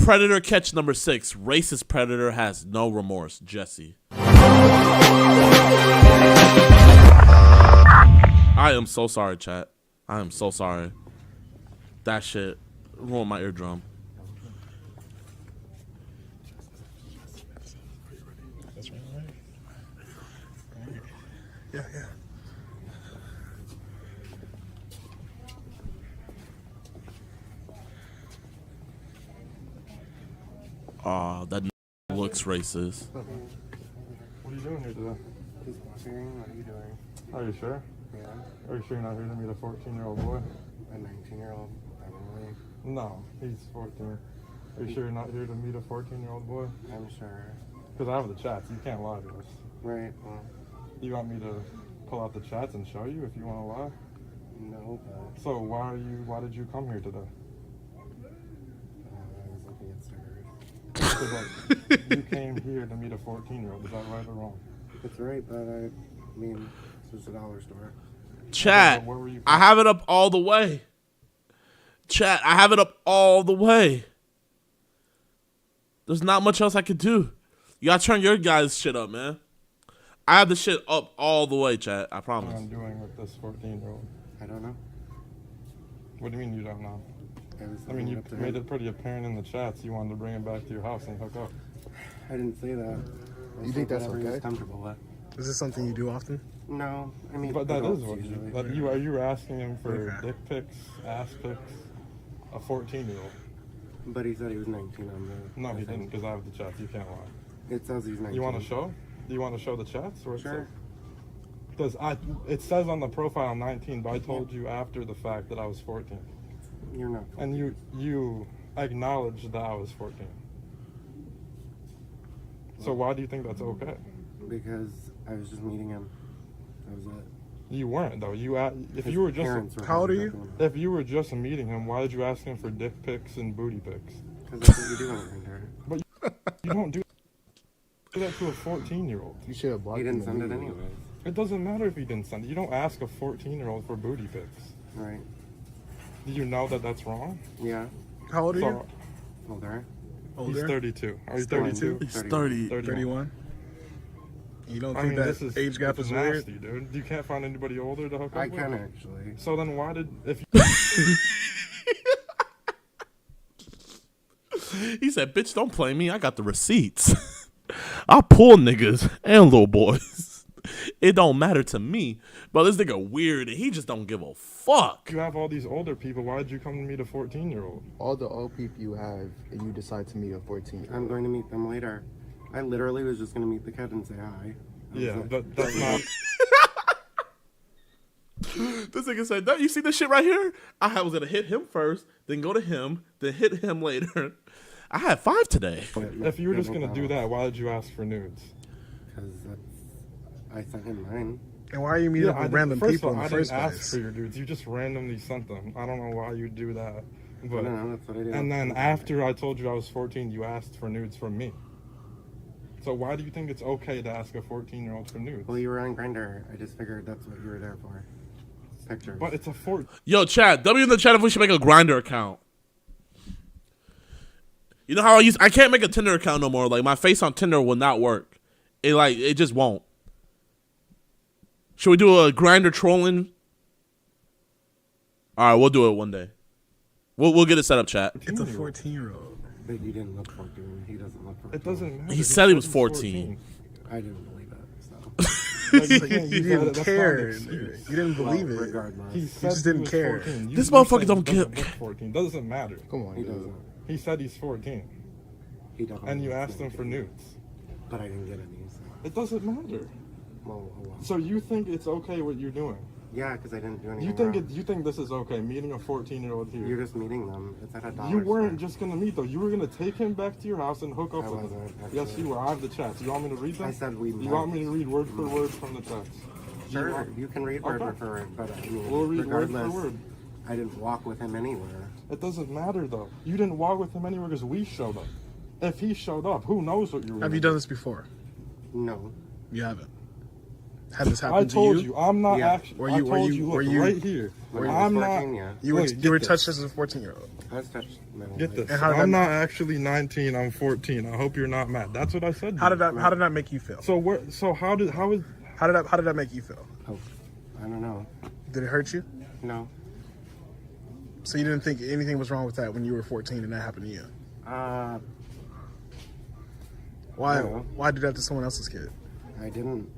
Predator catch number 6. Racist Predator has no remorse. Jesse. I am so sorry, chat. I am so sorry. That shit ruined my eardrum. That's right. Yeah. Aw, that looks racist. What are you doing here today? Just watching. What are you doing? Are you sure? Yeah. Are you sure you're not here to meet a 14-year-old boy? A 19-year-old, probably. No, he's 14. Are you sure you're not here to meet a 14-year-old boy? I'm sure. Because I have the chats. You can't lie to us. Right. Well, You want me to pull out the chats and show you if you want to lie? no, but So why did you come here today? I was looking at stickers. Because like, you came here to meet a 14-year-old. Is that right or wrong? It's right, but I mean, it's just a dollar store. Chat, Where were you I have it up all the way. Chat, I have it up all the way. There's not much else I could do. You gotta turn your guys' shit up, man. I have the shit up all the way, chat. I What promise. I'm doing with this 14-year-old? I don't know. What do you mean you don't know? I was I mean, looking you up to made him. it pretty apparent in the chats you wanted to bring him back to your house and hook up. I didn't say that. I You said think that's whatever he was okay? comfortable with. Is this something you do often? No, I mean, But that is adults what you. usually. But you are you asking him for Okay. dick pics, ass pics, a 14-year-old? But he said he was 19 on the. No, he thing. didn't, because I have the chats. You can't lie. It says he's 19. You want to show? Do you want to show the chats? Or Sure. Because it says on the profile 19, but I told you after the fact that I was 14, You're not. and you acknowledged that I was 14. So why do you think that's okay? Because I was just meeting him. That was it. You weren't though. If His you were just parents were How old are holding you? up to him. if you were just meeting him, why did you ask him for dick pics and booty pics? Because that's what you do on Grindr. You don't do that to a 14-year-old. You should have blocked He didn't him send it immediately. anyways. It doesn't matter if he didn't send it. You don't ask a 14-year-old for booty pics. Right. Do you know that that's wrong? Yeah. How old are you? So Older. he's 32. Are you Still 32? He's 30. 30. 31? You don't I think mean, that this is age gap this is nasty, weird? dude. You can't find anybody older to hook up I with? can actually. So then why did He said, bitch, don't play me. I got the receipts. I pull niggas and little boys. It don't matter to me. But this nigga weird and he just don't give a fuck. you have all these older people? Why did you come to meet a 14-year-old? All the old people you have, and you decide to meet a 14-year-old. I'm going to meet them later. I literally was just going to meet the kid and say hi. That was Yeah, it. but that's not. This nigga said, "Don't you see this shit right here? I was gonna hit him first, then go to him, then hit him later. I had 5 today. If you were just gonna do that, why did you ask for nudes? Because I sent him mine. And why are you meeting up with random first people of in all, the I first didn't ask place? for your dudes. You just randomly sent them. I don't know why you do that. I But don't know, that's what I do. and then after I told you I was 14, you asked for nudes from me. So why do you think it's okay to ask a 14-year-old for nudes? Well, you were on Grindr. I just figured that's what you were there for. Pictures. But it's a 14. Yo, chat. W in the chat if we should make a Grindr account. You know how I can't make a Tinder account no more. Like my face on Tinder will not work. It just won't. Should we do a Grindr trolling? All right, we'll do it one day. We'll get it set up, chat. It's a 14-year-old. But you didn't look 14. He doesn't look 14. It doesn't matter. He said he was he's 14. I didn't believe it, so. Like, you You can't use that. didn't That's not care. an excuse. You didn't believe Well, it. regardless. He said just he didn't was care. 14. This You motherfucker said don't he doesn't get- look 14. Doesn't matter. Come on, He dude. doesn't. He said he's 14, He definitely and you looks asked him for 19. nudes. But I didn't get any, so. It doesn't matter. Well, oh well. So you think it's okay what you're doing? Yeah, because I didn't do anything You think wrong. you think this is okay? Meeting a 14-year-old here. You're just meeting them. It's at a dollar You weren't store. just gonna meet though. You were gonna take him back to your house and hook up I with him. wasn't, Yes, actually. you were. I have the chats. You want me to read them? I said we You might. want me to read word for word from the text? Sure, want- you can read word Okay. for word, but I mean, We'll read word regardless, for word. I didn't walk with him anywhere. It doesn't matter though. You didn't walk with him anywhere because we showed up. If he showed up, who knows what you were Have gonna you do? done this before? No. You haven't. Had this I happened to told you? you, I'm not Yeah. actually. Were I you- told were you, you- look, were you- right here. When I was I'm 14, not. yeah. You were Wait, you get were this. touched as a 14-year-old. I was touched. No, Get this. And how did I'm that- not actually 19. I'm 14. I hope you're not mad. That's what I said. to How did you. that make you feel? So where? So how did How did that make you feel? Oh, I don't know. Did it hurt you? No. So you didn't think anything was wrong with that when you were 14 and that happened to you? Why? No. Why do that to someone else's kid? I didn't.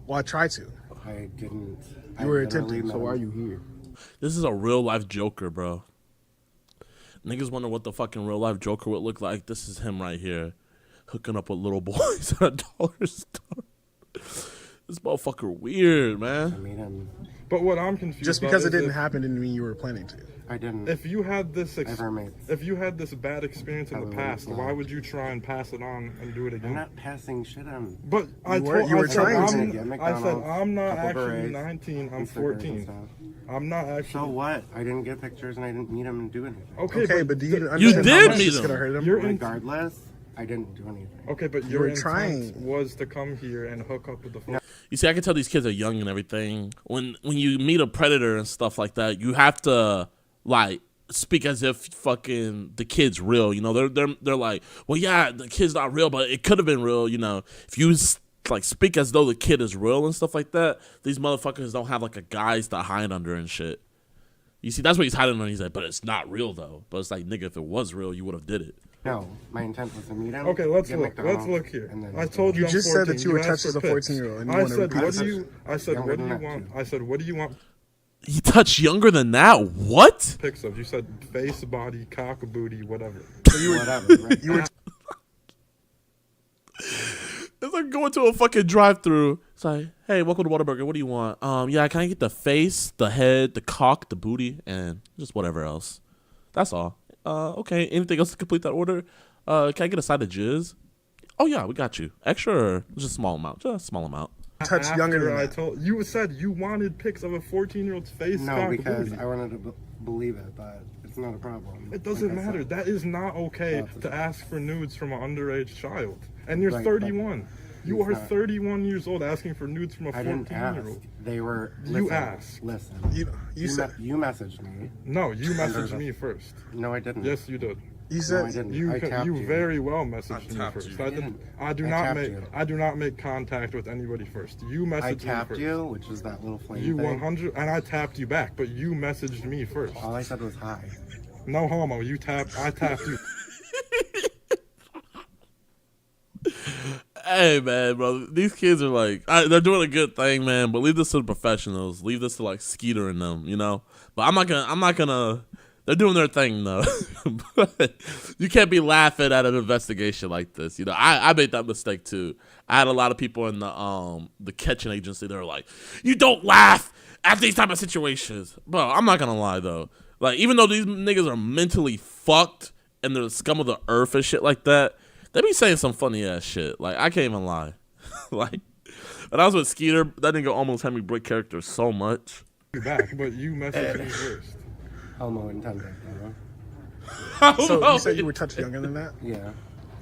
Why try to? I didn't. You were I literally attempting, met So why are him. you here? This is a real life Joker, bro. Niggas wonder what the fucking real life Joker would look like. This is him right here, hooking up with little boys at a dollar store. This motherfucker weird, I man. made him. But what I'm confused. Just about because it is didn't if- happen didn't mean you were planning to. I didn't. If you had this, ever made. if you had this bad experience in the Ever past, made why fun. would you try and pass it on and do it I'm again? not passing shit on. But I You were- told you were I said, trying I'm, to. Get I said McDonald's, I'm not couple actually berets, 19. I'm and stickers and 14. stuff. I'm not So actually. what? I didn't get pictures and I didn't meet him and do anything. Okay, but do you th- understand did how much meet this him. could have hurt him? You're in- Regardless, I didn't do anything. Okay, but You your were intent trying. was to come here and hook up with the phone. You see, I can tell these kids are young and everything. When you meet a predator and stuff like that, you have to like speak as if fucking the kid's real. You know, they're like, well, yeah, the kid's not real, but it could have been real. You know, if you like speak as though the kid is real and stuff like that, these motherfuckers don't have like a guise to hide under and shit. You see, that's what he's hiding under. He's like, but it's not real though. But it's like, nigga, if it was real, you would have did it. No, my intent was to meet him. Okay, let's get look. Let's McDonald's, look here. and then I told you You I'm just 14. said that you were asked touched for as a pics. 14-year-old, and you I wanna said, repeat what this? do you? I said, Younger what do than you that, want? too. I said, what do you want He touched younger than that. What? pics of? You said face, body, cock, booty, whatever. Whatever. Right? You were It's like going to a fucking drive-through. It's like, hey, welcome to Whataburger. What do you want? Yeah, can I get the face, the head, the cock, the booty, and just whatever else? That's all. Okay. Anything else to complete that order? Can I get a side of jizz? Oh yeah, we got you. Extra or just a small amount? Just a small amount. touched younger After than I that. told you said you wanted pics of a 14-year-old's face, No, cock, because booty. I wanted to believe it, but it's not a problem. It doesn't Like I matter. said. That is not okay That's to ask for nudes from an underage child. And you're Right, 31. You he's are not. 31 years old asking for nudes from a I didn't ask. 14-year-old. They were. You listen, asked. Listen. You said you messaged me. No, you messaged the- me first. No, I didn't. Yes, you did. you No, said I didn't. You I tapped you you. very well messaged me tapped first. you. I didn't. I do I not tapped make you. I do not make contact with anybody first. You messaged I me tapped first. you, which is that little flame You thing. 100 and I tapped you back, but you messaged me first. All I said was hi. No homo. You tapped. I tapped you. Hey man, bro, these kids are like, they're doing a good thing, man. But leave this to the professionals. Leave this to like Skeeter and them, you know. But I'm not gonna. They're doing their thing though. But you can't be laughing at an investigation like this. You know, I made that mistake too. I had a lot of people in the catching agency. They were like, you don't laugh at these type of situations, bro. I'm not gonna lie though. Like, even though these niggas are mentally fucked and they're the scum of the earth and shit like that, they be saying some funny ass shit. Like, I can't even lie. Like, when I was with Skeeter, that nigga almost had me break character so much. You back, but you messaged me first. Homo intended, bro. so. You said you were touched younger than that, Yeah.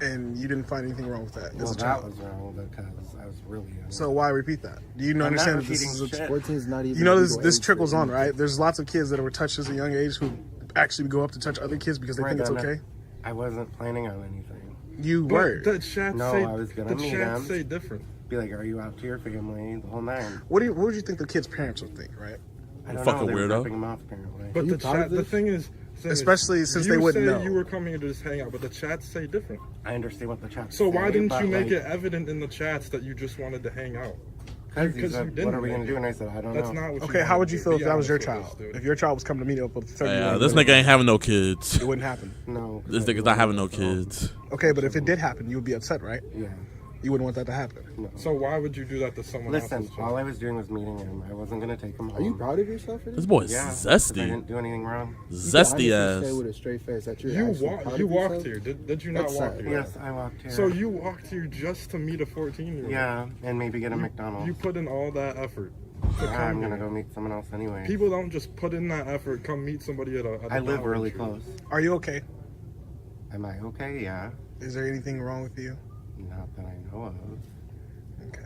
and you didn't find anything wrong with that Well, as a that child. was wrong because I was really young. So why repeat that? Do you I'm not understand that this repeating is a shit. 14 is not even. You know, legal this age trickles for on, anything. right? There's lots of kids that were touched as a young age who actually go up to touch other kids because they Right, think it's I'm not- okay. I wasn't planning on anything. You were. But the chat No, say I was gonna the meet chat him. say different. Be like, are you out to your family? The whole nine. What would you think the kid's parents would think, right? I don't Fucking know. They were weirdo. ripping him off apparently. But you the proud of chat, the this? thing is, Especially since they you wouldn't say know. you were coming here to just hang out, but the chats say different. I understand what the chat. So why didn't you make like, it evident in the chats that you just wanted to hang out? Because he because said, you didn't what are we gonna make do? it. And I said, I don't That's know. not what. Okay, you how wanted would you to feel be if that was your honest with child? us, dude. If your child was coming to meet up with a 30 Yeah, this nigga ain't having no kids. it wouldn't happen. No. 'cause This I nigga's not having no really kids. Okay, but if it did happen, you would be upset, right? Yeah. You wouldn't want that to happen. No. So why would you do that to someone Listen, else's child? all I was doing was meeting him. I wasn't gonna take him home. Are you proud of yourself for This this? boy is Yeah. 'cause I zesty. didn't do anything wrong. Zesty Say ass. with a straight face that you're You actually proud walked. of You walked yourself? here. Did you not That's walk sad. here? Yes, I walked here. So you walked here just to meet a 14-year-old. Yeah, and maybe get a You McDonald's. put in all that effort. To Yeah, come I'm gonna here. go meet someone else anyway. People don't just put in that effort. Come meet somebody at a. I live Dollar really Tree. close. Are you okay? Am I okay? Yeah. Is there anything wrong with you? Not that I know of. Okay.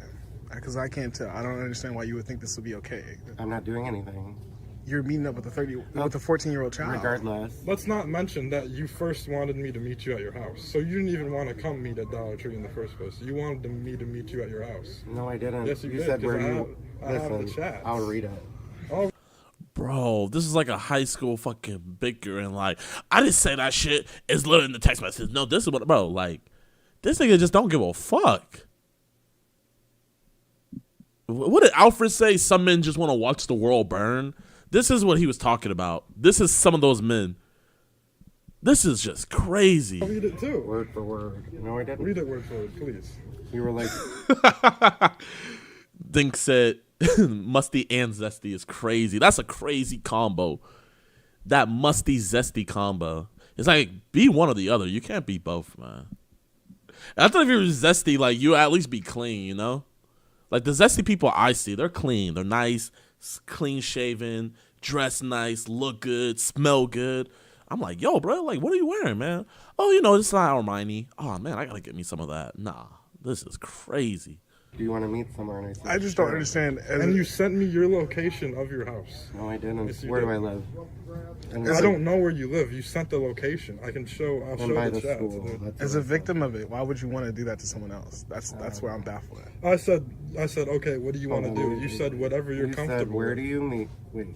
Because I can't tell. I don't understand why you would think this would be okay. I'm not doing anything. You're meeting up with a 14-year-old child. Regardless. Let's not mention that you first wanted me to meet you at your house. So you didn't even want to come meet at Dollar Tree in the first place. You wanted me to meet you at your house. No, I didn't. Yes, you did, said 'cause where I you. have the Listen, chats. I'll read it. Bro, this is like a high school fucking bickering. Like, I didn't say that shit. It's literally in the text message. No, this is what, bro, like, this nigga just don't give a fuck. What did Alfred say? Some men just want to watch the world burn. This is what he was talking about. This is some of those men. This is just crazy. I'll read it too. Word for word. No, I didn't. Read it word for word, please. You were like, Dink said, musty and zesty is crazy. That's a crazy combo. That musty zesty combo. It's like, be one or the other. You can't be both, man. And I thought if you were zesty, like, you at least be clean, you know? Like, the zesty people I see, they're clean. They're nice, clean shaven, dress nice, look good, smell good. I'm like, yo, bro, like, what are you wearing, man? Oh, you know, this is not Hermione. Oh, man, I gotta get me some of that. Nah, this is crazy. do you want to meet somewhere? And I said, I just sure. don't understand. And you sent me your location of your house. No, I didn't. Yes, you Where did. do I live? And I don't know where you live. You sent the location. I'll and show by the the chat. school. Dude. That's As what a I victim of it, why would you want to do that to someone else? That's where I'm baffled at. I said, okay, what do you want to Hold on, do? You said whatever you're You comfortable said, where with. do you meet? Wait.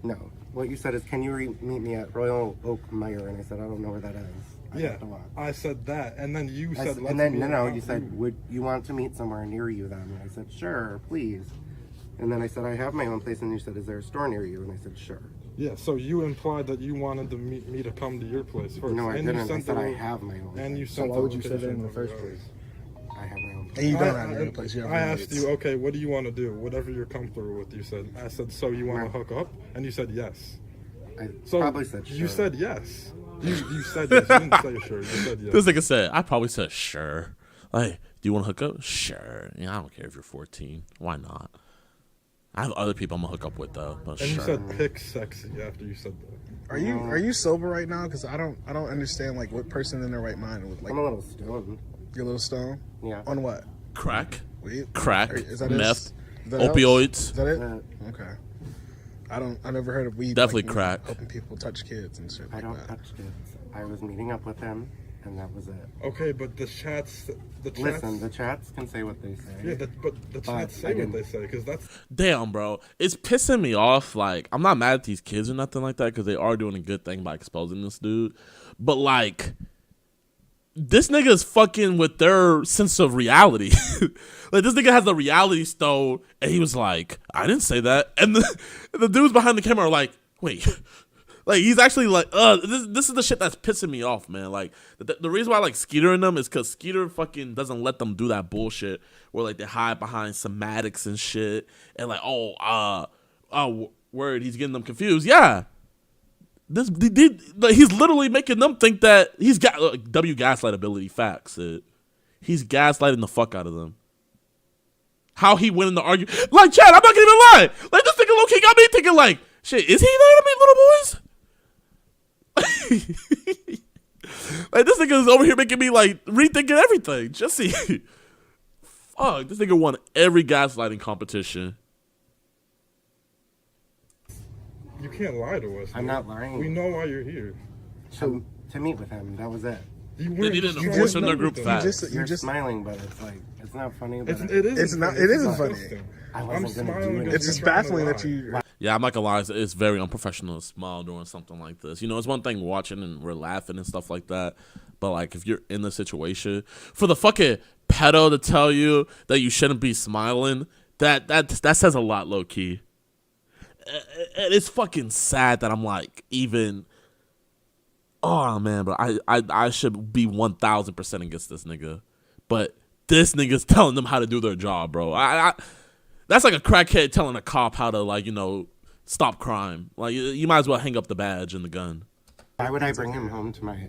No. What you said is, can you meet me at Royal Oak Meyer? And I said, I don't know where that is. I Yeah, have to walk. I said that, and then you said, let's and then meet no, at you said, Mount would you want to meet somewhere near you then? And I said, sure, please. And then I said, I have my own place, and you said, is there a store near you? And I said, sure. Yeah, so you implied that you wanted to meet me to come to your place first. No, I and didn't. You I sent said the, I have my own. And you place. So sent why the would you say that location in the of first your place? I have my own. And Place. you don't have your own place. You have I roommates. asked you, okay, what do you want to do? Whatever you're comfortable with, you said. I said, so you want to hook up? And you said yes. I So probably said sure. You said yes. You said yes. You didn't say sure. You said yes. This nigga said, I probably said, sure. Like, do you want to hook up? Sure. Yeah, I don't care if you're 14. Why not? I have other people I'm going to hook up with, though. But And sure. you said pick sexy after you said that. Are you sober right now? Because I don't understand like what person in their right mind would like. I'm a little stoned. You're a little stoned. Yeah. On what? Crack, Weed? crack, Is that meth, Is that else? opioids. Is that it? Uh, Okay. I never heard of weed. Definitely like, crack. Helping people touch kids and shit I like don't that. touch kids. I was meeting up with him, and that was it. Okay, but the chats. Listen, the chats can say what they say. Yeah, but the chats I say what didn't- they say because that's. Damn, bro. It's pissing me off. Like, I'm not mad at these kids or nothing like that because they are doing a good thing by exposing this dude. But, like, this nigga is fucking with their sense of reality. Like, this nigga has a reality stone, and he was like, I didn't say that. And the dudes behind the camera are like, wait. Like, he's actually like, this is the shit that's pissing me off, man. Like, the reason why I like Skeeter in them is because Skeeter fucking doesn't let them do that bullshit where, like, they hide behind somatics and shit. And, like, word, he's getting them confused. Yeah. He's literally making them think that he's got gaslight ability facts. He's gaslighting the fuck out of them. How he went in the argument. Like, Chad, I'm not gonna even lie. Like, this nigga low-key got me thinking, like, shit, is he there to meet little boys? Like, this nigga is over here making me, like, rethinking everything. Just see. Fuck, this nigga won every gaslighting competition. You can't lie to us. I'm dude. not lying. We know why you're here. to meet with him. That was it. You They didn't just force trying in their to group meet them. facts. You're smiling, but it's like it's not funny. But It is. It's not- funny. it isn't disgusting. funny. I I'm wasn't gonna do smiling it. because It's just you're trying to baffling that lie. you. Yeah, I'm not gonna lie. It's very unprofessional to smile during something like this. You know, it's one thing watching and we're laughing and stuff like that. But, like, if you're in the situation, for the fucking pedo to tell you that you shouldn't be smiling, that says a lot, low key. And it's fucking sad that I'm like, even. Oh man, but I should be 1,000% against this nigga, but this nigga's telling them how to do their job, bro. That's like a crackhead telling a cop how to, like, you know, stop crime. Like, you might as well hang up the badge and the gun. Why would I bring him home to my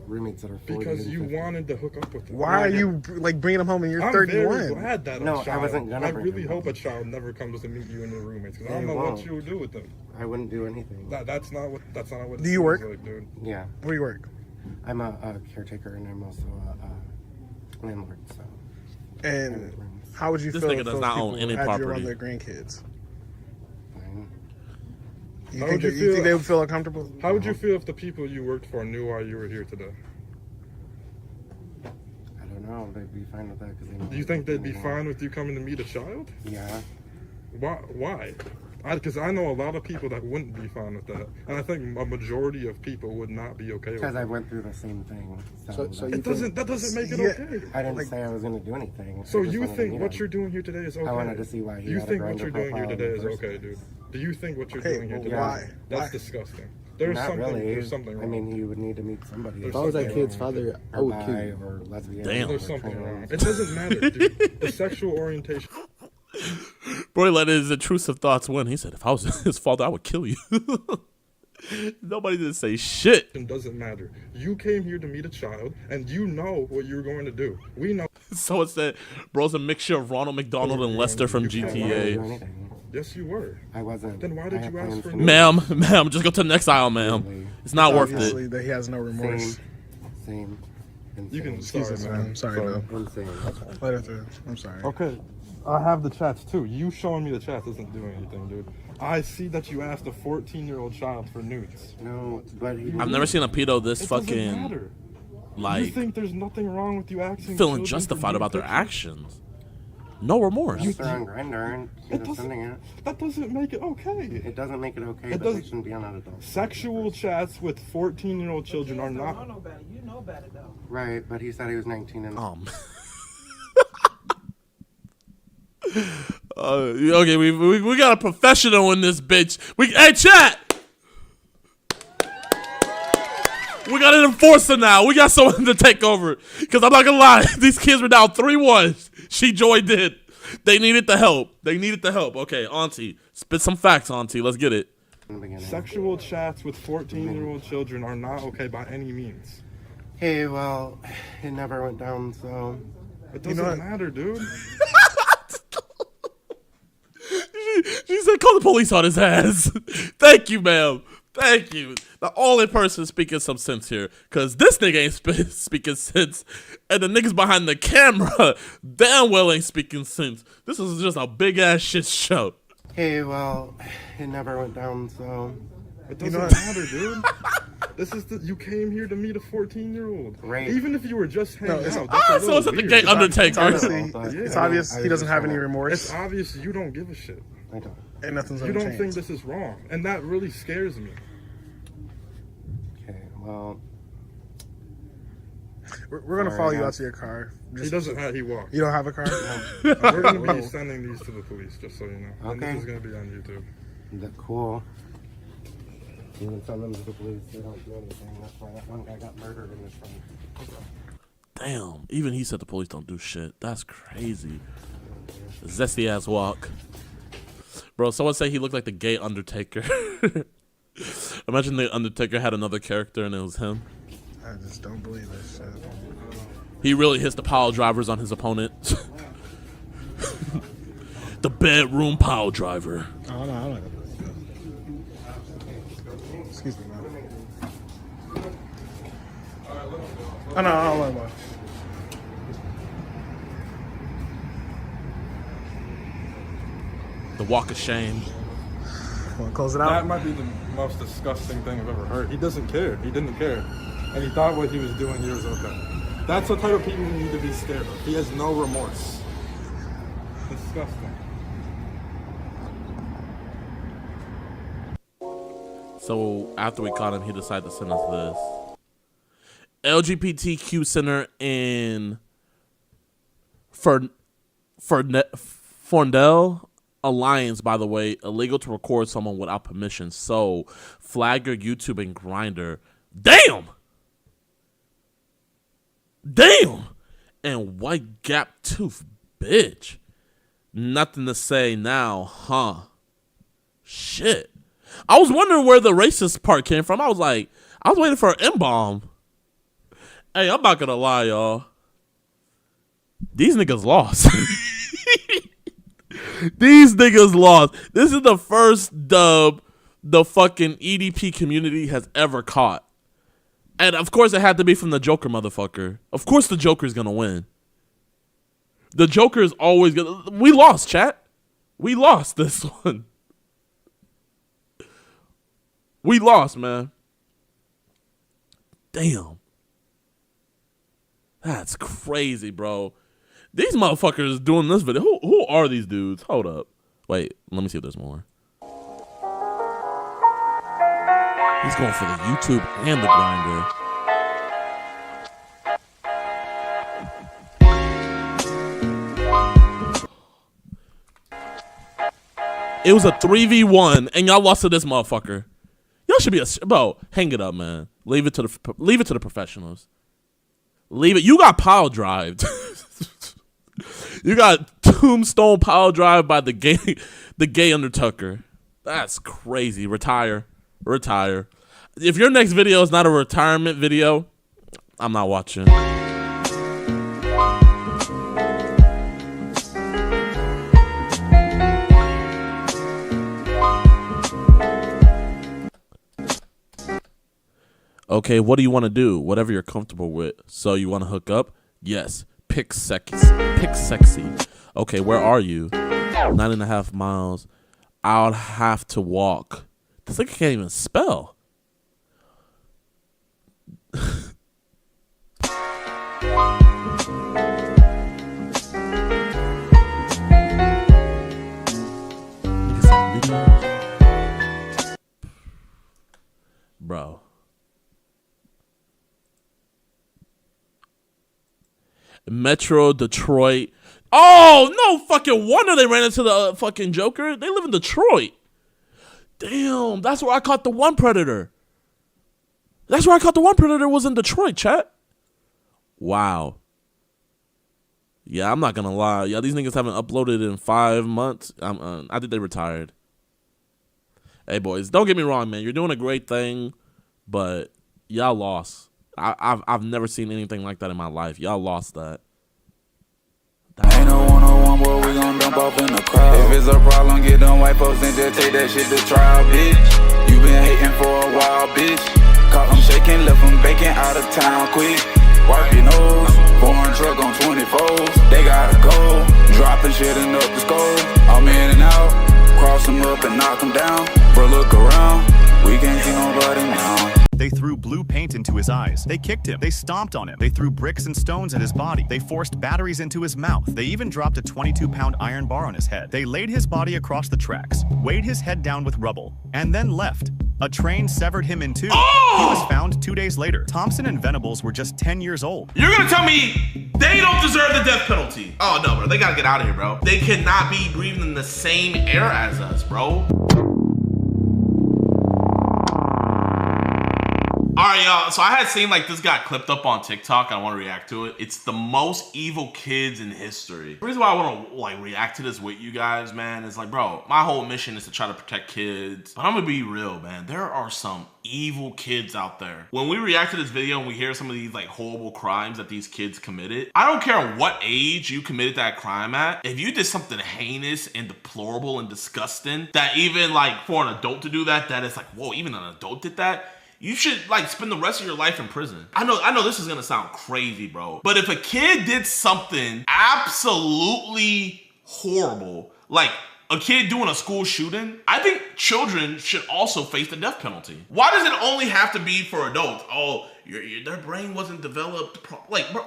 roommates that are 40 Because and you 50? wanted to hook up with him. Why are you like bringing them home and you're I'm 31? very glad that No, a I child, wasn't gonna I bring really him hope home. a child never comes to meet you and your roommates because I They don't know what won't. you would do with them. I wouldn't do anything. That's not what. It Do you seems work? like, dude. Yeah, Where do you work? I'm a caretaker and I'm also a landlord. So And rooms. How would you This feel nigga if does those not people own any had you around property. their grandkids? Fine. You How think, would you you think feel- they would feel uncomfortable? How would you feel if the people you worked for knew why you were here today? I don't know. They'd be fine with that because they know. Do you think they'd be anymore. fine with you coming to meet a child? Yeah. Why? Because I know a lot of people that wouldn't be fine with that, and I think a majority of people would not be okay with Because I it. went through the same thing. So you That doesn't make it Yeah. okay. I didn't say I was going to do anything. So I just you wanted to think meet what him. you're doing here today is okay? I wanted to see why he You had a think what Grindr you're doing here profile in today the is first okay, place. dude? Do you think what you're Okay, doing here well, today? why? That's Why? disgusting. There's Not something. really. There's something wrong. I mean, you would need to meet somebody. If I was that something kid's wrong. father, I or would bi kill you. or lesbian. Damn. or There's something trans. wrong. It doesn't matter, dude. The sexual orientation Bro, he let his intrusive thoughts win. He said, if I was his father, I would kill you. Nobody didn't say shit. doesn't matter. You came here to meet a child, and you know what you're going to do. We know. Someone said, bro's a mixture of Ronald McDonald and Lester from I didn't do GTA. anything. Yes, you were. I wasn't. Then why did I had you ask plans for to nudes? Ma'am, just go to the next aisle, ma'am. It's not worth Obviously, it. that he has no remorse. Same. Insane. You can. Excuse Sorry, us, man. man. I'm sorry, no. Insane. Let it through. I'm sorry. Okay, I have the chats too. You showing me the chats doesn't do anything, dude. I see that you asked a 14-year-old child for nudes. No, but he. I've never seen a pedo this It doesn't fucking, matter. You like, think there's nothing wrong with you asking? feeling children for justified nude about their pictures? actions. No remorse. They're on Grindr and he was sending it. That doesn't make it okay. It doesn't make it okay, It but doesn't- they shouldn't be on an adult. Sexual chats with 14-year-old children are You not. know better. You know better though. Right, but he said he was 19 and. Okay, we got a professional in this bitch. Hey, chat! We got an enforcer now. We got someone to take over. Because I'm not going to lie, these kids were down 3-1. She joined in. They needed the help. Okay, Auntie, spit some facts, Auntie. Let's get it. In the beginning. Sexual chats with 14-year-old children are not okay by any means. Hey, well, it never went down, so. It doesn't matter, dude. She said, call the police on his ass. Thank you, ma'am. Thank you. The only person speaking some sense here. Because this nigga ain't speaking sense. And the niggas behind the camera damn well ain't speaking sense. This is just a big-ass shit show. Hey, well, it never went down, so. It doesn't matter, dude. You came here to meet a 14-year-old. Right. Even if you were just hanging it's- out. That's a So little it's at the weird. gay Undertaker. Honestly, But, it's I mean, obvious I he was doesn't just have any trying to- remorse, It's obvious you don't give a shit. I don't. and nothing's You gonna don't change. think this is wrong. And that really scares me. Okay, well. We're gonna Sorry, follow you guys. out to your car. He doesn't have, he walked. You don't have a car? We're going to be sending these to the police, just so you know. And Okay. this is going to be on YouTube. That's cool. Even send them to the police, they don't do anything. That's why that one guy got murdered in this front. Damn. Even he said the police don't do shit. That's crazy. Zesty ass walk. Bro, someone say he looked like the gay Undertaker. Imagine the Undertaker had another character and it was him. I just don't believe this shit. He really hits the pile drivers on his opponent. The bedroom pile driver. I don't know. Excuse me, man. I don't know. The walk of shame. Want to close it That out? might be the most disgusting thing I've ever heard. He doesn't care. He didn't care. And he thought what he was doing here was okay. That's the type of people we need to be scared of. He has no remorse. Disgusting. So after we caught him, he decided to send us this. LGBTQ Center in Fandom Alliance, by the way, illegal to record someone without permission. So flag your YouTube and Grindr. Damn! Damn! And white gap tooth, bitch. Nothing to say now, huh? Shit. I was wondering where the racist part came from. I was waiting for an M-bomb. Hey, I'm not gonna lie, y'all. These niggas lost. These niggas lost. This is the first dub the fucking EDP community has ever caught. And of course it had to be from the Joker motherfucker. Of course the Joker's gonna win. The Joker is always good. We lost, chat. We lost this one. We lost, man. Damn. That's crazy, bro. These motherfuckers doing this video. Who are these dudes? Hold up. Wait, let me see if there's more. He's going for the YouTube and the grinder. It was a 3v1, and y'all lost to this motherfucker. Y'all should be bro. Hang it up, man. Leave it to the professionals. Leave it. You got pile drived. You got tombstone pile drive by the gay Undertucker. That's crazy. Retire. If your next video is not a retirement video, I'm not watching. Okay, what do you want to do? Whatever you're comfortable with. So you want to hook up? Yes. Pick sexy. Okay, where are you? 9.5 miles. I'll have to walk. This nigga can't even spell. Bro. Metro Detroit. Oh, no fucking wonder they ran into the fucking Joker. They live in Detroit. Damn, that's where I caught the one Predator. Was in Detroit, chat. Wow. Yeah, I'm not gonna lie. Yeah, these niggas haven't uploaded in 5 months. I think they retired. Hey, boys, don't get me wrong, man. You're doing a great thing, but y'all lost. I've never seen anything like that in my life. Y'all lost that. Ain't no one-on-one, boy, we gon' dump off in the crowd. If it's a problem, get them white folks and just take that shit to trial, bitch. You been hating for a while, bitch. Caught them shaking, left them baking out of town quick. Wipe your nose, foreign truck on 24s. They gotta go, dropping shit and up the score. I'm in and out, cross them up and knock them down. Bro, look around, we can't see nobody now. They threw blue paint into his eyes. They kicked him. They stomped on him. They threw bricks and stones at his body. They forced batteries into his mouth. They even dropped a 22-pound iron bar on his head. They laid his body across the tracks, weighed his head down with rubble, and then left. A train severed him in two. Oh! He was found 2 days later. Thompson and Venables were just 10 years old. You're gonna tell me they don't deserve the death penalty? Oh, no, bro. They gotta get out of here, bro. They cannot be breathing in the same air as us, bro. All right, y'all. So I had seen like this got clipped up on TikTok. I want to react to it. It's the most evil kids in history. The reason why I want to like react to this with you guys, man, is like, bro, my whole mission is to try to protect kids. But I'm gonna be real, man. There are some evil kids out there. When we react to this video and we hear some of these like horrible crimes that these kids committed, I don't care what age you committed that crime at. If you did something heinous and deplorable and disgusting, that even like for an adult to do that, that is like, whoa, even an adult did that. You should like spend the rest of your life in prison. I know this is gonna sound crazy, bro. But if a kid did something absolutely horrible, like a kid doing a school shooting, I think children should also face the death penalty. Why does it only have to be for adults? Oh, their brain wasn't developed. Like, bro,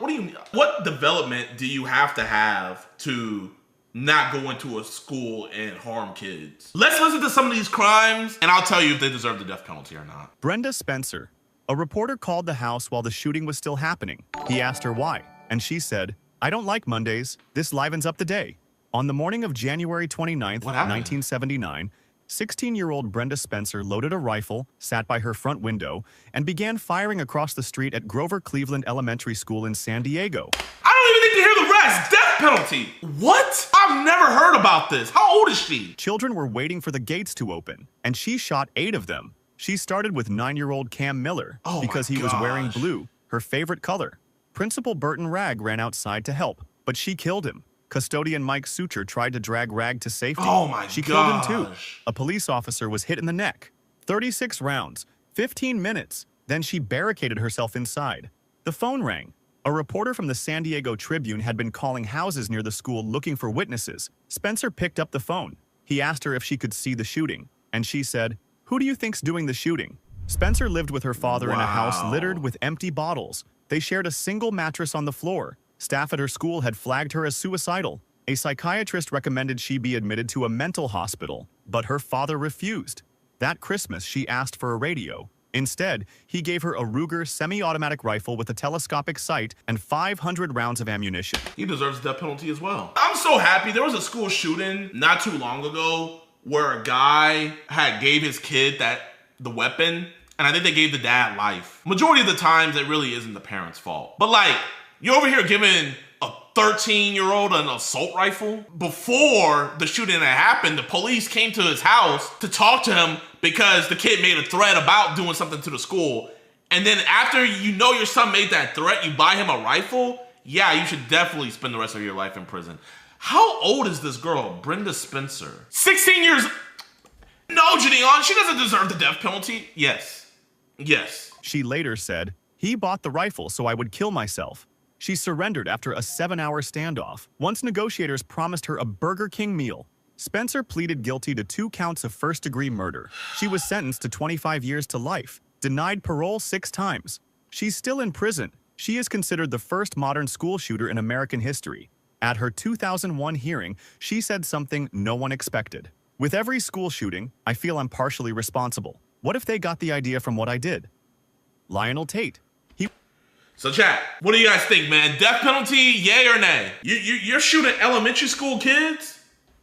what development do you have to not go into a school and harm kids? Let's listen to some of these crimes and I'll tell you if they deserve the death penalty or not. Brenda Spencer. A reporter called the house while the shooting was still happening. He asked her why, and she said, "I don't like Mondays. This livens up the day." On the morning of January 29th, 1979, 16-year-old Brenda Spencer loaded a rifle, sat by her front window, and began firing across the street at Grover Cleveland Elementary School in San Diego. I don't even need to hear the rest. Death penalty. What? I've never heard about this. How old is she? Children were waiting for the gates to open, and she shot 8 of them. She started with 9-year-old Cam Miller because he was wearing blue, her favorite color. Principal Burton Ragg ran outside to help, but she killed him. Custodian Mike Suture tried to drag Ragg to safety. Oh my She killed him too. A police officer was hit in the neck. 36 rounds, 15 minutes. Then she barricaded herself inside. The phone rang. A reporter from the San Diego Tribune had been calling houses near the school looking for witnesses. Spencer picked up the phone. He asked her if she could see the shooting, and she said, "Who do you think's doing the shooting?" Spencer lived with her father in a house littered with empty bottles. They shared a single mattress on the floor. Staff at her school had flagged her as suicidal. A psychiatrist recommended she be admitted to a mental hospital, but her father refused. That Christmas, she asked for a radio. Instead, he gave her a Ruger semi-automatic rifle with a telescopic sight and 500 rounds of ammunition. He deserves the death penalty as well. I'm so happy. There was a school shooting not too long ago where a guy gave his kid the weapon, and I think they gave the dad life. Majority of the times, it really isn't the parents' fault. But like, you're over here giving a 13-year-old an assault rifle. Before the shooting had happened, the police came to his house to talk to him because the kid made a threat about doing something to the school. And then after you know your son made that threat, you buy him a rifle? Yeah, you should definitely spend the rest of your life in prison. How old is this girl, Brenda Spencer? 16 years. No, JiDion, she doesn't deserve the death penalty. Yes. Yes. She later said, "He bought the rifle so I would kill myself." She surrendered after a 7-hour standoff. Once negotiators promised her a Burger King meal. Spencer pleaded guilty to 2 counts of first-degree murder. She was sentenced to 25 years to life, denied parole 6 times. She's still in prison. She is considered the first modern school shooter in American history. At her 2001 hearing, she said something no one expected. "With every school shooting, I feel I'm partially responsible. What if they got the idea from what I did?" Lionel Tate. So chat, what do you guys think, man? Death penalty, yay or nay? You're shooting elementary school kids?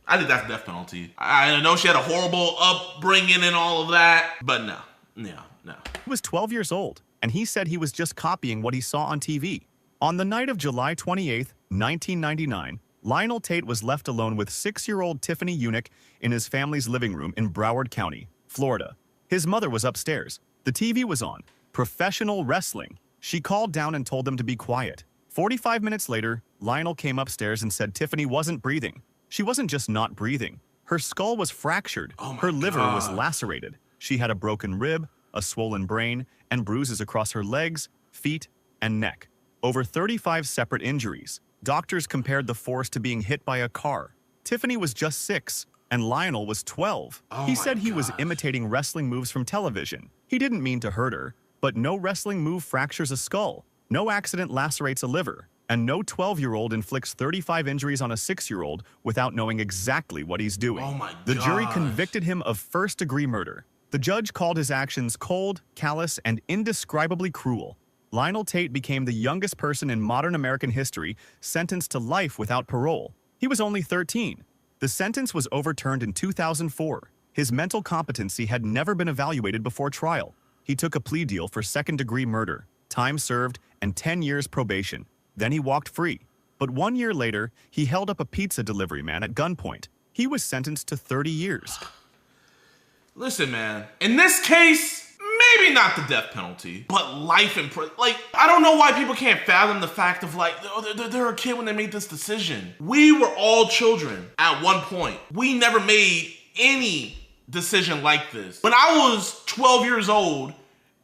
I think that's death penalty. I know she had a horrible upbringing and all of that, but no. He was 12 years old, and he said he was just copying what he saw on TV. On the night of July 28, 1999, Lionel Tate was left alone with 6-year-old Tiffany Unick in his family's living room in Broward County, Florida. His mother was upstairs. The TV was on. Professional wrestling. She called down and told them to be quiet. 45 minutes later, Lionel came upstairs and said Tiffany wasn't breathing. She wasn't just not breathing. Her skull was fractured. Her liver was lacerated. She had a broken rib, a swollen brain, and bruises across her legs, feet, and neck. Over 35 separate injuries. Doctors compared the force to being hit by a car. Tiffany was just 6, and Lionel was 12. He said he was imitating wrestling moves from television. He didn't mean to hurt her. But no wrestling move fractures a skull, no accident lacerates a liver, and no 12-year-old inflicts 35 injuries on a 6-year-old without knowing exactly what he's doing. Oh my The jury convicted him of first-degree murder. The judge called his actions cold, callous, and indescribably cruel. Lionel Tate became the youngest person in modern American history sentenced to life without parole. He was only 13. The sentence was overturned in 2004. His mental competency had never been evaluated before trial. He took a plea deal for second-degree murder, time served, and 10 years probation. Then he walked free. But 1 year later, he held up a pizza delivery man at gunpoint. He was sentenced to 30 years. Listen, man. In this case, maybe not the death penalty, but life in prison. Like, I don't know why people can't fathom the fact of like, they're a kid when they made this decision. We were all children at one point. We never made any decision like this. When I was 12 years old,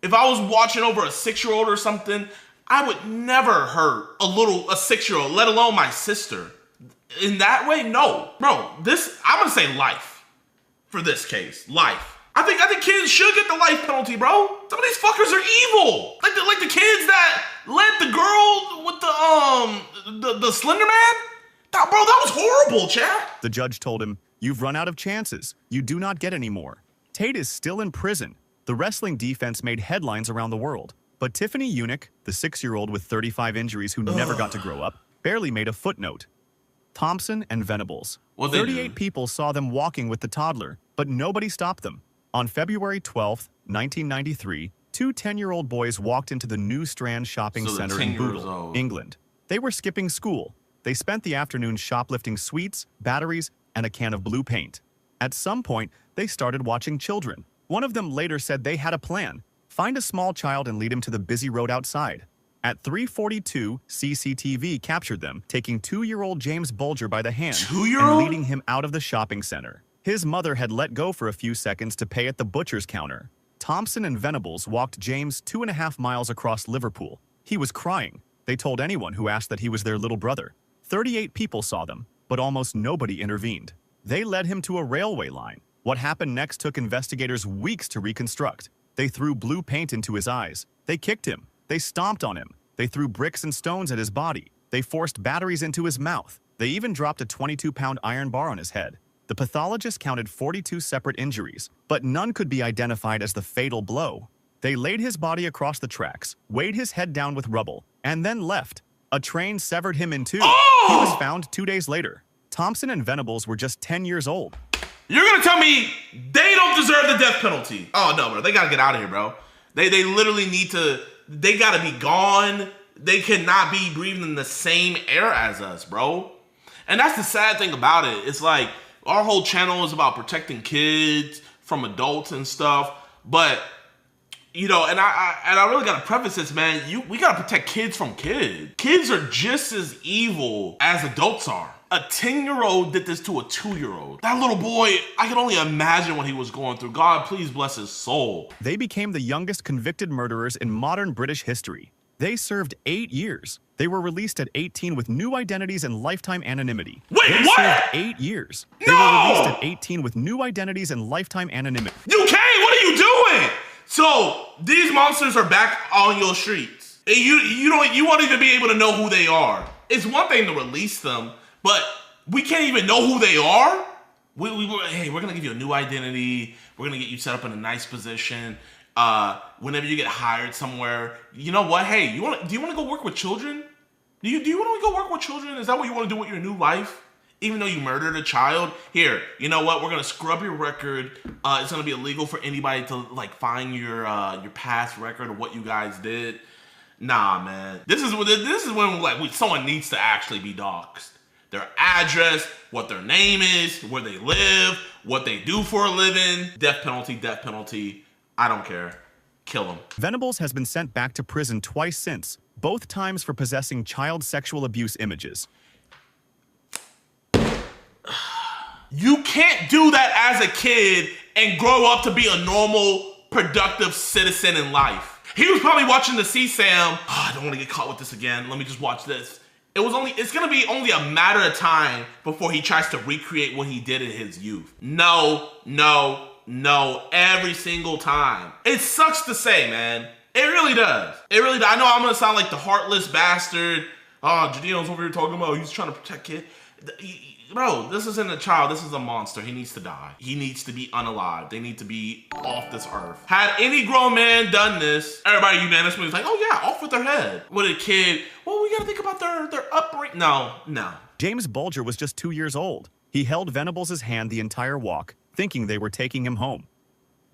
if I was watching over a 6-year-old or something, I would never hurt a 6-year-old, let alone my sister. In that way, no. Bro, I'm gonna say life for this case. Life. I think kids should get the life penalty, bro. Some of these fuckers are evil. Like the kids that led the girl with the Slender Man. Bro, that was horrible, chat. The judge told him, "You've run out of chances. You do not get any more." Tate is still in prison. The wrestling defense made headlines around the world. But Tiffany Unick, the 6-year-old with 35 injuries who never got to grow up, barely made a footnote. Thompson and Venables. 38 people saw them walking with the toddler, but nobody stopped them. On February 12, 1993, 2 10-year-old boys walked into the New Strand Shopping Center in Bootle, England. They were skipping school. They spent the afternoon shoplifting sweets, batteries, and a can of blue paint. At some point, they started watching children. One of them later said they had a plan. Find a small child and lead him to the busy road outside. At 3:42, CCTV captured them, taking 2-year-old James Bulger by the hand and leading him out of the shopping center. His mother had let go for a few seconds to pay at the butcher's counter. Thompson and Venables walked James 2.5 miles across Liverpool. He was crying. They told anyone who asked that he was their little brother. 38 people saw them, but almost nobody intervened. They led him to a railway line. What happened next took investigators weeks to reconstruct. They threw blue paint into his eyes. They kicked him. They stomped on him. They threw bricks and stones at his body. They forced batteries into his mouth. They even dropped a 22-pound iron bar on his head. The pathologist counted 42 separate injuries, but none could be identified as the fatal blow. They laid his body across the tracks, weighed his head down with rubble, and then left. A train severed him in two. He was found 2 days later. Thompson and Venables were just 10 years old. You're gonna tell me they don't deserve the death penalty? Oh no, bro, they gotta get out of here, bro. They literally need to, they gotta be gone. They cannot be breathing in the same air as us, bro. And that's the sad thing about it. It's like, our whole channel is about protecting kids from adults and stuff. But, you know, and I really gotta preface this, man. We gotta protect kids from kids. Kids are just as evil as adults are. A 10-year-old did this to a 2-year-old. That little boy, I can only imagine what he was going through. God, please bless his soul. They became the youngest convicted murderers in modern British history. They served 8 years. They were released at 18 with new identities and lifetime anonymity. Wait, they what? served 8 years. No! They were released at 18 with new identities and lifetime anonymity. UK, what are you doing? So these monsters are back on your streets. And you won't even be able to know who they are. It's one thing to release them, but we can't even know who they are. Hey, we're gonna give you a new identity. We're gonna get you set up in a nice position. Whenever you get hired somewhere, you know what? Hey, do you want to go work with children? Do you want to go work with children? Is that what you want to do with your new life? Even though you murdered a child, here, you know what? We're gonna scrub your record. It's gonna be illegal for anybody to like find your past record of what you guys did. Nah, man. This is when like someone needs to actually be doxxed. Their address, what their name is, where they live, what they do for a living. Death penalty, death penalty. I don't care. Kill him. Venables has been sent back to prison twice since, both times for possessing child sexual abuse images. You can't do that as a kid and grow up to be a normal, productive citizen in life. He was probably watching the CSAM. Oh, I don't want to get caught with this again. Let me just watch this. It's gonna be only a matter of time before he tries to recreate what he did in his youth. No, every single time. It sucks to say, man. It really does. It really does. I know I'm gonna sound like the heartless bastard. Oh, JiDion's over here talking about he's trying to protect kids. Bro, this isn't a child. This is a monster. He needs to die. He needs to be unalive. They need to be off this earth. Had any grown man done this, everybody unanimously was like, oh yeah, off with their head. With a kid, well, we gotta think about their upbringing. No. James Bulger was just 2 years old. He held Venables' hand the entire walk, thinking they were taking him home.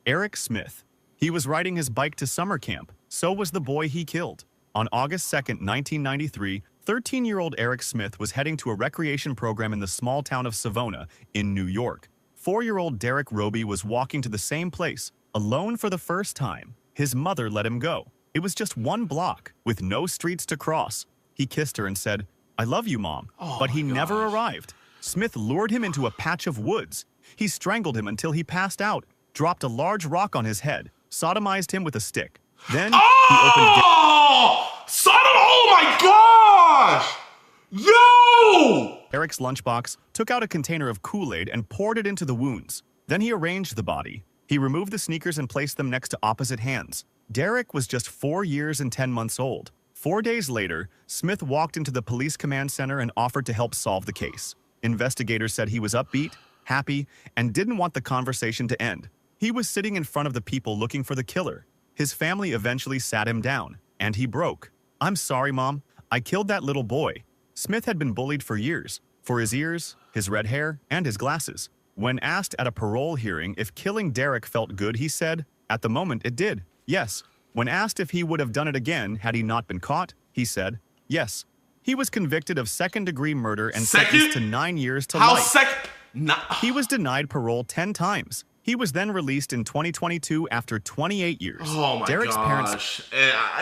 Eric Smith. He was riding his bike to summer camp. So was the boy he killed. On August 2nd, 1993, 13-year-old Eric Smith was heading to a recreation program in the small town of Savona in New York. 4-year-old Derek Roby was walking to the same place, alone for the first time. His mother let him go. It was just 1 block, with no streets to cross. He kissed her and said, "I love you, Mom," but he never arrived. Smith lured him into a patch of woods. He strangled him until he passed out, dropped a large rock on his head, sodomized him with a stick. Then he opened... Oh my gosh! Yo! Eric's lunchbox, took out a container of Kool-Aid and poured it into the wounds. Then he arranged the body. He removed the sneakers and placed them next to opposite hands. Derek was just 4 years and 10 months old. 4 days later, Smith walked into the police command center and offered to help solve the case. Investigators said he was upbeat, happy, and didn't want the conversation to end. He was sitting in front of the people looking for the killer. His family eventually sat him down, and he broke. "I'm sorry, Mom. I killed that little boy." Smith had been bullied for years, for his ears, his red hair, and his glasses. When asked at a parole hearing if killing Derek felt good, he said, "At the moment, it did. Yes." When asked if he would have done it again had he not been caught, he said, "Yes." He was convicted of second-degree murder and sentenced to 9 years to life. He was denied parole 10 times. He was then released in 2022 after 28 years. Oh my Derek's gosh.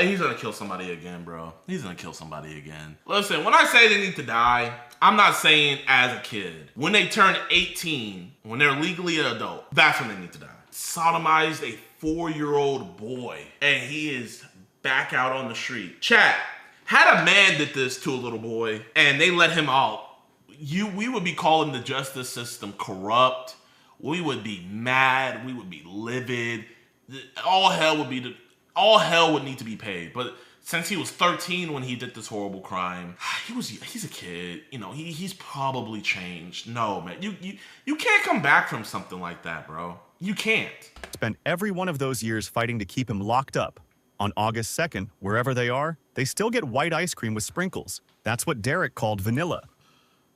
He's gonna kill somebody again, bro. He's gonna kill somebody again. Listen, when I say they need to die, I'm not saying as a kid. When they turn 18, when they're legally an adult, that's when they need to die. Sodomized a 4-year-old boy, and he is back out on the street. Chat, Had a man did this to a little boy and they let him out, we would be calling the justice system corrupt. We would be mad. We would be livid. All hell would need to be paid. But since he was 13 when he did this horrible crime, he's a kid. You know, he's probably changed. No, man, you can't come back from something like that, bro. You can't. Spent every one of those years fighting to keep him locked up. On August 2nd, wherever they are, they still get white ice cream with sprinkles. That's what Derek called vanilla.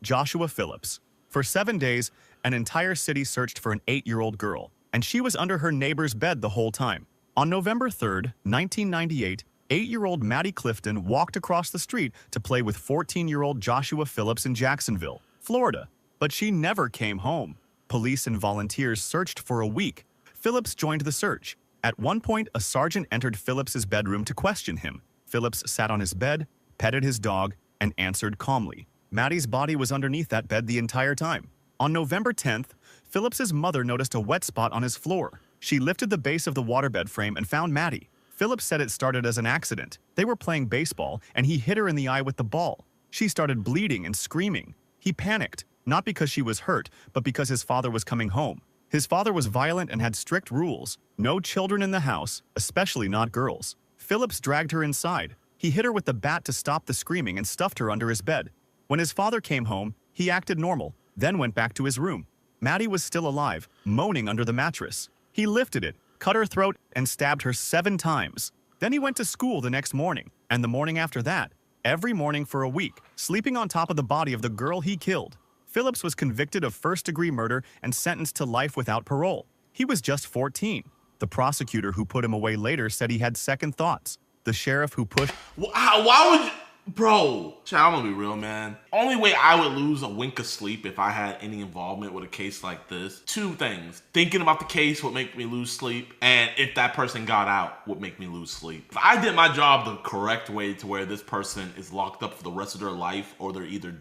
Joshua Phillips. For 7 days, an entire city searched for an 8-year-old girl, and she was under her neighbor's bed the whole time. On November 3rd, 1998, 8-year-old Maddie Clifton walked across the street to play with 14-year-old Joshua Phillips in Jacksonville, Florida. But she never came home. Police and volunteers searched for a week. Phillips joined the search. At one point, a sergeant entered Phillips's bedroom to question him. Phillips sat on his bed, petted his dog, and answered calmly. Maddie's body was underneath that bed the entire time. On November 10th, Phillips's mother noticed a wet spot on his floor. She lifted the base of the waterbed frame and found Maddie. Phillips said it started as an accident. They were playing baseball, and he hit her in the eye with the ball. She started bleeding and screaming. He panicked, not because she was hurt, but because his father was coming home. His father was violent and had strict rules. No children in the house, especially not girls. Phillips dragged her inside. He hit her with the bat to stop the screaming and stuffed her under his bed. When his father came home, he acted normal, then went back to his room. Maddie was still alive, moaning under the mattress. He lifted it, cut her throat, and stabbed her 7 times. Then he went to school the next morning, and the morning after that, every morning for a week, sleeping on top of the body of the girl he killed. Phillips was convicted of first-degree murder and sentenced to life without parole. He was just 14. The prosecutor who put him away later said he had second thoughts. The sheriff who pushed... Why would you... Bro, I'm gonna be real, man. Only way I would lose a wink of sleep if I had any involvement with a case like this. 2 things. Thinking about the case would make me lose sleep, and if that person got out would make me lose sleep. If I did my job the correct way to where this person is locked up for the rest of their life or they're either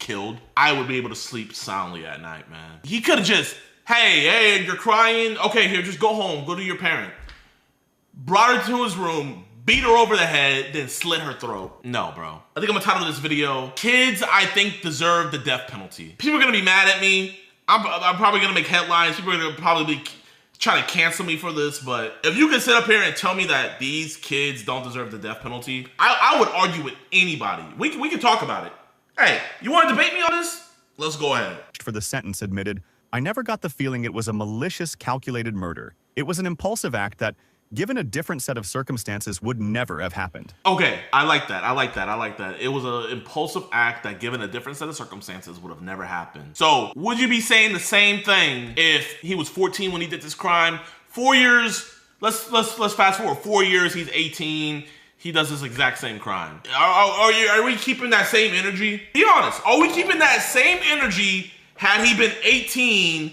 killed, I would be able to sleep soundly at night, man. He could have just, hey, you're crying? Okay, here, just go home. Go to your parent. Brought her to his room, beat her over the head, then slit her throat. No, bro. I think I'm gonna title this video, Kids I Think Deserve the Death Penalty. People are gonna be mad at me. I'm probably gonna make headlines. People are gonna probably be trying to cancel me for this, but if you can sit up here and tell me that these kids don't deserve the death penalty, I would argue with anybody. We can talk about it. Hey, you want to debate me on this? Let's go ahead. For the sentence admitted, I never got the feeling it was a malicious, calculated murder. It was an impulsive act that, given a different set of circumstances, would never have happened. Okay, I like that. It was an impulsive act that, given a different set of circumstances, would have never happened. So, would you be saying the same thing if he was 14 when he did this crime? 4 years, let's fast forward. 4 years, he's 18. He does this exact same crime. Are we keeping that same energy? Be honest. Are we keeping that same energy had he been 18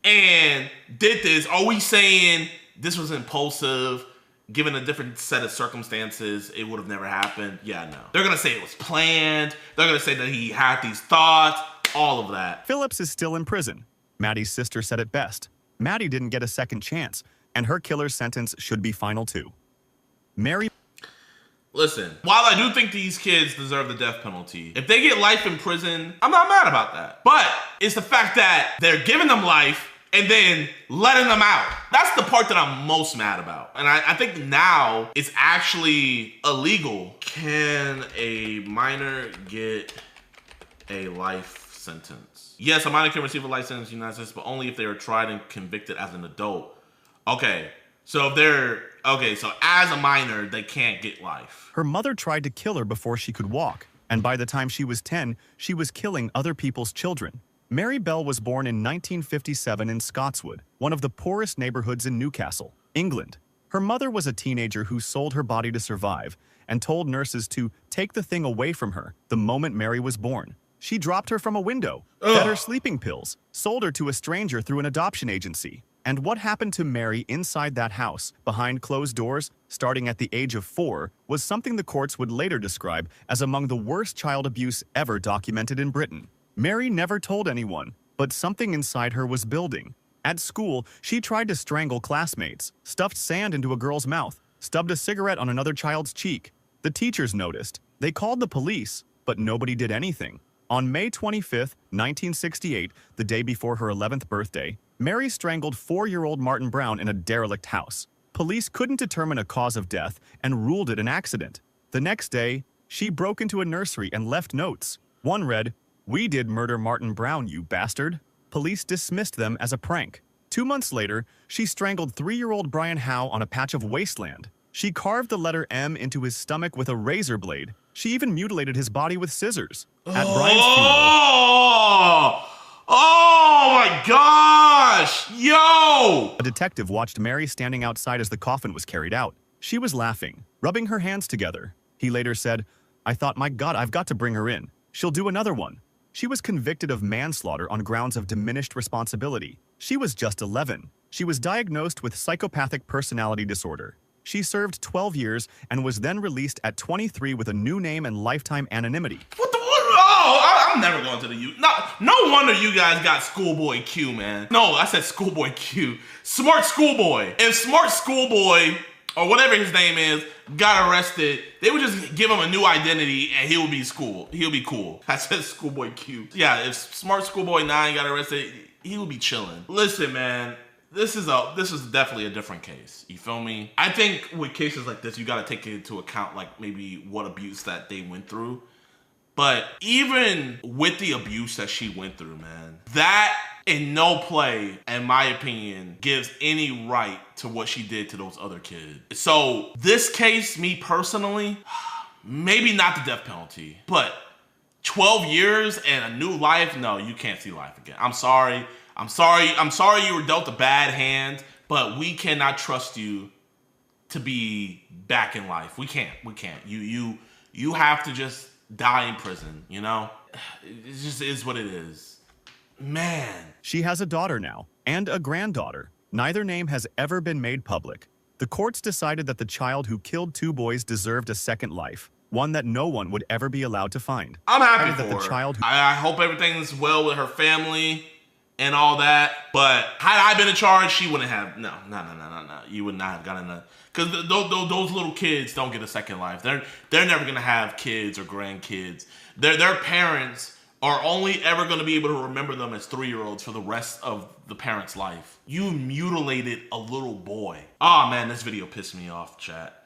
and did this? Are we saying this was impulsive, given a different set of circumstances, it would have never happened? Yeah, no. They're gonna say it was planned. They're gonna say that he had these thoughts, all of that. Phillips is still in prison. Maddie's sister said it best. Maddie didn't get a second chance, and her killer's sentence should be final too. Mary... Listen, while I do think these kids deserve the death penalty, if they get life in prison, I'm not mad about that. But it's the fact that they're giving them life and then letting them out. That's the part that I'm most mad about. And I think now it's actually illegal. Can a minor get a life sentence? Yes, a minor can receive a life sentence in the United States, but only if they are tried and convicted as an adult. Okay, so if they're... Okay, so as a minor, they can't get life. Her mother tried to kill her before she could walk, and by the time she was 10, she was killing other people's children. Mary Bell was born in 1957 in Scotswood, one of the poorest neighborhoods in Newcastle, England. Her mother was a teenager who sold her body to survive and told nurses to take the thing away from her the moment Mary was born. She dropped her from a window, fed her sleeping pills, sold her to a stranger through an adoption agency. And what happened to Mary inside that house, behind closed doors, starting at the age of 4, was something the courts would later describe as among the worst child abuse ever documented in Britain. Mary never told anyone, but something inside her was building. At school, she tried to strangle classmates, stuffed sand into a girl's mouth, stubbed a cigarette on another child's cheek. The teachers noticed. They called the police, but nobody did anything. On May 25th, 1968, the day before her 11th birthday, Mary strangled 4-year-old Martin Brown in a derelict house. Police couldn't determine a cause of death and ruled it an accident. The next day, she broke into a nursery and left notes. One read, "We did murder Martin Brown, you bastard." Police dismissed them as a prank. 2 months later, she strangled 3-year-old Brian Howe on a patch of wasteland. She carved the letter M into his stomach with a razor blade. She even mutilated his body with scissors. At Brian's funeral, oh my gosh! Yo! a detective watched Mary standing outside as the coffin was carried out. She was laughing, rubbing her hands together. He later said, "I thought, my God, I've got to bring her in. She'll do another one." She was convicted of manslaughter on grounds of diminished responsibility. She was just 11. She was diagnosed with psychopathic personality disorder. She served 12 years and was then released at 23 with a new name and lifetime anonymity. What the? Oh, I'm never going to the U. No wonder you guys got Schoolboy Q, man. No, I said Schoolboy Q. Smart Schoolboy. If Smart Schoolboy, or whatever his name is, got arrested, they would just give him a new identity and he'll be cool. He'll be cool. I said Schoolboy Q. Yeah, if Smart Schoolboy 9 got arrested, he would be chilling. Listen, man. This is definitely a different case. You feel me? I think with cases like this, you got to take into account like maybe what abuse that they went through. But even with the abuse that she went through, man, that in no play, in my opinion, gives any right to what she did to those other kids. So this case, me personally, maybe not the death penalty, but 12 years and a new life, no, you can't see life again. I'm sorry you were dealt a bad hand, but we cannot trust you to be back in life. We can't. You have to just die in prison, you know? It just is what it is. Man. She has a daughter now, and a granddaughter. Neither name has ever been made public. The courts decided that the child who killed 2 boys deserved a second life, one that no one would ever be allowed to find. I'm happy for that the her. Child who I hope everything's well with her family and all that. But had I been in charge, she wouldn't have. No. You would not have gotten a. Because those little kids don't get a second life. They're never gonna have kids or grandkids. Their parents are only ever gonna be able to remember them as 3-year-olds for the rest of the parent's life. You mutilated a little boy. Oh man, this video pissed me off, chat.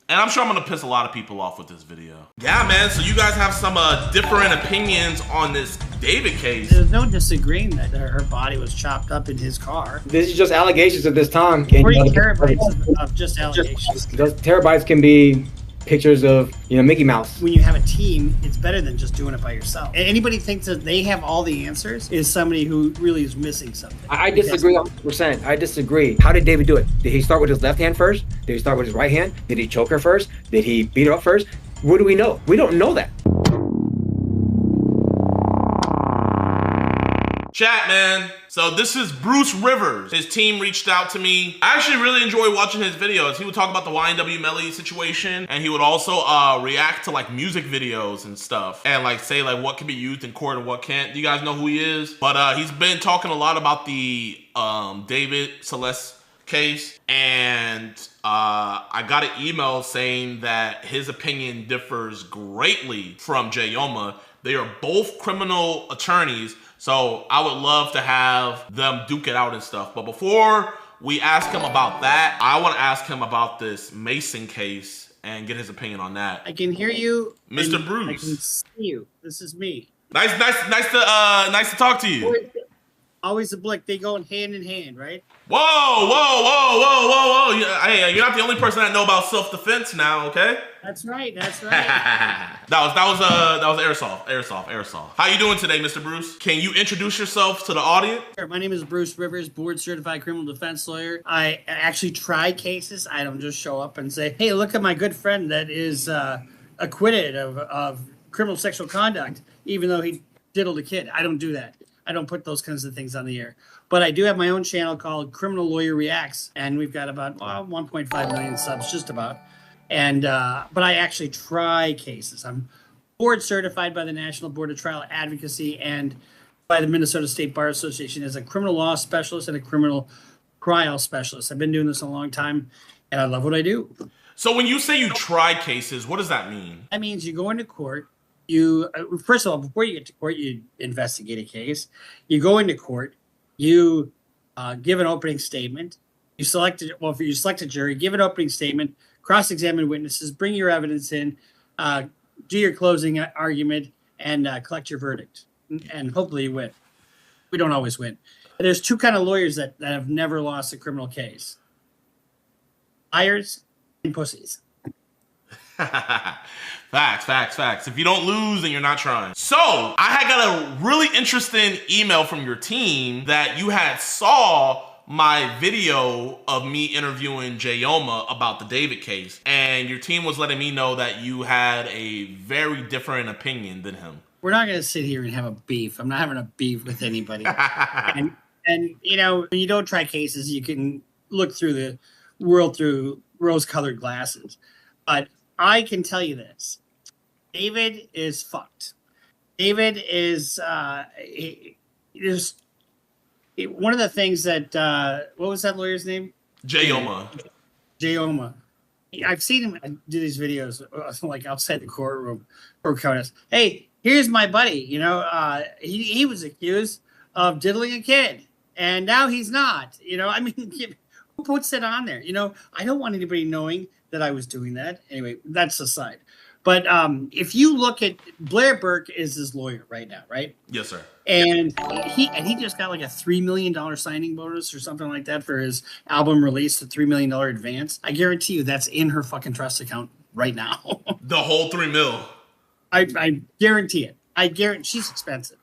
And I'm sure I'm gonna piss a lot of people off with this video. Yeah, man, so you guys have some different opinions on this David case. There's no disagreeing that her body was chopped up in his car. This is just allegations at this time. 40 terabytes of just allegations. Those terabytes can be pictures of, Mickey Mouse. When you have a team, it's better than just doing it by yourself. Anybody thinks that they have all the answers is somebody who really is missing something. I disagree 100%. I disagree. How did David do it? Did he start with his left hand first? Did he start with his right hand? Did he choke her first? Did he beat her up first? What do we know? We don't know that. Chat, man. So this is Bruce Rivers. His team reached out to me. I actually really enjoy watching his videos. He would talk about the YNW Melly situation, and he would also react to like music videos and stuff, and like say like what can be used in court and what can't. Do you guys know who he is? But he's been talking a lot about the David Celeste case, and I got an email saying that his opinion differs greatly from Jayoma. They are both criminal attorneys, so I would love to have them duke it out and stuff. But before we ask him about that, I want to ask him about this Mason case and get his opinion on that. I can hear you, Mr. Bruce. I can see you. This is me. Nice to talk to you. Always a blick. They go hand in hand, right? Whoa! Hey, you're not the only person that know about self-defense now, okay? That's right. that was airsoft. How you doing today, Mr. Bruce? Can you introduce yourself to the audience? My name is Bruce Rivers, board-certified criminal defense lawyer. I actually try cases. I don't just show up and say, "Hey, look at my good friend that is acquitted of criminal sexual conduct, even though he diddled a kid." I don't do that. I don't put those kinds of things on the air. But I do have my own channel called Criminal Lawyer Reacts, and we've got about 1.5 million subs, just about. And but I actually try cases. I'm board certified by the National Board of Trial Advocacy and by the Minnesota State Bar Association as a criminal law specialist and a criminal trial specialist. I've been doing this a long time, and I love what I do. So when you say you try cases, what does that mean? That means you go into court. You first of all, before you get to court, you investigate a case. You go into court. You give an opening statement. You select if you select a jury, give an opening statement, cross-examine witnesses, bring your evidence in, do your closing argument, and collect your verdict. And hopefully you win. We don't always win. But there's two kind of lawyers that have never lost a criminal case: liars and pussies. Facts. If you don't lose, then you're not trying. So I had got a really interesting email from your team that you had saw my video of me interviewing Jayoma about the David case, and your team was letting me know that you had a very different opinion than him. We're not going to sit here and have a beef. I'm not having a beef with anybody. and you know, when you don't try cases, you can look through the world through rose-colored glasses. But I can tell you this: David is fucked. David is one of the things that what was that lawyer's name? Jayoma. Jayoma. I've seen him do these videos like outside the courtroom or us. Hey, here's my buddy. You know, he was accused of diddling a kid, and now he's not. You know, I mean, who puts it on there? You know, I don't want anybody knowing that I was doing that. Anyway, that's aside. But if you look at Blair Burke is his lawyer right now, right? Yes, sir. And he just got like a $3 million signing bonus or something like that for his album release, a $3 million advance. I guarantee you that's in her fucking trust account right now. The whole $3 million. I guarantee it. I guarantee she's expensive.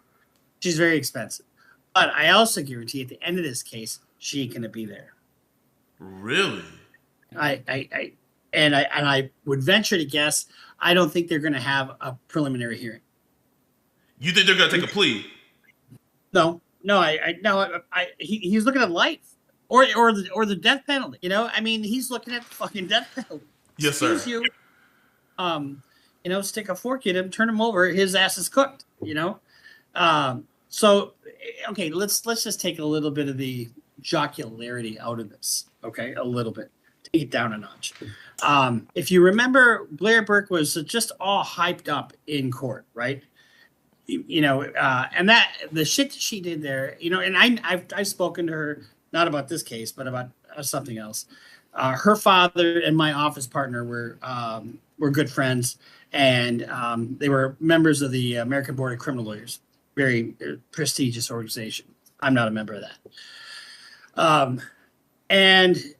She's very expensive. But I also guarantee at the end of this case, she ain't gonna be there. Really? I would venture to guess I don't think they're gonna have a preliminary hearing. You think they're gonna take a plea? No. He's looking at life or the death penalty. You know, I mean, he's looking at the fucking death penalty. Yes, sir. You, you know, stick a fork in him, turn him over, his ass is cooked. You know, so okay, let's just take a little bit of the jocularity out of this. Okay, a little bit, take it down a notch. If you remember, Blair Burke was just all hyped up in court, right? You know, and that the shit that she did there, you know, and I've spoken to her not about this case, but about something else. Her father and my office partner were good friends, and they were members of the American Board of Criminal Lawyers, very prestigious organization. I'm not a member of that.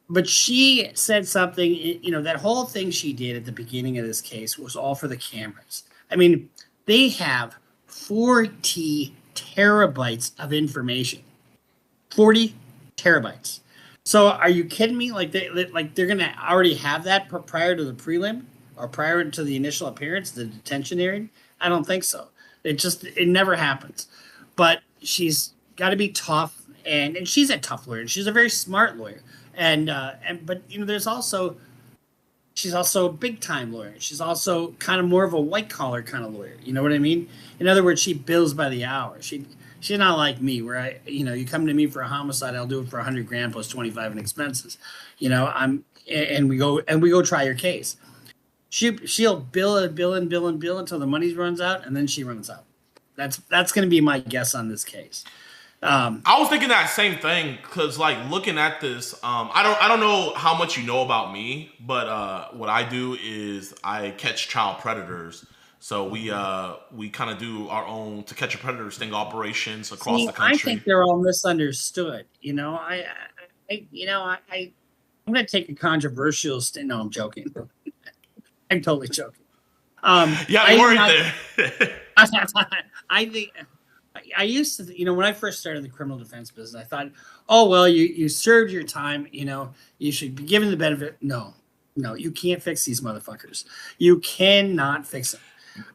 But she said something, you know, that whole thing she did at the beginning of this case was all for the cameras. I mean, they have 40 terabytes of information. 40 terabytes. So are you kidding me? Like they're gonna already have that prior to the prelim or prior to the initial appearance, the detention hearing? I don't think so. It never happens. But she's got to be tough, and she's a tough lawyer. She's a very smart lawyer, but you know, she's also a big time lawyer. She's also kind of more of a white collar kind of lawyer. You know what I mean? In other words, she bills by the hour. She's not like me, where you come to me for a homicide, I'll do it for $100,000 plus 25 in expenses. You know, and we go try your case. She'll bill until the money runs out, and then she runs out. That's going to be my guess on this case. I was thinking that same thing because, like, looking at this, I don't know how much you know about me, but what I do is I catch child predators. So we kind of do our own To Catch a Predator sting operations across the country. I think they're all misunderstood. You know, I'm going to take a controversial stand. No, I'm joking. I'm totally joking. Yeah, you weren't there. I think I used to, you know, when I first started the criminal defense business, I thought, oh, well, you served your time, you know, you should be given the benefit. No, you can't fix these motherfuckers. You cannot fix them.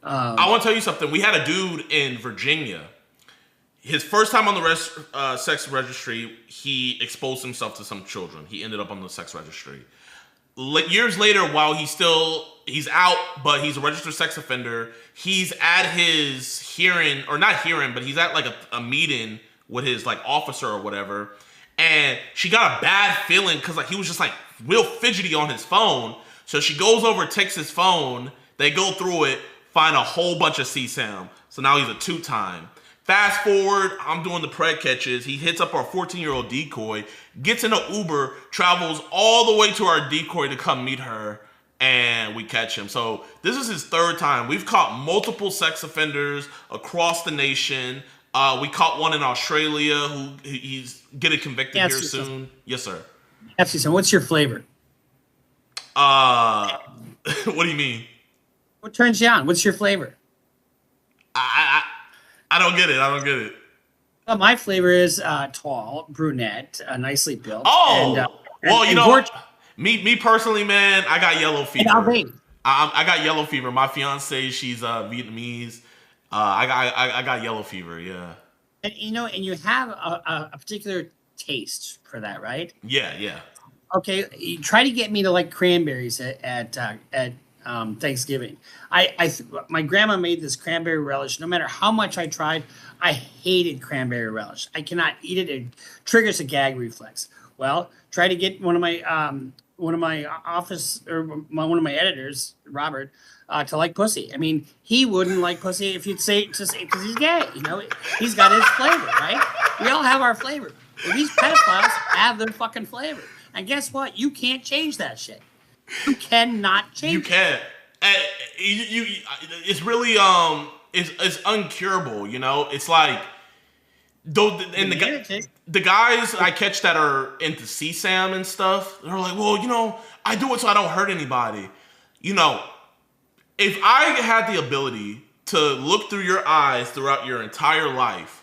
I want to tell you something. We had a dude in Virginia. His first time on the sex registry, he exposed himself to some children. He ended up on the sex registry. Years later, while he's out, but he's a registered sex offender, he's at his hearing, or not hearing, but he's at like a meeting with his like officer or whatever, and she got a bad feeling because like he was just like real fidgety on his phone. So she goes over, takes his phone. They go through it, find a whole bunch of CSAM. So now he's a 2-time. Fast forward, I'm doing the pred catches. He hits up our 14-year-old decoy, gets in an Uber, travels all the way to our decoy to come meet her, and we catch him. So this is his 3rd time. We've caught multiple sex offenders across the nation. We caught one in Australia who he's getting convicted here soon. Yes, sir. So what's your flavor? What do you mean? What turns you on? What's your flavor? I don't get it. Well, my flavor is tall, brunette, nicely built. Oh, me personally, man, I got yellow fever. I got yellow fever. My fiance, she's Vietnamese. I got yellow fever. Yeah. And and you have a particular taste for that, right? Yeah. Okay, you try to get me to like cranberries at Thanksgiving. My grandma made this cranberry relish. No matter how much I tried, I hated cranberry relish. I cannot eat it. It triggers a gag reflex. Well, try to get one of my office or one of my editors, Robert, to like pussy. I mean, he wouldn't like pussy if you'd say because he's gay. He's got his flavor, right? We all have our flavor. Well, these pedophiles have their fucking flavor, and guess what? You can't change that shit. You cannot change. You can't. It's really it's uncurable. It's like the guys I catch that are into CSAM and stuff, they're like, well, I do it so I don't hurt anybody. If I had the ability to look through your eyes throughout your entire life,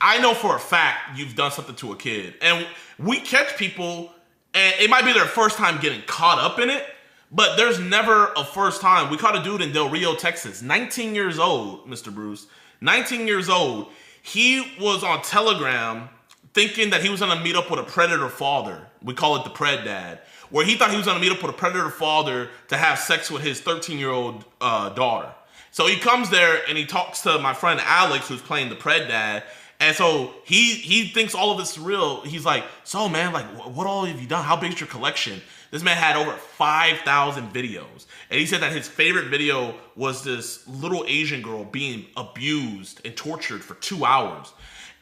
I know for a fact you've done something to a kid. And we catch people, and it might be their first time getting caught up in it, but there's never a first time. We caught a dude in Del Rio, Texas, 19 years old, Mr. Bruce, 19 years old. He was on Telegram thinking that he was going to meet up with a predator father. We call it the pred dad, where he thought he was going to meet up with a predator father to have sex with his 13-year-old daughter. So he comes there and he talks to my friend Alex, who's playing the pred dad. And so he thinks all of this is real. He's like, so man, like, what all have you done? How big is your collection? This man had over 5,000 videos. And he said that his favorite video was this little Asian girl being abused and tortured for 2 hours.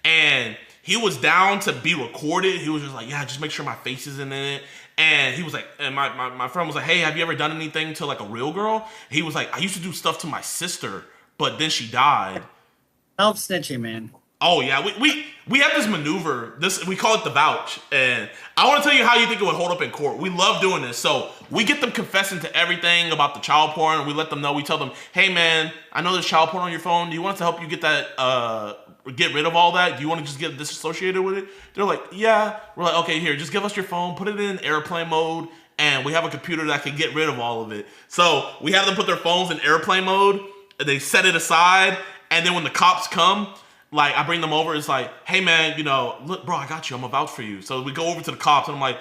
And he was down to be recorded. He was just like, yeah, just make sure my face isn't in it. And he was like, and my friend was like, hey, have you ever done anything to like a real girl? He was like, I used to do stuff to my sister, but then she died. Help snitching, man. Oh yeah, we have this maneuver. We call it the vouch, and I want to tell you how you think it would hold up in court. We love doing this. So we get them confessing to everything about the child porn, and we let them know. We tell them, hey man, I know there's child porn on your phone. Do you want us to help you get that, get rid of all that? Do you want to just get disassociated with it? They're like, yeah. We're like, okay, here, just give us your phone, put it in airplane mode, and we have a computer that can get rid of all of it. So we have them put their phones in airplane mode, and they set it aside, and then when the cops come, like, I bring them over. It's like, hey, man, look, bro, I got you. I'm going to vouch for you. So we go over to the cops, and I'm like,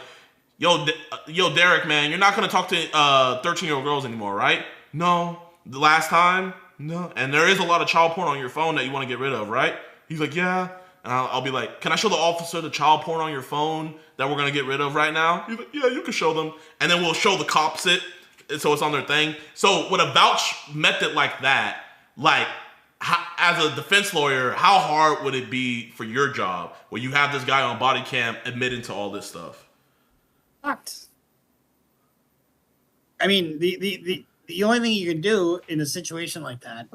yo, Derek, man, you're not going to talk to 13-year-old girls anymore, right? No. The last time? No. And there is a lot of child porn on your phone that you want to get rid of, right? He's like, yeah. And I'll be like, can I show the officer the child porn on your phone that we're going to get rid of right now? He's like, yeah, you can show them. And then we'll show the cops it, so it's on their thing. So with a vouch method like that, like, as a defense lawyer, how hard would it be for your job where you have this guy on body cam admitting to all this stuff? Fucked. I mean, the only thing you can do in a situation like that,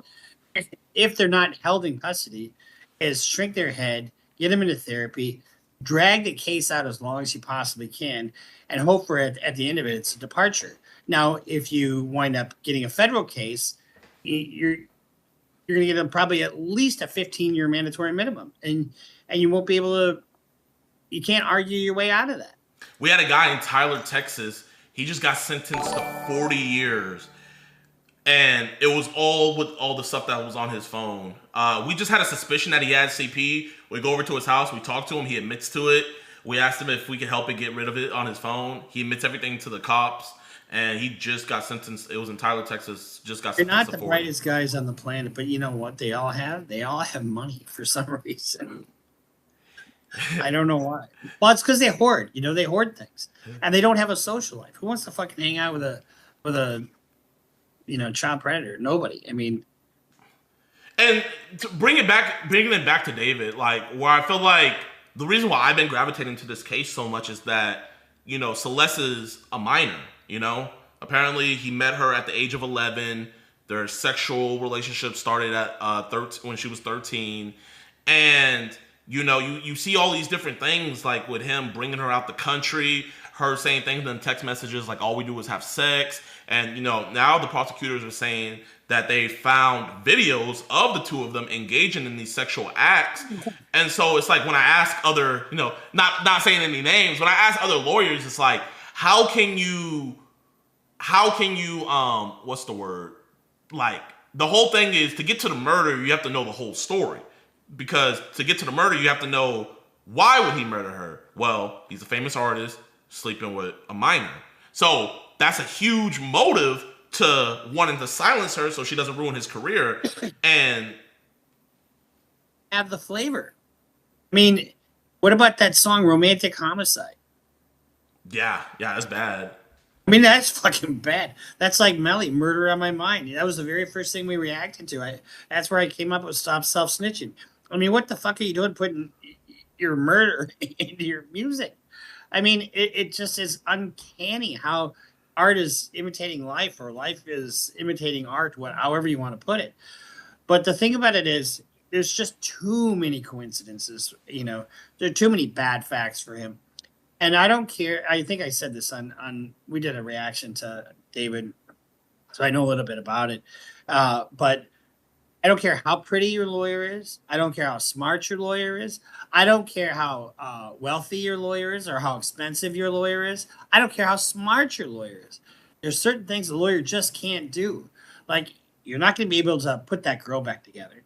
if they're not held in custody, is shrink their head, get them into therapy, drag the case out as long as you possibly can, and hope for at the end of it, it's a departure. Now, if you wind up getting a federal case, you're going to get them probably at least a 15-year mandatory minimum. And you won't be able to, you can't argue your way out of that. We had a guy in Tyler, Texas. He just got sentenced to 40 years. And it was all with all the stuff that was on his phone. We just had a suspicion that he had CP. We go over to his house. We talk to him. He admits to it. We asked him if we could help him get rid of it on his phone. He admits everything to the cops. And he just got sentenced. It was in Tyler, Texas. Just got sentenced. They're not to the 40. brightest guys on the planet, but you know what? They all have money for some reason. I don't know why. Well, it's because they hoard. You know, they hoard things, and they don't have a social life. Who wants to fucking hang out with a child predator? Nobody. I mean, and to bringing it back to David, like where I feel like the reason why I've been gravitating to this case so much is that Celeste is a minor. Apparently he met her at the age of 11. Their sexual relationship started at when she was 13, and you see all these different things, like with him bringing her out the country, her saying things in text messages like all we do is have sex, and now the prosecutors are saying that they found videos of the two of them engaging in these sexual acts. And so it's like when I ask other, not saying any names, when I ask other lawyers, it's like, how can you what's the word? Like, the whole thing is, to get to the murder, you have to know the whole story. Because to get to the murder, you have to know, why would he murder her? Well, he's a famous artist sleeping with a minor. So that's a huge motive to wanting to silence her so she doesn't ruin his career and have the flavor. I mean, what about that song Romantic Homicide? Yeah, that's bad. I mean, that's fucking bad. That's like Melly, Murder on My Mind. That was the very first thing we reacted to. That's where I came up with Stop Self-Snitching. I mean, what the fuck are you doing putting your murder into your music? I mean, it just is uncanny how art is imitating life, or life is imitating art, however you want to put it. But the thing about it is, there's just too many coincidences. There are too many bad facts for him. And I don't care. I think I said this on we did a reaction to David, so I know a little bit about it. But I don't care how pretty your lawyer is. I don't care how smart your lawyer is. I don't care how wealthy your lawyer is or how expensive your lawyer is. I don't care how smart your lawyer is. There's certain things the lawyer just can't do. Like, you're not going to be able to put that girl back together.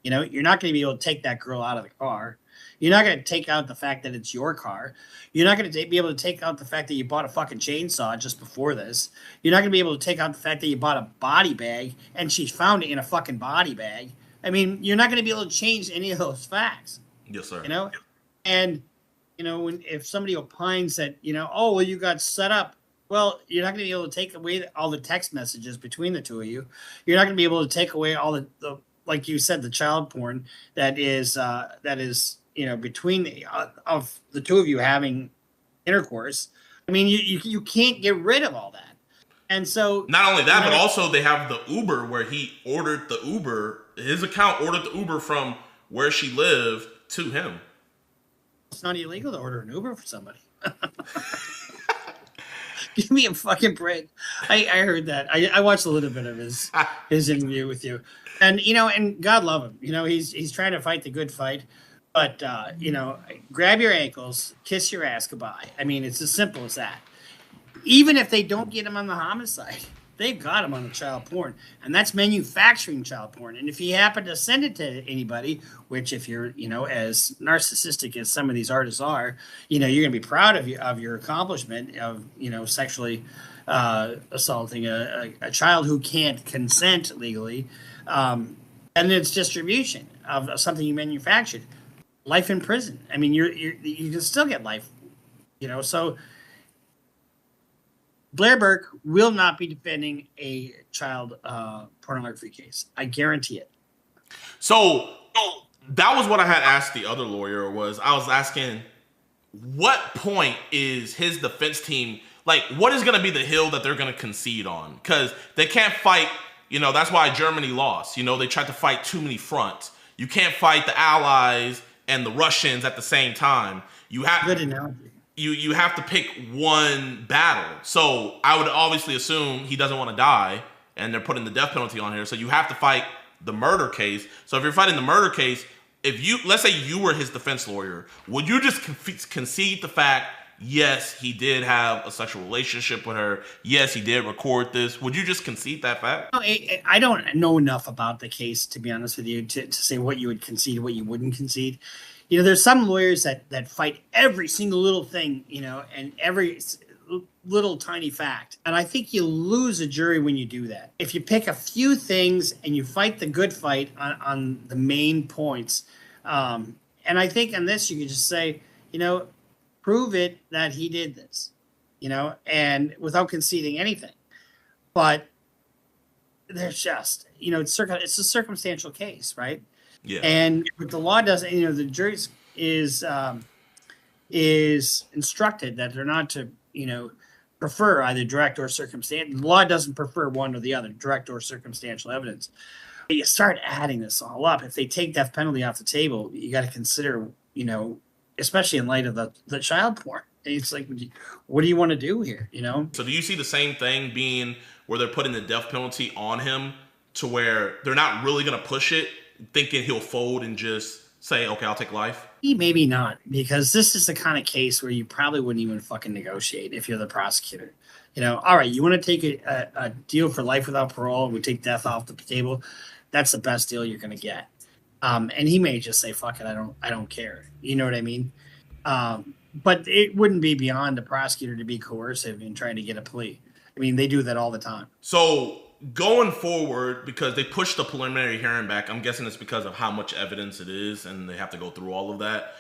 You're not going to be able to take that girl out of the car. You're not going to take out the fact that it's your car. You're not going to be able to take out the fact that you bought a fucking chainsaw just before this. You're not going to be able to take out the fact that you bought a body bag and she found it in a fucking body bag. I mean, you're not going to be able to change any of those facts. Yes, sir. And if somebody opines that, oh, well, you got set up. Well, you're not going to be able to take away all the text messages between the two of you. You're not going to be able to take away all the like you said, the child porn that is between of the two of you having intercourse. I mean, you can't get rid of all that. And so not only that, but also they have the Uber where he ordered the Uber. His account ordered the Uber from where she lived to him. It's not illegal to order an Uber for somebody. Give me a fucking break. I heard that. I watched a little bit of his interview with you, and and God love him. He's trying to fight the good fight. But, grab your ankles, kiss your ass goodbye. I mean, it's as simple as that. Even if they don't get him on the homicide, they've got him on the child porn. And that's manufacturing child porn. And if you happen to send it to anybody, which if you're, as narcissistic as some of these artists are, you're going to be proud of your accomplishment of, sexually assaulting a child who can't consent legally. And it's distribution of something you manufactured. Life in prison. I mean, you can still get life, So Blair Burke will not be defending a child pornography case. I guarantee it. So that was what I had asked the other lawyer. I was asking, what point is his defense team, like, what is going to be the hill that they're going to concede on? Because they can't fight. That's why Germany lost. They tried to fight too many fronts. You can't fight the Allies and the Russians at the same time. You have good analogy. You have to pick one battle. So I would obviously assume he doesn't want to die, and they're putting the death penalty on here. So you have to fight the murder case. So if you're fighting the murder case, let's say you were his defense lawyer, would you just concede the fact, yes, he did have a sexual relationship with her, yes, he did record this? Would you just concede that fact? No, I don't know enough about the case, to be honest with you, to say what you would concede, what you wouldn't concede. There's some lawyers that fight every single little thing, and every little tiny fact. And I think you lose a jury when you do that. If you pick a few things and you fight the good fight on the main points, and And I think on this, you could just say, prove it that he did this, and without conceding anything. But there's just, it's a circumstantial case, right? Yeah. And what the law doesn't, the jury is instructed that they're not to, prefer either direct or circumstantial. The law doesn't prefer one or the other, direct or circumstantial evidence. But you start adding this all up. If they take death penalty off the table, you got to consider, especially in light of the child porn. It's like, what do you want to do here? So do you see the same thing being where they're putting the death penalty on him to where they're not really going to push it, thinking he'll fold and just say, okay, I'll take life? Maybe not, because this is the kind of case where you probably wouldn't even fucking negotiate if you're the prosecutor. All right, you want to take a deal for life without parole, and we take death off the table. That's the best deal you're going to get. And he may just say, fuck it, I don't care. You know what I mean? But it wouldn't be beyond the prosecutor to be coercive in trying to get a plea. I mean, they do that all the time. So going forward, because they pushed the preliminary hearing back, I'm guessing it's because of how much evidence it is, and they have to go through all of that.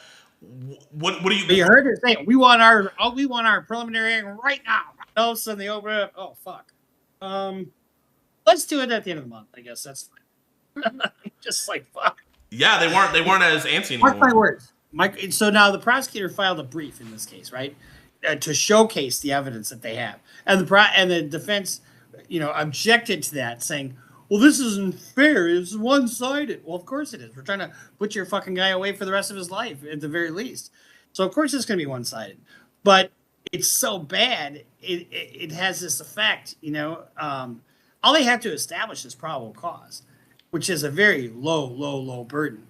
What do you? But you heard her say, we want our preliminary hearing right now. All of a sudden they open it up. Oh fuck. Let's do it at the end of the month. I guess that's fine. Just like fuck. Yeah, they weren't as antsy anymore. Mark my words. So now the prosecutor filed a brief in this case, right, to showcase the evidence that they have, and the defense, objected to that, saying, well, this isn't fair. It's one-sided. Well, of course it is. We're trying to put your fucking guy away for the rest of his life, at the very least. So, of course, it's going to be one-sided. But it's so bad, it has this effect, all they have to establish is probable cause, which is a very low burden.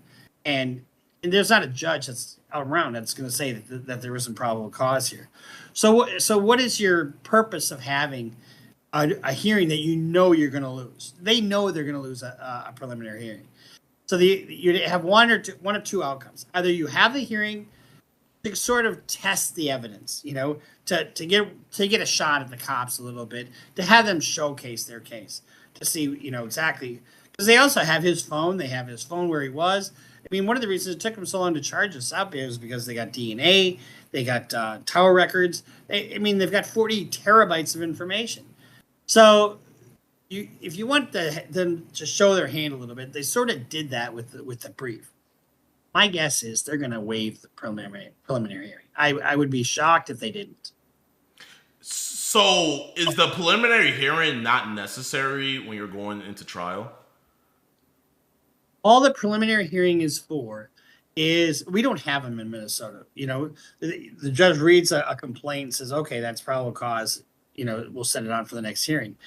And there's not a judge that's around that's going to say that there isn't probable cause here. So what is your purpose of having a hearing that you're going to lose? They know they're going to lose a preliminary hearing. So you have one of two outcomes. Either you have the hearing to sort of test the evidence, to get a shot at the cops a little bit, to have them showcase their case, to see, exactly. Because they also have his phone. They have his phone where he was. I mean, one of the reasons it took them so long to charge us out is because they got DNA, they got tower records. They've got 40 terabytes of information. So if you want them to show their hand a little bit, they sort of did that with the brief. My guess is they're going to waive the preliminary hearing. I would be shocked if they didn't. So is the preliminary hearing not necessary when you're going into trial? All the preliminary hearing is for is we don't have them in Minnesota. The judge reads a complaint and says, okay, that's probable cause. We'll send it on for the next hearing.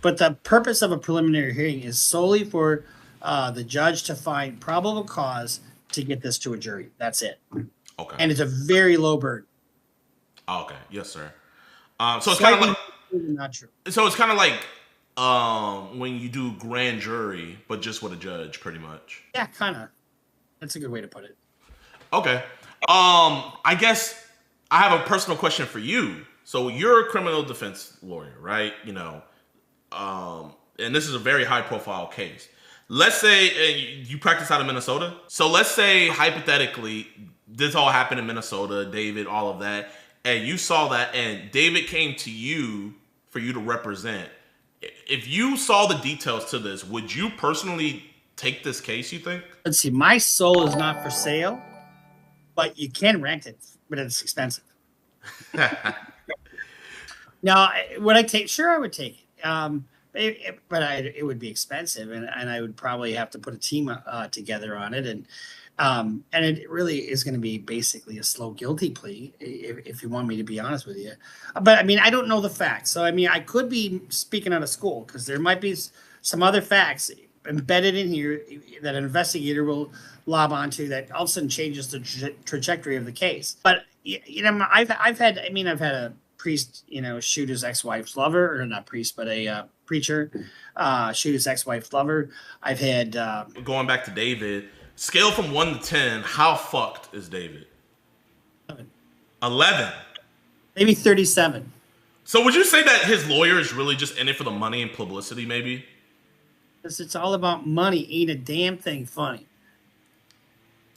But the purpose of a preliminary hearing is solely for the judge to find probable cause to get this to a jury. That's it. Okay. And it's a very low burden. Okay. Yes, sir. So it's kind of like not true. So it's kind of like when you do grand jury, but just with a judge, pretty much. Yeah, kind of. That's a good way to put it. Okay. I guess I have a personal question for you. So you're a criminal defense lawyer, right? And this is a very high profile case. Let's say you practice out of Minnesota. So let's say hypothetically, this all happened in Minnesota, David, all of that. And you saw that and David came to you for you to represent. If you saw the details to this, would you personally take this case, you think? Let's see. My soul is not for sale, but you can rent it, but it's expensive. Now, would I take? Sure, I would take it. But it would be expensive, and I would probably have to put a team together on it, and it really is going to be basically a slow guilty plea, if you want me to be honest with you. But I don't know the facts, so I could be speaking out of school because there might be some other facts embedded in here that an investigator will lob onto that all of a sudden changes the trajectory of the case. But I've had a priest, shoot his ex-wife's lover, or not priest, but a preacher shoot his ex-wife's lover. I've had going back to David, scale from 1 to 10, how fucked is David? 11. Maybe 37. So would you say that his lawyer is really just in it for the money and publicity, maybe? Because it's all about money. Ain't a damn thing funny.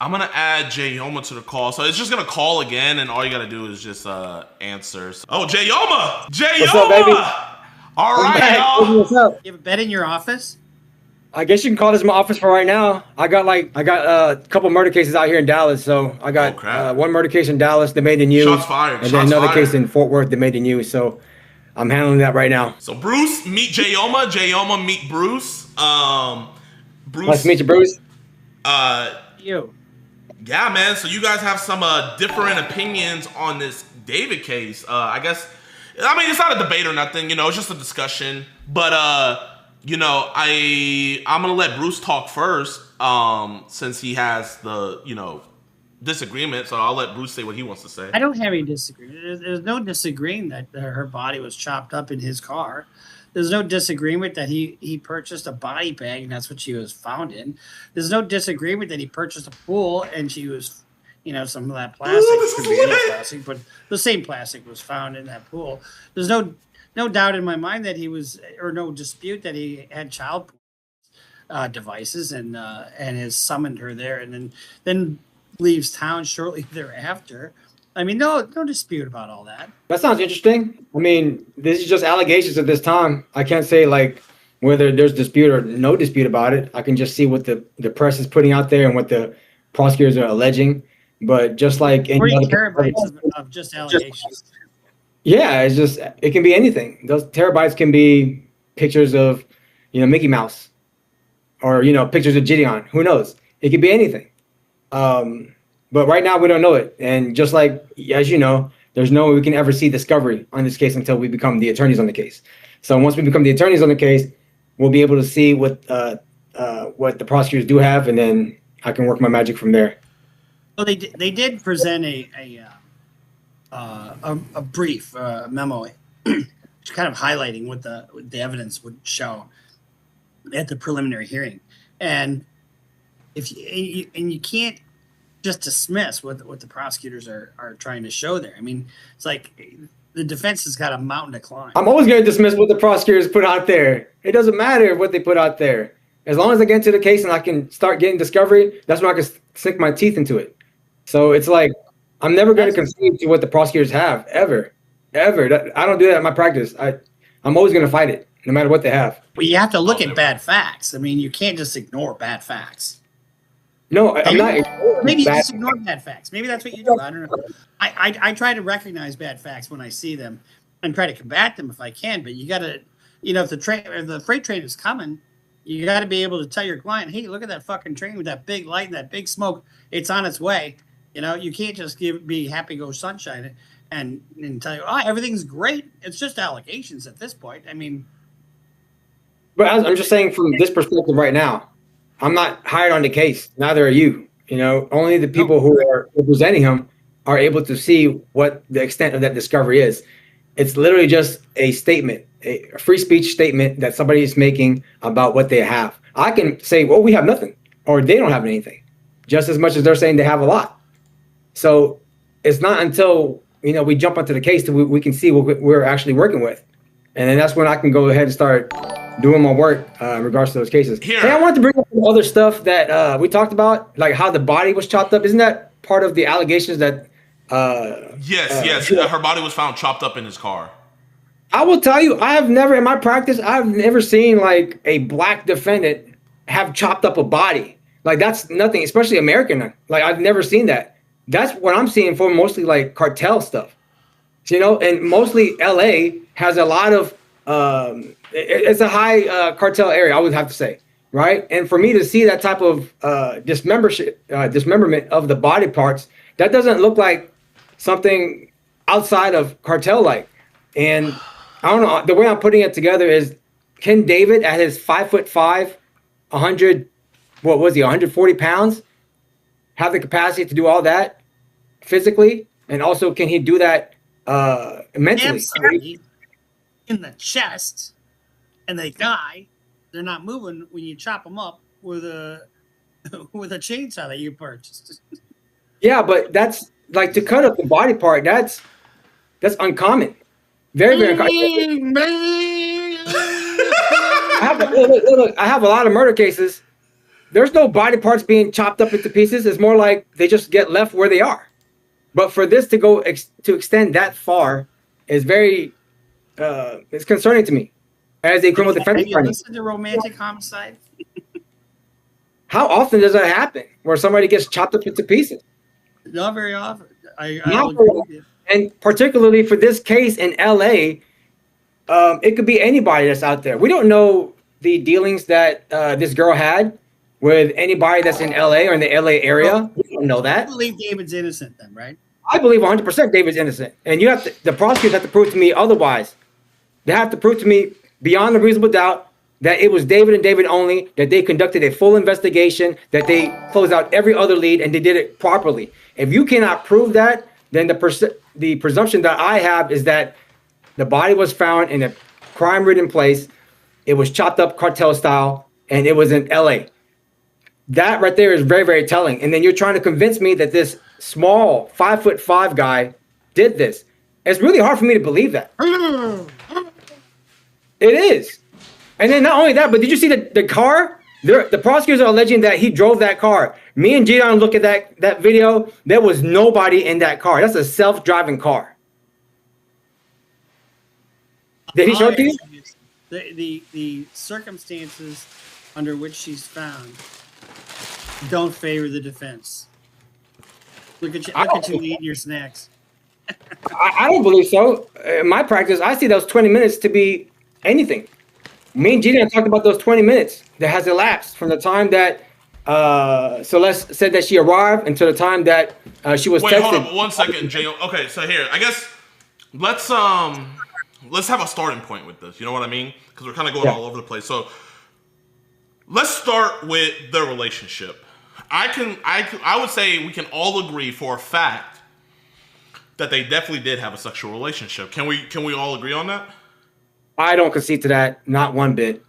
I'm gonna add Jayoma to the call, so it's just gonna call again, and all you gotta do is just answer. Oh, Jayoma! What's up, baby? All right, y'all. What's up? You have a bed in your office? I guess you can call this my office for right now. I got a couple murder cases out here in Dallas, so I got one murder case in Dallas that made the news, Shots fired. and then another case in Fort Worth that made the news. So I'm handling that right now. So Bruce, meet Jayoma. Jayoma, meet Bruce. Bruce. Nice to meet you, Bruce. You. Yeah, man. So you guys have some different opinions on this David case. I guess, I mean, it's not a debate or nothing. You know, it's just a discussion. But you know, I'm gonna let Bruce talk first, since he has the disagreement. So I'll let Bruce say what he wants to say. I don't have any disagreement. There's no disagreeing that her body was chopped up in his car. There's no disagreement that he purchased a body bag and that's what she was found in. There's no disagreement that he purchased a pool and she was, some of that plastic. Could be any plastic, but the same plastic was found in that pool. There's no doubt in my mind that he was, or no dispute that he had child devices and has summoned her there and then leaves town shortly thereafter. I mean, no dispute about all that. That sounds interesting. I mean, this is just allegations at this time. I can't say like whether there's dispute or no dispute about it. I can just see what the press is putting out there and what the prosecutors are alleging. But just like any 40 other terabytes of just allegations. Yeah, it can be anything. Those terabytes can be pictures of, Mickey Mouse or, pictures of JiDion. Who knows? It could be anything. But right now we don't know it. And just like, as you know, there's no way we can ever see discovery on this case until we become the attorneys on the case. So once we become the attorneys on the case, we'll be able to see what the prosecutors do have, and then I can work my magic from there. Well, they did present a brief memo, kind of highlighting what the evidence would show at the preliminary hearing, and you can't just dismiss what the prosecutors are trying to show there. I mean, it's like the defense has got a mountain to climb. I'm always going to dismiss what the prosecutors put out there. It doesn't matter what they put out there. As long as I get into the case and I can start getting discovery, that's when I can sink my teeth into it. So it's like, I'm never going to concede to what the prosecutors have, ever. I don't do that in my practice. I'm always going to fight it, no matter what they have. But you have to look at bad facts. I mean, you can't just ignore bad facts. No, I'm not. Maybe you just ignore bad facts. Maybe that's what you do. I don't know. I try to recognize bad facts when I see them and try to combat them if I can. But you got to, if the freight train is coming, you got to be able to tell your client, hey, look at that fucking train with that big light and that big smoke. It's on its way. You can't just be happy go sunshine and tell you, oh, everything's great. It's just allegations at this point. I mean, but I'm just saying from this perspective right now, I'm not hired on the case. Neither are you. Only the people who are representing him are able to see what the extent of that discovery is. It's literally just a statement, a free speech statement that somebody is making about what they have. I can say, well, we have nothing, or they don't have anything, just as much as they're saying they have a lot. So it's not until, we jump onto the case that we can see what we're actually working with. And then that's when I can go ahead and start doing my work in regards to those cases. Here. Hey, I wanted to bring up some other stuff that we talked about, like how the body was chopped up. Isn't that part of the allegations that... Yes. Her body was found chopped up in his car. I will tell you, in my practice, I've never seen like a black defendant have chopped up a body. Like that's nothing, especially American. Like I've never seen that. That's what I'm seeing for mostly like cartel stuff. And mostly LA has a lot of, it's a high cartel area, I would have to say, right? And for me to see that type of dismemberment of the body parts, that doesn't look like something outside of cartel-like. And I don't know, the way I'm putting it together is, can David at his 5'5", 140 pounds, have the capacity to do all that physically? And also, can he do that mentally? In the chest, and they die. They're not moving when you chop them up with a chainsaw that you purchased. Yeah, but that's like to cut up the body part. That's uncommon. Very, very uncommon. I have a lot of murder cases there's no body parts being chopped up into pieces. It's more like they just get left where they are. But for this to go to extend that far is very it's concerning to me as a criminal defense attorney. Have you listened to romantic homicide? How often does that happen where somebody gets chopped up into pieces? Not very often. I Not agree very with you. And particularly for this case in LA, it could be anybody that's out there. We don't know the dealings that this girl had with anybody that's in LA or in the LA area. We don't know I that. believe David's innocent then, right? I believe 100% David's innocent. And you have to, the prosecutors have to prove to me otherwise. They have to prove to me beyond a reasonable doubt that it was David and David only, that they conducted a full investigation, that they closed out every other lead, and they did it properly. If you cannot prove that, then the presumption that I have is that the body was found in a crime-ridden place. It was chopped up cartel style, and it was in LA. That right there is very, very telling. And then you're trying to convince me that this small 5'5" guy did this. It's really hard for me to believe that. It is. And then not only that, but did you see the car? The prosecutors are alleging that he drove that car. Me and JiDon look at that video. There was nobody in that car. That's a self-driving car. Did he show it to you? The circumstances under which she's found don't favor the defense. Look at you eating your snacks. I don't believe so. In my practice, I see those 20 minutes to be anything. Me and JiDon talked about those 20 minutes that has elapsed from the time that Celeste said that she arrived until the time that she was texted. Hold on 1 second, Jay. Okay, so here, I guess let's have a starting point with this. You know what I mean? Because we're kind of going all over the place. So let's start with their relationship. I would say we can all agree for a fact that they definitely did have a sexual relationship. Can we all agree on that? I don't concede to that, not one bit.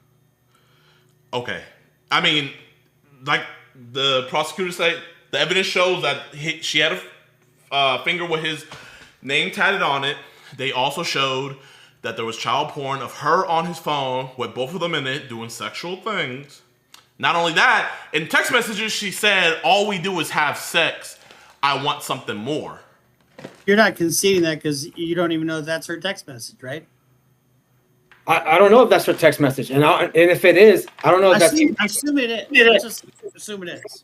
Okay. I mean, like the prosecutor said, the evidence shows that she had a finger with his name tatted on it. They also showed that there was child porn of her on his phone with both of them in it doing sexual things. Not only that, in text messages, she said, all we do is have sex. I want something more. You're not conceding that because you don't even know that's her text message, right? I don't know if that's her text message. And if it is, I don't know if that's... I assume it is. Let's just assume it is.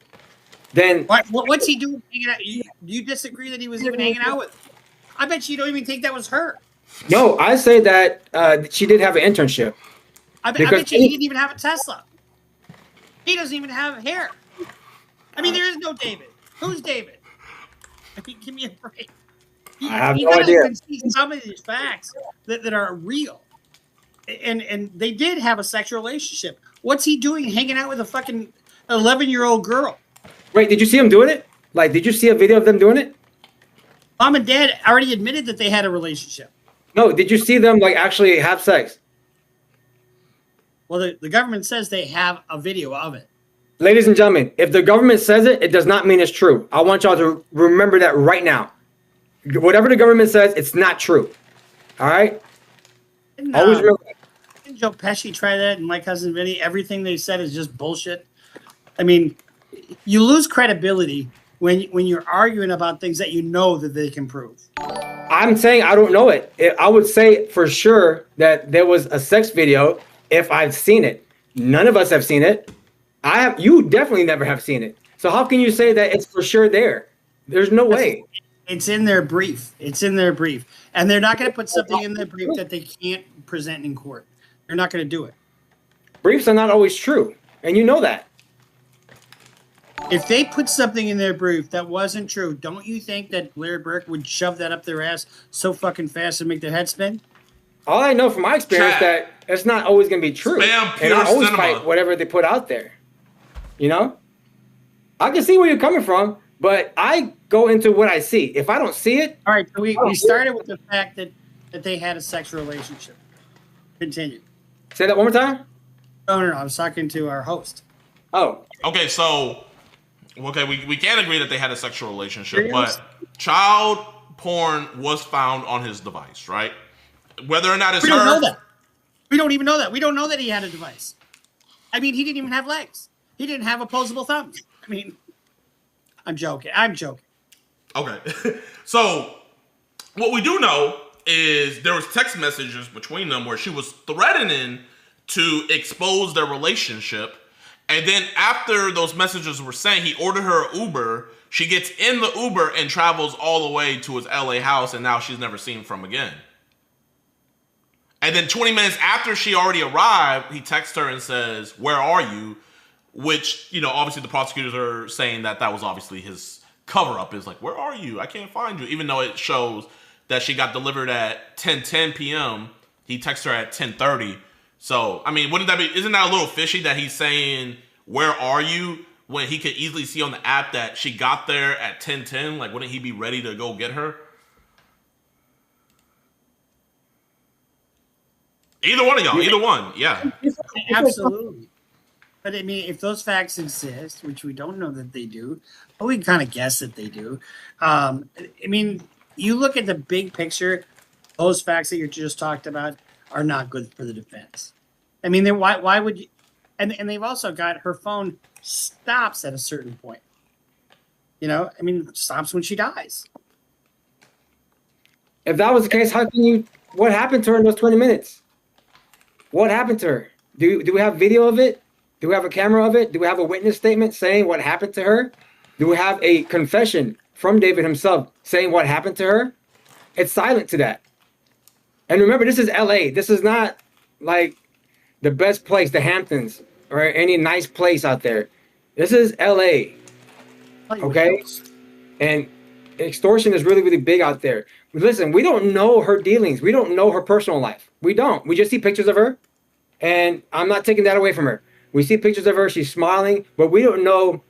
Then... What's he doing hanging out? You disagree that he was even hanging out with her? I bet you don't even think that was her. No, I say that she did have an internship. I bet you he didn't even have a Tesla. He doesn't even have hair. I mean, there is no David. Who's David? I mean, give me a break. I have no idea. Some of these facts that are real. And they did have a sexual relationship. What's he doing hanging out with a fucking 11-year-old girl? Wait, did you see him doing it? Like, did you see a video of them doing it? Mom and Dad already admitted that they had a relationship. No, did you see them, like, actually have sex? Well, the government says they have a video of it. Ladies and gentlemen, if the government says it, it does not mean it's true. I want y'all to remember that right now. Whatever the government says, it's not true. All right? Always remember that. Didn't Joe Pesci try that? And My Cousin Vinny, everything they said is just bullshit. I mean, you lose credibility when you're arguing about things that you know that they can prove. I'm saying I don't know it. I would say for sure that there was a sex video if I've seen it. None of us have seen it. You definitely never have seen it. So how can you say that it's for sure there? There's no way. It's in their brief. It's in their brief. And they're not going to put something in their brief that they can't present in court. They're not going to do it. Briefs are not always true. And you know that. If they put something in their brief that wasn't true, don't you think that Larry Burke would shove that up their ass so fucking fast and make their head spin? All I know from my experience that it's not always going to be true. And I always fight whatever they put out there. You know? I can see where you're coming from, but I go into what I see. If I don't see it... All right, so we started with the fact that they had a sexual relationship. Continue. Say that one more time? No, I was talking to our host. Oh. Okay, so... Okay, we can't agree that they had a sexual relationship, but child porn was found on his device, right? Whether or not it's We don't know that. We don't even know that. We don't know that he had a device. I mean, he didn't even have legs. He didn't have opposable thumbs. I mean, I'm joking. I'm joking. Okay. So what we do know is there was text messages between them where she was threatening to expose their relationship. And then after those messages were sent, he ordered her an Uber. She gets in the Uber and travels all the way to his LA house, and now she's never seen from again. And then 20 minutes after she already arrived, he texts her and says, "Where are you?" Which, you know, obviously the prosecutors are saying that was obviously his cover-up. Is like, "Where are you? I can't find you." Even though it shows that she got delivered at 10:10 p.m., he texts her at 10:30. So, I mean, isn't that a little fishy that he's saying, "Where are you?" when he could easily see on the app that she got there at 10:10? Like, wouldn't he be ready to go get her? Either one of y'all, either one, yeah. Absolutely. But I mean, if those facts exist, which we don't know that they do, but we kind of guess that they do. I mean, you look at the big picture, those facts that you just talked about are not good for the defense. I mean, then why would you? And they've also got her phone stops at a certain point. You know, I mean, stops when she dies. If that was the case, how can you? What happened to her in those 20 minutes? What happened to her? Do we have video of it? Do we have a camera of it? Do we have a witness statement saying what happened to her? Do we have a confession from David himself saying what happened to her? It's silent to that. And remember, this is LA. This is not like the best place, the Hamptons, or any nice place out there. This is LA. Okay? And extortion is really, really big out there. Listen, we don't know her dealings. We don't know her personal life. We don't. We just see pictures of her. And I'm not taking that away from her. We see pictures of her. She's smiling. But we don't know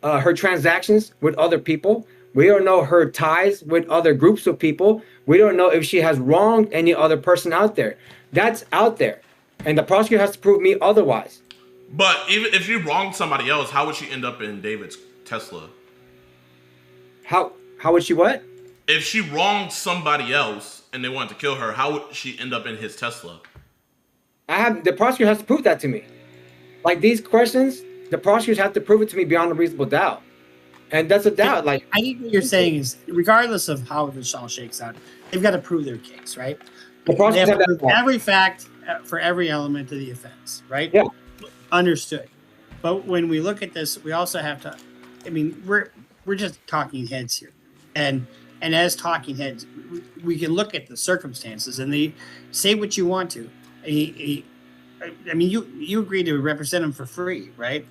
her transactions with other people. We don't know her ties with other groups of people. We don't know if she has wronged any other person out there. That's out there. And the prosecutor has to prove me otherwise. But even if she wronged somebody else, how would she end up in David's Tesla? How would she what? If she wronged somebody else and they wanted to kill her, how would she end up in his Tesla? The prosecutor has to prove that to me. Like these questions, the prosecutors have to prove it to me beyond a reasonable doubt. And that's a doubt. Like I think what you're saying is, regardless of how this all shakes out, they've got to prove their case, right? The prosecutors have to prove every fact for every element of the offense, right? Yeah. Understood. But when we look at this, we also have to. I mean, we're just talking heads here, and as talking heads, we can look at the circumstances and they say what you want to. I mean, you agreed to represent him for free, right?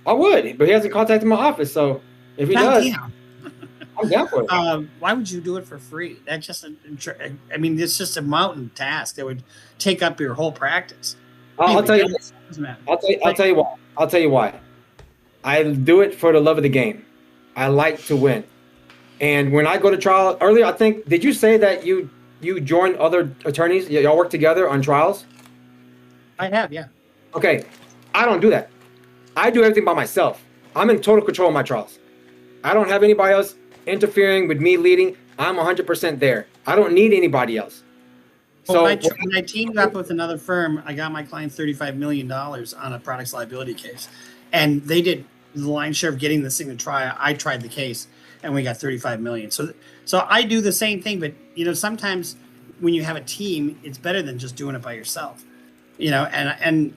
I would, but he hasn't contacted my office, so if he does, I'm down for it. Why would you do it for free? That's just I mean, it's just a mountain task that would take up your whole practice. I'll tell you this. I'll tell you why. I'll tell you why. I do it for the love of the game. I like to win. And when I go to trial earlier, I think, did you say that you joined other attorneys? Y'all work together on trials? I have, yeah. Okay. I don't do that. I do everything by myself. I'm in total control of my trials. I don't have anybody else interfering with me leading. I'm 100% there. I don't need anybody else. Well, when I teamed up with another firm, I got my client $35 million on a products liability case. And they did the lion's share of getting this thing to trial. I tried the case, and we got $35 million. So I do the same thing, but, you know, sometimes when you have a team, it's better than just doing it by yourself. You know, and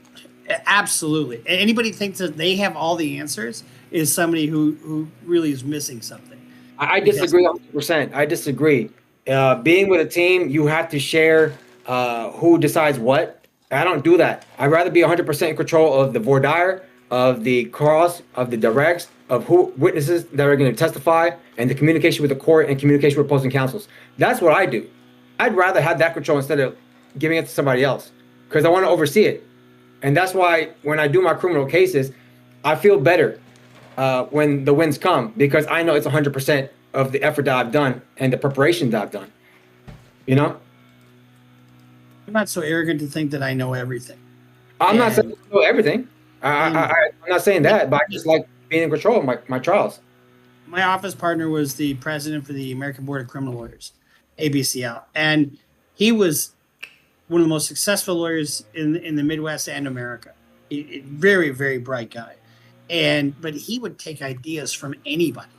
absolutely. Anybody thinks that they have all the answers is somebody who really is missing something. I disagree 100%. I disagree. Being with a team, you have to share who decides what. I don't do that. I'd rather be 100% in control of the voir dire, of the cross, of the directs, of who witnesses that are going to testify, and the communication with the court and communication with opposing counsels. That's what I do. I'd rather have that control instead of giving it to somebody else because I want to oversee it. And that's why when I do my criminal cases, I feel better when the wins come because I know it's 100% of the effort that I've done and the preparation that I've done. You know? I'm not so arrogant to think that I know everything. I'm not saying I know everything. I'm not saying that, but I just like being in control of my trials. My office partner was the president for the American Board of Criminal Lawyers, ABCL. And he was one of the most successful lawyers in the Midwest and America. Very, very bright guy. But he would take ideas from anybody,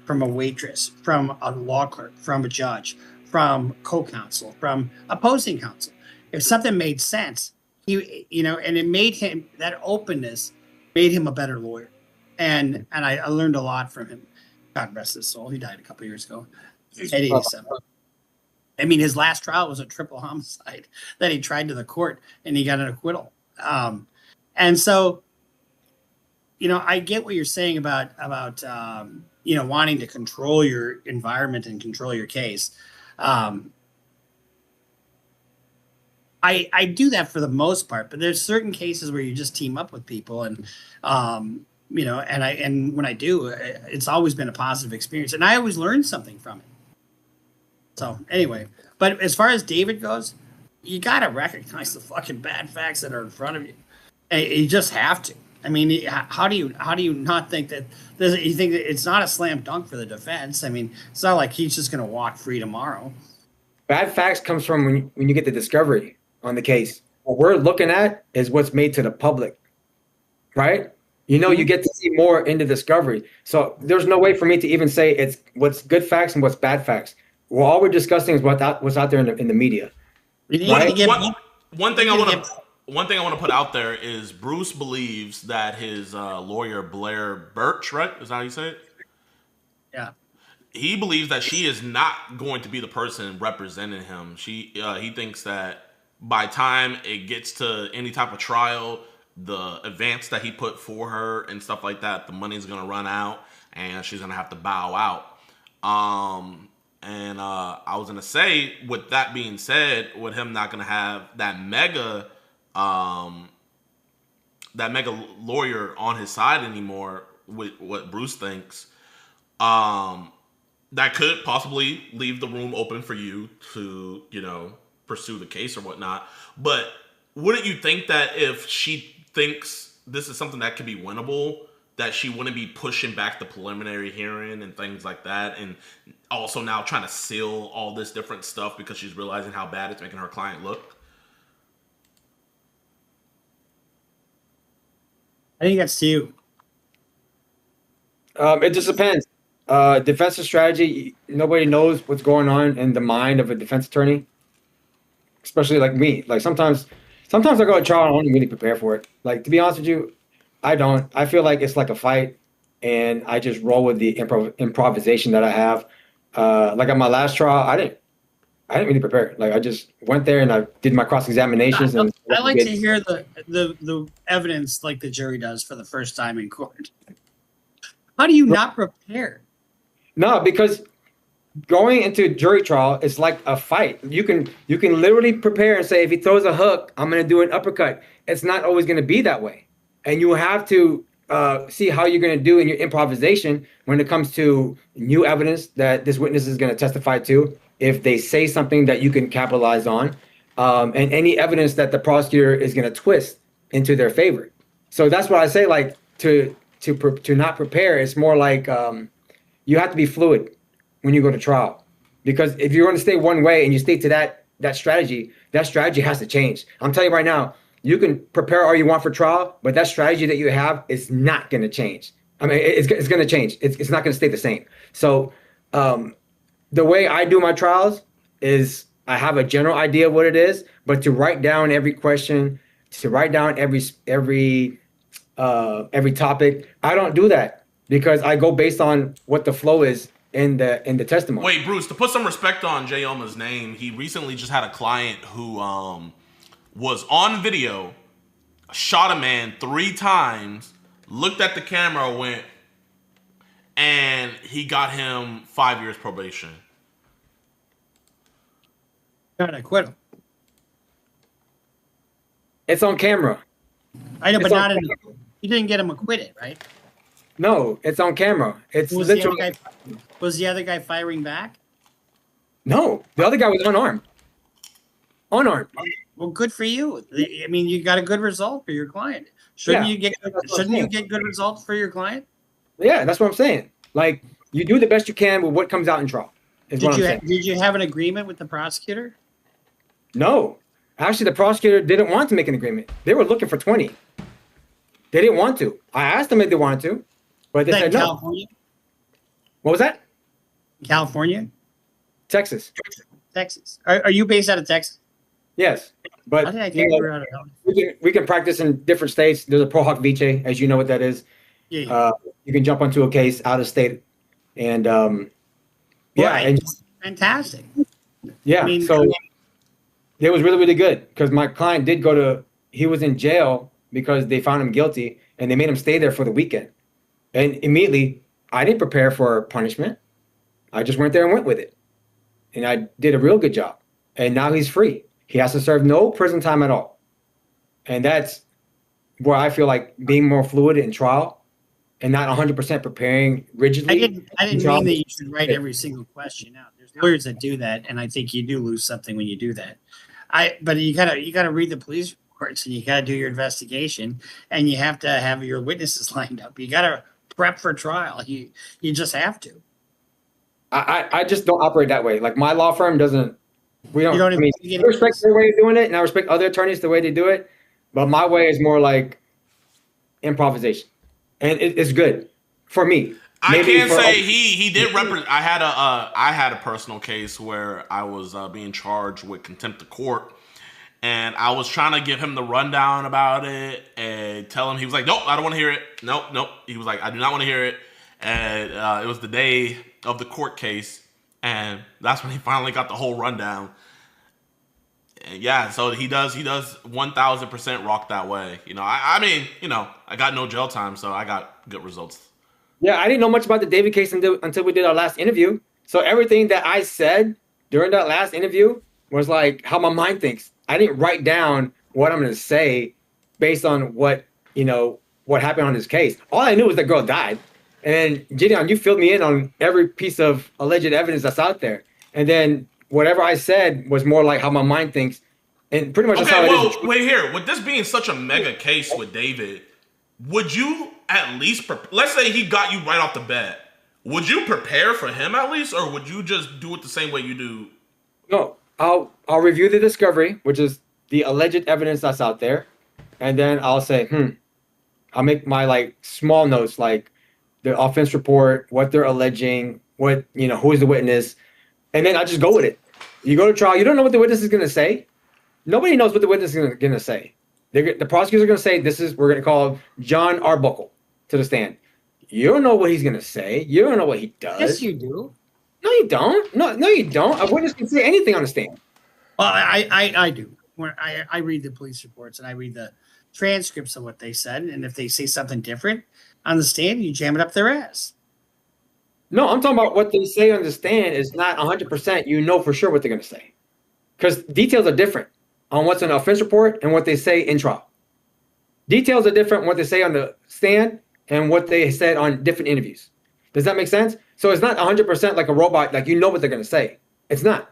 from a waitress, from a law clerk, from a judge, from co-counsel, from opposing counsel. If something made sense, and it made him, that openness made him a better lawyer. And I learned a lot from him. God rest his soul. He died a couple years ago at 87. I mean, his last trial was a triple homicide that he tried to the court, and he got an acquittal. And so, I get what you're saying about wanting to control your environment and control your case. I do that for the most part, but there's certain cases where you just team up with people, and and when I do, it's always been a positive experience, and I always learn something from it. So anyway, but as far as David goes, you got to recognize the fucking bad facts that are in front of you. You just have to. I mean, how do you not think that you think that it's not a slam dunk for the defense? I mean, it's not like he's just going to walk free tomorrow. Bad facts comes from when you get the discovery on the case. What we're looking at is what's made to the public, right? You get to see more into discovery. So there's no way for me to even say it's what's good facts and what's bad facts. Well, all we're discussing is what's out there in the media. Right? One thing I want to put out there is Bruce believes that his lawyer Blair Birch, right? Is that how you say it? Yeah. He believes that she is not going to be the person representing him. He thinks that by time it gets to any type of trial, the advance that he put for her and stuff like that, the money's going to run out and she's going to have to bow out. And I was going to say, with that being said, with him not going to have that mega lawyer on his side anymore, with what Bruce thinks, that could possibly leave the room open for you to, pursue the case or whatnot. But wouldn't you think that if she thinks this is something that could be winnable, that she wouldn't be pushing back the preliminary hearing and things like that, and also now trying to seal all this different stuff because she's realizing how bad it's making her client look? I think that's you. It just depends. Defensive strategy, nobody knows what's going on in the mind of a defense attorney, especially like me. Like sometimes I go to trial and I don't really prepare for it. Like, to be honest with you, I don't. I feel like it's like a fight, and I just roll with the improvisation that I have. Like at my last trial, I didn't really prepare. Like I just went there and I did my cross examinations. And I like to hear the evidence like the jury does for the first time in court. How do you not prepare? No, because going into jury trial is like a fight. You can literally prepare and say, if he throws a hook, I'm going to do an uppercut. It's not always going to be that way. And you have to see how you're going to do in your improvisation when it comes to new evidence that this witness is going to testify to, if they say something that you can capitalize on, and any evidence that the prosecutor is going to twist into their favor. So that's what I say, like, to not prepare. It's more like you have to be fluid when you go to trial. Because if you're going to stay one way and you stay to that strategy has to change. I'm telling you right now, you can prepare all you want for trial, but that strategy that you have is not going to change. I mean, it's going to change. It's not going to stay the same. So the way I do my trials is I have a general idea of what it is, but to write down every question, to write down every topic, I don't do that because I go based on what the flow is in the testimony. Wait, Bruce, to put some respect on Jayoma's name, he recently just had a client who was on video, shot a man 3 times, looked at the camera, went, and he got him 5 years probation. Got acquittal. It's on camera. I know, but not in. You didn't get him acquitted, right? No, it's on camera. It's was literally. Was the other guy firing back? No, the other guy was unarmed. Unarmed. Well, good for you. I mean, you got a good result for your client. Shouldn't you get good results for your client? Yeah, that's what I'm saying. Like, you do the best you can with what comes out in trial. Did you have an agreement with the prosecutor? No. Actually, the prosecutor didn't want to make an agreement. They were looking for 20. They didn't want to. I asked them if they wanted to, but they Is that said no. California? What was that? California? Texas. Texas. Are you based out of Texas? Yes, but Why did I you think know, you were out of California? we can practice in different states. There's a Pro Hawk Vice, as you know what that is. Yeah. You can jump onto a case out of state, and yeah, Right. and Fantastic. yeah. I mean, So it was really, really good because my client did go to. He was in jail because they found him guilty, and they made him stay there for the weekend. And immediately, I didn't prepare for punishment. I just went there and went with it, and I did a real good job. And now he's free. He has to serve no prison time at all, and that's where I feel like being more fluid in trial and not 100% preparing rigidly. I didn't mean that you should write every single question out. There's lawyers that do that, and I think you do lose something when you do that. But you gotta read the police reports, and you gotta do your investigation, and you have to have your witnesses lined up. You gotta prep for trial. You just have to. I just don't operate that way. Like my law firm doesn't. We don't. You don't I mean, I respect their way of doing it, and I respect other attorneys the way they do it. But my way is more like improvisation, and it's good for me. I Maybe can for say other- he did represent. I had a personal case where I was being charged with contempt of court, and I was trying to give him the rundown about it and tell him. He was like, "Nope, I don't want to hear it. Nope." He was like, "I do not want to hear it." And it was the day of the court case, and that's when he finally got the whole rundown. And yeah, so he does 1000% rock that way. You know, I mean, you know, I got no jail time, so I got good results. Yeah, I didn't know much about the David case until we did our last interview. So everything that I said during that last interview was like how my mind thinks. I didn't write down what I'm going to say based on what happened on this case. All I knew was the girl died. And JiDion, you filled me in on every piece of alleged evidence that's out there. And then whatever I said was more like how my mind thinks. And pretty much that's how it is. Wait here. With this being such a mega case with David, would you at least, let's say he got you right off the bat, would you prepare for him at least, or would you just do it the same way you do? No, I'll review the discovery, which is the alleged evidence that's out there. And then I'll say, I'll make my like small notes, like the offense report, what they're alleging, who is the witness. And then I just go with it. You go to trial, you don't know what the witness is going to say. Nobody knows what the witness is going to say. The prosecutors are going to say, we're going to call John Arbuckle to the stand. You don't know what he's going to say. You don't know what he does. Yes, you do. No, you don't. No, you don't. A witness can say anything on the stand. Well, I do. When I read the police reports and I read the transcripts of what they said, and if they say something different on the stand, you jam it up their ass. No, I'm talking about what they say on the stand is not 100%. You know for sure what they're going to say. Because details are different on what's in the offense report and what they say in trial. Details are different what they say on the stand and what they said on different interviews. Does that make sense? So it's not 100% like a robot, like you know what they're going to say. It's not.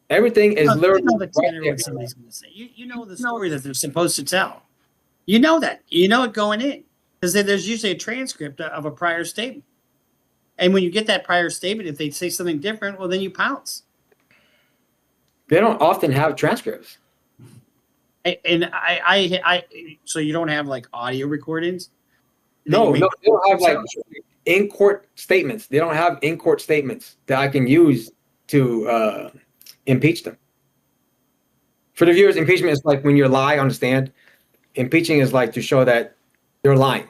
Everything is literally You know the tenor of what somebody's going to say. You know the story that they're supposed to tell. You know that. You know it going in. Because there's usually a transcript of a prior statement. And when you get that prior statement, if they say something different, well, then you pounce. They don't often have transcripts. And so you don't have like audio recordings? No, they don't have like in-court statements. They don't have in-court statements that I can use to impeach them. For the viewers, impeachment is like when you lie on the stand. Impeaching is like to show that they're lying.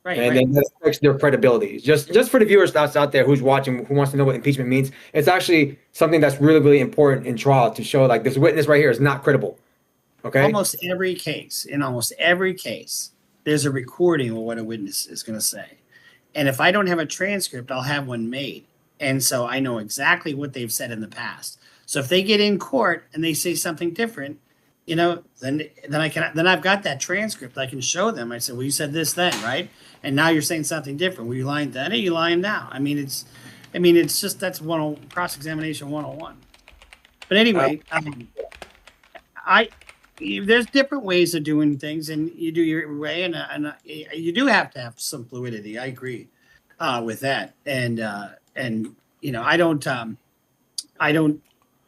Right, and then that affects their credibility. Just for the viewers that's out there who's watching, who wants to know what impeachment means, it's actually something that's really, really important in trial to show like this witness right here is not credible. Okay. In almost every case, there's a recording of what a witness is going to say. And if I don't have a transcript, I'll have one made. And so I know exactly what they've said in the past. So if they get in court and they say something different, then I've got that transcript. I can show them. I said, well, you said this then, right? And now you're saying something different. Were you lying then or are you lying now? I mean, it's just that's cross-examination 101. But anyway, there's different ways of doing things, and you do your way, and you do have to have some fluidity. I agree with that, and I don't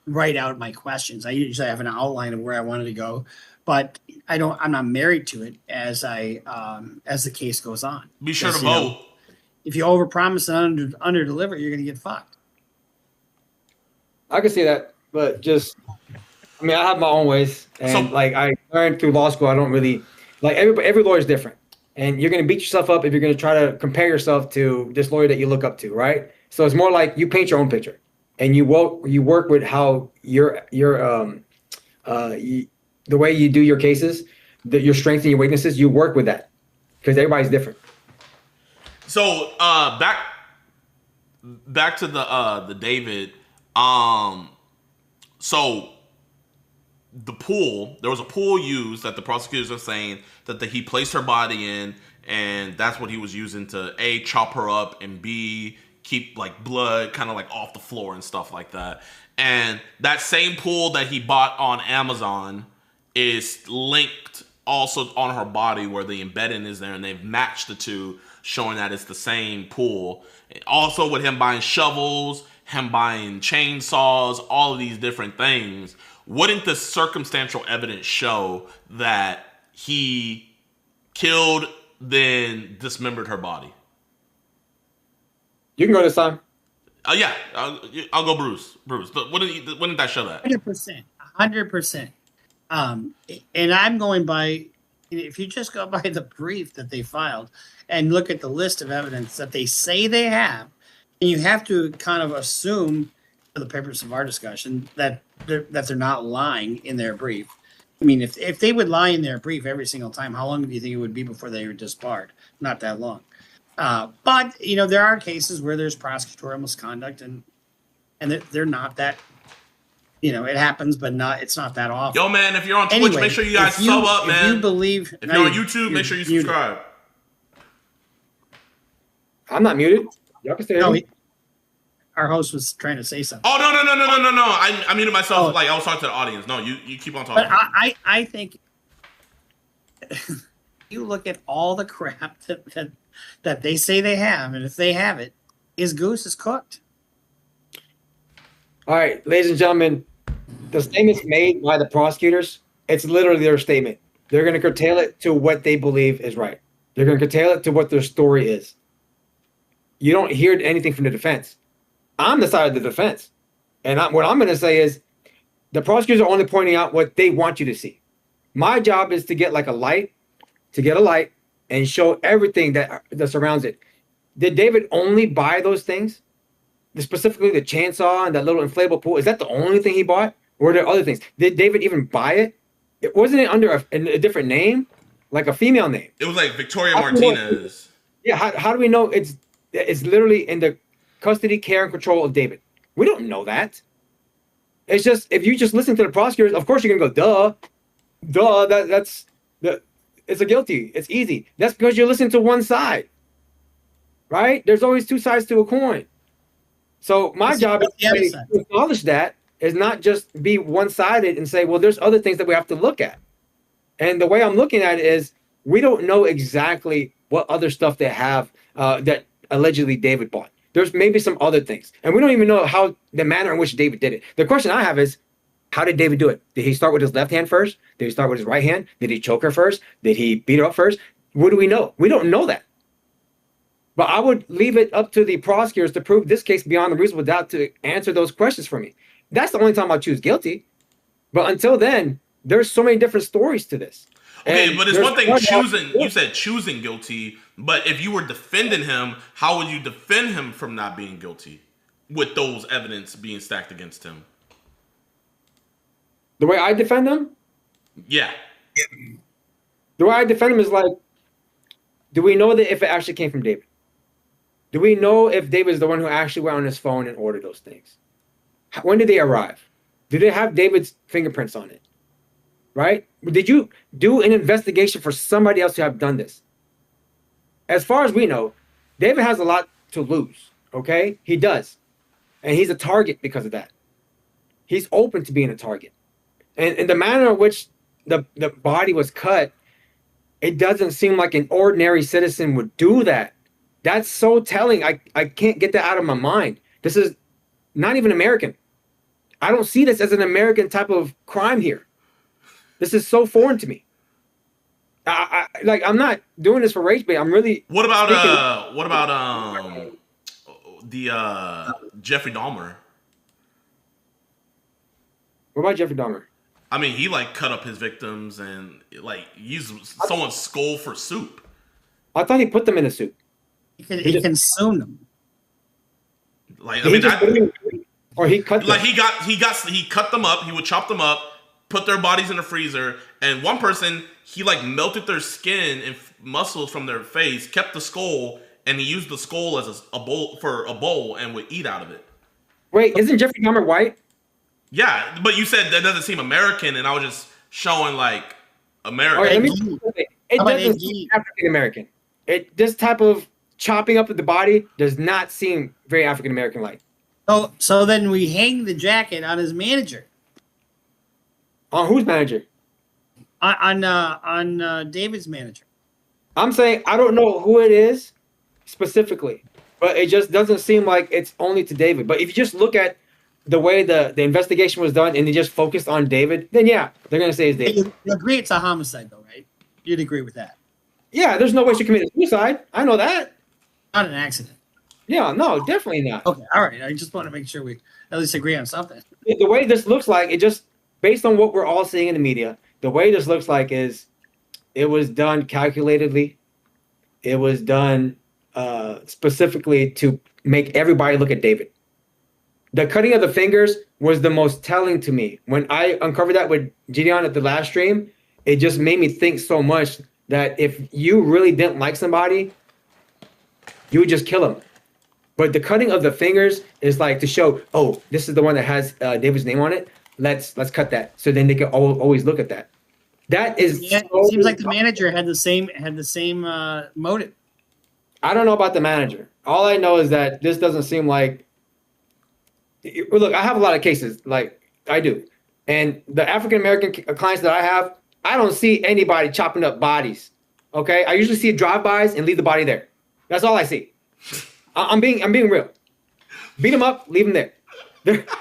write out my questions. I usually have an outline of where I wanted to go, but I'm not married to it as the case goes on. Be sure to You know, vote. if you overpromise and underdeliver, you're going to get fucked. I can see that, but I mean, I have my own ways, and like I learned through law school, I don't really like every lawyer is different, and you're going to beat yourself up if you're going to try to compare yourself to this lawyer that you look up to, right? So it's more like you paint your own picture, and you work with how the way you do your cases, your strengths and your weaknesses, you work with that because everybody's different. So back to the David. So the pool, there was a pool used that the prosecutors are saying that he placed her body in, and that's what he was using to A, chop her up, and B, keep like blood kind of like off the floor and stuff like that. And that same pool that he bought on Amazon is linked also on her body where the embedding is there, and they've matched the two, showing that it's the same pool. Also with him buying shovels, him buying chainsaws, all of these different things, wouldn't the circumstantial evidence show that he killed, then dismembered her body? You can go this time. Yeah, I'll go Bruce. But wouldn't that show that? 100%. And I'm going by, if you just go by the brief that they filed and look at the list of evidence that they say they have, and you have to kind of assume, for the purpose of our discussion, that they're not lying in their brief. I mean, if they would lie in their brief every single time, how long do you think it would be before they were disbarred? Not that long. But there are cases where there's prosecutorial misconduct, and they're not that. It happens, but it's not that often. Yo, man, if you're on Twitch, make sure you guys sub up, man. If you believe, if you're on YouTube, make sure you subscribe. I'm not muted. Y'all can stay. No, our host was trying to say something. Oh no! I muted myself. Like I was talking to the audience. No, you keep on talking. But I think you look at all the crap that they say they have, and if they have it, his goose is cooked. All right, ladies and gentlemen, the statements made by the prosecutors, it's literally their statement. They're going to curtail it to what they believe is right. They're going to curtail it to what their story is. You don't hear anything from the defense. I'm the side of the defense. And what I'm going to say is the prosecutors are only pointing out what they want you to see. My job is to get a light and show everything that surrounds it. Did David only buy those things? Specifically the chainsaw and that little inflatable pool? Is that the only thing he bought? Or were there other things? Did David even buy it? Wasn't it under a different name? Like a female name? It was like Victoria Martinez. Yeah, how do we know it's literally in the custody, care, and control of David? We don't know that. It's just, if you just listen to the prosecutors, of course you're going to go, duh, it's a guilty. It's easy. That's because you're listening to one side, right? There's always two sides to a coin. So my job is to acknowledge that, is not just be one-sided and say, well, there's other things that we have to look at. And the way I'm looking at it is, we don't know exactly what other stuff they have that allegedly David bought. There's maybe some other things. And we don't even know how the manner in which David did it. The question I have is, how did David do it? Did he start with his left hand first? Did he start with his right hand? Did he choke her first? Did he beat her up first? What do we know? We don't know that. But I would leave it up to the prosecutors to prove this case beyond a reasonable doubt to answer those questions for me. That's the only time I'll choose guilty. But until then, there's so many different stories to this. Okay, but it's one thing you said choosing guilty, but if you were defending him, how would you defend him from not being guilty with those evidence being stacked against him? The way I defend him? Yeah. The way I defend him is like, do we know that if it actually came from David? Do we know if David is the one who actually went on his phone and ordered those things? When did they arrive? Do they have David's fingerprints on it? Right? Did you do an investigation for somebody else to have done this? As far as we know, David has a lot to lose, okay? He does. And he's a target because of that. He's open to being a target. And the manner in which the body was cut, it doesn't seem like an ordinary citizen would do that. That's so telling. I can't get that out of my mind. This is not even American. I don't see this as an American type of crime here. This is so foreign to me. Like I'm not doing this for rage bait. I'm really. What about the Jeffrey Dahmer? What about Jeffrey Dahmer? I mean, he like cut up his victims and like used someone's skull for soup. I thought he put them in a soup. He consumed them. Like I mean, or he cut them. Like he cut them up. He would chop them up, put their bodies in the freezer, and one person he like melted their skin and muscles from their face, kept the skull, and he used the skull as a bowl and would eat out of it. Wait, isn't Jeffrey Dahmer white? Yeah, but you said that doesn't seem American, and I was just showing like American. Right, it doesn't seem African American. This type of chopping up of the body does not seem very African American like. So then we hang the jacket on his manager. On whose manager? On David's manager. I'm saying I don't know who it is specifically, but it just doesn't seem like it's only to David. But if you just look at the way the investigation was done and they just focused on David, then yeah, they're gonna say it's David. You agree it's a homicide though, right? You'd agree with that. Yeah, there's no way she committed suicide. I know that. Not an accident. Yeah, no, definitely not. Okay, all right. I just want to make sure we at least agree on something. The way this looks like, it just based on what we're all seeing in the media, the way this looks like is it was done calculatedly. It was done specifically to make everybody look at David. The cutting of the fingers was the most telling to me. When I uncovered that with JiDion at the last stream, it just made me think so much that if you really didn't like somebody, you would just kill him. But the cutting of the fingers is like to show, oh, this is the one that has David's name on it. Let's cut that, so then they can always look at that. That is. Yeah, so it seems like the manager had the same motive. I don't know about the manager. All I know is that this doesn't seem like. Look, I have a lot of cases, like I do, and the African American clients that I have, I don't see anybody chopping up bodies. Okay, I usually see drive-bys and leave the body there. That's all I see. I'm being real. Beat them up, leave them there.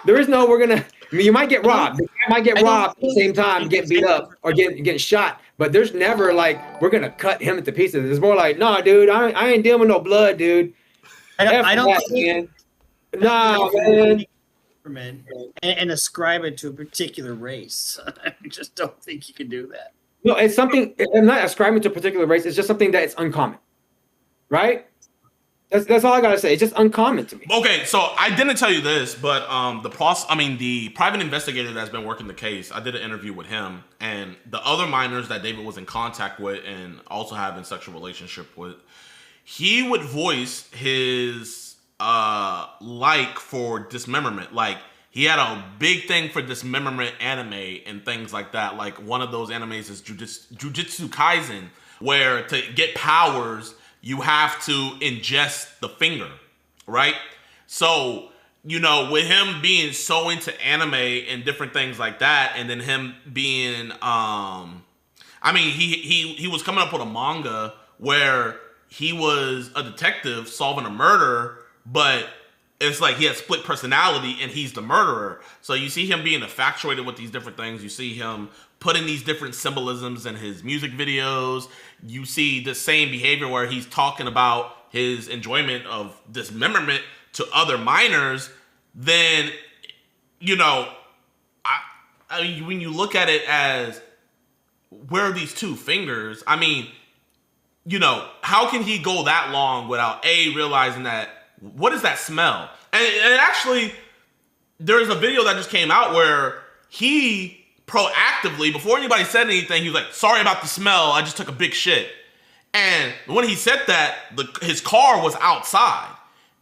There is no we're gonna. I mean, you might get robbed. You might get robbed at the same time, get beat up or get shot. But there's never like we're gonna cut him into pieces. It's more like, nah, dude, I ain't dealing with no blood, dude. I don't that, man. Nah, man. And ascribe it to a particular race. I just don't think you can do that. No, it's something. I'm not ascribing to a particular race. It's just something that it's uncommon, right? That's all I gotta say. It's just uncommon to me. Okay, so I didn't tell you this, but the private investigator that's been working the case, I did an interview with him, and the other minors that David was in contact with and also having sexual relationship with, he would voice his like for dismemberment. Like he had a big thing for dismemberment anime and things like that. Like one of those animes is Jujutsu Kaisen, where to get powers you have to ingest the finger, right? So, you know, with him being so into anime and different things like that, and then him being, he was coming up with a manga where he was a detective solving a murder, but it's like he has split personality and he's the murderer. So you see him being infatuated with these different things. You see him putting these different symbolisms in his music videos. You see the same behavior where he's talking about his enjoyment of dismemberment to other minors. Then, you know, I mean, when you look at it as where are these two fingers? I mean, you know, how can he go that long without realizing that, what is that smell? And actually, there's a video that just came out where he proactively, before anybody said anything, he was like, sorry about the smell, I just took a big shit. And when he said that, his car was outside.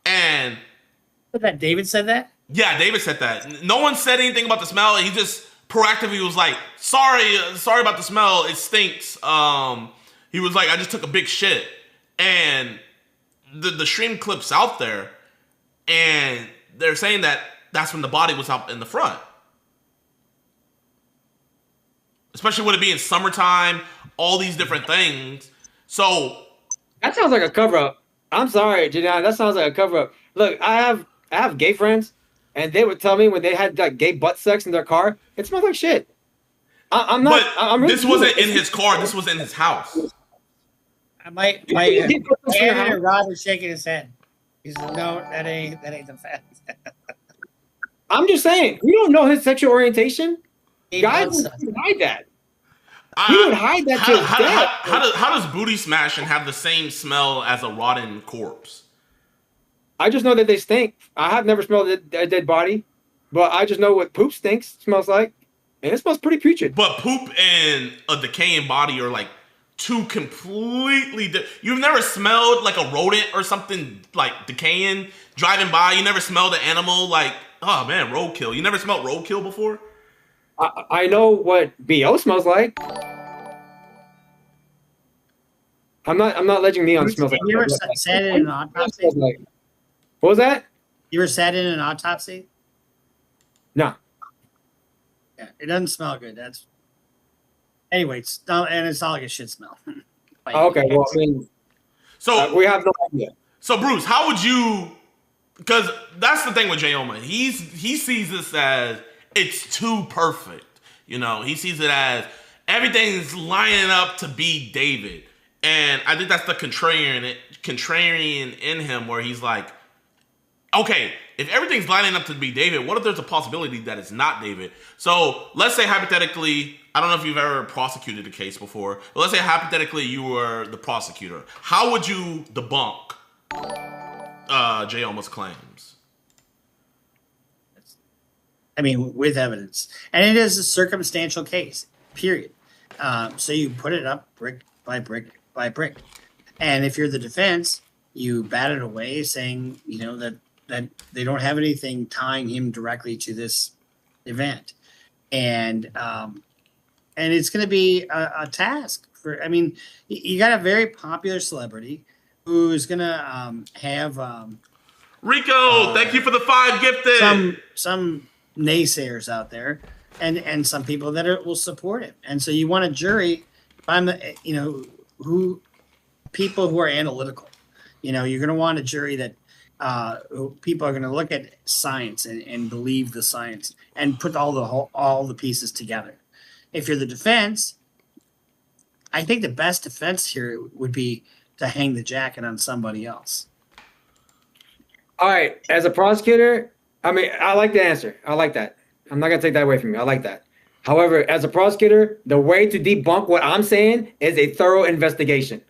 And that David said that? Yeah, David said that. No one said anything about the smell. He just proactively was like, sorry about the smell, it stinks. He was like, I just took a big shit. And the stream clip's out there, and they're saying that that's when the body was out in the front. Especially with it being summertime, all these different things. So that sounds like a cover up. I'm sorry, JiDion. That sounds like a cover up. Look, I have gay friends, and they would tell me when they had like gay butt sex in their car, it smelled like shit. I'm not. But I'm really this wasn't in his car. This was in his house. My editor Rob is shaking his head. He's like, no, that ain't the fact. I'm just saying, you don't know his sexual orientation. Guys does. would hide that. He would hide that to his death. How does booty smashing have the same smell as a rotten corpse? I just know that they stink. I have never smelled a dead body, but I just know what poop smells like, and it smells pretty putrid. But poop and a decaying body are like two completely You've never smelled like a rodent or something like decaying driving by. You never smelled an animal like, oh man, roadkill. You never smelled roadkill before? I know what BO smells like. I'm not letting Neon smell like. You ever sat in an autopsy? What was that? You ever sat in an autopsy? No. Yeah, it doesn't smell good. That's anyway. It's not like a shit smell. Okay, well, I mean, so we have no idea. So Bruce, how would you? Because that's the thing with Jayoma. He sees this as it's too perfect. You know, he sees it as everything's lining up to be David, and I think that's the contrarian in him, where he's like, okay, if everything's lining up to be David, what if there's a possibility that it's not David? So let's say hypothetically, I don't know if you've ever prosecuted a case before, but let's say hypothetically you were the prosecutor. How would you debunk Jayoma's claims? I mean, with evidence. And it is a circumstantial case, period. So you put it up brick by brick by brick. And if you're the defense, you bat it away saying, you know, that they don't have anything tying him directly to this event. And it's going to be a task for, I mean, you got a very popular celebrity who's going to have Rico, thank you for the 5 gifted. Some naysayers out there and some people that will support it. And so you want a jury, people who are analytical. You know, you're going to want a jury that people are going to look at science and believe the science and put all the pieces together. If you're the defense, I think the best defense here would be to hang the jacket on somebody else. All right, as a prosecutor, I mean, I like the answer. I like that. I'm not going to take that away from you. I like that. However, as a prosecutor, the way to debunk what I'm saying is a thorough investigation.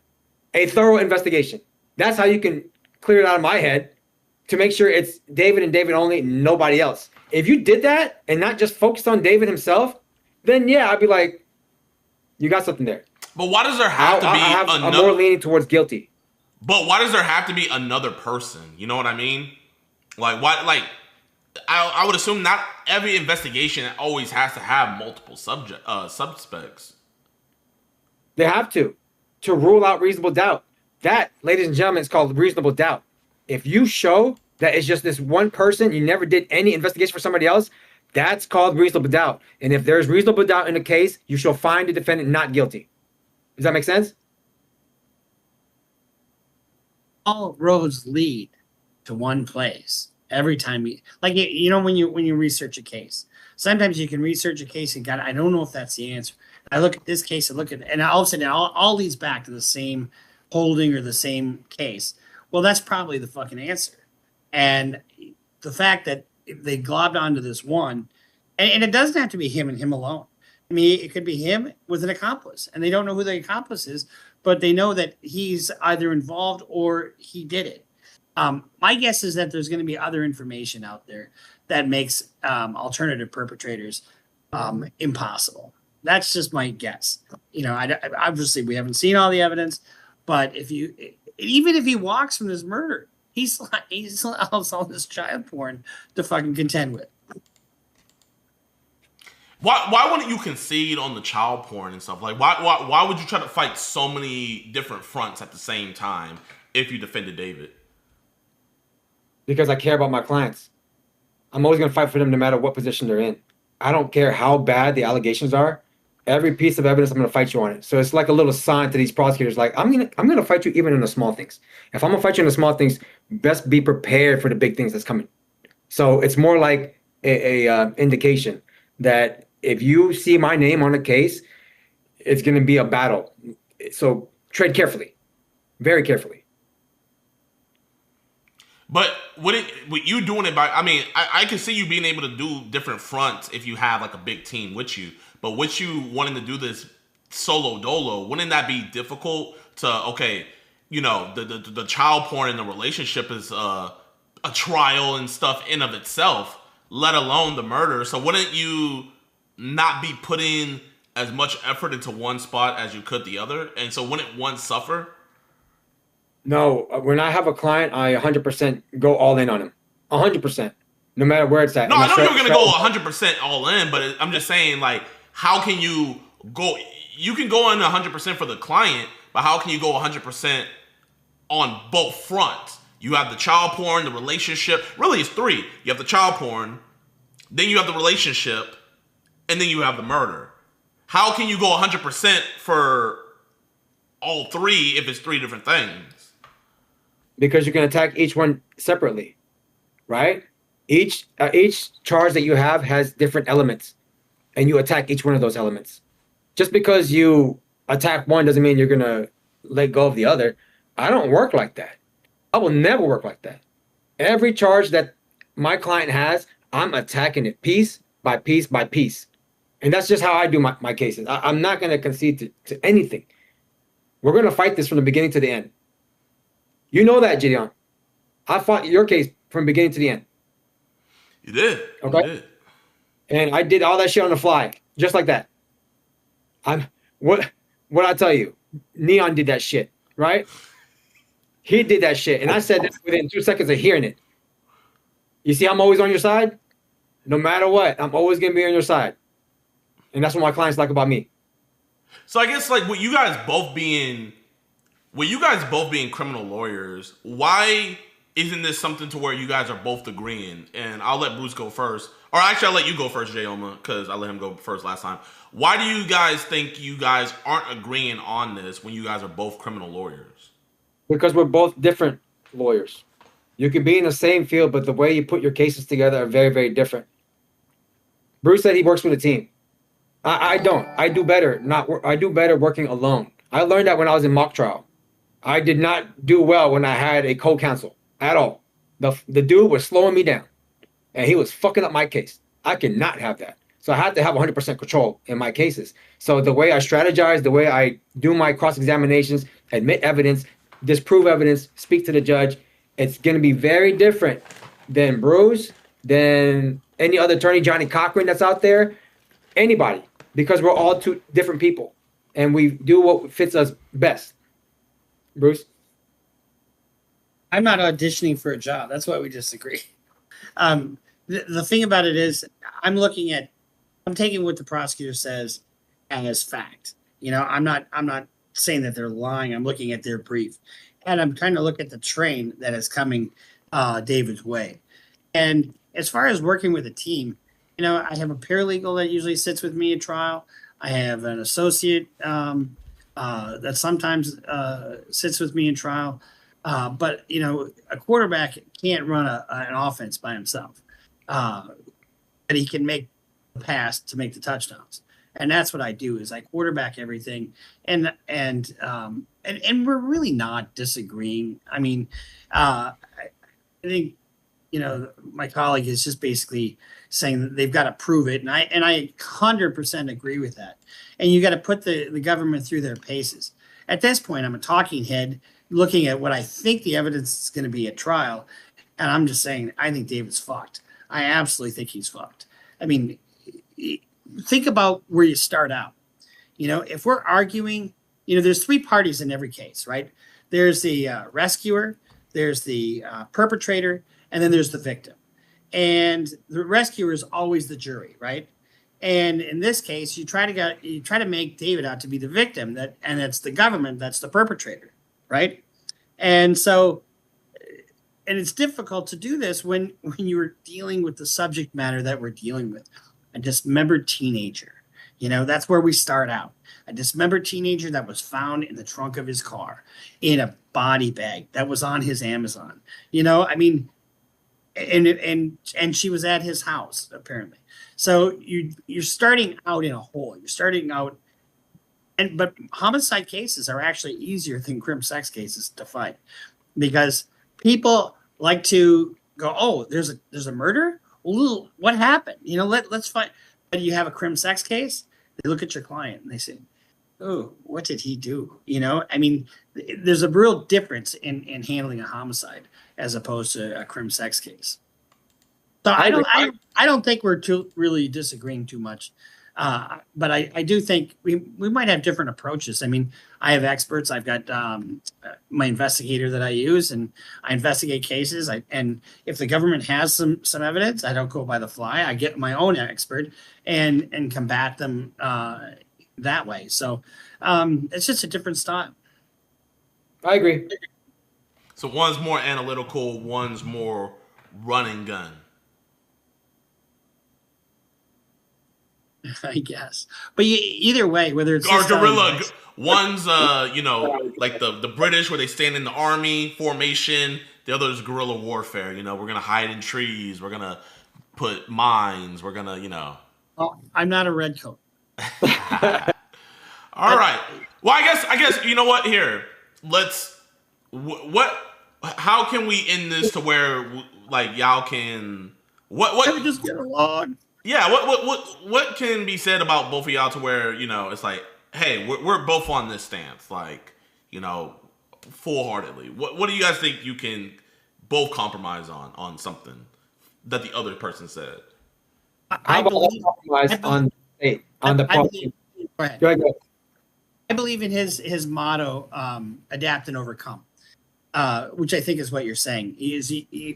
A thorough investigation. That's how you can clear it out of my head to make sure it's David and David only, nobody else. If you did that and not just focused on David himself, then yeah, I'd be like, you got something there. But why does there have to be I'm more leaning towards guilty. But why does there have to be another person? You know what I mean? Like, why? Like, I would assume not every investigation always has to have multiple suspects. They have to rule out reasonable doubt. That, ladies and gentlemen, is called reasonable doubt. If you show that it's just this one person, you never did any investigation for somebody else, that's called reasonable doubt. And if there's reasonable doubt in the case, you shall find the defendant not guilty. Does that make sense? All roads lead to one place every time. When you research a case, sometimes you can research a case and I don't know if that's the answer. I look at this case and all of a sudden all leads back to the same holding or the same case. Well, that's probably the fucking answer. And the fact that they globbed onto this one, and it doesn't have to be him and him alone. I mean, it could be him with an accomplice, and they don't know who the accomplice is, but they know that he's either involved or he did it. My guess is that there's going to be other information out there that makes alternative perpetrators impossible. That's just my guess. You know, obviously we haven't seen all the evidence, but even if he walks from this murder, he's all this child porn to fucking contend with. Why wouldn't you concede on the child porn and stuff? Like, why would you try to fight so many different fronts at the same time if you defended David? Because I care about my clients. I'm always going to fight for them no matter what position they're in. I don't care how bad the allegations are. Every piece of evidence, I'm going to fight you on it. So it's like a little sign to these prosecutors, like, I'm going to fight you even in the small things. If I'm going to fight you in the small things, best be prepared for the big things that's coming. So it's more like a indication that if you see my name on a case, it's going to be a battle. So tread carefully, very carefully. But with you doing it by, I mean, I can see you being able to do different fronts if you have like a big team with you. But with you wanting to do this solo dolo, wouldn't that be difficult to, okay, you know, the child porn in the relationship is a trial and stuff in of itself, let alone the murder. So wouldn't you not be putting as much effort into one spot as you could the other? And so wouldn't one suffer? No, when I have a client, I 100% go all in on him. 100%. No matter where it's at. No, I know you're going to go 100% all in, but I'm just saying, like, how can you go? You can go in 100% for the client, but how can you go 100% on both fronts? You have the child porn, the relationship. Really, it's three. You have the child porn, then you have the relationship, and then you have the murder. How can you go 100% for all three if it's three different things? Because you can attack each one separately, right? Each charge that you have has different elements, and you attack each one of those elements. Just because you attack one doesn't mean you're going to let go of the other. I don't work like that. I will never work like that. Every charge that my client has, I'm attacking it piece by piece by piece. And that's just how I do my cases. I'm not going to concede to anything. We're going to fight this from the beginning to the end. You know that, JiDion. I fought your case from beginning to the end. You did. Okay. You did. And I did all that shit on the fly, just like that. What I tell you, Neon did that shit, right? He did that shit, and I said that within 2 seconds of hearing it. You see, I'm always on your side. No matter what, I'm always gonna be on your side, and that's what my clients like about me. So I guess like with you guys both being criminal lawyers, why isn't this something to where you guys are both agreeing? And I'll let Bruce go first. Or actually, I'll let you go first, Jayoma, because I let him go first last time. Why do you guys think you guys aren't agreeing on this when you guys are both criminal lawyers? Because we're both different lawyers. You can be in the same field, but the way you put your cases together are very, very different. Bruce said he works with a team. I don't. I do better. I do better working alone. I learned that when I was in mock trial. I did not do well when I had a co-counsel at all. The dude was slowing me down, and he was fucking up my case. I cannot have that. So I had to have 100% control in my cases. So the way I strategize, the way I do my cross-examinations, admit evidence, disprove evidence, speak to the judge, it's going to be very different than Bruce, than any other attorney, Johnny Cochran that's out there, anybody, because we're all two different people, and we do what fits us best. Bruce? I'm not auditioning for a job. That's why we disagree. The thing about it is I'm taking what the prosecutor says as fact. You know, I'm not saying that they're lying. I'm looking at their brief, and I'm trying to look at the train that is coming David's way. And as far as working with a team, you know, I have a paralegal that usually sits with me at trial. I have an associate that sometimes sits with me in trial. But, you know, a quarterback can't run an offense by himself. But he can make the pass to make the touchdowns. And that's what I do is I quarterback everything. And we're really not disagreeing. I mean, I think, you know, my colleague is just basically saying that they've got to prove it. And I 100% agree with that. And you got to put the government through their paces. At this point, I'm a talking head looking at what I think the evidence is going to be at trial. And I'm just saying, I think David's fucked. I absolutely think he's fucked. I mean, think about where you start out. You know, if we're arguing, you know, there's three parties in every case, right? There's the rescuer, there's the perpetrator, and then there's the victim. And the rescuer is always the jury, right? And in this case, you try to make David out to be the victim, and it's the government that's the perpetrator, right? And so, and it's difficult to do this when you're dealing with the subject matter that we're dealing with. A dismembered teenager, you know, that's where we start out. A dismembered teenager that was found in the trunk of his car in a body bag that was on his Amazon. You know, I mean, and she was at his house apparently. So you're starting out in a hole. You're starting out, but homicide cases are actually easier than crim sex cases to fight, because people like to go, oh, there's a murder. Ooh, what happened? Let's find. But you have a crim sex case. They look at your client and they say, oh, what did he do? I mean, there's a real difference in handling a homicide as opposed to a crim sex case. So I don't think we're really disagreeing too much. But I do think we might have different approaches. I mean, I have experts. I've got my investigator that I use, and I investigate cases. And if the government has some evidence, I don't go by the fly. I get my own expert and combat them that way. So it's just a different style. I agree. So one's more analytical, one's more run and gun. I guess, but either way, whether it's or guerrilla, one's like the British where they stand in the army formation. The other is guerrilla warfare. We're gonna hide in trees. We're gonna put mines. We're gonna Oh, I'm not a redcoat. All right. Well, I guess you know what? Here, let's. How can we end this to where like y'all can what? Can we just get along? Yeah, what can be said about both of y'all to where, it's like, hey, we're both on this stance, like, full-heartedly. What do you guys think you can both compromise on something that the other person said? I believe in his motto, adapt and overcome, which I think is what you're saying.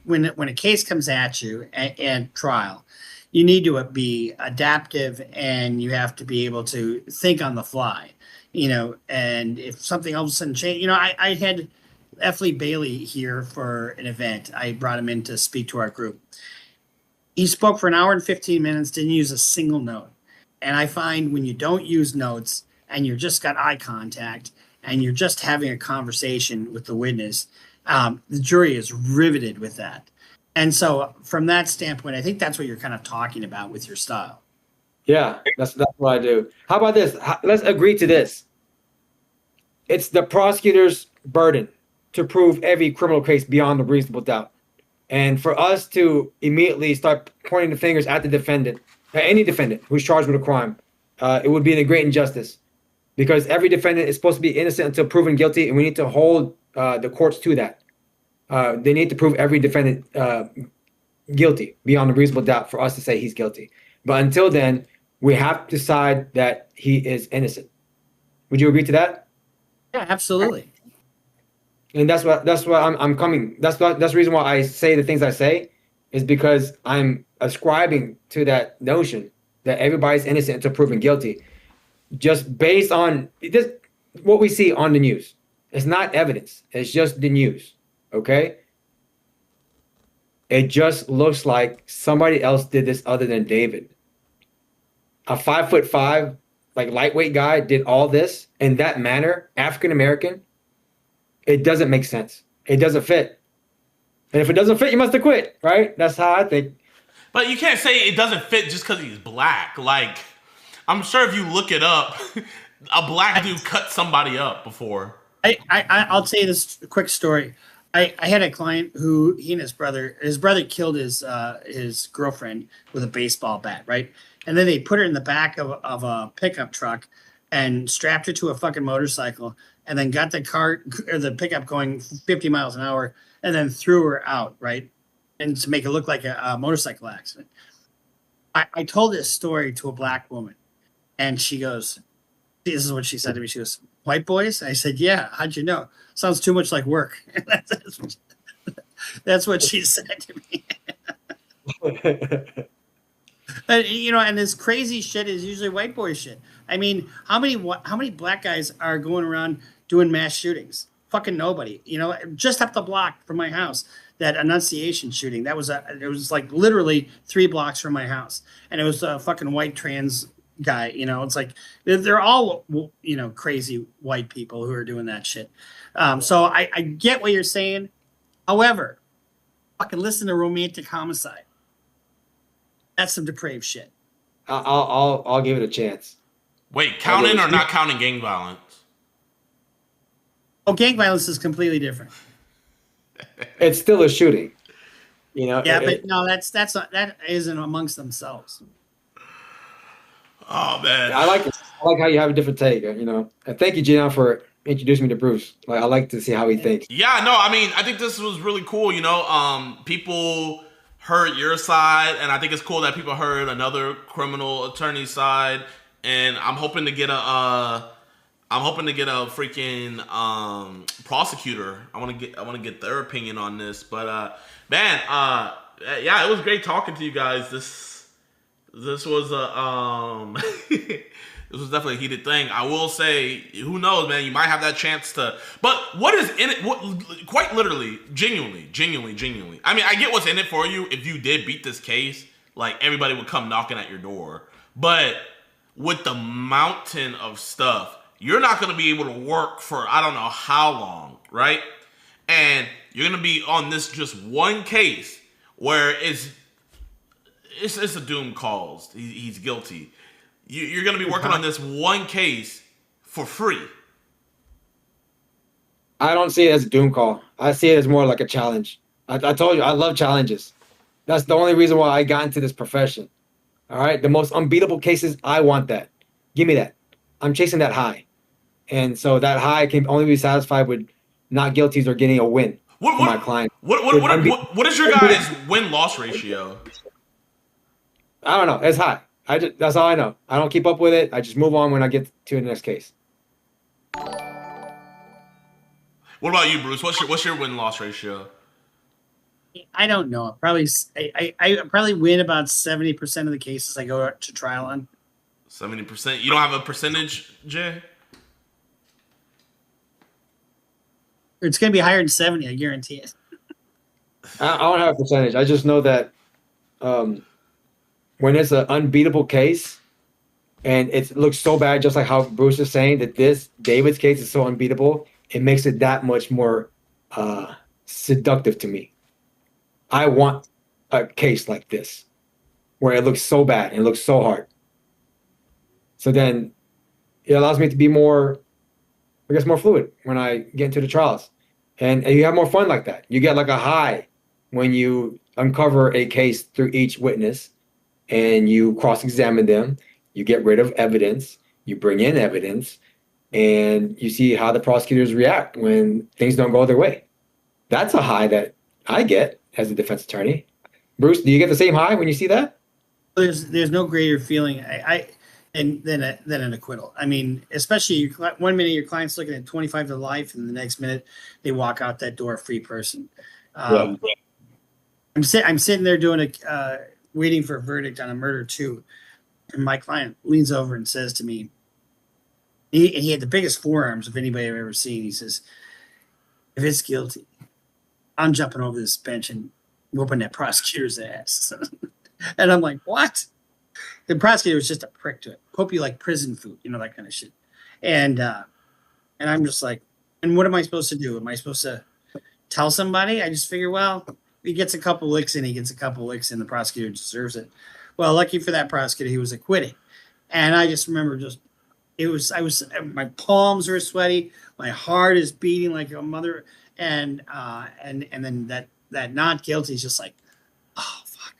When a case comes at you and trial, you need to be adaptive, and you have to be able to think on the fly, and if something all of a sudden change, I had F. Lee Bailey here for an event. I brought him in to speak to our group. He spoke for an hour and 15 minutes, didn't use a single note. And I find when you don't use notes and you're just got eye contact and you're just having a conversation with the witness, the jury is riveted with that. And so from that standpoint, I think that's what you're kind of talking about with your style. Yeah, that's what I do. How about this? Let's agree to this. It's the prosecutor's burden to prove every criminal case beyond a reasonable doubt. And for us to immediately start pointing the fingers at the defendant, at any defendant who's charged with a crime, it would be a great injustice, because every defendant is supposed to be innocent until proven guilty, and we need to hold the courts to that. They need to prove every defendant guilty beyond a reasonable doubt for us to say he's guilty. But until then, we have to decide that he is innocent. Would you agree to that? Yeah, absolutely. And that's what I'm coming. That's the reason why I say the things I say, is because I'm ascribing to that notion that everybody's innocent until proven guilty, just based on this, what we see on the news. It's not evidence. It's just the news. Okay? It just looks like somebody else did this other than David. A 5'5", like lightweight guy did all this in that manner, African American. It doesn't make sense. It doesn't fit. And if it doesn't fit, you must have quit, right? That's how I think. But you can't say it doesn't fit just because he's black. Like, I'm sure if you look it up, a black dude cut somebody up before. I'll tell you this quick story. I had a client who he and his brother killed his girlfriend with a baseball bat, right? And then they put her in the back of a pickup truck and strapped her to a fucking motorcycle, and then got the car or the pickup going 50 miles an hour, and then threw her out, right? And to make it look like a motorcycle accident. I told this story to a black woman, and she goes, this is what she said to me. She goes, "White boys?" I said, "Yeah. How'd you know? Sounds too much like work." That's what she said to me. And this crazy shit is usually white boy shit. I mean, how many black guys are going around doing mass shootings? Fucking nobody. Just up the block from my house, that Annunciation shooting. It was like literally 3 blocks from my house, and it was a fucking white trans guy. It's like they're all crazy white people who are doing that shit. So I get what you're saying. However, fucking listen to Romantic Homicide. That's some depraved shit. I'll give it a chance. Wait, counting or not counting gang violence? Oh, gang violence is completely different. It's still a shooting. You know. Yeah, but no, that's not, that isn't amongst themselves. Oh man, I like it. I like how you have a different take. You know. And thank you, JiDon, for introducing me to Bruce. Like I like to see how he thinks. Yeah, no, I mean, I think this was really cool. You know, people heard your side, and I think it's cool that people heard another criminal attorney's side. And I'm hoping to get a freaking prosecutor. I want to get their opinion on this. But man, yeah, it was great talking to you guys. This was this was definitely a heated thing. I will say, who knows, man? You might have that chance to. But what is in it? What, quite literally, genuinely. I mean, I get what's in it for you. If you did beat this case, like everybody would come knocking at your door. But with the mountain of stuff, you're not going to be able to work for I don't know how long, right? And you're going to be on this just one case where it's a doom caused. He's guilty. You're going to be working on this one case for free. I don't see it as a doom call. I see it as more like a challenge. I told you, I love challenges. That's the only reason why I got into this profession. All right? The most unbeatable cases, I want that. Give me that. I'm chasing that high. And so that high can only be satisfied with not guilties or getting a win for my client. What is your guys' win-loss ratio? I don't know. It's high. That's all I know. I don't keep up with it. I just move on when I get to the next case. What about you, Bruce? What's your win-loss ratio? I don't know. I probably win about 70% of the cases I go to trial on. 70%. You don't have a percentage, Jay? It's going to be higher than 70. I guarantee it. I don't have a percentage. I just know that when it's an unbeatable case and it looks so bad, just like how Bruce is saying that this David's case is so unbeatable, it makes it that much more seductive to me. I want a case like this where it looks so bad and it looks so hard. So then it allows me to be more, I guess, more fluid when I get into the trials. And you have more fun like that. You get like a high when you uncover a case through each witness and you cross-examine them, you get rid of evidence, you bring in evidence, and you see how the prosecutors react when things don't go their way. That's a high that I get as a defense attorney. Bruce, do you get the same high when you see that? There's no greater feeling than an acquittal. I mean, especially one minute your client's looking at 25 to life, and the next minute they walk out that door a free person. I'm sitting there doing waiting for a verdict on a murder too, and my client leans over and says to me, he had the biggest forearms of anybody I've ever seen. He says, "If it's guilty, I'm jumping over this bench and whooping that prosecutor's ass." And I'm like, "What?" The prosecutor was just a prick to it. Hope you like prison food, you know, that kind of shit. And I'm just like, and what am I supposed to do? Am I supposed to tell somebody? I just figure, well, he gets a couple licks in, the prosecutor deserves it. Well, lucky for that prosecutor, he was acquitted. And I just remember my palms were sweaty, my heart is beating like a mother, and then that not guilty is just like, oh fuck.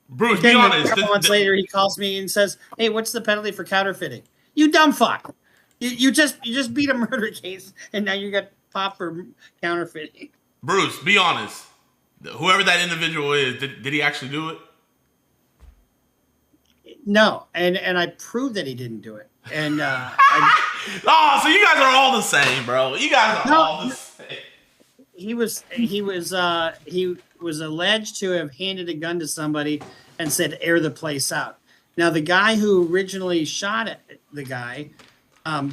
Bruce, be honest. A couple months later, he calls me and says, "Hey, what's the penalty for counterfeiting?" You dumb fuck. You just beat a murder case, and now you got popped for counterfeiting. Bruce, be honest. Whoever that individual is, did he actually do it? No, and I proved that he didn't do it. And oh, so you guys are all the same, bro. You guys are all the same. He was alleged to have handed a gun to somebody and said, "Air the place out." Now, the guy who originally shot at the guy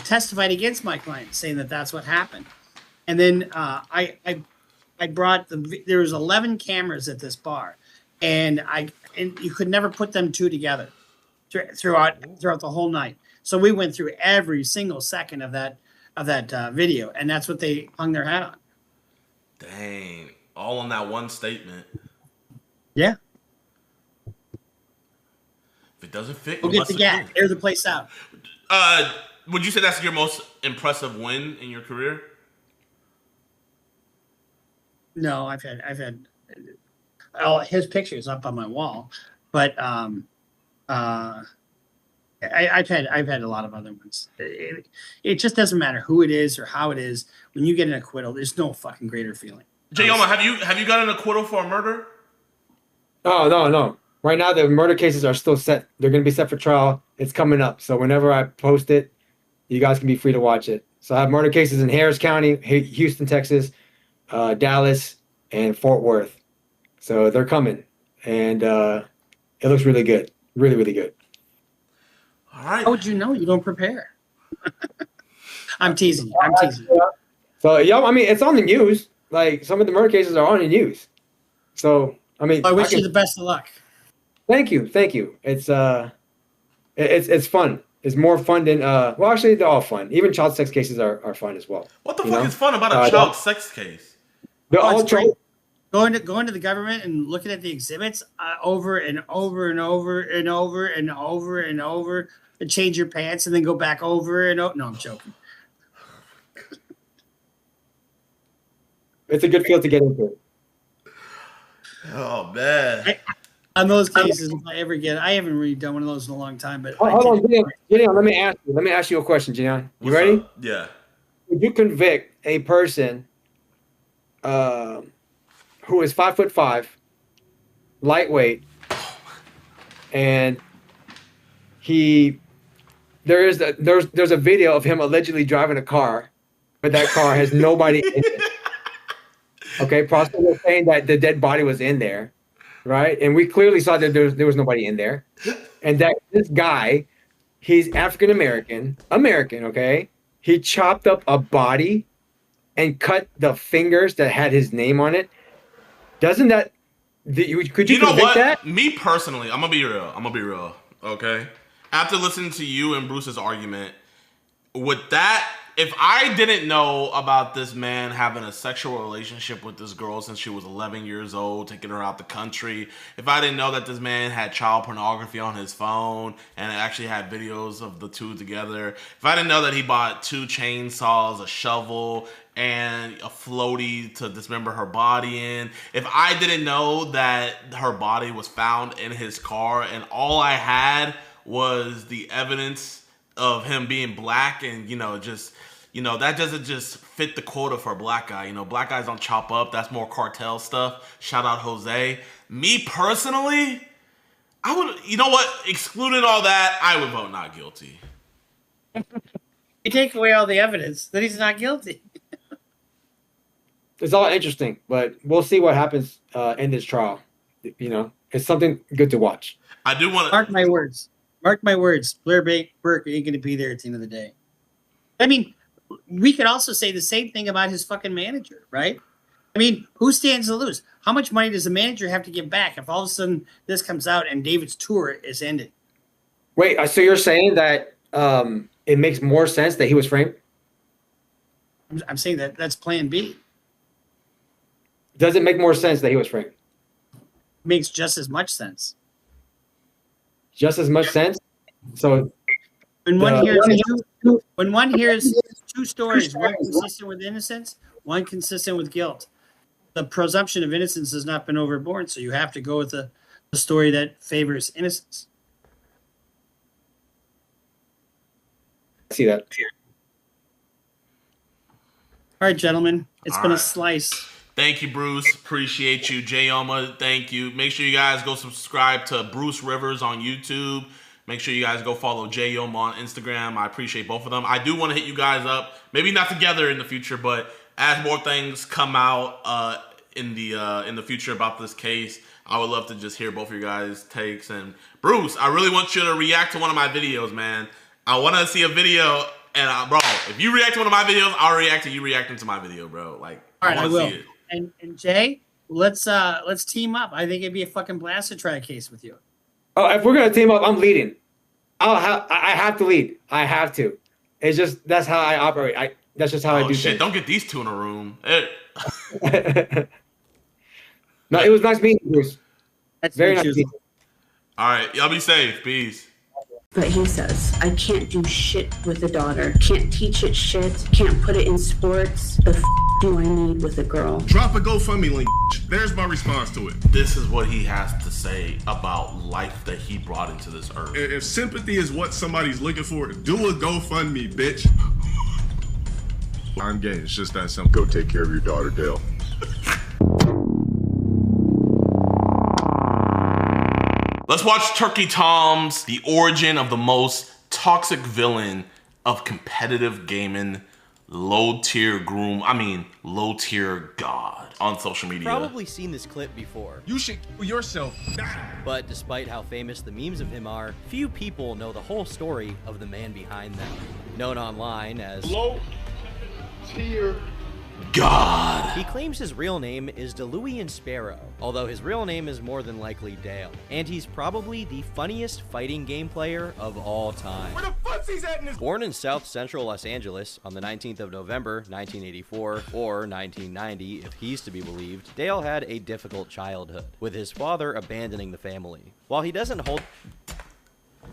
testified against my client, saying that that's what happened. And then I brought there was 11 cameras at this bar, and you could never put them two together throughout the whole night. So we went through every single second of that video, and that's what they hung their hat on. Dang, all on that one statement. Yeah. doesn't fit. Go get the gat. Air the place out. Would you say that's your most impressive win in your career? No, I've had his pictures up on my wall, but I've had a lot of other ones. It just doesn't matter who it is or how it is. When you get an acquittal, there's no fucking greater feeling. Jayoma, have you got an acquittal for a murder? No. Right now, the murder cases are still set. They're going to be set for trial. It's coming up. So whenever I post it, you guys can be free to watch it. So I have murder cases in Harris County, Houston, Texas, Dallas, and Fort Worth. So they're coming. And it looks really good. Really, really good. All right. How would you know? You don't prepare. I'm teasing. So, I mean, it's on the news. Like, some of the murder cases are on the news. So, I mean, I wish you the best of luck. Thank you. It's fun. It's more fun than well, actually, they're all fun. Even child sex cases are fun as well. What the fuck is fun about a child sex case? They're all going to the government and looking at the exhibits over and over and over and over and over and over, and change your pants and then go back over and over. No, I'm joking. It's a good field to get into. Oh man. On those cases, if I ever get, I haven't really done one of those in a long time. But hold on, Gideon, let me ask you a question, Gideon. You ready? Up? Yeah. Would you convict a person who is 5'5", lightweight, and there's a video of him allegedly driving a car, but that car has nobody in it. Okay, prosecutors were saying that the dead body was in there, right? And we clearly saw that there was nobody in there, and that this guy, he's African American, okay? He chopped up a body and cut the fingers that had his name on it. Doesn't that? Could you know what? That? Me personally, I'm gonna be real. Okay. After listening to you and Bruce's argument, with that, if I didn't know about this man having a sexual relationship with this girl since she was 11 years old, taking her out the country, if I didn't know that this man had child pornography on his phone and actually had videos of the two together, if I didn't know that he bought 2 chainsaws, a shovel, and a floaty to dismember her body in, if I didn't know that her body was found in his car and all I had was the evidence of him being black and, that doesn't just fit the quota for a black guy. Black guys don't chop up. That's more cartel stuff. Shout out Jose. Me personally, I would, excluding all that, I would vote not guilty. You take away all the evidence, then he's not guilty. It's all interesting, but we'll see what happens in this trial. It's something good to watch. I do want to mark my words. Blair Burke ain't going to be there at the end of the day. I mean, we could also say the same thing about his fucking manager, right? I mean, who stands to lose? How much money does the manager have to give back if all of a sudden this comes out and David's tour is ended? Wait, so you're saying that it makes more sense that he was framed? I'm saying that's plan B. Does it make more sense that he was framed? Makes just as much sense. Just as much sense? So when one hears two stories, one consistent with innocence, one consistent with guilt, the presumption of innocence has not been overborne, so you have to go with the story that favors innocence. I see that. All right, gentlemen, it's been a slice. Thank you, Bruce. Appreciate you. Jayoma, thank you. Make sure you guys go subscribe to Bruce Rivers on YouTube. Make sure you guys go follow Jayoma on Instagram. I appreciate both of them. I do want to hit you guys up. Maybe not together in the future, but as more things come out in the future about this case, I would love to just hear both of your guys' takes. And Bruce, I really want you to react to one of my videos, man. I want to see a video. And bro, if you react to one of my videos, I'll react to you reacting to my video, bro. Like, all right, I will. See it. And Jay, let's team up. I think it'd be a fucking blast to try a case with you. Oh, if we're gonna team up, I'm leading. I have to lead. I have to. It's just that's how I operate. That's just how I do shit. things. Don't get these two in a room. No, it was nice meeting you, Bruce. That's very nice meeting you. All right, y'all be safe. Peace. But he says, I can't do shit with a daughter. Can't teach it shit. Can't put it in sports. The do I need with a girl? Drop a GoFundMe link. There's my response to it. This is what he has to say about life that he brought into this earth. If sympathy is what somebody's looking for, do a GoFundMe, bitch. I'm gay. It's just that simple. Go take care of your daughter, Dale. Let's watch Turkey Tom's The Origin of the Most Toxic Villain of Competitive Gaming, low tier god on social media. Probably seen this clip before. You should kill yourself. But despite how famous the memes of him are, few people know the whole story of the man behind them. Known online as low tier God. He claims his real name is DeLuian Sparrow, although his real name is more than likely Dale. And he's probably the funniest fighting game player of all time. Where the fuck's he's at in this? Born in South Central Los Angeles on the 19th of November, 1984, or 1990 if he's to be believed, Dale had a difficult childhood, with his father abandoning the family. While he doesn't hold...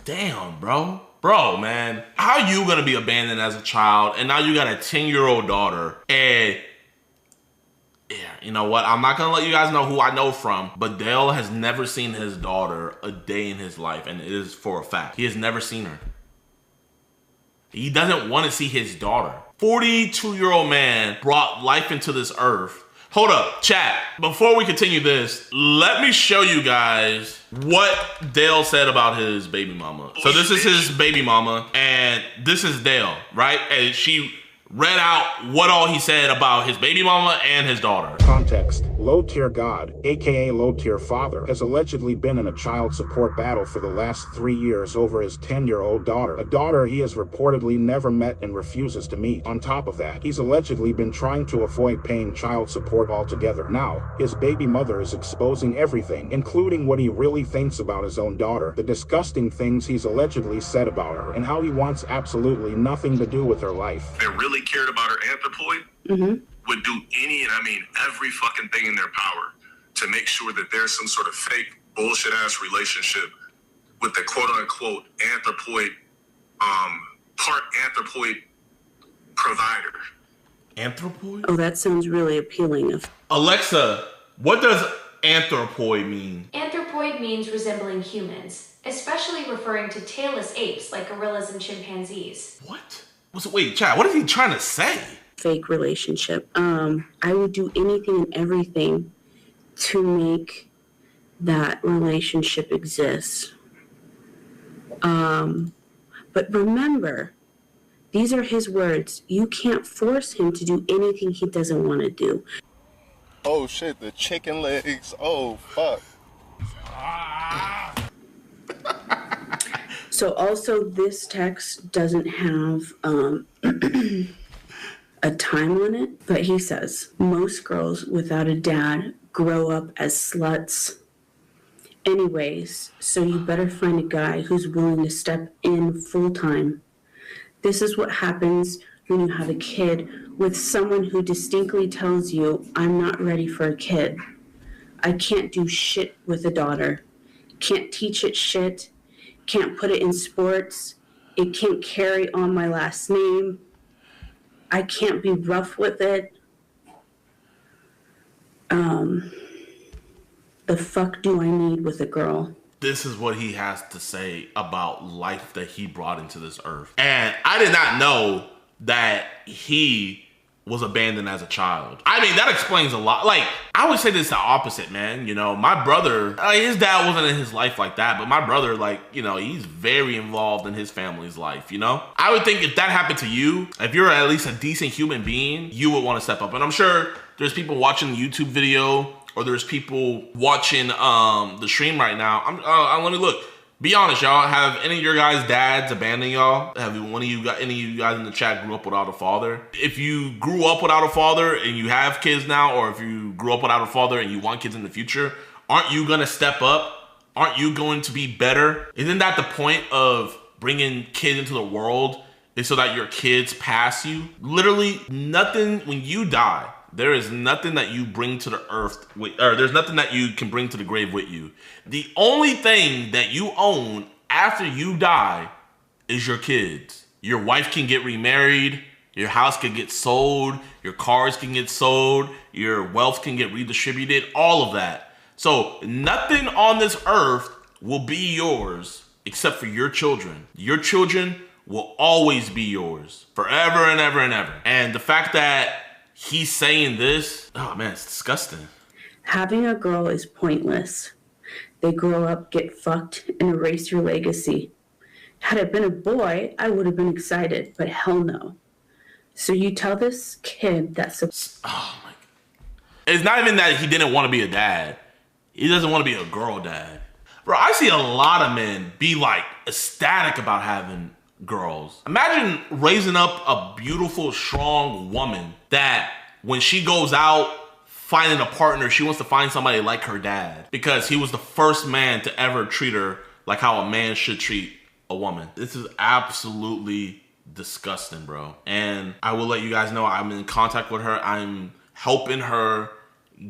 Damn, bro. Bro, man. How you gonna be abandoned as a child and now you got a 10-year-old daughter and... Yeah, you know what? I'm not gonna let you guys know who I know from, but Dale has never seen his daughter a day in his life, and it is for a fact. He has never seen her. He doesn't want to see his daughter. 42-year-old man brought life into this earth. Hold up, chat. Before we continue this, let me show you guys what Dale said about his baby mama. So this is his baby mama, and this is Dale, right? And she read out what all he said about his baby mama and his daughter. Context. Low-tier God, aka low-tier father, has allegedly been in a child support battle for the last 3 years over his 10-year-old daughter, a daughter he has reportedly never met and refuses to meet. On top of that, he's allegedly been trying to avoid paying child support altogether. Now, his baby mother is exposing everything, including what he really thinks about his own daughter, the disgusting things he's allegedly said about her, and how he wants absolutely nothing to do with her life. They really cared about her anthropoid, would do any and I mean every fucking thing in their power to make sure that there's some sort of fake bullshit ass relationship with the quote unquote anthropoid, part anthropoid provider. Anthropoid? Oh, that sounds really appealing. Alexa, what does anthropoid mean? Anthropoid means resembling humans, especially referring to tailless apes like gorillas and chimpanzees. What? Wait, chat, what is he trying to say? Fake relationship. I would do anything and everything to make that relationship exist. But remember, these are his words. You can't force him to do anything he doesn't want to do. Oh shit, the chicken legs. Oh fuck. So also this text doesn't have a time on it, but he says, most girls without a dad grow up as sluts. Anyways, so you better find a guy who's willing to step in full time. This is what happens when you have a kid with someone who distinctly tells you, I'm not ready for a kid. I can't do shit with a daughter. Can't teach it shit. Can't put it in sports. It can't carry on my last name. I can't be rough with it. The fuck do I need with a girl? This is what he has to say about life that he brought into this earth. And I did not know that he was abandoned as a child. I mean, that explains a lot. Like, I would say this the opposite, man. You know, my brother, his dad wasn't in his life like that, but my brother, like, you know, he's very involved in his family's life, you know? I would think if that happened to you, if you're at least a decent human being, you would want to step up. And I'm sure there's people watching the YouTube video, or there's people watching the stream right now. Let me look. Be honest, y'all. Have any of your guys' dads abandoned y'all? Have any of you guys in the chat grew up without a father? If you grew up without a father and you have kids now, or if you grew up without a father and you want kids in the future, aren't you gonna step up? Aren't you going to be better? Isn't that the point of bringing kids into the world? Is so that your kids pass you? Literally nothing when you die. There is nothing that you bring to the earth, or there's nothing that you can bring to the grave with you. The only thing that you own after you die is your kids. Your wife can get remarried, your house can get sold, your cars can get sold, your wealth can get redistributed, all of that. So nothing on this earth will be yours except for your children. Your children will always be yours forever and ever and ever. And the fact that he's saying this, oh man, it's disgusting. Having a girl is pointless. They grow up, get fucked, and erase your legacy. Had it been a boy, I would have been excited, but hell no. So you tell this kid that's oh my God. It's not even that he didn't want to be a dad. He doesn't want to be a girl dad. Bro, I see a lot of men be like ecstatic about having girls. Imagine raising up a beautiful, strong woman that when she goes out finding a partner, she wants to find somebody like her dad because he was the first man to ever treat her like how a man should treat a woman. This is absolutely disgusting, bro. And I will let you guys know I'm in contact with her. I'm helping her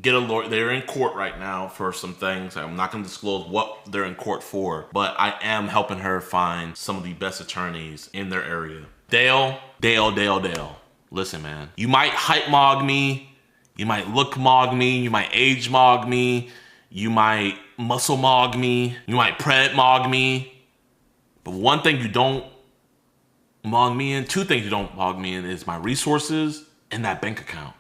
get a lawyer. They're in court right now for some things. I'm not going to disclose what they're in court for, but I am helping her find some of the best attorneys in their area. Dale. Listen, man. You might hype mog me. You might look mog me. You might age mog me. You might muscle mog me. You might pred mog me. But one thing you don't mog me in, two things you don't mog me in is my resources and that bank account.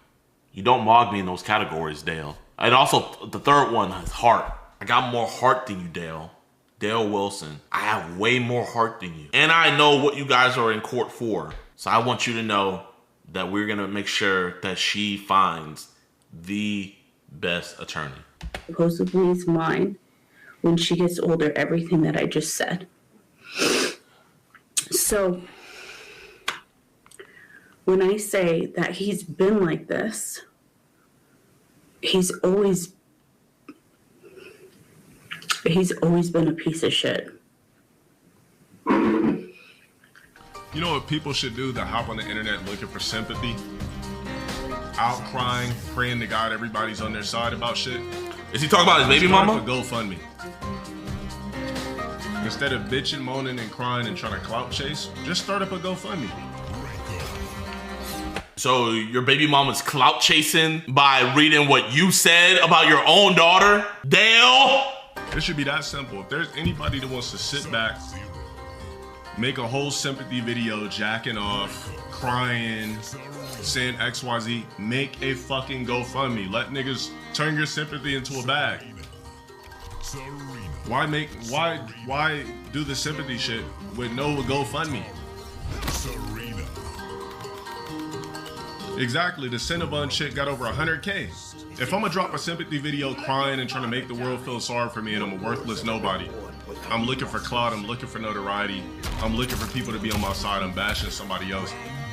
You don't mog me in those categories, Dale. And also, the third one is heart. I got more heart than you, Dale. Dale Wilson. I have way more heart than you. And I know what you guys are in court for. So I want you to know that we're going to make sure that she finds the best attorney. supposedly is mine when she gets older, everything that I just said. So when I say that he's been like this, he's always been a piece of shit. You know what people should do? That hop on the internet looking for sympathy, out crying, praying to God everybody's on their side about shit. Is he talking about his baby mama? Start up a GoFundMe. Instead of bitching, moaning, and crying and trying to clout chase, just start up a GoFundMe. So your baby mama's clout chasing by reading what you said about your own daughter? Dale! It should be that simple. If there's anybody that wants to sit back, make a whole sympathy video, jacking off, crying, saying XYZ, make a fucking GoFundMe. Let niggas turn your sympathy into a bag. Why do the sympathy shit with no GoFundMe? Exactly, the Cinnabon shit got over 100K. If I'm gonna drop a sympathy video crying and trying to make the world feel sorry for me and I'm a worthless nobody, I'm looking for clout, I'm looking for notoriety, I'm looking for people to be on my side, I'm bashing somebody else.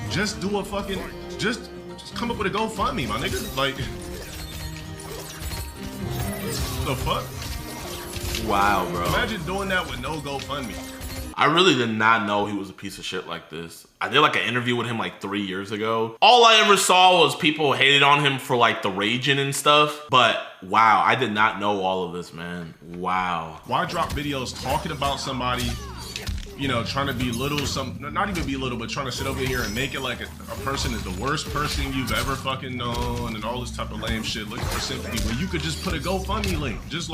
Just do a fucking, just come up with a GoFundMe, my nigga. Like, the fuck? Wow, bro. Imagine doing that with no GoFundMe. I really did not know he was a piece of shit like this. I did like an interview with him like 3 years ago. All I ever saw was people hated on him for like the raging and stuff. But wow, I did not know all of this, man. Wow. Why drop videos talking about somebody, you know, trying to belittle not even belittle, but trying to sit over here and make it like a person is the worst person you've ever fucking known and all this type of lame shit, looking for sympathy, when you could just put a GoFundMe link. Just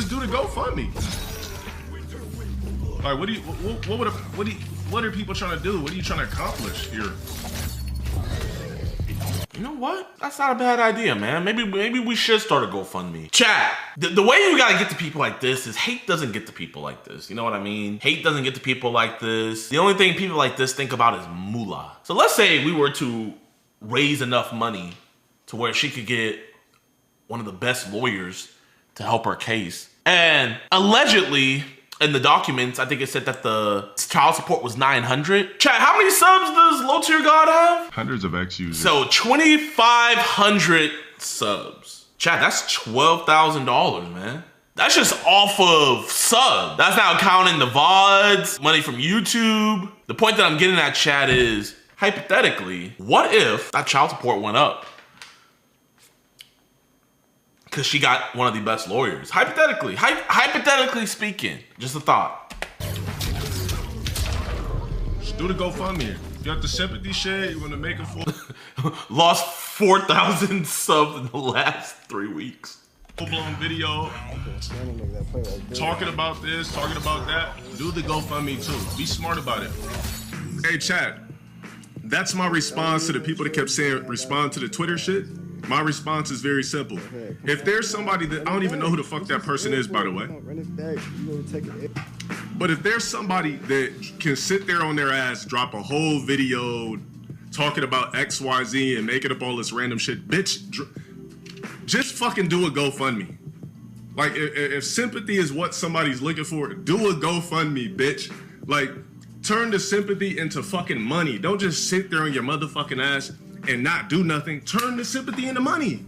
do the GoFundMe. Like, what are people trying to do? What are you trying to accomplish here? You know what? That's not a bad idea, man. Maybe we should start a GoFundMe. Chat, the way you gotta get to people like this is hate doesn't get to people like this. You know what I mean? Hate doesn't get to people like this. The only thing people like this think about is moolah. So let's say we were to raise enough money to where she could get one of the best lawyers to help her case. And allegedly, in the documents, I think it said that the child support was 900. Chat, how many subs does Low Tier God have? Hundreds of X users. So 2,500 subs. Chat, that's $12,000, man. That's just off of sub. That's not counting the VODs, money from YouTube. The point that I'm getting at, chat, is hypothetically, what if that child support went up? Because she got one of the best lawyers. Hypothetically, hypothetically speaking, just a thought. Just do the GoFundMe. You got the sympathy shit, you want to make it for... Lost 4,000 subs in the last 3 weeks. Full-blown video, talking about this, talking about that. Do the GoFundMe too. Be smart about it. Hey, chat. That's my response to the people that kept saying respond to the Twitter shit. My response is very simple. If there's somebody that, I don't even know who the fuck that person is, by the way. But if there's somebody that can sit there on their ass, drop a whole video talking about XYZ and making up all this random shit, bitch, just fucking do a GoFundMe. Like, if sympathy is what somebody's looking for, do a GoFundMe, bitch. Like, turn the sympathy into fucking money. Don't just sit there on your motherfucking ass and not do nothing. Turn the sympathy into money.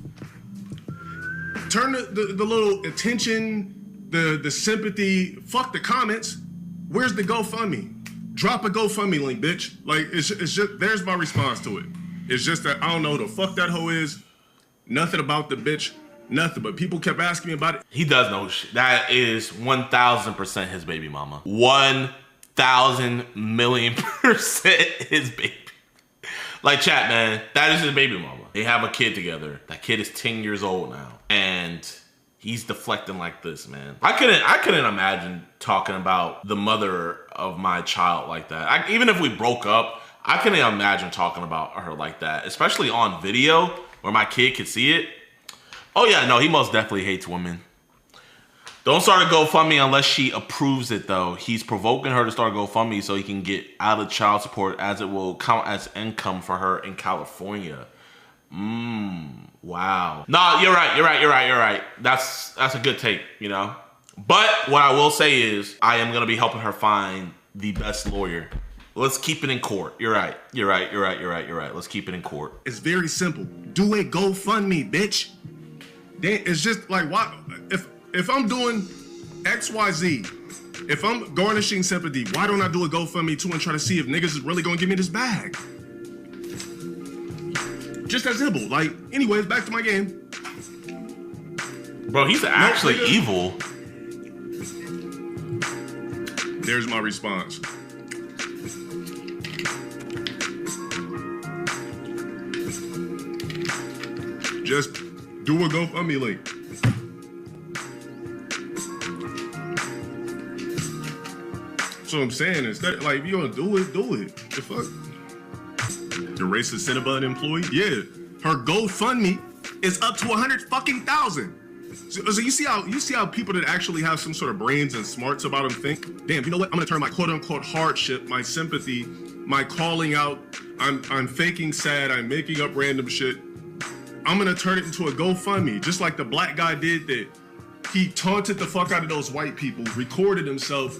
Turn the little attention, the sympathy, fuck the comments. Where's the GoFundMe? Drop a GoFundMe link, bitch. Like, it's just, there's my response to it. It's just that I don't know who the fuck that hoe is. Nothing about the bitch. Nothing, but people kept asking me about it. He does know shit. That is 1,000% his baby mama. 1,000,000,000% his baby. Like, chat, man, that is his baby mama. They have a kid together. That kid is 10 years old now. And he's deflecting like this, man. I couldn't imagine talking about the mother of my child like that. Even if we broke up, I couldn't imagine talking about her like that, especially on video where my kid could see it. Oh yeah, no, he most definitely hates women. Don't start a GoFundMe unless she approves it, though. He's provoking her to start a GoFundMe so he can get out of child support, as it will count as income for her in California. Wow. No, you're right. That's a good take, you know? But what I will say is I am going to be helping her find the best lawyer. Let's keep it in court. You're right. Let's keep it in court. It's very simple. Do a GoFundMe, bitch. It's just like, why? If I'm doing XYZ, if I'm garnishing sympathy, why don't I do a GoFundMe too and try to see if niggas is really gonna give me this bag? Just that simple. Like, anyways, back to my game. Bro, he's actually evil. There's my response. Just do a GoFundMe link. So I'm saying, instead, like, if you gonna do it, do it. The fuck? The racist Cinnabon employee? Yeah. Her GoFundMe is up to 100,000. So you see how people that actually have some sort of brains and smarts about them think? Damn, you know what? I'm gonna turn my quote unquote hardship, my sympathy, my calling out, I'm faking sad, I'm making up random shit. I'm gonna turn it into a GoFundMe, just like the black guy did that. He taunted the fuck out of those white people, recorded himself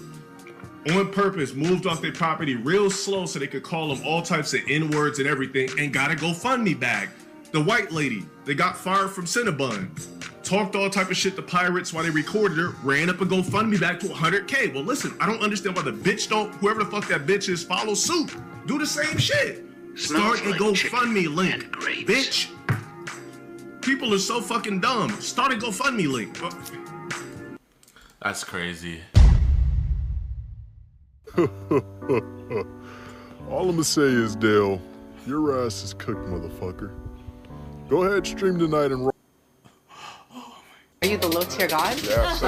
on purpose, moved off their property real slow so they could call him all types of N-words and everything, and got a GoFundMe bag. The white lady that got fired from Cinnabon talked all type of shit to pirates while they recorded her, ran up a GoFundMe bag to 100K. Well, listen, I don't understand why the bitch don't, whoever the fuck that bitch is, follow suit. Do the same shit. Start a GoFundMe link, bitch. People are so fucking dumb. Start a GoFundMe link. That's crazy. All I'ma say is, Dale, your ass is cooked, motherfucker. Go ahead, stream tonight and roll. Are you the low-tier god? Yeah,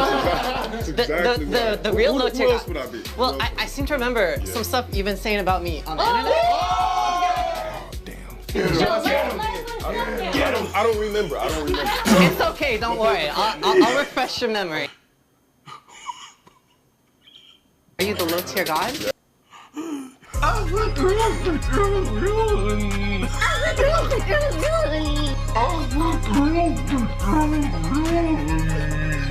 that's exactly the real low-tier god. Who else would I be? Well, I seem to remember some stuff you've been saying about me on the internet. Get him! I don't remember. It's okay, don't worry. I'll refresh your memory. Are you the low-tier god?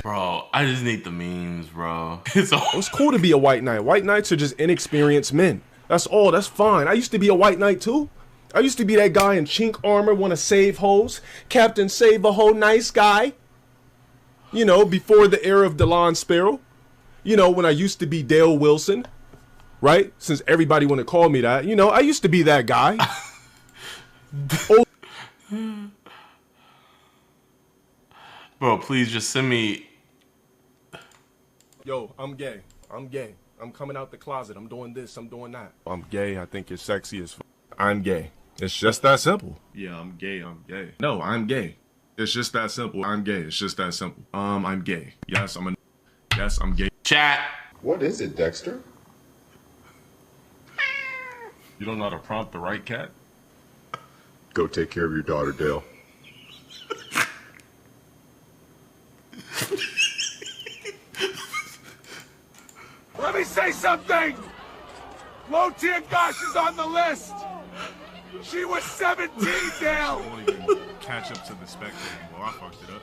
Bro, I just need the memes, bro. It's cool to be a white knight. White knights are just inexperienced men. That's all. That's fine. I used to be a white knight too. I used to be that guy in chink armor, want to save hoes. Captain Save a Hoe, nice guy. You know, before the era of Delon Sparrow. You know, when I used to be Dale Wilson. right? Since everybody want to call me that, you know, I used to be that guy. Bro, please just send me. Yo, I'm gay. I'm gay. I'm coming out the closet. I'm doing this. I'm doing that. I'm gay. I think it's sexy as I'm gay. It's just that simple. Yeah, I'm gay. I'm gay. No, I'm gay. It's just that simple. I'm gay. It's just that simple. I'm gay. Yes, I'm gay. Chat. What is it, Dexter? You don't know how to prompt the right cat? Go take care of your daughter, Dale. Let me say something! Low tier gosh is on the list! She was 17, Dale! I won't even catch up to the spectator anymore. I fucked it up.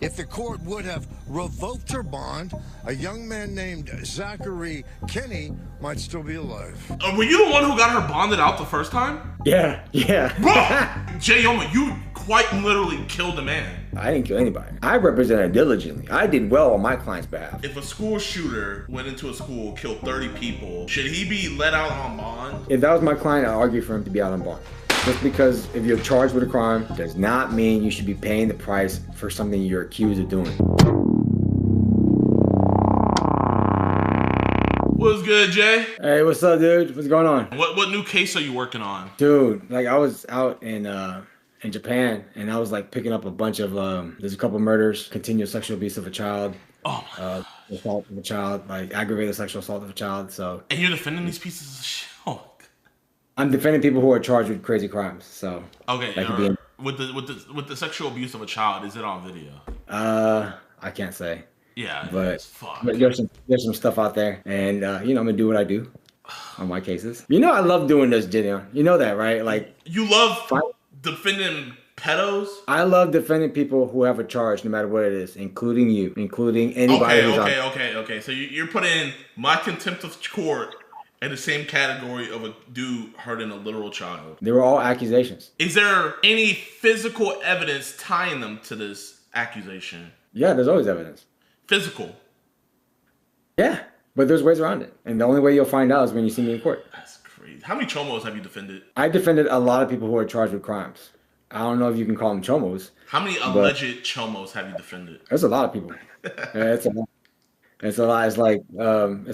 If the court would have revoked her bond, a young man named Zachary Kenny might still be alive. Were you the one who got her bonded out the first time? Yeah. Bro! Jayoma, you quite literally killed a man. I didn't kill anybody. I represented diligently. I did well on my client's behalf. If a school shooter went into a school, killed 30 people, should he be let out on bond? If that was my client, I'd argue for him to be out on bond. Just because if you're charged with a crime does not mean you should be paying the price for something you're accused of doing. What's good, Jay? Hey, what's up, dude? What's going on? What new case are you working on? Dude, like I was out in Japan, and I was like picking up a bunch of there's a couple murders, continuous sexual abuse of a child, assault of a child, like aggravated sexual assault of a child. So. And you're defending these pieces of shit. Oh. I'm defending people who are charged with crazy crimes. So. Okay. With the sexual abuse of a child, is it on video? I can't say. Yeah. But there's some stuff out there, and you know I'm gonna do what I do on my cases. You know I love doing this, JiDion. You know that, right? Like you love defending pedos. I love defending people who have a charge, no matter what it is, including you, including anybody. Okay. So you're putting my contempt of court in the same category of a dude hurting a literal child. They were all accusations. Is there any physical evidence tying them to this accusation? Yeah, there's always evidence. Physical. Yeah, but there's ways around it, and the only way you'll find out is when you see me in court. That's crazy. How many chomos have you defended? I defended a lot of people who are charged with crimes. I don't know if you can call them chomos. How many alleged chomos have you defended? There's a lot of people. It's a lot. It's a lot. It's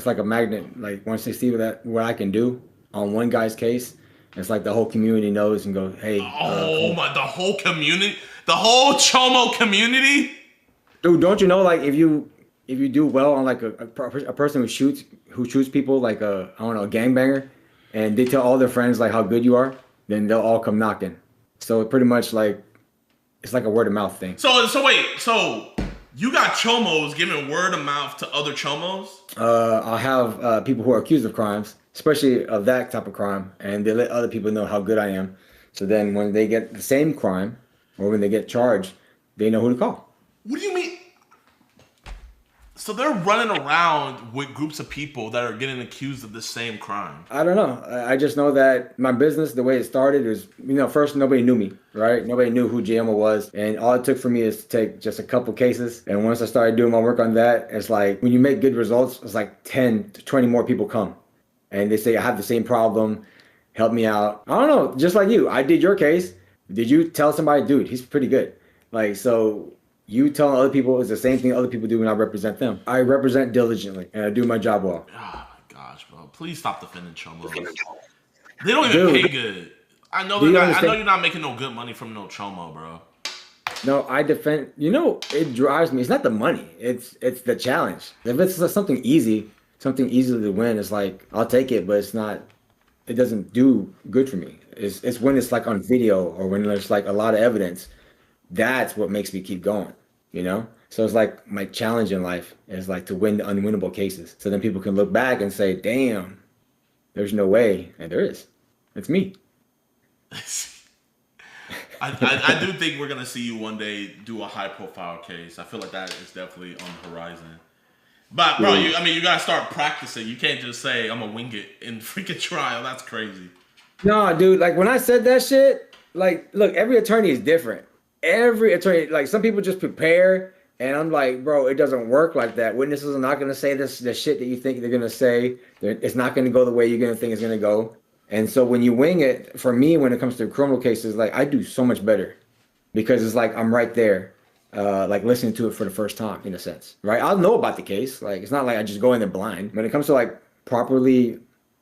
like a magnet. Like once they see what I can do on one guy's case, it's like the whole community knows and goes, "Hey." The whole community, the whole chomo community. Dude, don't you know? Like if you do well on like a person who shoots people, like a gangbanger, and they tell all their friends like how good you are, then they'll all come knocking. So pretty much like it's like a word of mouth thing. So you got chomos giving word of mouth to other chomos? I'll have people who are accused of crimes, especially of that type of crime, and they let other people know how good I am. So then when they get the same crime or when they get charged, they know who to call. What do you mean? So they're running around with groups of people that are getting accused of the same crime. I don't know. I just know that my business, the way it started is, first nobody knew me, right? Nobody knew who Jayoma was. And all it took for me is to take just a couple cases. And once I started doing my work on that, it's like when you make good results, it's like 10 to 20 more people come. And they say, I have the same problem. Help me out. I don't know. Just like you. I did your case. Did you tell somebody, dude, he's pretty good? Like, so... You telling other people is the same thing other people do when I represent them. I represent diligently, and I do my job well. Oh my gosh, bro! Please stop defending chomos. They don't even pay good. I know you're not making no good money from no chomo, bro. No, I defend. It drives me. It's not the money. It's the challenge. If it's something easy to win, it's like I'll take it, but it's not. It doesn't do good for me. It's when it's like on video or when there's like a lot of evidence. That's what makes me keep going. So it's like my challenge in life is like to win the unwinnable cases. So then people can look back and say, damn, there's no way. And there is. It's me. I do think we're going to see you one day do a high profile case. I feel like that is definitely on the horizon. But bro, you got to start practicing. You can't just say, I'm going to wing it in freaking trial. That's crazy. No, dude, like when I said that shit, like, look, every attorney is different. Every attorney, like some people just prepare And I'm like, bro, it doesn't work like that. Witnesses are not going to say the shit that you think they're going to say. It's not going to go the way you're going to think it's going to go. And so when you wing it, for me, when it comes to criminal cases, like I do so much better because it's like I'm right there, like listening to it for the first time in a sense, right? I'll know about the case. Like it's not like I just go in there blind. When it comes to like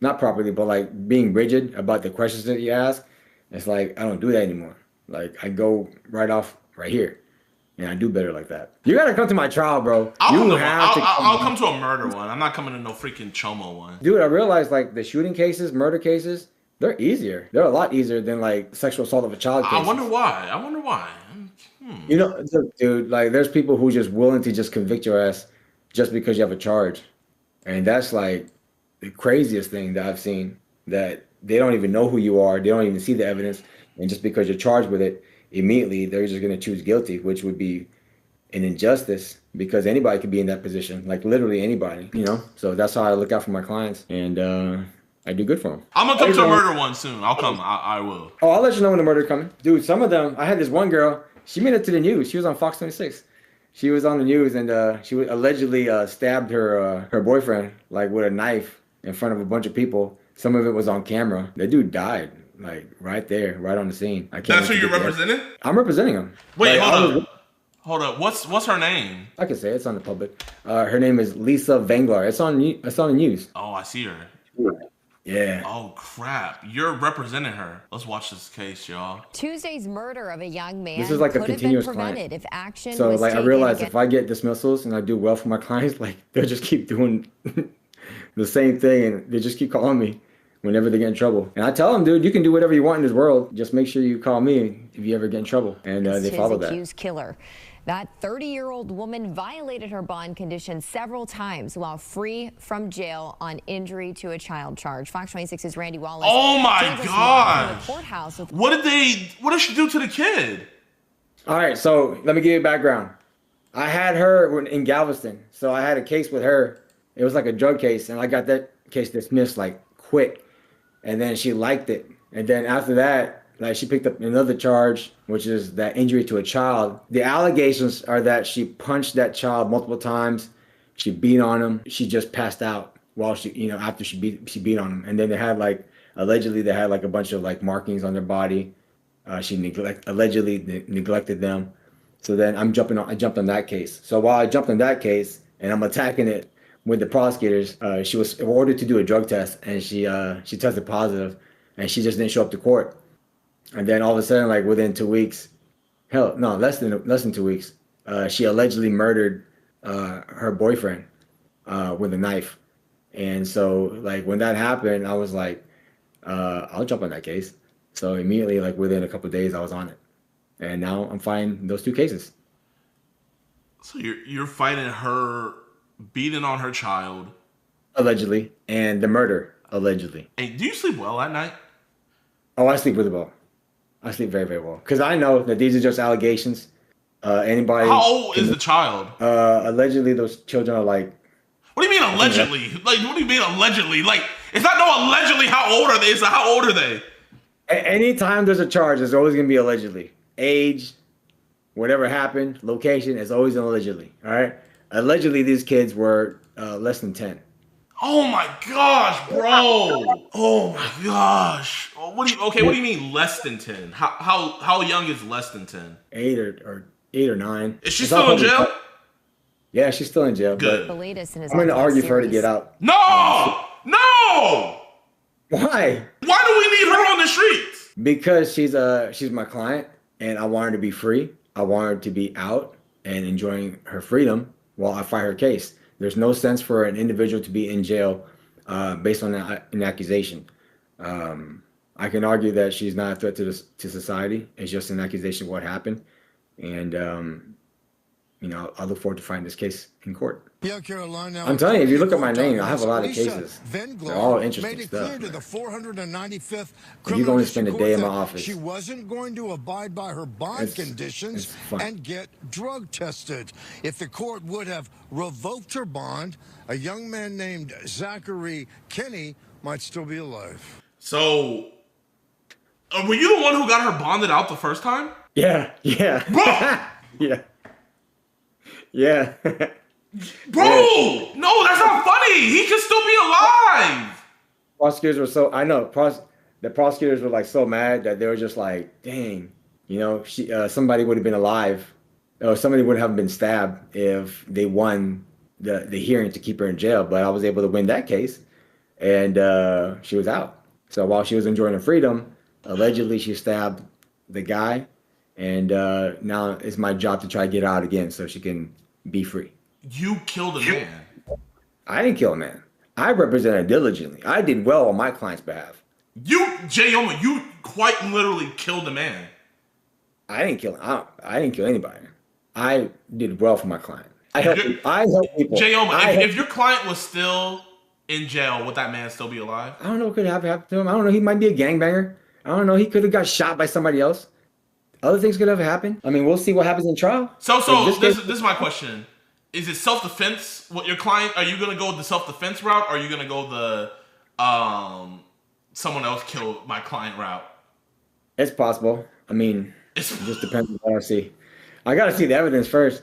not properly, but like being rigid about the questions that you ask, it's like I don't do that anymore. Like I go right off right here. And I do better like that. You gotta come to my trial, bro. I'll come to a murder one. I'm not coming to no freaking Chomo one. Dude, I realized like the shooting cases, murder cases, they're easier. They're a lot easier than like sexual assault of a child cases. I wonder why. You know, dude, like there's people who just willing to just convict your ass just because you have a charge. And that's like the craziest thing that I've seen, that they don't even know who you are. They don't even see the evidence. And just because you're charged with it, immediately they're just going to choose guilty, which would be an injustice because anybody could be in that position, like literally anybody, you know? So that's how I look out for my clients, and I do good for them. I'm going to come to a murder one soon. I'll come. I will. Oh, I'll let you know when the murder coming. Dude, some of them, I had this one girl, she made it to the news. She was on Fox 26. She was on the news, and she allegedly stabbed her boyfriend like with a knife in front of a bunch of people. Some of it was on camera. The dude died. Like right there, right on the scene. I can't. That's who you're representing? I'm representing him. Wait, like, hold up. What's her name? I can say it. It's on the public. Her name is Lisa Vanglar. It's on the news. Oh, I see her. Yeah. Oh crap! You're representing her. Let's watch this case, y'all. Tuesday's murder of a young man. This is like a continuous prevented client. If action so was like I taken realized if I get dismissals and I do well for my clients, like they'll just keep doing the same thing, and they just keep calling me whenever they get in trouble. And I tell them, dude, you can do whatever you want in this world. Just make sure you call me if you ever get in trouble. And they follow that. Accused killer. That 30-year-old woman violated her bond conditions several times while free from jail on injury to a child charge. Fox 26's Randy Wallace. Oh my God! What did she do to the kid? All right, so let me give you a background. I had her in Galveston, so I had a case with her. It was like a drug case, and I got that case dismissed like quick. And then she liked it. And then after that, like she picked up another charge, which is that injury to a child. The allegations are that she punched that child multiple times. She beat on him. She just passed out while after she beat on him. And then they had allegedly they had like a bunch of like markings on their body. She allegedly neglected them. So then I jumped on that case. So while I jumped on that case and I'm attacking it with the prosecutors, she was ordered to do a drug test, and she tested positive, and she just didn't show up to court. And then all of a sudden, like within 2 weeks, hell no, less than 2 weeks, she allegedly murdered her boyfriend with a knife. And so like when that happened, I was like, I'll jump on that case. So immediately, like within a couple of days, I was on it, and now I'm fighting those two cases. So you're fighting her beating on her child, allegedly, and the murder, allegedly. Hey, do you sleep well at night? Oh, I sleep really well. I sleep very, very well because I know that these are just allegations. Anybody? How old is the child? Allegedly, those children are like. What do you mean allegedly? Like, what do you mean allegedly? Like, it's not no allegedly. How old are they? It's how old are they? Anytime there's a charge, there's always gonna be allegedly. Age, whatever happened, location, is always an allegedly. All right. Allegedly, these kids were less than 10. Oh my gosh, bro! Oh my gosh! What do you mean less than 10? How young is less than 10? 8 or 9. Is she still in jail? Yeah, she's still in jail. Good. But I'm going to argue for her to get out. No! No! Why? Why do we need her on the streets? Because she's my client, and I want her to be free. I want her to be out and enjoying her freedom while I fight her case. There's no sense for an individual to be in jail based on an accusation. I can argue that she's not a threat to society. It's just an accusation of what happened. And, I look forward to fighting this case in court. Yeah, Carolina. I'm telling you, if you look at my name, I have a lot of cases. They're all interesting stuff. Made it clear to the 495th You're going to spend a day in my office. She wasn't going to abide by her bond conditions and get drug tested. If the court would have revoked her bond, a young man named Zachary Kenny might still be alive. So, were you the one who got her bonded out the first time? Yeah. Bro! Yeah. Yeah. Bro, no, that's not funny. He could still be alive. Prosecutors were so, I know, the prosecutors were like so mad that they were just like, dang, you know, somebody would have been alive, or somebody would have been stabbed if they won the hearing to keep her in jail. But I was able to win that case, and she was out. So while she was enjoying her freedom, allegedly she stabbed the guy, and now it's my job to try to get her out again so she can be free. You killed a man. I didn't kill a man. I represented diligently. I did well on my client's behalf. Jayoma, you quite literally killed a man. I didn't kill anybody. I did well for my client. I help people. Jayoma, if your client was still in jail, would that man still be alive? I don't know what could have happened to him. I don't know. He might be a gangbanger. I don't know. He could have got shot by somebody else. Other things could have happened. I mean, we'll see what happens in trial. So this is my question. Is it self-defense? What your client? Are you gonna go the self-defense route? Or are you gonna go the someone else killed my client route? It's possible. I mean, it just depends on what I see. I gotta see the evidence first.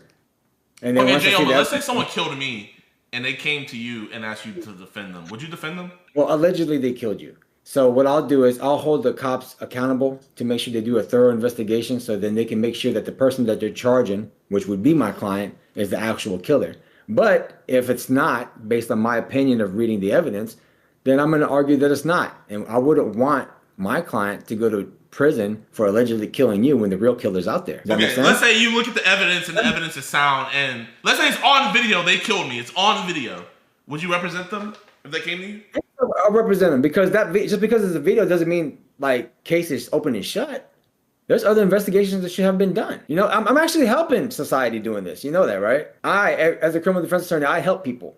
And then let's say someone killed me and they came to you and asked you to defend them. Would you defend them? Well, allegedly they killed you. So what I'll do is I'll hold the cops accountable to make sure they do a thorough investigation, so then they can make sure that the person that they're charging, which would be my client, is the actual killer. But if it's not, based on my opinion of reading the evidence, then I'm going to argue that it's not. And I wouldn't want my client to go to prison for allegedly killing you when the real killer's out there. Does that make sense? Let's say you look at the evidence and the evidence is sound, and let's say it's on video, they killed me. It's on video. Would you represent them if they came to you? I'll represent them, because just because it's a video doesn't mean like case is open and shut. There's other investigations that should have been done. You know, I'm actually helping society doing this. You know that, right? As a criminal defense attorney, I help people.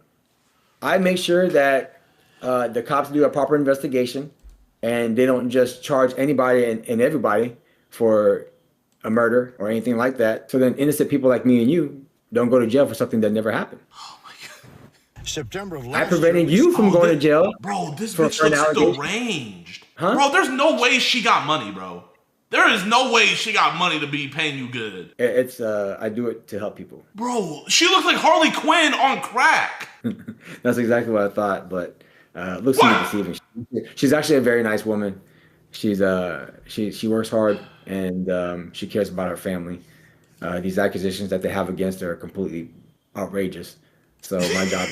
I make sure that the cops do a proper investigation and they don't just charge anybody and everybody for a murder or anything like that. So then innocent people like me and you don't go to jail for something that never happened. September of I prevented you from going to jail. Bro, this bitch looks deranged. Huh? Bro, there's no way she got money, bro. There is no way she got money to be paying you good. It's I do it to help people. Bro, she looks like Harley Quinn on crack. That's exactly what I thought, but looks to me deceiving. She's actually a very nice woman. She's she works hard, and she cares about her family. These accusations that they have against her are completely outrageous. So my job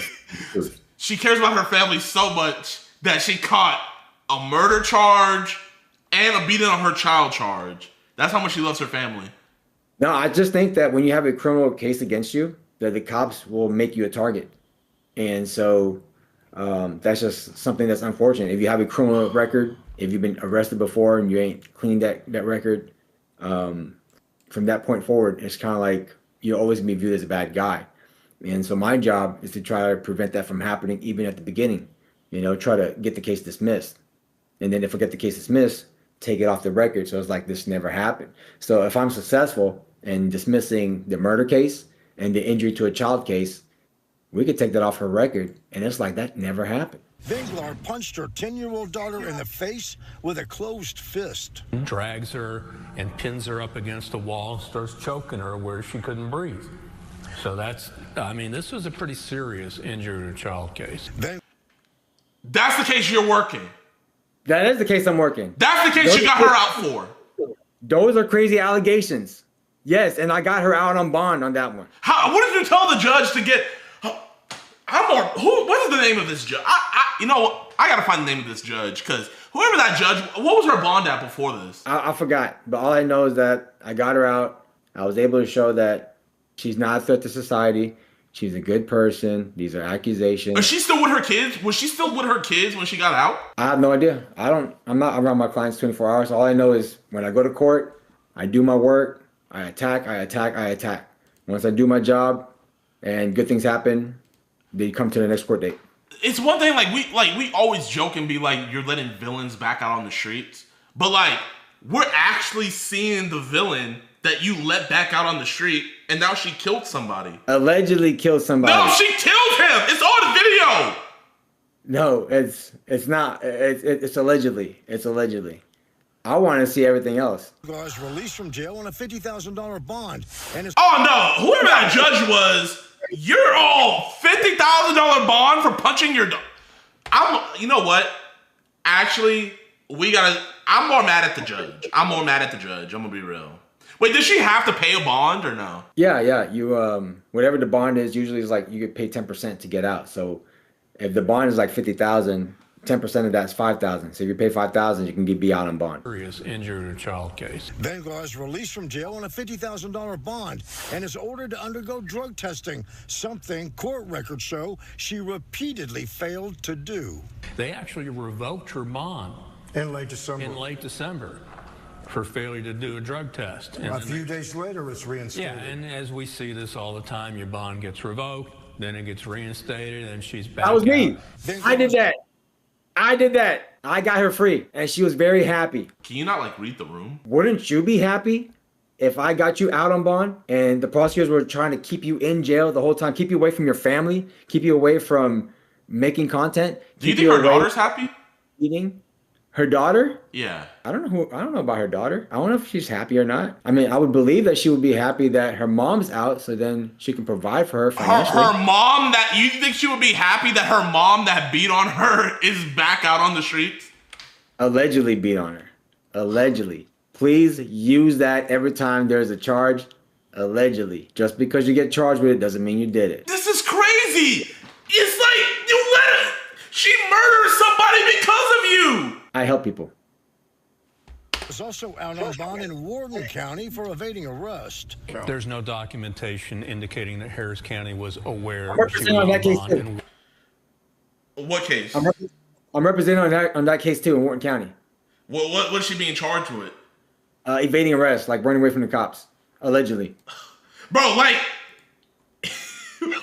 is she cares about her family so much that she caught a murder charge and a beating on her child charge. That's how much she loves her family. No, I just think that when you have a criminal case against you, that the cops will make you a target. And so that's just something that's unfortunate. If you have a criminal record, if you've been arrested before and you ain't cleaned that record, from that point forward, it's kind of like you're always going to be viewed as a bad guy. And so my job is to try to prevent that from happening even at the beginning. You know, try to get the case dismissed. And then if I get the case dismissed, take it off the record. So it's like this never happened. So if I'm successful in dismissing the murder case and the injury to a child case, we could take that off her record. And it's like that never happened. Vinglar punched her 10-year-old daughter in the face with a closed fist. Drags her and pins her up against the wall, starts choking her where she couldn't breathe. So this was a pretty serious injury to child case. That's the case you're working. That is the case I'm working. That's the case you got her out for. Those are crazy allegations. Yes, and I got her out on bond on that one. What did you tell the judge to get? What is the name of this judge? I gotta find the name of this judge, because whoever that judge, what was her bond at before this? I forgot, but all I know is that I got her out. I was able to show that she's not a threat to society. She's a good person. These are accusations. Is she still with her kids? Was she still with her kids when she got out? I have no idea. I'm not around my clients 24 hours. All I know is when I go to court, I do my work, I attack. Once I do my job and good things happen, they come to the next court date. It's one thing, we always joke and be like, you're letting villains back out on the streets. But we're actually seeing the villain that you let back out on the street, and now she killed somebody. Allegedly killed somebody. No, she killed him. It's on video. No, it's not. It's allegedly. It's allegedly. I want to see everything else. Was released from jail on a $50,000 bond. And Oh no! Whoever that judge was, you're all $50,000 bond for punching your. You know what? Actually, I'm more mad at the judge. I'm gonna be real. Wait, does she have to pay a bond or no? Yeah. You whatever the bond is, usually is like you get paid 10% to get out. So if the bond is like 50,000, 10% of that's 5,000. So if you pay 5,000, you can be out on bond. Serious injury to child case. Venglar is released from jail on a $50,000 bond and is ordered to undergo drug testing, something court records show she repeatedly failed to do. They actually revoked her bond in late December for failure to do a drug test. And a few days later, it's reinstated. Yeah, and as we see this all the time, your bond gets revoked, then it gets reinstated, and she's back. That was me. Venglar I did that. I got her free, and she was very happy. Can you not like read the room? Wouldn't you be happy if I got you out on bond and the prosecutors were trying to keep you in jail the whole time, keep you away from your family, keep you away from making content? Do you think her daughter's happy? Eating? Her daughter? Yeah. I don't know about her daughter. I don't know if she's happy or not. I mean, I would believe that she would be happy that her mom's out, so then she can provide for her financially. Her mom you think she would be happy that her mom that beat on her is back out on the streets? Allegedly beat on her. Allegedly. Please use that every time there's a charge. Allegedly. Just because you get charged with it doesn't mean you did it. This is crazy. It's like you let her. She murdered somebody because of you. I help people. Was also out on bond in Warden County for evading arrest. There's no documentation indicating that Harris County was aware. I'm representing on that case too. What case? I'm representing on that case too in Warden County. What is she being charged with? Evading arrest, like running away from the cops, allegedly. Bro, like,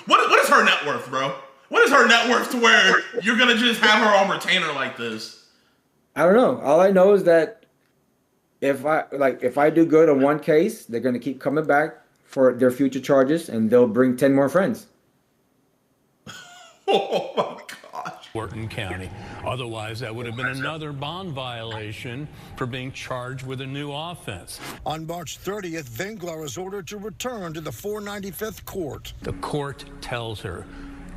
what is her net worth, bro? What is her net worth to where you're gonna just have her on retainer like this? I don't know. All I know is that if I do good on one case, they're gonna keep coming back for their future charges, and they'll bring 10 more friends. Oh my gosh. Wharton County. Otherwise, that would have been another bond violation for being charged with a new offense. On March 30th, Venglar was ordered to return to the 495th court. The court tells her,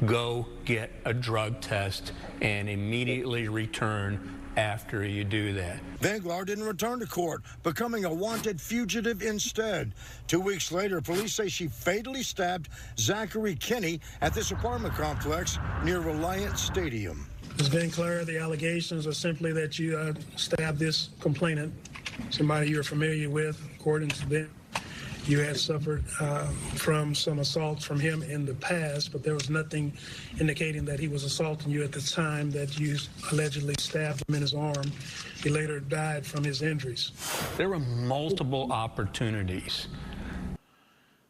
go get a drug test and immediately return after you do that. Venglar didn't return to court, becoming a wanted fugitive instead. 2 weeks later, police say she fatally stabbed Zachary Kinney at this apartment complex near Reliant Stadium. Ms. Venglar, the allegations are simply that you stabbed this complainant, somebody you're familiar with, according to them. You had suffered from some assaults from him in the past, but there was nothing indicating that he was assaulting you at the time that you allegedly stabbed him in his arm. He later died from his injuries. There were multiple opportunities.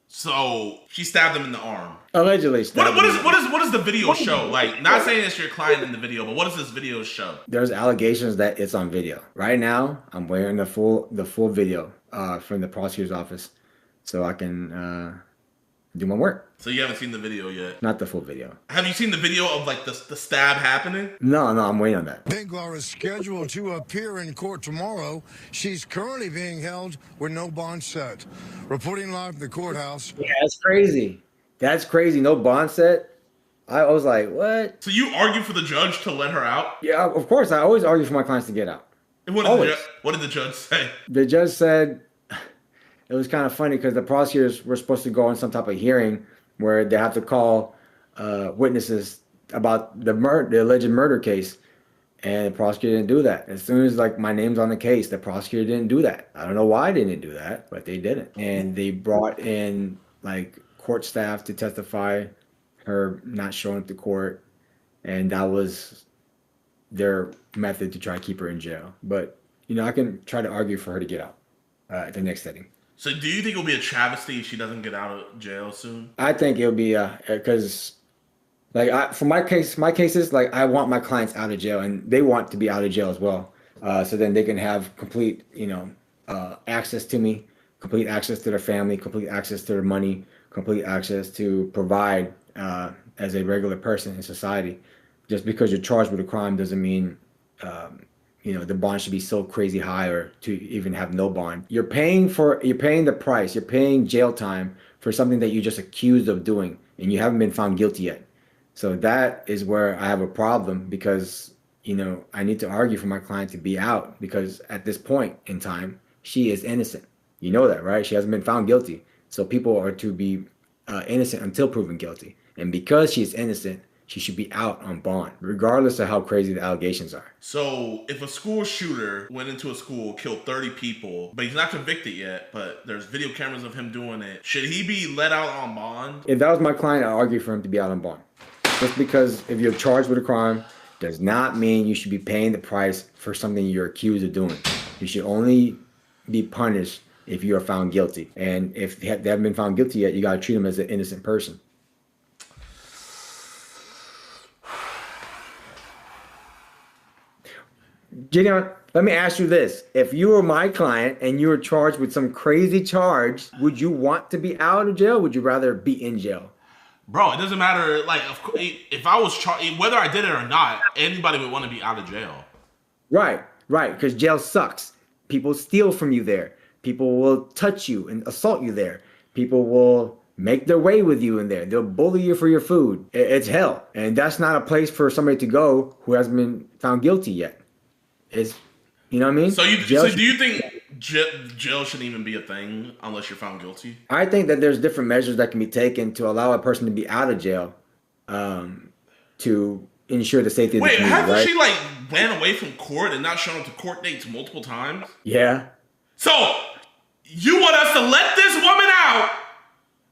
So she stabbed him in the arm. Allegedly. What does the video show? Like, not saying it's your client in the video, but what does this video show? There's allegations that it's on video. Right now, I'm wearing the full video from the prosecutor's office, so I can do my work. So you haven't seen the video yet? Not the full video. Have you seen the video of like the stab happening? No, I'm waiting on that. Venglar is scheduled to appear in court tomorrow. She's currently being held with no bond set. Reporting live from the courthouse. Yeah, that's crazy. That's crazy. No bond set. I was like, what? So you argue for the judge to let her out? Yeah, of course. I always argue for my clients to get out. And what did the judge say? The judge said, it was kind of funny because the prosecutors were supposed to go on some type of hearing where they have to call witnesses about the alleged murder case, and the prosecutor didn't do that. As soon as like my name's on the case, the prosecutor didn't do that. I don't know why they didn't do that, but they didn't. And they brought in like court staff to testify, her not showing up to court, and that was their method to try to keep her in jail. But I can try to argue for her to get out at the next setting. So do you think it'll be a travesty if she doesn't get out of jail soon? I think it'll be because for my cases, like I want my clients out of jail and they want to be out of jail as well. So then they can have complete, access to me, complete access to their family, complete access to their money, complete access to provide as a regular person in society. Just because you're charged with a crime doesn't mean, the bond should be so crazy high or to even have no bond. You're paying the price. You're paying jail time for something that you just accused of doing and you haven't been found guilty yet. So that is where I have a problem because, I need to argue for my client to be out because at this point in time, she is innocent. You know that, right? She hasn't been found guilty. So people are to be innocent until proven guilty. And because she is innocent, she should be out on bond, regardless of how crazy the allegations are. So if a school shooter went into a school, killed 30 people, but he's not convicted yet, but there's video cameras of him doing it, should he be let out on bond? If that was my client, I'd argue for him to be out on bond. Just because if you're charged with a crime does not mean you should be paying the price for something you're accused of doing. You should only be punished if you are found guilty. And if they haven't been found guilty yet, you got to treat them as an innocent person. JiDion, let me ask you this. If you were my client and you were charged with some crazy charge, would you want to be out of jail? Would you rather be in jail? Bro, it doesn't matter. Like, if I was charged, whether I did it or not, anybody would want to be out of jail. Right, because jail sucks. People steal from you there. People will touch you and assault you there. People will make their way with you in there. They'll bully you for your food. It's hell. And that's not a place for somebody to go who hasn't been found guilty yet. It's, you know what I mean? So do you think jail shouldn't even be a thing unless you're found guilty? I think that there's different measures that can be taken to allow a person to be out of jail to ensure the safety of the community. Wait, hasn't right? she ran away from court and not shown up to court dates multiple times? Yeah. So you want us to let this woman out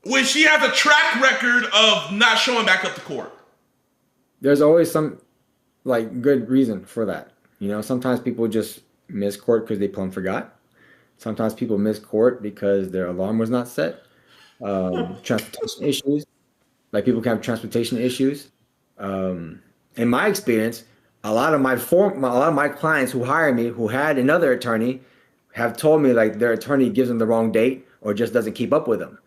when she has a track record of not showing back up to court? There's always some good reason for that. Sometimes people just miss court because they plumb forgot. Sometimes people miss court because their alarm was not set. Transportation issues. Like people can have transportation issues. In my experience, a lot of my clients who hire me, who had another attorney, have told me their attorney gives them the wrong date or just doesn't keep up with them.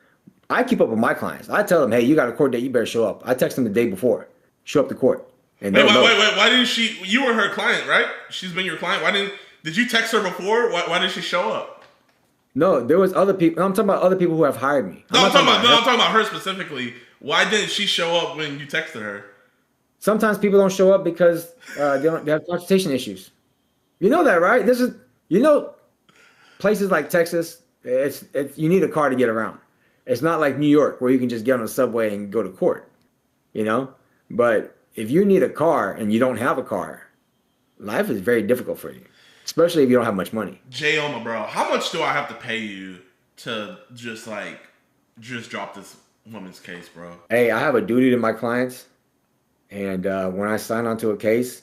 I keep up with my clients. I tell them, hey, you got a court date, you better show up. I text them the day before, show up to court. And wait, why didn't she? You were her client, right? She's been your client. Did you text her before? Why didn't she show up? No, there was other people. I'm talking about other people who have hired me. I'm talking about her specifically. Why didn't she show up when you texted her? Sometimes people don't show up because they have transportation issues. You know that, right? Places like Texas, it's you need a car to get around. It's not like New York where you can just get on the subway and go to court. But if you need a car and you don't have a car, life is very difficult for you, especially if you don't have much money. Jayoma, bro, how much do I have to pay you to just drop this woman's case, bro? Hey, I have a duty to my clients, and when I sign onto a case,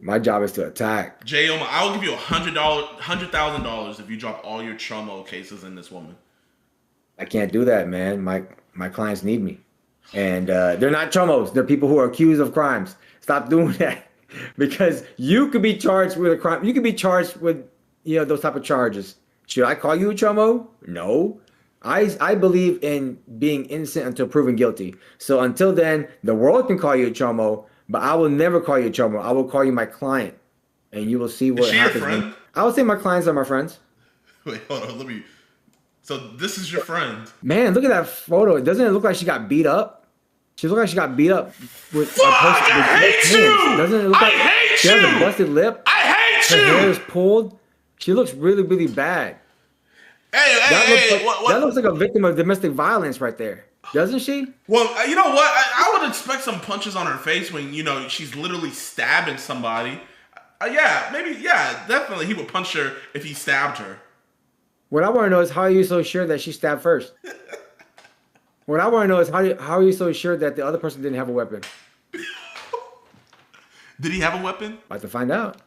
my job is to attack. Jayoma, I will give you $100,000 if you drop all your Chomo cases in this woman. I can't do that, man. My clients need me. And they're not chomos. They're people who are accused of crimes. Stop doing that. Because you could be charged with a crime. You could be charged with, those type of charges. Should I call you a chomo? No. I believe in being innocent until proven guilty. So until then, the world can call you a chomo, but I will never call you a chomo. I will call you my client. And you will see what happens. Is she your friend? I would say my clients are my friends. Wait, hold on. So this is your friend. Man, look at that photo. Doesn't it look like she got beat up? She looks like she got beat up with Fuck, I hate you! Doesn't it look like she has a busted lip? I hate you! Her hair is pulled. She looks really, really bad. That looks like a victim of domestic violence right there. Doesn't she? Well, you know what? I would expect some punches on her face when, she's literally stabbing somebody. Definitely he would punch her if he stabbed her. What I want to know is how are you so sure that she stabbed first? What I want to know is how are you so sure that the other person didn't have a weapon? Did he have a weapon? About to find out.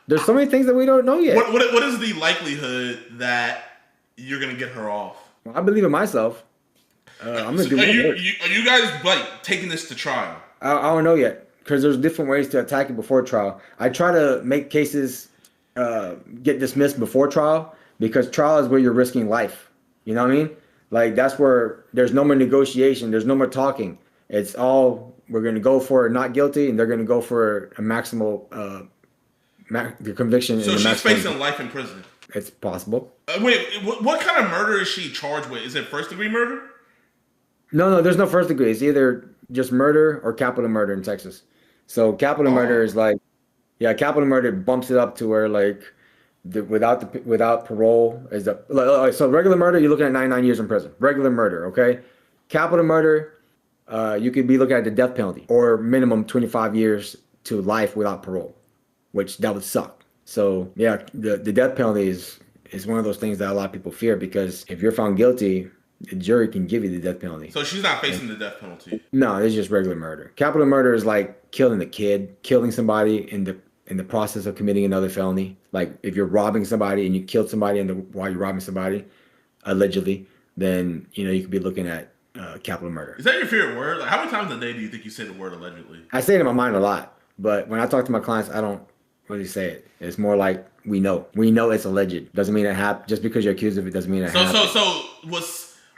There's so many things that we don't know yet. What is the likelihood that you're gonna get her off? Well, I believe in myself. I'm gonna do Are you guys taking this to trial? I don't know yet because there's different ways to attack it before trial. I try to make cases get dismissed before trial because trial is where you're risking life. You know what I mean? That's where there's no more negotiation. There's no more talking. It's all, we're going to go for not guilty, and they're going to go for a maximal the conviction. So in the she's maximum. facing life in prison. It's possible. Wait, what kind of murder is she charged with? Is it first degree murder? No, there's no first degree. It's either just murder or capital murder in Texas. So capital murder is like, yeah, capital murder bumps it up to where like without parole is the so regular murder you're looking at 99 years in prison. Regular murder, okay. Capital murder, you could be looking at the death penalty or minimum 25 years to life without parole, which that would suck. So yeah, the death penalty is one of those things that a lot of people fear, because if you're found guilty, the jury can give you the death penalty. So she's not facing the death penalty. No, it's just regular murder. Capital murder is like killing a kid, killing somebody in the process of committing another felony. Like if you're robbing somebody and you killed somebody while you're robbing somebody, allegedly, then you could be looking at capital murder. Is that your favorite word? Like, how many times a day do you think you say the word allegedly? I say it in my mind a lot, but when I talk to my clients, I don't really say it. It's more like we know it's alleged. Doesn't mean it happened. Just because you're accused of it doesn't mean it happened. So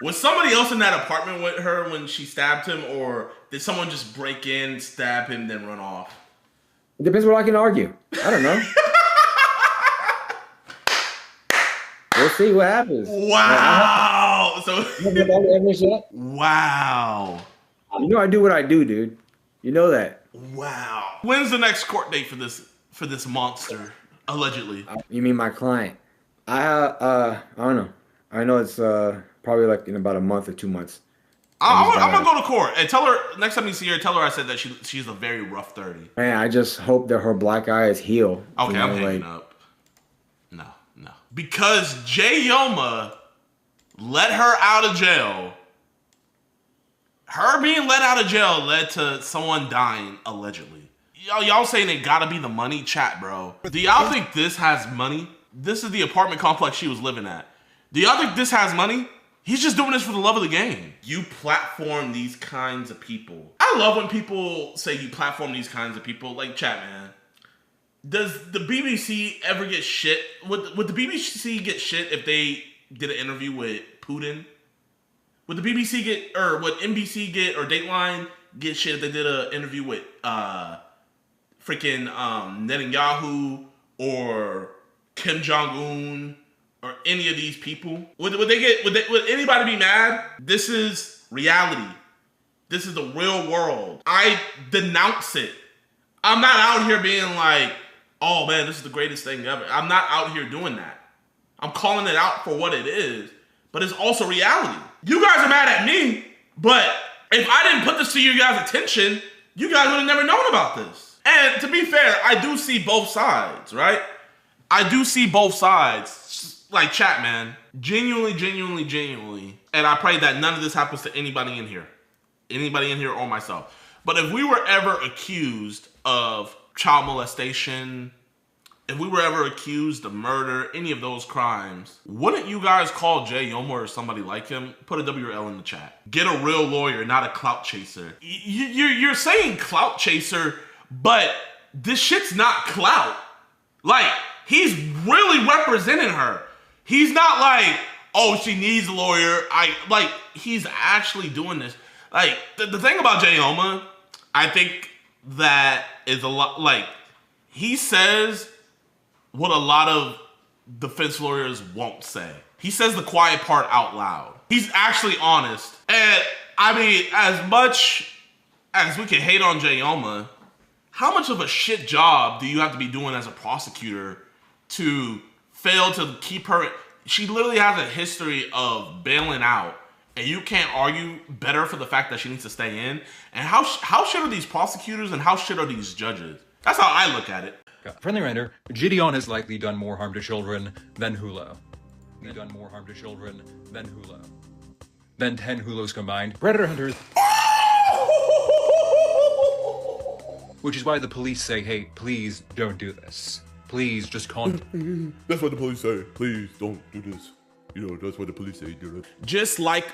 was somebody else in that apartment with her when she stabbed him, or did someone just break in, stab him, then run off? It depends what I can argue. I don't know. We'll see what happens. Wow. Wow. You know I do what I do, dude. You know that. Wow. When's the next court date for this monster, allegedly? You mean my client? I don't know. I know it's probably like in about a month or 2 months. I'm gonna go to court and tell her next time you see her. Tell her I said that she's a very rough 30. Man, I just hope that her black eye is healed. Okay, I'm hanging up. No. Because Jayoma let her out of jail. Her being let out of jail led to someone dying, allegedly. Y'all saying it gotta be the money? Chat, bro. Do y'all think this has money? This is the apartment complex she was living at. Do y'all think this has money? He's just doing this for the love of the game. You platform these kinds of people. I love when people say you platform these kinds of people. Like, chat, man. Does the BBC ever get shit? Would the BBC get shit if they did an interview with Putin? Would the BBC get, or would NBC get, or Dateline get shit if they did an interview with freaking Netanyahu or Kim Jong-un or any of these people? Would anybody be mad? This is reality. This is the real world. I denounce it. I'm not out here being like, oh man, this is the greatest thing ever. I'm not out here doing that. I'm calling it out for what it is, but it's also reality. You guys are mad at me, but if I didn't put this to you guys' attention, you guys would have never known about this. And to be fair, I do see both sides, right? I do see both sides. Like, chat, man. Genuinely. And I pray that none of this happens to anybody in here. Anybody in here or myself. But if we were ever accused of child molestation, if we were ever accused of murder, any of those crimes, wouldn't you guys call Jayoma or somebody like him? Put a W or L in the chat. Get a real lawyer, not a clout chaser. You're saying clout chaser, but this shit's not clout. Like, he's really representing her. He's not like, oh, she needs a lawyer. He's actually doing this. Like, the thing about Jayoma, I think that is a lot, like, he says what a lot of defense lawyers won't say. He says the quiet part out loud. He's actually honest. And, I mean, as much as we can hate on Jayoma, how much of a shit job do you have to be doing as a prosecutor to fail to keep her? She literally has a history of bailing out, and you can't argue better for the fact that she needs to stay in. And how shit are these prosecutors and how shit are these judges? That's how I look at it. Friendly reminder, JiDion has likely done more harm to children than Hulu. Than 10 Hulos combined. Predator hunters. Which is why the police say, hey, please don't do this. Please just That's what the police say. Please don't do this. That's what the police say. Do it. Just like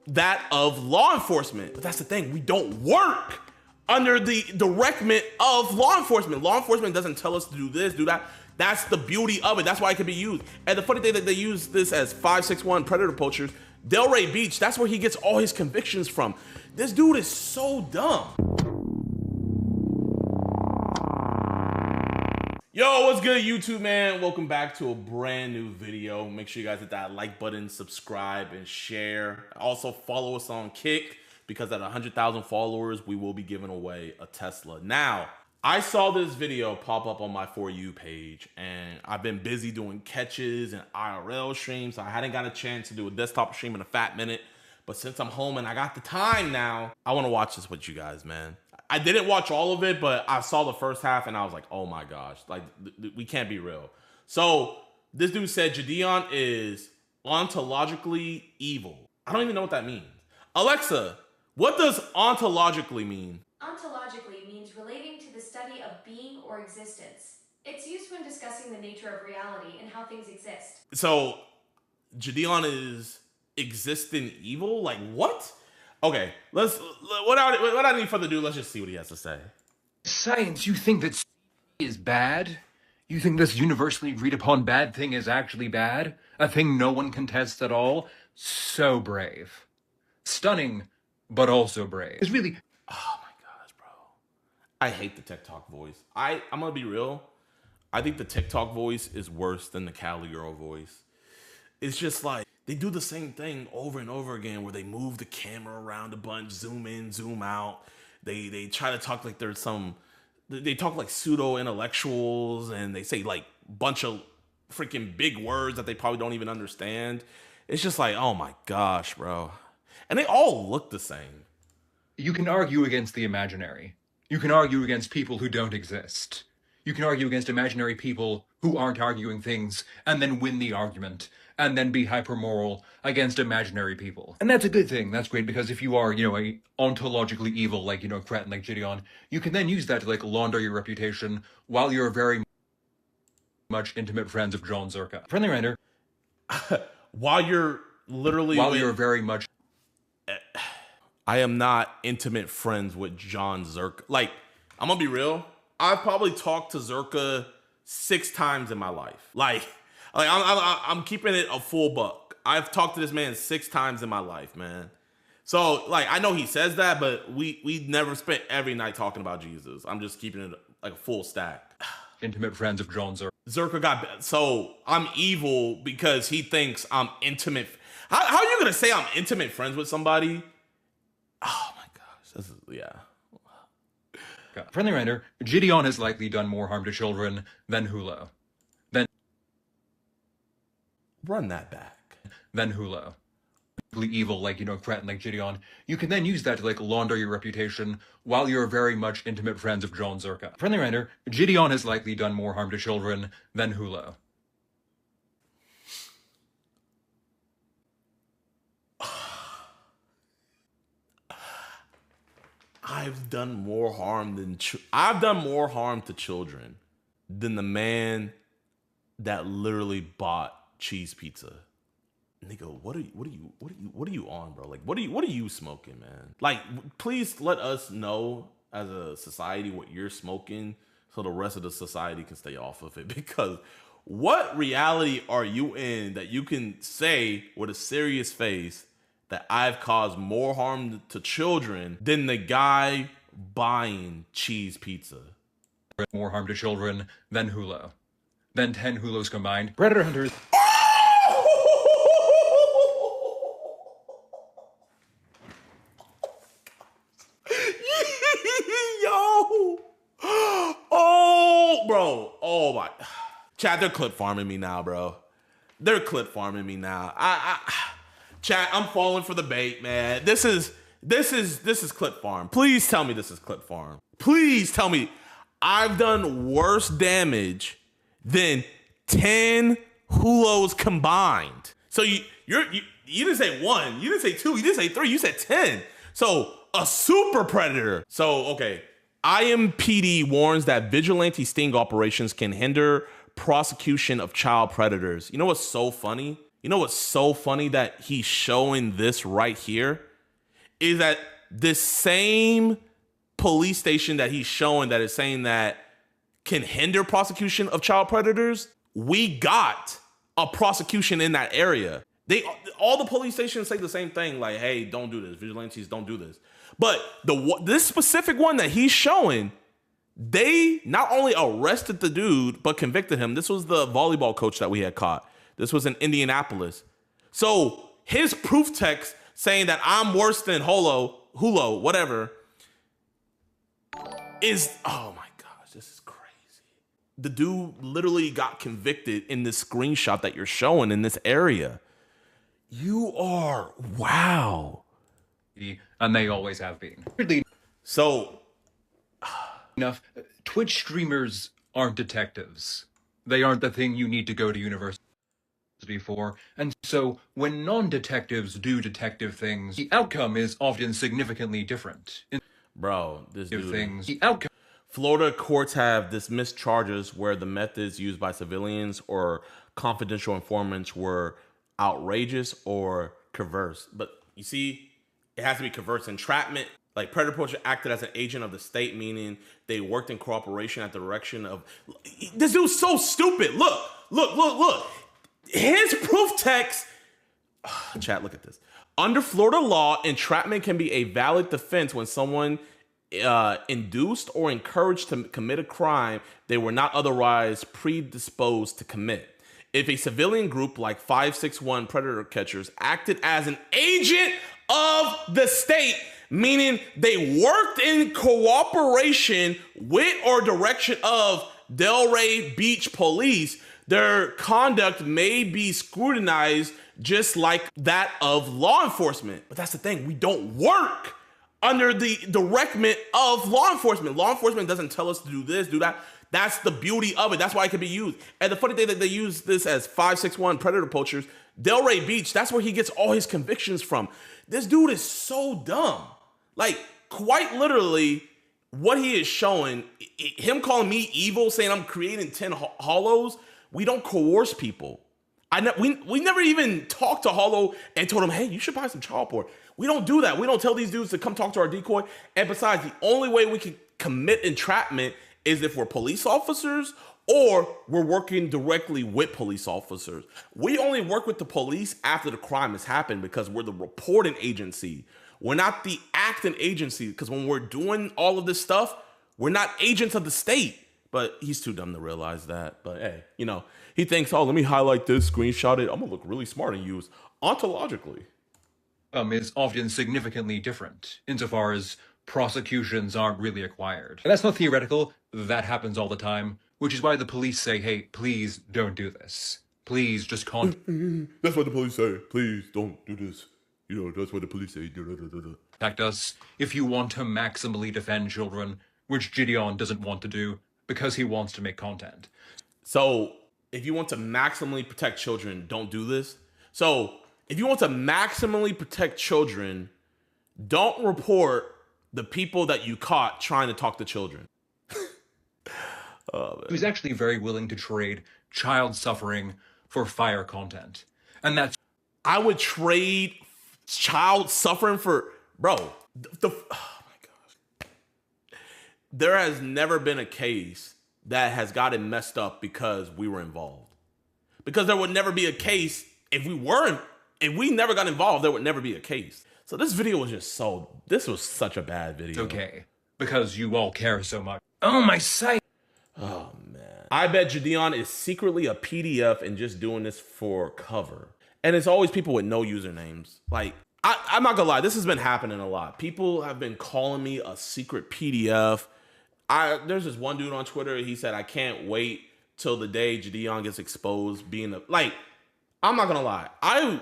that of law enforcement. But that's the thing. We don't work under the directment of law enforcement. Law enforcement doesn't tell us to do this, do that. That's the beauty of it. That's why it can be used. And the funny thing that they use this as 561 predator poachers. Delray Beach, that's where he gets all his convictions from. This dude is so dumb. Yo, what's good, YouTube, man? Welcome back to a brand new video. Make sure you guys hit that like button, subscribe, and share. Also, follow us on Kick, because at 100,000 followers, we will be giving away a Tesla. Now, I saw this video pop up on my For You page, and I've been busy doing catches and IRL streams, so I hadn't got a chance to do a desktop stream in a fat minute. But since I'm home and I got the time now, I want to watch this with you guys, man. I didn't watch all of it, but I saw the first half and I was like, oh my gosh, like we can't be real. So this dude said JiDion is ontologically evil. I don't even know what that means. Alexa, what does ontologically mean? Ontologically means relating to the study of being or existence. It's used when discussing the nature of reality and how things exist. So JiDion is existent evil? Like what? Okay, without any further ado, let's just see what he has to say. Science, you think that is bad? You think this universally agreed upon bad thing is actually bad? A thing no one contests at all? So brave. Stunning, but also brave. It's really... Oh my gosh, bro. I hate the TikTok voice. I'm gonna be real. I think the TikTok voice is worse than the Cali girl voice. It's just like, they do the same thing over and over again where they move the camera around a bunch, zoom in, zoom out. They try to talk like there's they talk like pseudo-intellectuals, and they say like bunch of freaking big words that they probably don't even understand. It's just like, oh my gosh, bro. And they all look the same. You can argue against the imaginary. You can argue against people who don't exist. You can argue against imaginary people who aren't arguing things and then win the argument and then be hyper-moral against imaginary people. And that's a good thing. That's great, because if you are, a ontologically evil, like, a cretin like JiDion, you can then use that to, like, launder your reputation while you're very much intimate friends of John Zerka. Friendly reminder. While you're very much... I am not intimate friends with John Zerka. Like, I'm gonna be real. I've probably talked to Zerka 6 times in my life. Like I'm keeping it a full buck. I've talked to this man 6 times in my life, man. So like, I know he says that, but we never spent every night talking about Jesus. I'm just keeping it like a full stack. Intimate friends of John Zerka. Zerka so I'm evil because he thinks I'm intimate. How are you gonna say I'm intimate friends with somebody? Oh my gosh, this is, yeah. Friendly reminder, JiDion has likely done more harm to children than Hulo. Run that back. Than Hulo. Evil, like, cretin like JiDion. You can then use that to, like, launder your reputation while you're very much intimate friends of John Zerka. Friendly reminder, JiDion has likely done more harm to children than Hulo. I've done more harm to children than the man that literally bought cheese pizza. Nigga, what are you on, bro? Like, what are you smoking, man? Like, please let us know as a society what you're smoking so the rest of the society can stay off of it. Because what reality are you in that you can say with a serious face that I've caused more harm to children than the guy buying cheese pizza? More harm to children than Hulo. Than 10 Hulos combined. Predator hunters. Yo! Oh, bro. Oh my. Chat, they're clip farming me now, bro. They're clip farming me now. Chat, I'm falling for the bait, man. This is clip farm. Please tell me this is clip farm. Please tell me I've done worse damage than 10 Hulos combined. So you didn't say 1, you didn't say 2, you didn't say 3, you said 10. So a super predator. So okay, IMPD warns that vigilante sting operations can hinder prosecution of child predators. You know what's so funny? You know what's so funny that he's showing this right here? Is that this same police station that he's showing that is saying that can hinder prosecution of child predators, we got a prosecution in that area. All the police stations say the same thing, like, hey, don't do this. Vigilantes, don't do this. But this specific one that he's showing, they not only arrested the dude, but convicted him. This was the volleyball coach that we had caught. This was in Indianapolis. So his proof text saying that I'm worse than Hulo, whatever, is, oh my gosh, this is crazy. The dude literally got convicted in this screenshot that you're showing in this area. You are, wow. And they always have been. So, enough, Twitch streamers aren't detectives. They aren't the thing you need to go to university for. And so, when non-detectives do detective things, the outcome is often significantly different. Bro, this dude. The outcome. Florida courts have dismissed charges where the methods used by civilians or confidential informants were outrageous or coerced. But you see, it has to be coerced. Entrapment, like predator poacher acted as an agent of the state, meaning they worked in cooperation at the direction of. This dude's so stupid. Look. His proof text. Chat, look at this. Under Florida law, entrapment can be a valid defense when someone induced or encouraged to commit a crime they were not otherwise predisposed to commit. If a civilian group like 561 predator catchers acted as an agent of the state, meaning they worked in cooperation with or direction of Delray Beach police, their conduct may be scrutinized just like that of law enforcement. But that's the thing, we don't work under the directment of law enforcement. Law enforcement doesn't tell us to do this, do that. That's the beauty of it. That's why it can be used. And the funny thing that they use this as 561 predator poachers, Delray Beach, that's where he gets all his convictions from. This dude is so dumb. Like, quite literally, what he is showing, him calling me evil, saying I'm creating 10 hollows, we don't coerce people. We never even talked to Hollow and told him, hey, you should buy some child porn. We don't do that. We don't tell these dudes to come talk to our decoy. And besides, the only way we can commit entrapment is if we're police officers or we're working directly with police officers. We only work with the police after the crime has happened because we're the reporting agency. We're not the acting agency, because when we're doing all of this stuff, we're not agents of the state. But he's too dumb to realize that. But hey, he thinks, oh, let me highlight this, screenshot it. I'm gonna look really smart and use ontologically. Is often significantly different insofar as prosecutions aren't really acquired. And that's not theoretical. That happens all the time, which is why the police say, hey, please don't do this. Please just That's what the police say. Please don't do this. That's what the police say. Contact us if you want to maximally defend children, which JiDion doesn't want to do because he wants to make content. So if you want to maximally protect children, don't do this. So if you want to maximally protect children, don't report the people that you caught trying to talk to children. He was actually very willing to trade child suffering for fire content. And that's... I would trade child suffering for... Bro, oh my gosh. There has never been a case that has gotten messed up because we were involved. Because there would never be a case if we never got involved, there would never be a case. So this video was just this was such a bad video. Okay, because you all care so much. Oh, my sight. Oh, man. I bet JiDion is secretly a PDF and just doing this for cover. And it's always people with no usernames. Like, I'm not gonna lie, this has been happening a lot. People have been calling me a secret PDF. There's this one dude on Twitter, he said, I can't wait till the day JiDion gets exposed being I'm not gonna lie. I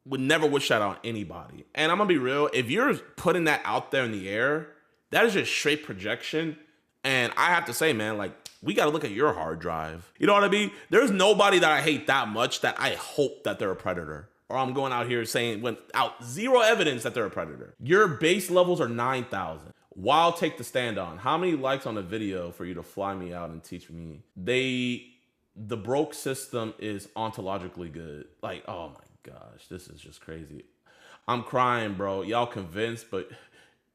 would never wish that on anybody. And I'm gonna be real, if you're putting that out there in the air, that is just straight projection. And I have to say, man, we gotta look at your hard drive. You know what I mean? There's nobody that I hate that much that I hope that they're a predator. Or I'm going out here saying without zero evidence that they're a predator. Your base levels are 9,000. Wild take the stand on. How many likes on a video for you to fly me out and teach me? The broke system is ontologically good. Oh my gosh, this is just crazy. I'm crying, bro. Y'all convinced, but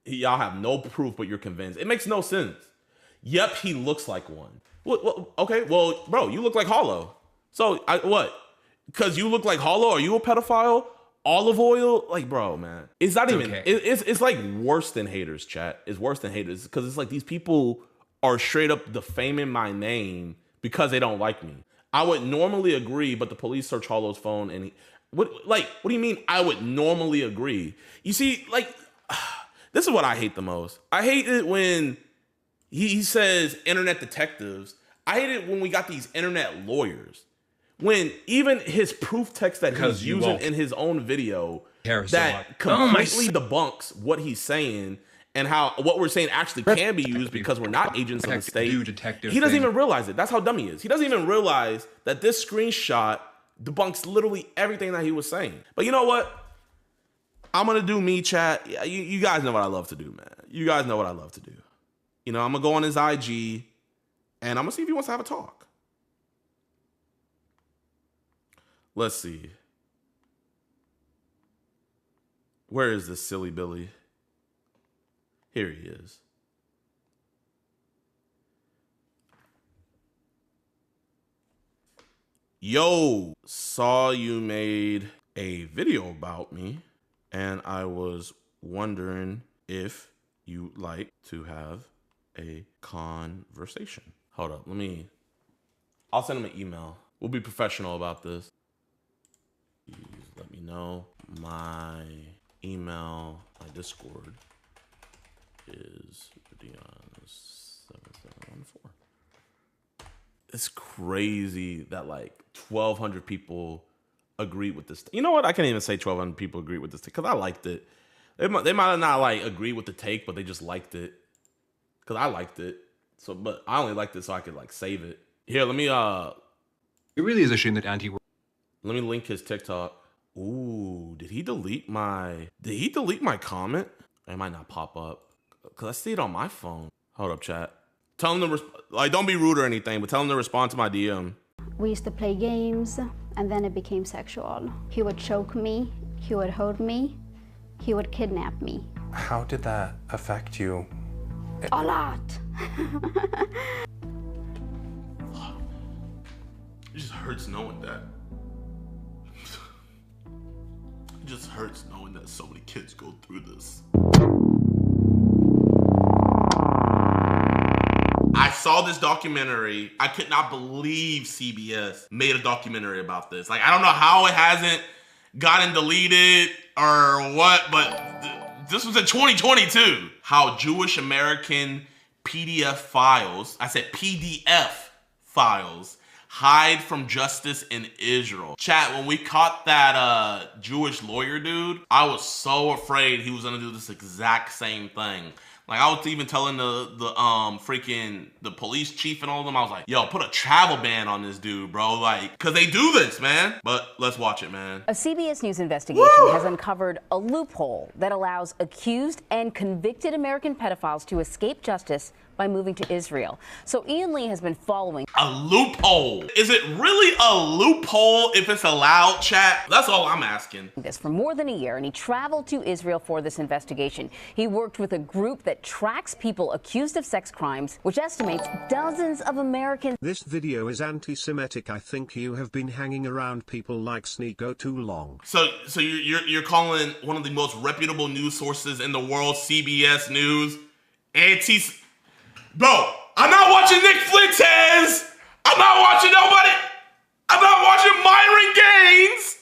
y'all have no proof, but you're convinced. It makes no sense. Yep, he looks like one. Okay, well, bro, you look like Hollow. So, what? Because you look like Hollow, are you a pedophile? olive oil, like, bro, man, it's not even. okay. It's like worse than haters, chat. It's worse than haters because it's like these people are straight up defaming my name because they don't like me. I would normally agree, but the police search Hollow's phone and what do you mean I would normally agree? You see, like, this is what I hate the most. I hate it when he says internet detectives. I hate it when we got these internet lawyers. When even his proof text that he's using in his own video that completely debunks what he's saying and how what we're saying actually can be used because we're not agents of the state. He doesn't even realize it. That's how dumb he is. He doesn't even realize that this screenshot debunks literally everything that he was saying. But you know what? I'm going to do me, chat. You guys know what I love to do, man. You guys know what I love to do. You know, I'm going to go on his IG and I'm going to see if he wants to have a talk. Let's see. Where is this silly Billy? Here he is. Yo, saw you made a video about me, and I was wondering if you'd like to have a conversation. Hold up, I'll send him an email. We'll be professional about this. Please let me know. My email, my Discord is JiDion7714. It's crazy that like 1,200 people agreed with this. You know what? I can't even say 1,200 people agreed with this because I liked it. They might have not like agreed with the take, but they just liked it because I liked it. So, but I only liked it so I could like save it. Here, let me. It really is a shame that Let me link his TikTok. Ooh, did he delete my comment? It might not pop up because I see it on my phone. Hold up, chat. Tell him to don't be rude or anything, but tell him to respond to my DM. We used to play games, and then it became sexual. He would choke me, he would hold me, he would kidnap me. How did that affect you? A lot. It just hurts knowing that. It just hurts knowing that so many kids go through this. I saw this documentary. I could not believe CBS made a documentary about this. Like, I don't know how it hasn't gotten deleted or what, but this was in 2022. How Jewish American PDF files, I said PDF files, hide from justice in Israel. Chat, when we caught that Jewish lawyer dude, I was so afraid he was gonna do this exact same thing. Like, I was even telling the police chief and all of them, I was like, yo, put a travel ban on this dude, bro. Like, cause they do this, man. But let's watch it, man. A CBS News investigation has uncovered a loophole that allows accused and convicted American pedophiles to escape justice by moving to Israel. So Ian Lee has been following. A loophole. Is it really a loophole if it's allowed, chat? That's all I'm asking. This for more than a year, and he traveled to Israel for this investigation. He worked with a group that tracks people accused of sex crimes, which estimates dozens of Americans. This video is anti-Semitic. I think you have been hanging around people like Sneeko too long. So you're calling one of the most reputable news sources in the world, CBS News, Bro, I'm not watching Nick Fuentes. I'm not watching nobody. I'm not watching Myron Gaines.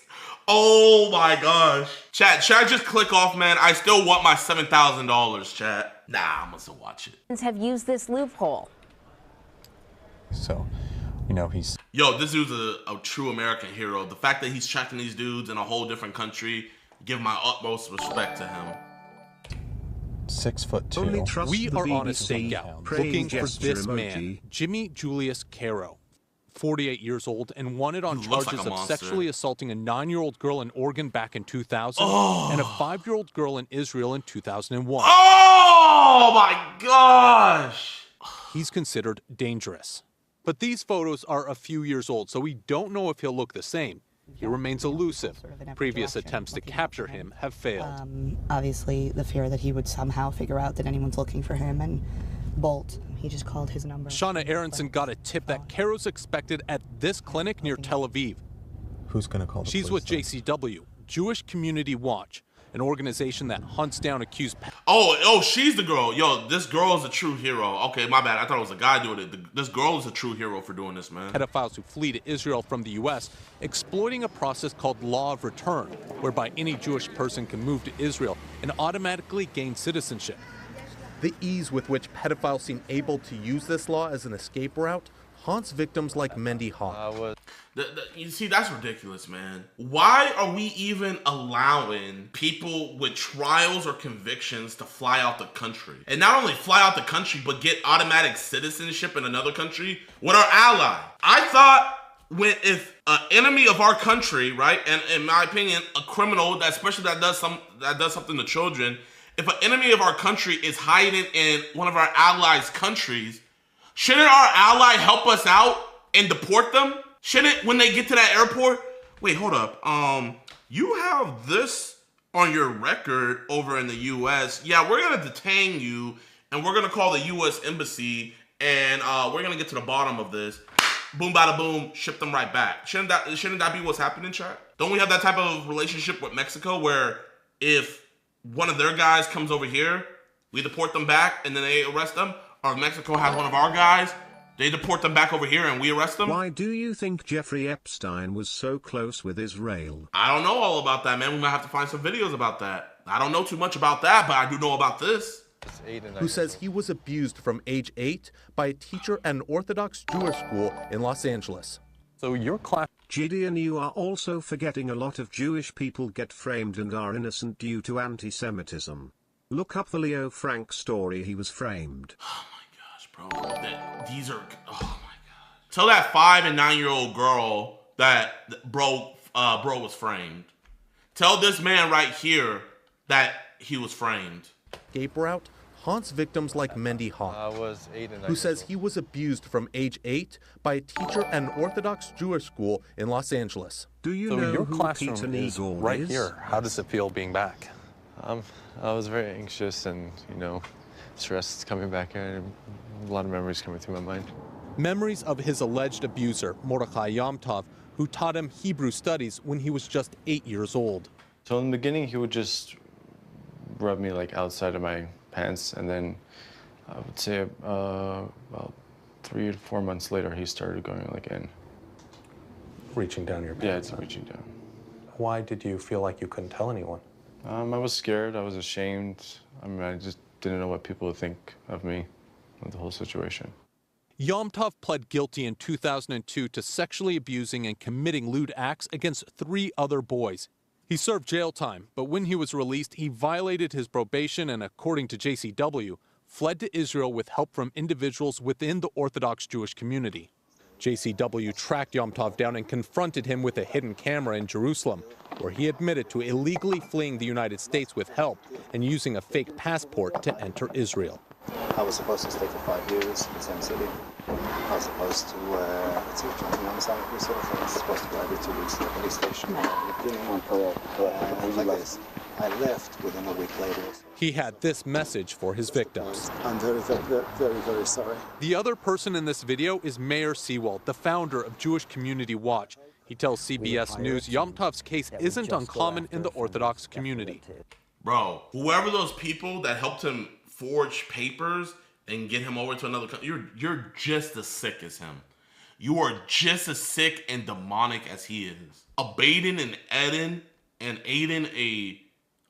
Oh my gosh. Chat, should I just click off, man? I still want my $7,000, chat. Nah, I'm gonna still watch it. Have used this loophole. So, you know, he's... Yo, this dude's a true American hero. The fact that he's tracking these dudes in a whole different country, give my utmost respect to him. 6'2". We are on a stakeout looking for this man, Jimmy Julius Caro, 48 years old, and wanted on charges of sexually assaulting a 9-year-old girl in Oregon back in 2000 and a 5-year-old girl in Israel in 2001. Oh my gosh! He's considered dangerous. But these photos are a few years old, so we don't know if he'll look the same. He remains elusive. Previous attempts to capture him have failed. Obviously, the fear that he would somehow figure out that anyone's looking for him and bolt. He just called his number. Shauna Aronson got a tip that Caro's expected at this clinic near Tel Aviv. Who's going to call the She's police, with JCW, Jewish Community Watch, an organization that hunts down accused. Oh, she's the girl. Yo, this girl is a true hero. Okay, my bad. I thought it was a guy doing it. This girl is a true hero for doing this, man. Pedophiles who flee to Israel from the U.S., exploiting a process called law of return, whereby any Jewish person can move to Israel and automatically gain citizenship. The ease with which pedophiles seem able to use this law as an escape route haunts victims like Mendy Hawk. You see, that's ridiculous, man. Why are we even allowing people with trials or convictions to fly out the country? And not only fly out the country, but get automatic citizenship in another country with our ally. I thought if an enemy of our country, right, and in my opinion, a criminal that especially that does something to children, if an enemy of our country is hiding in one of our allies' countries, shouldn't our ally help us out and deport them? Shouldn't, when they get to that airport, wait, hold up. You have this on your record over in the U.S. Yeah, we're going to detain you, and we're going to call the U.S. Embassy, and we're going to get to the bottom of this. Boom, bada boom, ship them right back. Shouldn't that be what's happening, chat? Don't we have that type of relationship with Mexico where if one of their guys comes over here, we deport them back, and then they arrest them? Or if Mexico has one of our guys, they deport them back over here and we arrest them? Why do you think Jeffrey Epstein was so close with Israel? I don't know all about that, man. We might have to find some videos about that. I don't know too much about that, but I do know about this. Who says he was abused from age 8 by a teacher at an Orthodox Jewish school in Los Angeles. So your class... JiDion, you are also forgetting a lot of Jewish people get framed and are innocent due to anti-Semitism. Look up the Leo Frank story, he was framed. Bro, these are, oh my god. Tell that 5 and 9-year-old girl that bro was framed. Tell this man right here that he was framed. Escape route haunts victims like Mendy Hawk, who says he was abused from age 8 by a teacher at an Orthodox Jewish school in Los Angeles. Do you so know your who classroom Peter is Nagel right is? here? How does it feel being back? I was very anxious and, stressed coming back here. A lot of memories coming through my mind. Memories of his alleged abuser, Mordechai Yom Tov, who taught him Hebrew studies when he was just 8 years old. So in the beginning, he would just rub me like outside of my pants, and then I would say about 3 to 4 months later, he started going like in. Reaching down your pants? Yeah, it's reaching down. Why did you feel like you couldn't tell anyone? I was scared, I was ashamed. I just didn't know what people would think of me, of the whole situation. Yom Tov pled guilty in 2002 to sexually abusing and committing lewd acts against 3 other boys. He served jail time, but when he was released, he violated his probation and, according to JCW, fled to Israel with help from individuals within the Orthodox Jewish community. JCW tracked Yom Tov down and confronted him with a hidden camera in Jerusalem, where he admitted to illegally fleeing the United States with help and using a fake passport to enter Israel. I was supposed to stay for 5 years in the same city. I was supposed to, let's see, trying to understand what sort of thing. I was supposed to go every 2 weeks to the police station. On parole. I left within a week later. He had this message for his victims. I'm very, very, very sorry. The other person in this video is Mayor Seawald, the founder of Jewish Community Watch. He tells CBS News Yom Tov's case isn't uncommon in the Orthodox community. Bro, whoever those people that helped him forge papers and get him over to another country, you're just as sick as him. You are just as sick and demonic as he is. Adin and Adin a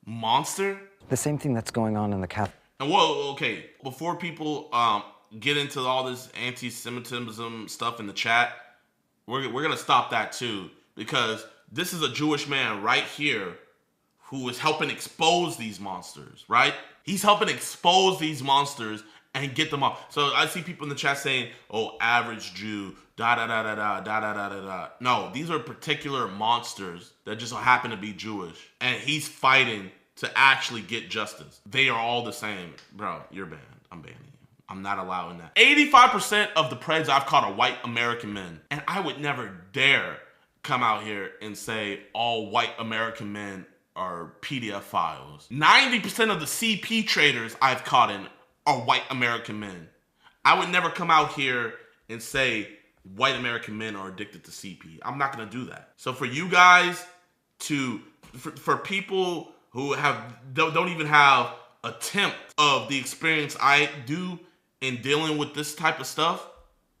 monster? The same thing that's going on in the Catholic. And whoa, okay, before people get into all this anti-Semitism stuff in the chat, we're gonna stop that too, because this is a Jewish man right here who is helping expose these monsters, right? He's helping expose these monsters and get them off. So I see people in the chat saying, oh, average Jew, da-da-da-da-da. No, these are particular monsters that just happen to be Jewish. And he's fighting to actually get justice. They are all the same. Bro, you're banned. I'm banning you. I'm not allowing that. 85% of the preds I've caught are white American men. And I would never dare come out here and say all white American men are PDF files. 90% of the CP traders I've caught in are white American men. I would never come out here and say white American men are addicted to CP. I'm not gonna do that. So for you guys to for people who don't even have a tenth of the experience I do in dealing with this type of stuff,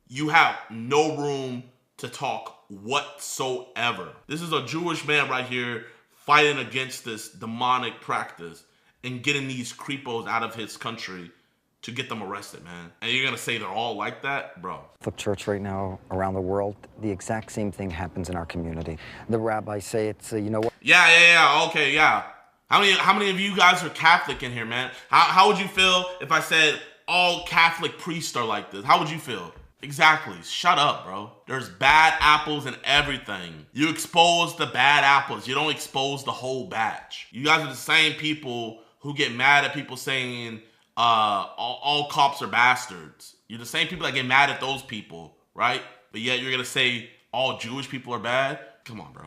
you have no room to talk whatsoever. This is a Jewish man right here fighting against this demonic practice and getting these creepos out of his country to get them arrested, man. And you're gonna say they're all like that? Bro. The church right now around the world, the exact same thing happens in our community. The rabbis say it's, you know what? Yeah, okay, yeah. How many of you guys are Catholic in here, man? How would you feel if I said all Catholic priests are like this? How would you feel? Exactly. Shut up, bro. There's bad apples in everything. You expose the bad apples. You don't expose the whole batch. You guys are the same people who get mad at people saying all cops are bastards. You're the same people that get mad at those people, right? But yet you're gonna say all Jewish people are bad? Come on, bro.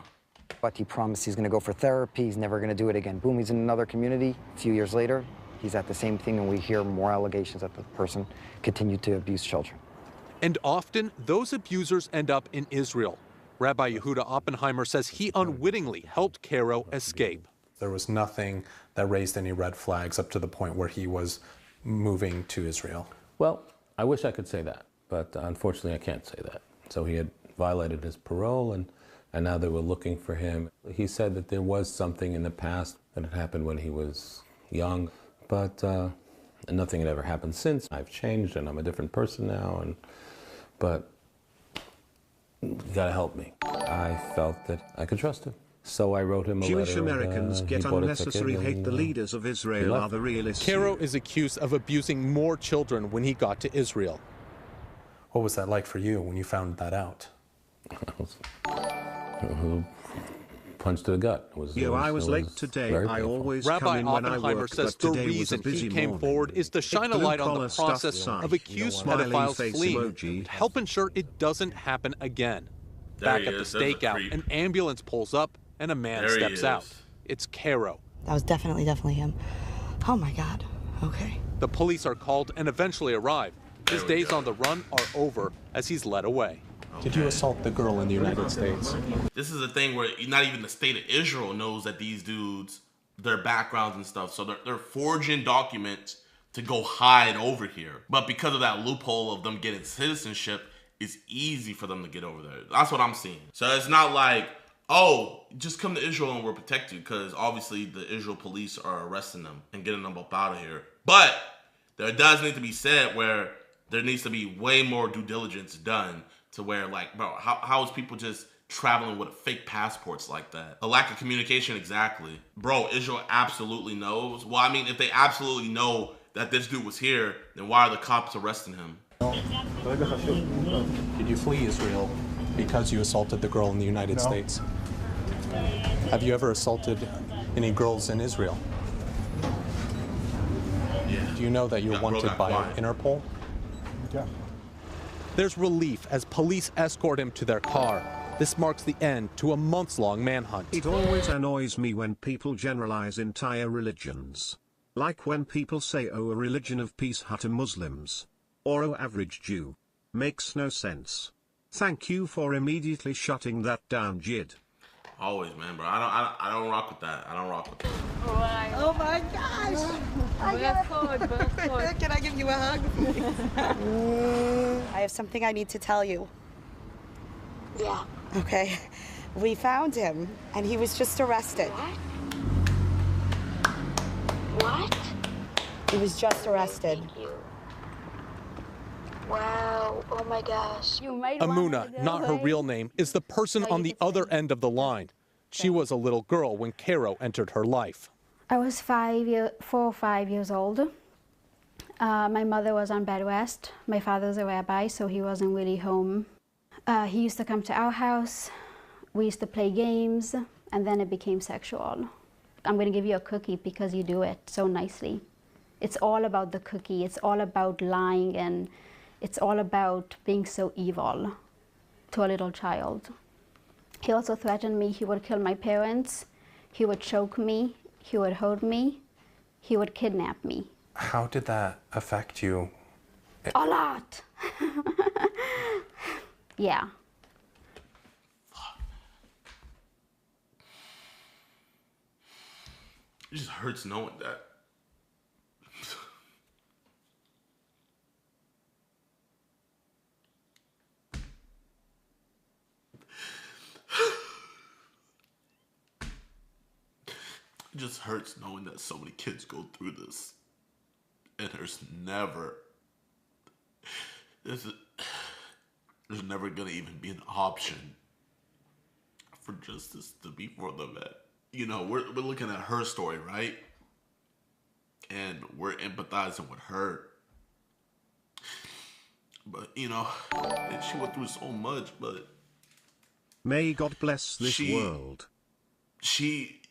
But he promised he's going to go for therapy. He's never going to do it again. Boom, he's in another community. A few years later, he's at the same thing, and we hear more allegations that the person continued to abuse children. And often, those abusers end up in Israel. Rabbi Yehuda Oppenheimer says he unwittingly helped Caro escape. There was nothing that raised any red flags up to the point where he was moving to Israel. Well, I wish I could say that, but unfortunately I can't say that. So he had violated his parole, and now they were looking for him. He said that there was something in the past that had happened when he was young, but nothing had ever happened since. I've changed and I'm a different person now, but you gotta help me. I felt that I could trust him. So I wrote him a Jewish letter. Americans get unnecessary hate. The leaders of Israel are the realists. Caro is accused of abusing more children when he got to Israel. What was that like for you when you found that out? Who punched to the gut. I was late today. I always Rabbi come in when I Oppenheimer work, says but the today was a reason busy he came morning. forward is to shine a light on the process of accused pedophiles fleeing and help ensure it doesn't happen again. Back at the stakeout, an ambulance pulls up and a man steps out. It's Caro. That was definitely him. Oh my God. Okay. The police are called and eventually arrive. His days on the run are over as he's led away. Did you assault the girl in the United States? This is a thing where not even the state of Israel knows that these dudes, their backgrounds and stuff. So they're forging documents to go hide over here. But because of that loophole of them getting citizenship, it's easy for them to get over there. That's what I'm seeing. So it's not like, oh, just come to Israel and we'll protect you, because obviously the Israel police are arresting them and getting them up out of here. But there does need to be said where there needs to be way more due diligence done to where, like, bro, how is people just traveling with fake passports like that? A lack of communication, exactly. Bro, Israel absolutely knows. Well, I mean, if they absolutely know that this dude was here, then why are the cops arresting him? Did you flee Israel because you assaulted the girl in the United States? Have you ever assaulted any girls in Israel? Yeah. Do you know that you're wanted by Interpol? Yeah. There's relief as police escort him to their car. This marks the end to a months-long manhunt. It always annoys me when people generalize entire religions. Like when people say, oh, a religion of peace to Muslims. Or oh, average Jew. Makes no sense. Thank you for immediately shutting that down, Jid. Always, man, bro. I don't rock with that. I don't rock with that. Oh my gosh! Can I give you a hug? I have something I need to tell you. Yeah. Okay. We found him, and he was just arrested. What? He was just arrested. Wow, oh my gosh. Amuna, not her real name, is the person on the other end of the line. She was a little girl when Caro entered her life. I was 4 or 5 years old. My mother was on bed rest. My father's a rabbi, so he wasn't really home. He used to come to our house. We used to play games, and then it became sexual. I'm going to give you a cookie because you do it so nicely. It's all about the cookie. It's all about lying, and it's all about being so evil to a little child. He also threatened me he would kill my parents, he would choke me, he would hurt me, he would kidnap me. How did that affect you? A lot. Yeah. It just hurts knowing that. It just hurts knowing that so many kids go through this. And there's never gonna even be an option for justice to be for the vet. You know, we're looking at her story, right? And we're empathizing with her. But, you know, she went through so much, but... May God bless this world. She,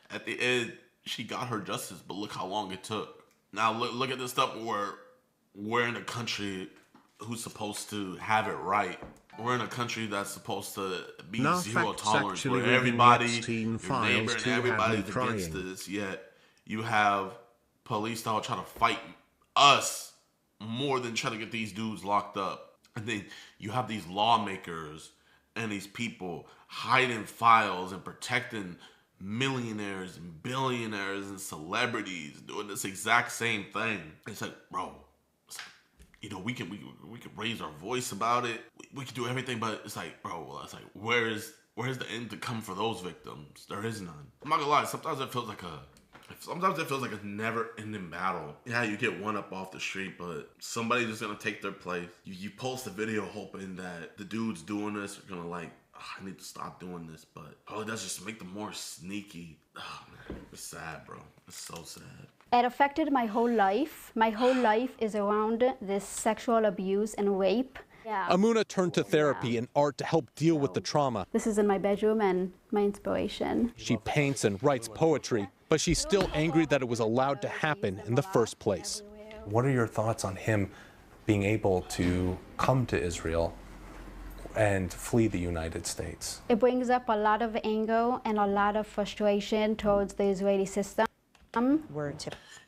at the end, she got her justice, but look how long it took. Now, look at this stuff where we're in a country who's supposed to have it right. We're in a country that's supposed to be zero tolerance, where everybody, your neighbor, and everybody's against this. Yet you have police that will try to fight us more than try to get these dudes locked up. And then you have these lawmakers and these people hiding files and protecting millionaires and billionaires and celebrities doing this exact same thing. It's like, bro, you know, we can raise our voice about it. We can do everything, but it's like, bro, it's like, where's the end to come for those victims? There is none. I'm not gonna lie. Sometimes it feels like a never-ending battle. Yeah, you get one up off the street, but somebody's just gonna take their place. You post a video hoping that the dudes doing this are gonna like, I need to stop doing this, but all it does is just make them more sneaky. Oh man, it's sad, bro. It's so sad. It affected my whole life. My whole life is around this sexual abuse and rape. Yeah. Omma turned to therapy and art to help deal with the trauma. This is in my bedroom and my inspiration. She paints and writes poetry, but she's still angry that it was allowed to happen in the first place. What are your thoughts on him being able to come to Israel and flee the United States? It brings up a lot of anger and a lot of frustration towards the Israeli system.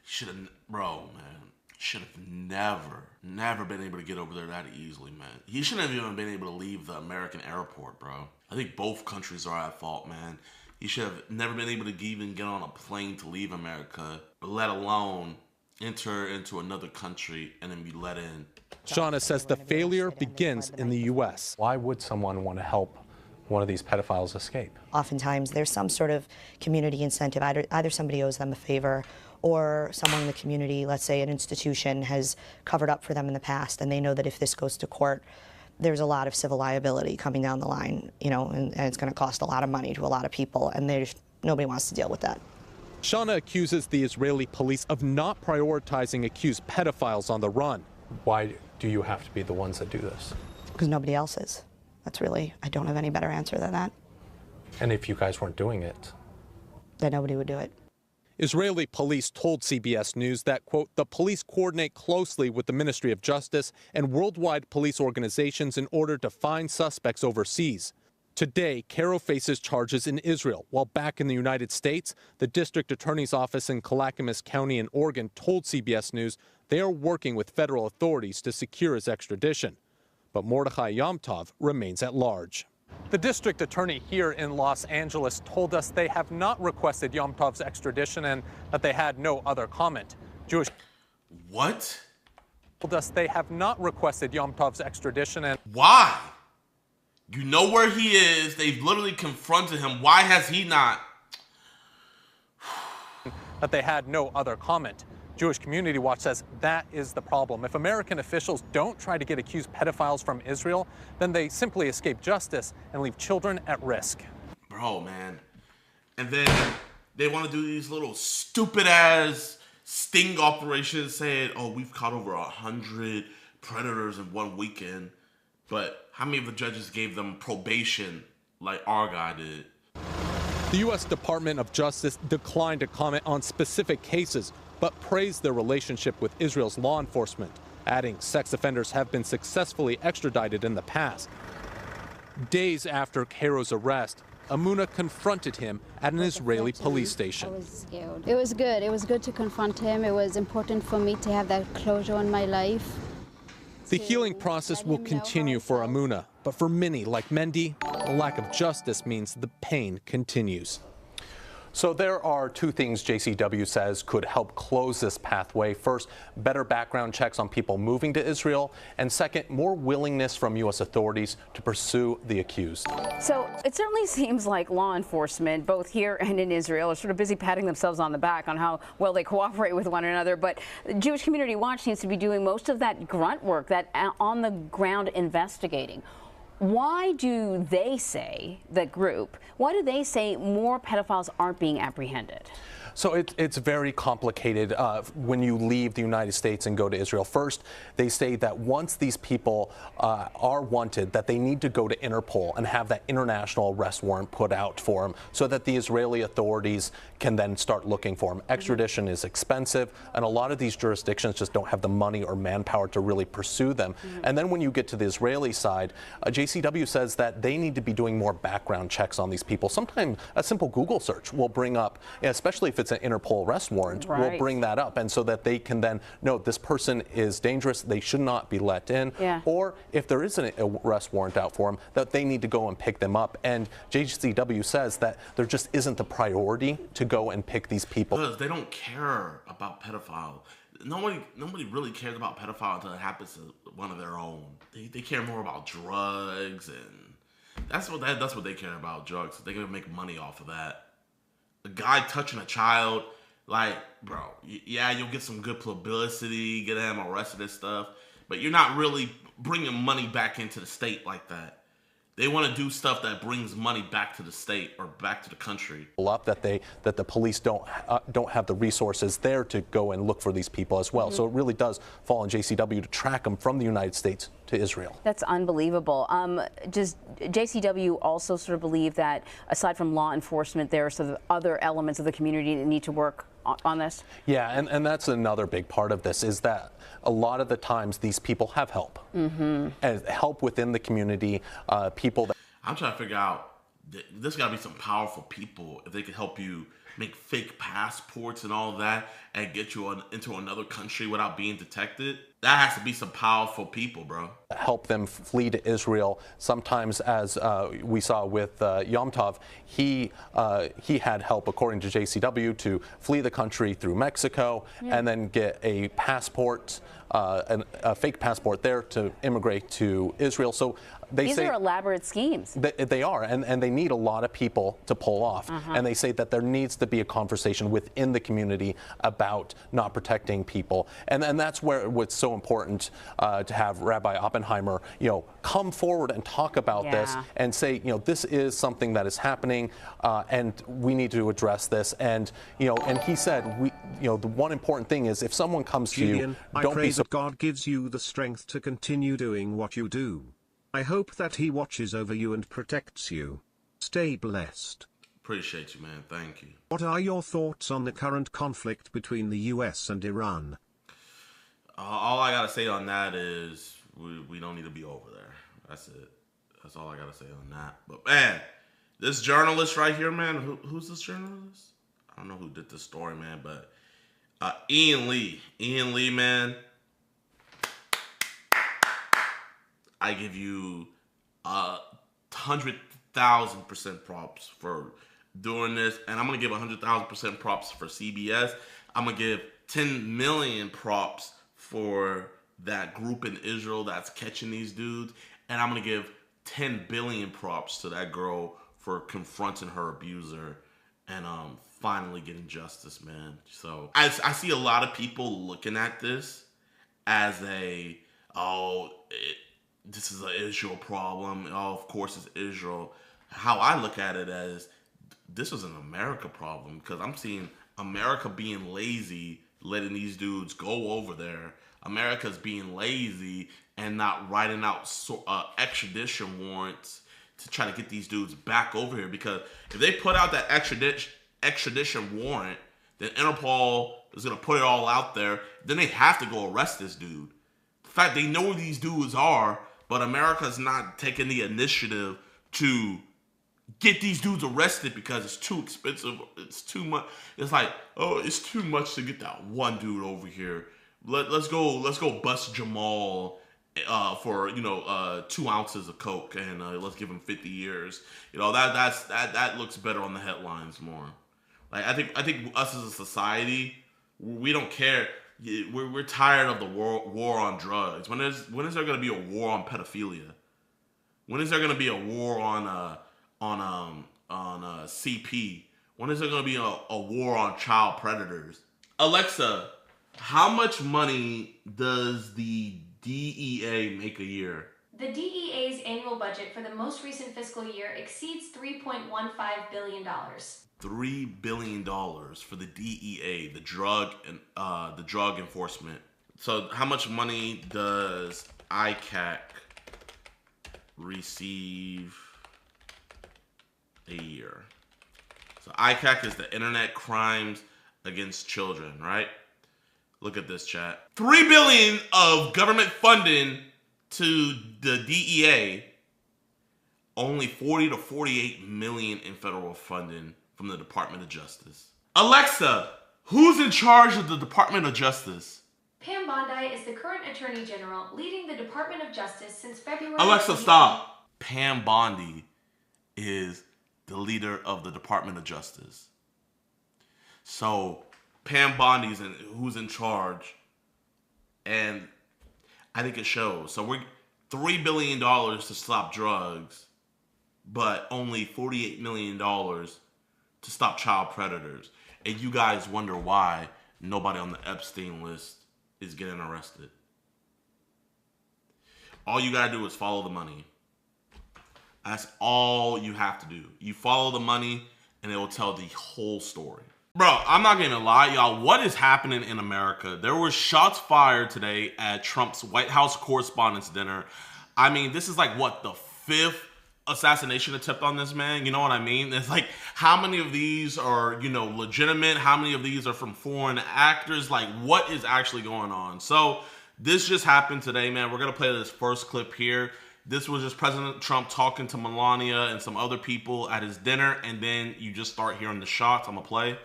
Should have, bro, man. Should have never been able to get over there that easily, man. He shouldn't have even been able to leave the American airport, bro. I think both countries are at fault, man. He should have never been able to even get on a plane to leave America, let alone enter into another country and then be let in. Shauna says the failure begins in the U.S. Why would someone want to help one of these pedophiles escape? Oftentimes there's some sort of community incentive. Either somebody owes them a favor, or someone in the community, let's say an institution, has covered up for them in the past, and they know that if this goes to court, there's a lot of civil liability coming down the line, you know, and it's going to cost a lot of money to a lot of people, and nobody wants to deal with that. Shauna accuses the Israeli police of not prioritizing accused pedophiles on the run. Why do you have to be the ones that do this? Because nobody else is. I don't have any better answer than that. And if you guys weren't doing it? Then nobody would do it. Israeli police told CBS News that, quote, the police coordinate closely with the Ministry of Justice and worldwide police organizations in order to find suspects overseas. Today, Caro faces charges in Israel, while back in the United States, the district attorney's office in Clackamas County in Oregon told CBS News they are working with federal authorities to secure his extradition. But Mordechai Yom Tov remains at large. The district attorney here in Los Angeles told us they have not requested Yom Tov's extradition and that they had no other comment. What? Told us they have not requested Yom Tov's extradition and... Why? You know where he is. They've literally confronted him. Why has he not? That they had no other comment. Jewish Community Watch says that is the problem. If American officials don't try to get accused pedophiles from Israel, then they simply escape justice and leave children at risk. Bro, man. And then they want to do these little stupid-ass sting operations saying, oh, we've caught over 100 predators in one weekend. But how many of the judges gave them probation like our guy did? The U.S. Department of Justice declined to comment on specific cases, but praised their relationship with Israel's law enforcement, adding sex offenders have been successfully extradited in the past. Days after Caro's arrest, Omma confronted him at an Israeli police station. I was scared. It was good. It was good to confront him. It was important for me to have that closure in my life. The healing process will continue for Omma, but for many like Mendy, the lack of justice means the pain continues. So there are two things JCW says could help close this pathway. First, better background checks on people moving to Israel, and second, more willingness from U.S. authorities to pursue the accused. So it certainly seems like law enforcement, both here and in Israel, are sort of busy patting themselves on the back on how well they cooperate with one another. But Jewish Community Watch seems to be doing most of that grunt work, that on-the-ground investigating. Why do they say, the group, why do they say more pedophiles aren't being apprehended? So it's very complicated when you leave the United States and go to Israel. First, they say that once these people are wanted, that they need to go to Interpol and have that international arrest warrant put out for them so that the Israeli authorities can then start looking for them. Extradition is expensive, and a lot of these jurisdictions just don't have the money or manpower to really pursue them. And then when you get to the Israeli side, JCW says that they need to be doing more background checks on these people. Sometimes a simple Google search will bring up, especially if it's an Interpol arrest warrant, will bring that up, and so that they can then know this person is dangerous, they should not be let in, or if there is an arrest warrant out for them, that they need to go and pick them up. And JCW says that there just isn't the priority to go and pick these people. Because they don't care about pedophile. Nobody really cares about pedophile until it happens to one of their own. They care more about drugs, and that's what they care about, drugs. They're gonna make money off of that. A guy touching a child, like, bro, yeah, you'll get some good publicity, get him arrested and stuff, but you're not really bringing money back into the state like that. They want to do stuff that brings money back to the state or back to the country. That the police don't have the resources there to go and look for these people as well. So it really does fall on JCW to track them from the United States to Israel. That's unbelievable. Does JCW also sort of believe that aside from law enforcement, there are sort of other elements of the community that need to work on this? Yeah, and that's another big part of this, is that a lot of the times these people have help. And help within the community, people that... I'm trying to figure out, there's got to be some powerful people if they could help you make fake passports and all that and get you into another country without being detected. That has to be some powerful people, bro. Help them flee to Israel. Sometimes, as we saw with Yom Tov, he had help, according to JCW, to flee the country through Mexico and then get a passport, a fake passport there to immigrate to Israel. So these are elaborate schemes. They are, and they need a lot of people to pull off. And they say that there needs to be a conversation within the community about not protecting people. And that's where what's so important to have Rabbi Oppenheimer, come forward and talk about this and say, this is something that is happening, and we need to address this. And and he said, the one important thing is if someone comes to you, don't be that God gives you the strength to continue doing what you do. I hope that he watches over you and protects you. Stay blessed. Appreciate you, man. Thank you. What are your thoughts on the current conflict between the US and Iran? All I gotta say on that is we don't need to be over there. That's it. That's all I gotta say on that. But man, this journalist right here, man, who's this journalist? I don't know who did this story, man, but Ian Lee, man. I give you 100,000% props for doing this, and I'm gonna give 100,000% props for CBS. I'm gonna give 10 million props for that group in Israel that's catching these dudes, and I'm gonna give 10 billion props to that girl for confronting her abuser and finally getting justice, man. So I see a lot of people looking at this as this is an Israel problem. Oh, of course it's Israel. How I look at it as this was an America problem, because I'm seeing America being lazy, letting these dudes go over there. America's being lazy and not writing out extradition warrants to try to get these dudes back over here. Because if they put out that extradition warrant, then Interpol is going to put it all out there. Then they have to go arrest this dude. In fact, they know where these dudes are, but America's not taking the initiative to get these dudes arrested because it's too expensive. It's too much. It's like, oh, it's too much to get that one dude over here. Let's go bust Jamal for 2 ounces of coke, and let's give him 50 years. That looks better on the headlines more. Like I think us as a society, we don't care. We're tired of the war on drugs. When is there going to be a war on pedophilia? When is there going to be a war on CP? When is there going to be a war on child predators? Alexa, how much money does the DEA make a year? The DEA's annual budget for the most recent fiscal year exceeds $3.15 billion. $3 billion for the DEA, the drug enforcement. So how much money does ICAC receive a year? So ICAC is the Internet Crimes Against Children, right? Look at this, chat. $3 billion of government funding to the DEA, only 40 to 48 million in federal funding from the Department of Justice. Alexa, who's in charge of the Department of Justice? Pam Bondi is the current Attorney General leading the Department of Justice since February. Alexa, stop. Pam Bondi is the leader of the Department of Justice. So Pam Bondi's who's in charge, and I think it shows. So we're $3 billion to stop drugs, but only $48 million to stop child predators. And you guys wonder why nobody on the Epstein list is getting arrested. All you gotta do is follow the money. That's all you have to do. You follow the money and it will tell the whole story. Bro, I'm not gonna lie, y'all. What is happening in America? There were shots fired today at Trump's White House Correspondents' Dinner. I mean, this is like, what, the 5th assassination attempt on this man? You know what I mean? It's like, how many of these are, legitimate? How many of these are from foreign actors? Like, what is actually going on? So, this just happened today, man. We're gonna play this first clip here. This was just President Trump talking to Melania and some other people at his dinner, and then you just start hearing the shots. I'm gonna play.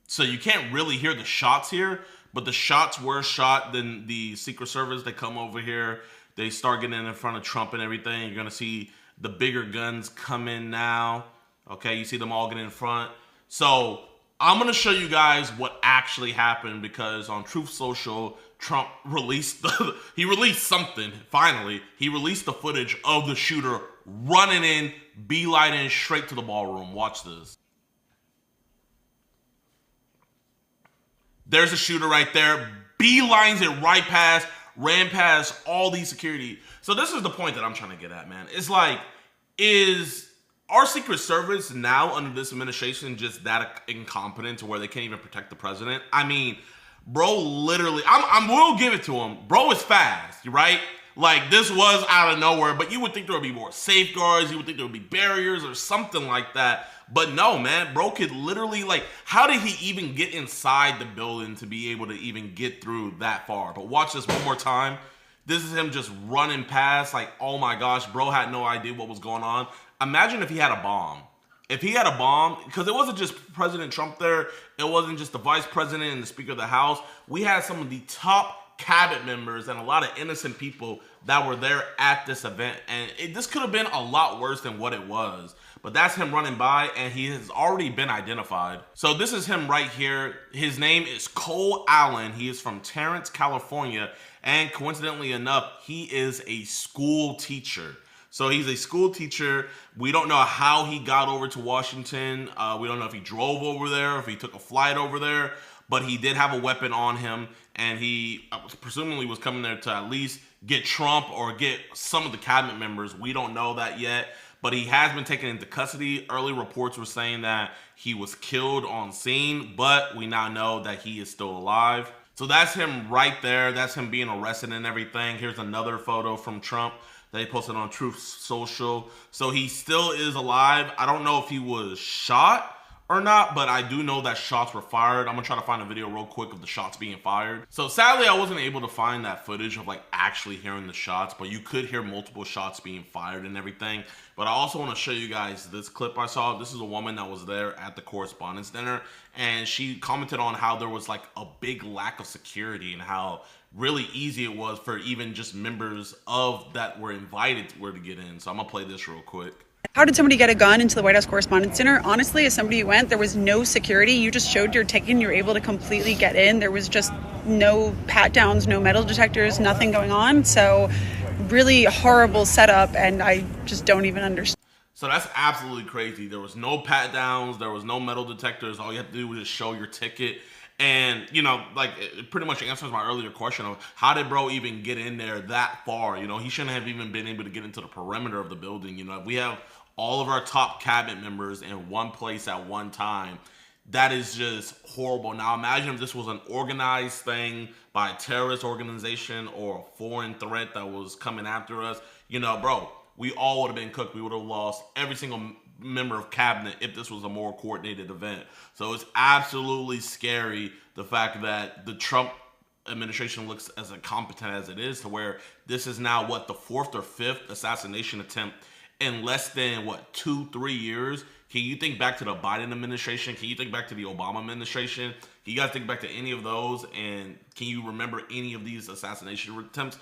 So you can't really hear the shots here, but the shots were shot. Then the Secret Service, they come over here. They start getting in front of Trump and everything. You're going to see the bigger guns come in now. Okay, you see them all getting in front. So I'm going to show you guys what actually happened, because on Truth Social, Trump released he released something, finally. He released the footage of the shooter running in, beelining straight to the ballroom. Watch this. There's a shooter right there, beelines it right past, ran past all these security. So this is the point that I'm trying to get at, man. It's like, is our Secret Service now under this administration just that incompetent to where they can't even protect the president? I mean, bro, literally, I will give it to him. Bro is fast, right? Like, this was out of nowhere, but you would think there would be more safeguards. You would think there would be barriers or something like that. But no, man, bro could literally, like, how did he even get inside the building to be able to even get through that far? But watch this one more time. This is him just running past, like, oh my gosh, bro had no idea what was going on. Imagine if he had a bomb. If he had a bomb, because it wasn't just President Trump there. It wasn't just the vice president and the Speaker of the House. We had some of the top cabinet members and a lot of innocent people that were there at this event. And this could have been a lot worse than what it was. But that's him running by, and he has already been identified. So this is him right here. His name is Cole Allen. He is from Terrence, California. And coincidentally enough, he is a school teacher. So he's a school teacher. We don't know how he got over to Washington. We don't know if he drove over there, if he took a flight over there. But he did have a weapon on him, and he presumably was coming there to at least get Trump or get some of the cabinet members. We don't know that yet. But he has been taken into custody. Early reports were saying that he was killed on scene, but we now know that he is still alive. So that's him right there. That's him being arrested and everything. Here's another photo from Trump that he posted on Truth Social. So he still is alive. I don't know if he was shot or not, but I do know that shots were fired. I'm gonna try to find a video real quick of the shots being fired. So sadly, I wasn't able to find that footage of like actually hearing the shots, but you could hear multiple shots being fired and everything. But I also want to show you guys this clip I saw. This is a woman that was there at the Correspondents' Dinner, and she commented on how there was like a big lack of security and how really easy it was for even just members of that were invited to get in. So I'm gonna play this real quick. How did somebody get a gun into the White House Correspondents' Dinner? Honestly, as somebody who went, there was no security. You just showed your ticket and you were able to completely get in. There was just no pat downs, no metal detectors, nothing going on. So really horrible setup, and I just don't even understand. So that's absolutely crazy. There was no pat downs, there was no metal detectors. All you had to do was just show your ticket. And, you know, like, it pretty much answers my earlier question of how did bro even get in there that far? You know, he shouldn't have even been able to get into the perimeter of the building. You know, if we have all of our top cabinet members in one place at one time, that is just horrible. Now, imagine if this was an organized thing by a terrorist organization or a foreign threat that was coming after us. You know, bro, we all would have been cooked. We would have lost every single member of cabinet if this was a more coordinated event. So it's absolutely scary, the fact that the Trump administration looks as incompetent as it is, to where this is now what, the 4th or 5th assassination attempt in less than what, 2-3 years. Can you think back to the Biden administration? Can you think back to the Obama administration? Can you guys think back to any of those? And can you remember any of these assassination attempts?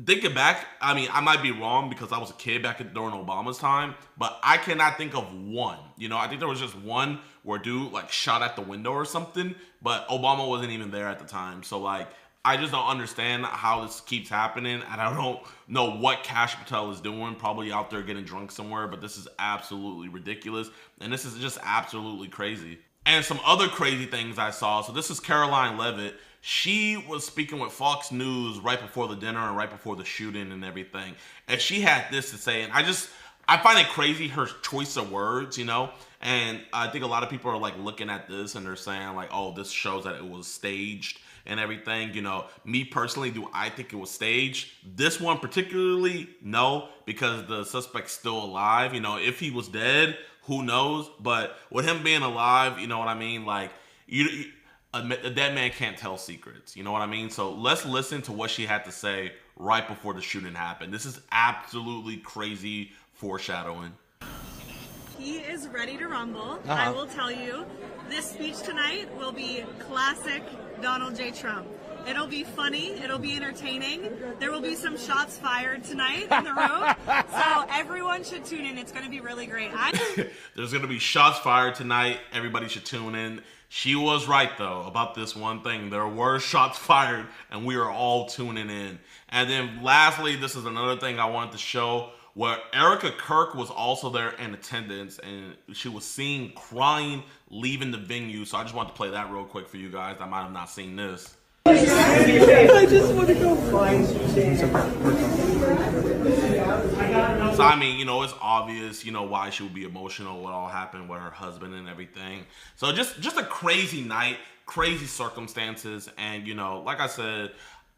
Thinking back, I mean, I might be wrong because I was a kid back during Obama's time, but I cannot think of one. You know, I think there was just one where a dude like shot at the window or something, but Obama wasn't even there at the time. So like, I just don't understand how this keeps happening, and I don't know what Kash Patel is doing, probably out there getting drunk somewhere, but this is absolutely ridiculous, and this is just absolutely crazy. And some other crazy things I saw. So this is Caroline Leavitt. She was speaking with Fox News right before the dinner and right before the shooting and everything. And she had this to say, and I find it crazy, her choice of words, you know? And I think a lot of people are like looking at this and they're saying like, oh, this shows that it was staged and everything. You know, me personally, do I think it was staged? This one particularly, no, because the suspect's still alive. You know, if he was dead, who knows? But with him being alive, you know what I mean? Like, a dead man can't tell secrets. You know what I mean? So let's listen to what she had to say right before the shooting happened. This is absolutely crazy foreshadowing. He is ready to rumble. I will tell you, this speech tonight will be classic Donald J. Trump. It'll be funny. It'll be entertaining. There will be some shots fired tonight in the room. So everyone should tune in. It's going to be really great. There's going to be shots fired tonight. Everybody should tune in. She was right, though, about this one thing. There were shots fired, and we are all tuning in. And then lastly, this is another thing I wanted to show, where Erica Kirk was also there in attendance, and she was seen crying leaving the venue. So I just wanted to play that real quick for you guys that might have not seen this. I just want to go find So I mean, you know, it's obvious, you know, why she would be emotional, what all happened with her husband and everything. So just a crazy night, crazy circumstances. And, you know, like I said,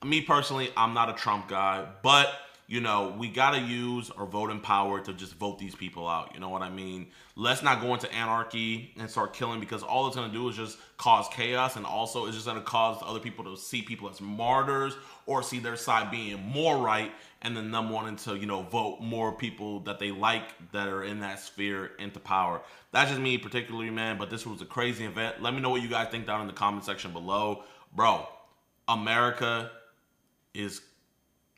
me personally, I'm not a Trump guy, but you know, we got to use our voting power to just vote these people out. You know what I mean? Let's not go into anarchy and start killing, because all it's going to do is just cause chaos. And also it's just going to cause other people to see people as martyrs or see their side being more right, and then them wanting to, you know, vote more people that they like that are in that sphere into power. That's just me particularly, man. But this was a crazy event. Let me know what you guys think down in the comment section below. Bro, America this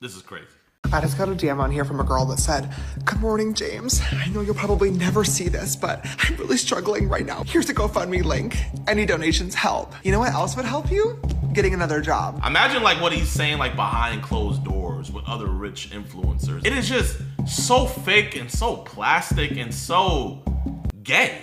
is crazy. I just got a DM on here from a girl that said, "Good morning, James. I know you'll probably never see this, but I'm really struggling right now. Here's a GoFundMe link. Any donations help. You know what else would help you? Getting another job." Imagine like what he's saying like behind closed doors with other rich influencers. It is just so fake and so plastic and so gay.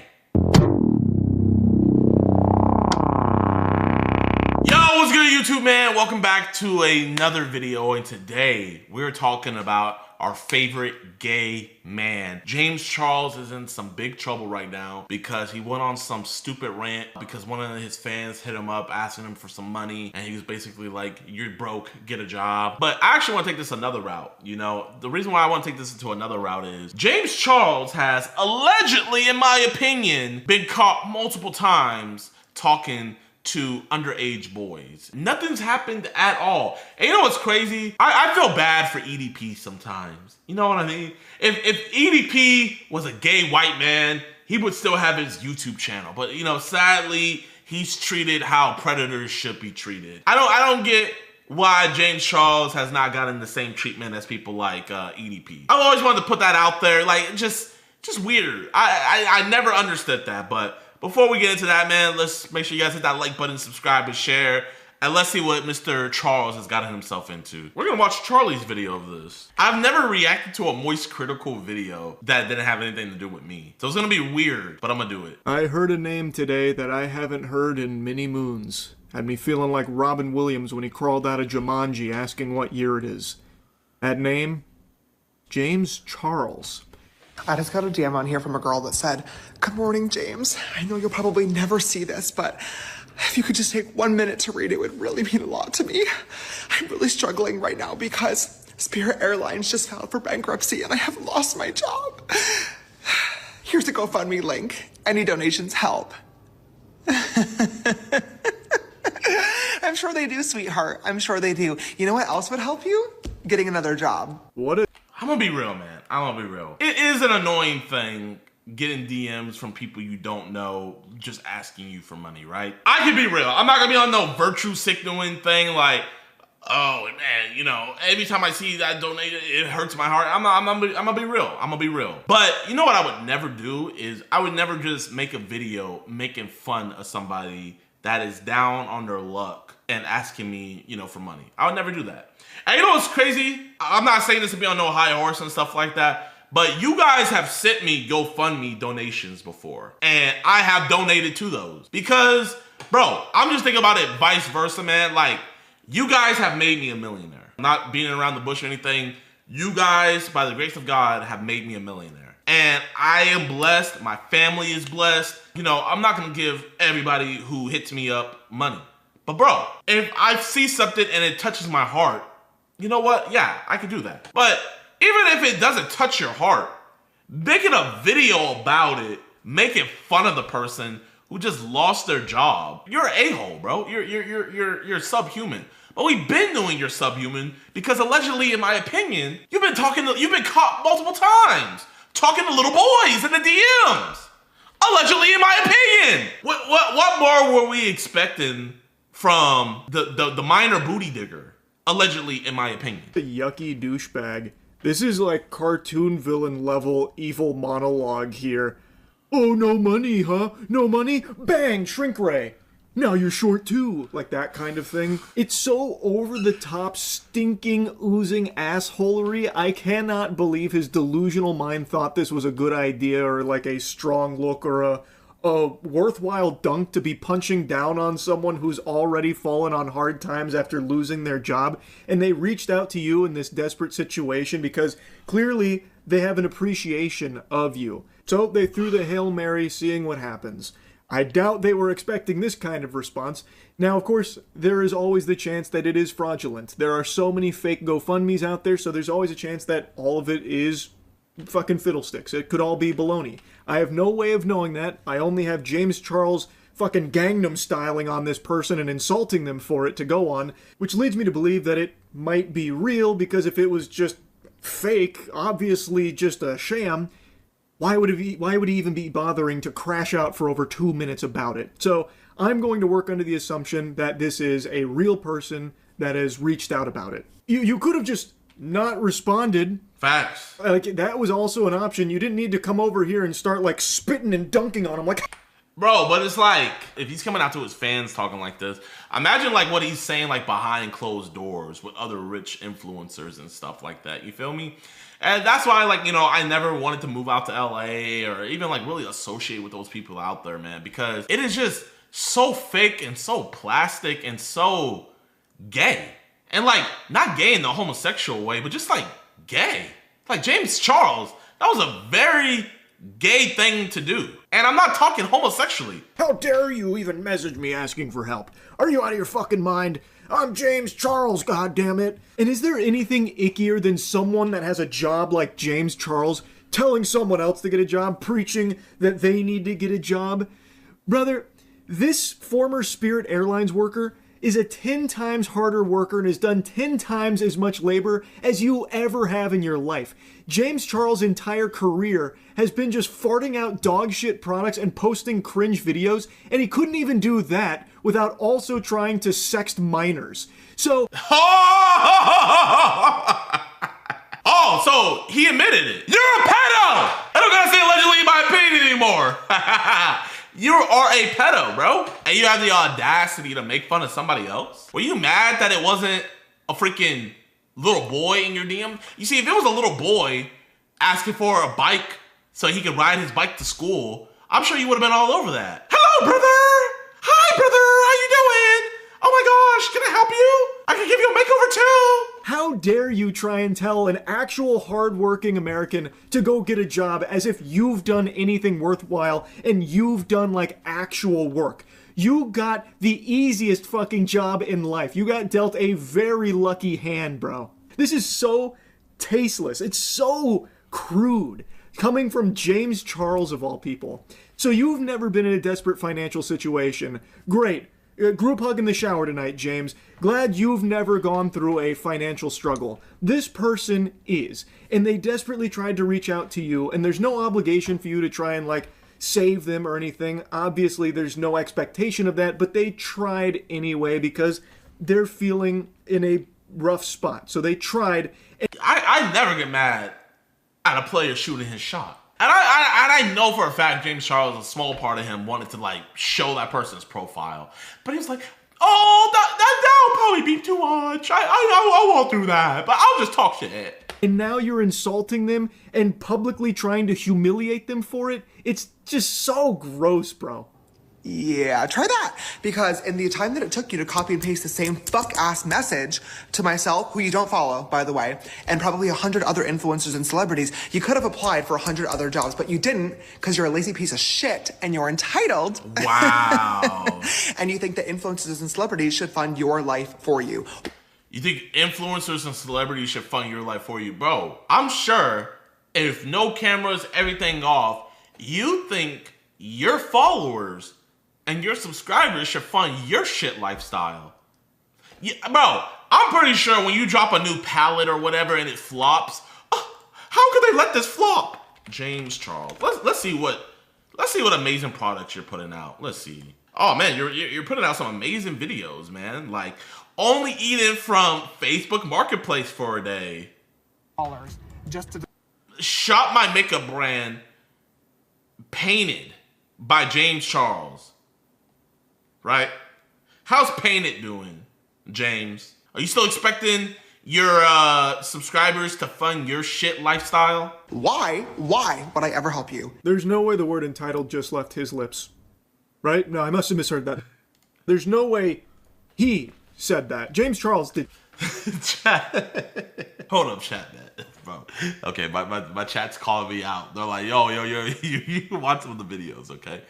What's good, YouTube, man? Welcome back to another video, and today we're talking about our favorite gay man. James Charles is in some big trouble right now because he went on some stupid rant because one of his fans hit him up asking him for some money, and he was basically like, "You're broke, get a job." But I actually want to take this another route. You know, the reason why I want to take this into another route is James Charles has allegedly, in my opinion, been caught multiple times talking to underage boys. Nothing's happened at all. And you know what's crazy? I feel bad for EDP sometimes. You know what I mean? If EDP was a gay white man, he would still have his YouTube channel. But you know, sadly, he's treated how predators should be treated. I don't get why James Charles has not gotten the same treatment as people like EDP. I always wanted to put that out there. Like, just Just weird. I never understood that. But before we get into that, man, let's make sure you guys hit that like button, subscribe, and share. And let's see what Mr. Charles has gotten himself into. We're gonna watch Charlie's video of this. I've never reacted to a Moist Critical video that didn't have anything to do with me. So it's gonna be weird, but I'm gonna do it. I heard a name today that I haven't heard in many moons. Had me feeling like Robin Williams when he crawled out of Jumanji asking what year it is. That name? James Charles. I just got a DM on here from a girl that said, "Good morning, James. I know you'll probably never see this, but if you could just take 1 minute to read it, would really mean a lot to me. I'm really struggling right now because Spirit Airlines just filed for bankruptcy and I have lost my job. Here's the GoFundMe link. Any donations help." I'm sure they do, sweetheart. I'm sure they do. You know what else would help you? Getting another job. I'm gonna be real, man. I'm gonna be real. It is an annoying thing getting DMs from people you don't know just asking you for money, right? I can be real. I'm not gonna be on no virtue signaling thing like, oh man, you know, every time I see that donated, it hurts my heart. I'm gonna be real. I'm gonna be real. But you know what I would never do is I would never just make a video making fun of somebody that is down on their luck and asking me, you know, for money. I would never do that. And you know what's crazy? I'm not saying this to be on no high horse and stuff like that, but you guys have sent me GoFundMe donations before, and I have donated to those because, bro, I'm just thinking about it vice versa, man. Like, you guys have made me a millionaire. I'm not beating around the bush or anything. You guys, by the grace of God, have made me a millionaire. And I am blessed. My family is blessed. You know, I'm not going to give everybody who hits me up money. But bro, if I see something and it touches my heart, you know what? Yeah, I could do that. But even if it doesn't touch your heart, making a video about it, making fun of the person who just lost their job, you're an a-hole, bro. You're subhuman. But we've been doing you're subhuman because allegedly, in my opinion, you've been caught multiple times talking to little boys in the DMs. Allegedly, in my opinion. What more were we expecting from the minor booty digger? Allegedly, in my opinion. The yucky douchebag. This is like cartoon villain level evil monologue here. Oh, no money, huh? No money? Bang! Shrink ray. Now you're short too. Like that kind of thing. It's so over the top, stinking, oozing assholery. I cannot believe his delusional mind thought this was a good idea or like a strong look or a worthwhile dunk to be punching down on someone who's already fallen on hard times after losing their job, and they reached out to you in this desperate situation because clearly they have an appreciation of you. So they threw the Hail Mary, seeing what happens. I doubt they were expecting this kind of response. Now, of course, there is always the chance that it is fraudulent. There are so many fake GoFundMes out there, so there's always a chance that all of it is fucking fiddlesticks. It could all be baloney. I have no way of knowing that. I only have James Charles fucking Gangnam styling on this person and insulting them for it to go on, which leads me to believe that it might be real, because if it was just fake, obviously just a sham, why would he even be bothering to crash out for over 2 minutes about it? So I'm going to work under the assumption that this is a real person that has reached out about it. You could have just not responded. Facts. Like, that was also an option. You didn't need to come over here and start, like, spitting and dunking on him. Like, bro, but it's like, if he's coming out to his fans talking like this, imagine, like, what he's saying, like, behind closed doors with other rich influencers and stuff like that. You feel me? And that's why, like, you know, I never wanted to move out to LA or even, like, really associate with those people out there, man, because it is just so fake and so plastic and so gay. And, like, not gay in the homosexual way, but just, like, gay. Like, James Charles, that was a very gay thing to do. And I'm not talking homosexually. How dare you even message me asking for help? Are you out of your fucking mind? I'm James Charles, goddammit. And is there anything ickier than someone that has a job like James Charles telling someone else to get a job, preaching that they need to get a job? Brother, this former Spirit Airlines worker is a 10 times harder worker and has done 10 times as much labor as you ever have in your life. James Charles' entire career has been just farting out dog shit products and posting cringe videos, and he couldn't even do that without also trying to sext minors. So... Oh, so he admitted it. You're a pedo! I don't gotta say allegedly in my opinion anymore. You are a pedo, bro. And you have the audacity to make fun of somebody else? Were you mad that it wasn't a freaking little boy in your DM? You see, if it was a little boy asking for a bike so he could ride his bike to school, I'm sure you would have been all over that. Hello, brother. Hi, brother. How you doing? Oh my gosh, can I help you? I can give you a makeover too. How dare you try and tell an actual hardworking American to go get a job as if you've done anything worthwhile and you've done like actual work. You got the easiest fucking job in life. You got dealt a very lucky hand, bro. This is so tasteless. It's so crude. Coming from James Charles of all people. So you've never been in a desperate financial situation. Great. Group hug in the shower tonight, James. Glad you've never gone through a financial struggle. This person is. And they desperately tried to reach out to you, and there's no obligation for you to try and, like, save them or anything. Obviously, there's no expectation of that, but they tried anyway because they're feeling in a rough spot. So they tried. I never get mad at a player shooting his shot. And I know for a fact James Charles, a small part of him, wanted to like show that person's profile. But he was like, oh, that'll probably be too much. I won't do that. But I'll just talk shit. And now you're insulting them and publicly trying to humiliate them for it? It's just so gross, bro. Yeah, try that. Because in the time that it took you to copy and paste the same fuck-ass message to myself, who you don't follow, by the way, and probably 100 other influencers and celebrities, you could have applied for 100 other jobs, but you didn't because you're a lazy piece of shit and you're entitled. Wow. And you think that influencers and celebrities should fund your life for you. You think influencers and celebrities should fund your life for you? Bro, I'm sure if no cameras, everything off, you think your followers and your subscribers should fund your shit lifestyle. Yeah, bro, I'm pretty sure when you drop a new palette or whatever and it flops, how could they let this flop? James Charles, let's see what amazing products you're putting out. Let's see. Oh man, you're putting out some amazing videos, man. Like only eating from Facebook Marketplace for a day. Just to shop my makeup brand painted by James Charles. Right? How's Painted doing, James? Are you still expecting your subscribers to fund your shit lifestyle? Why would I ever help you? There's no way the word entitled just left his lips. Right? No, I must have misheard that. There's no way he said that. James Charles did. Hold up, chat, man. Bro. Okay, my chat's calling me out. They're like, yo, you watch some of the videos, okay?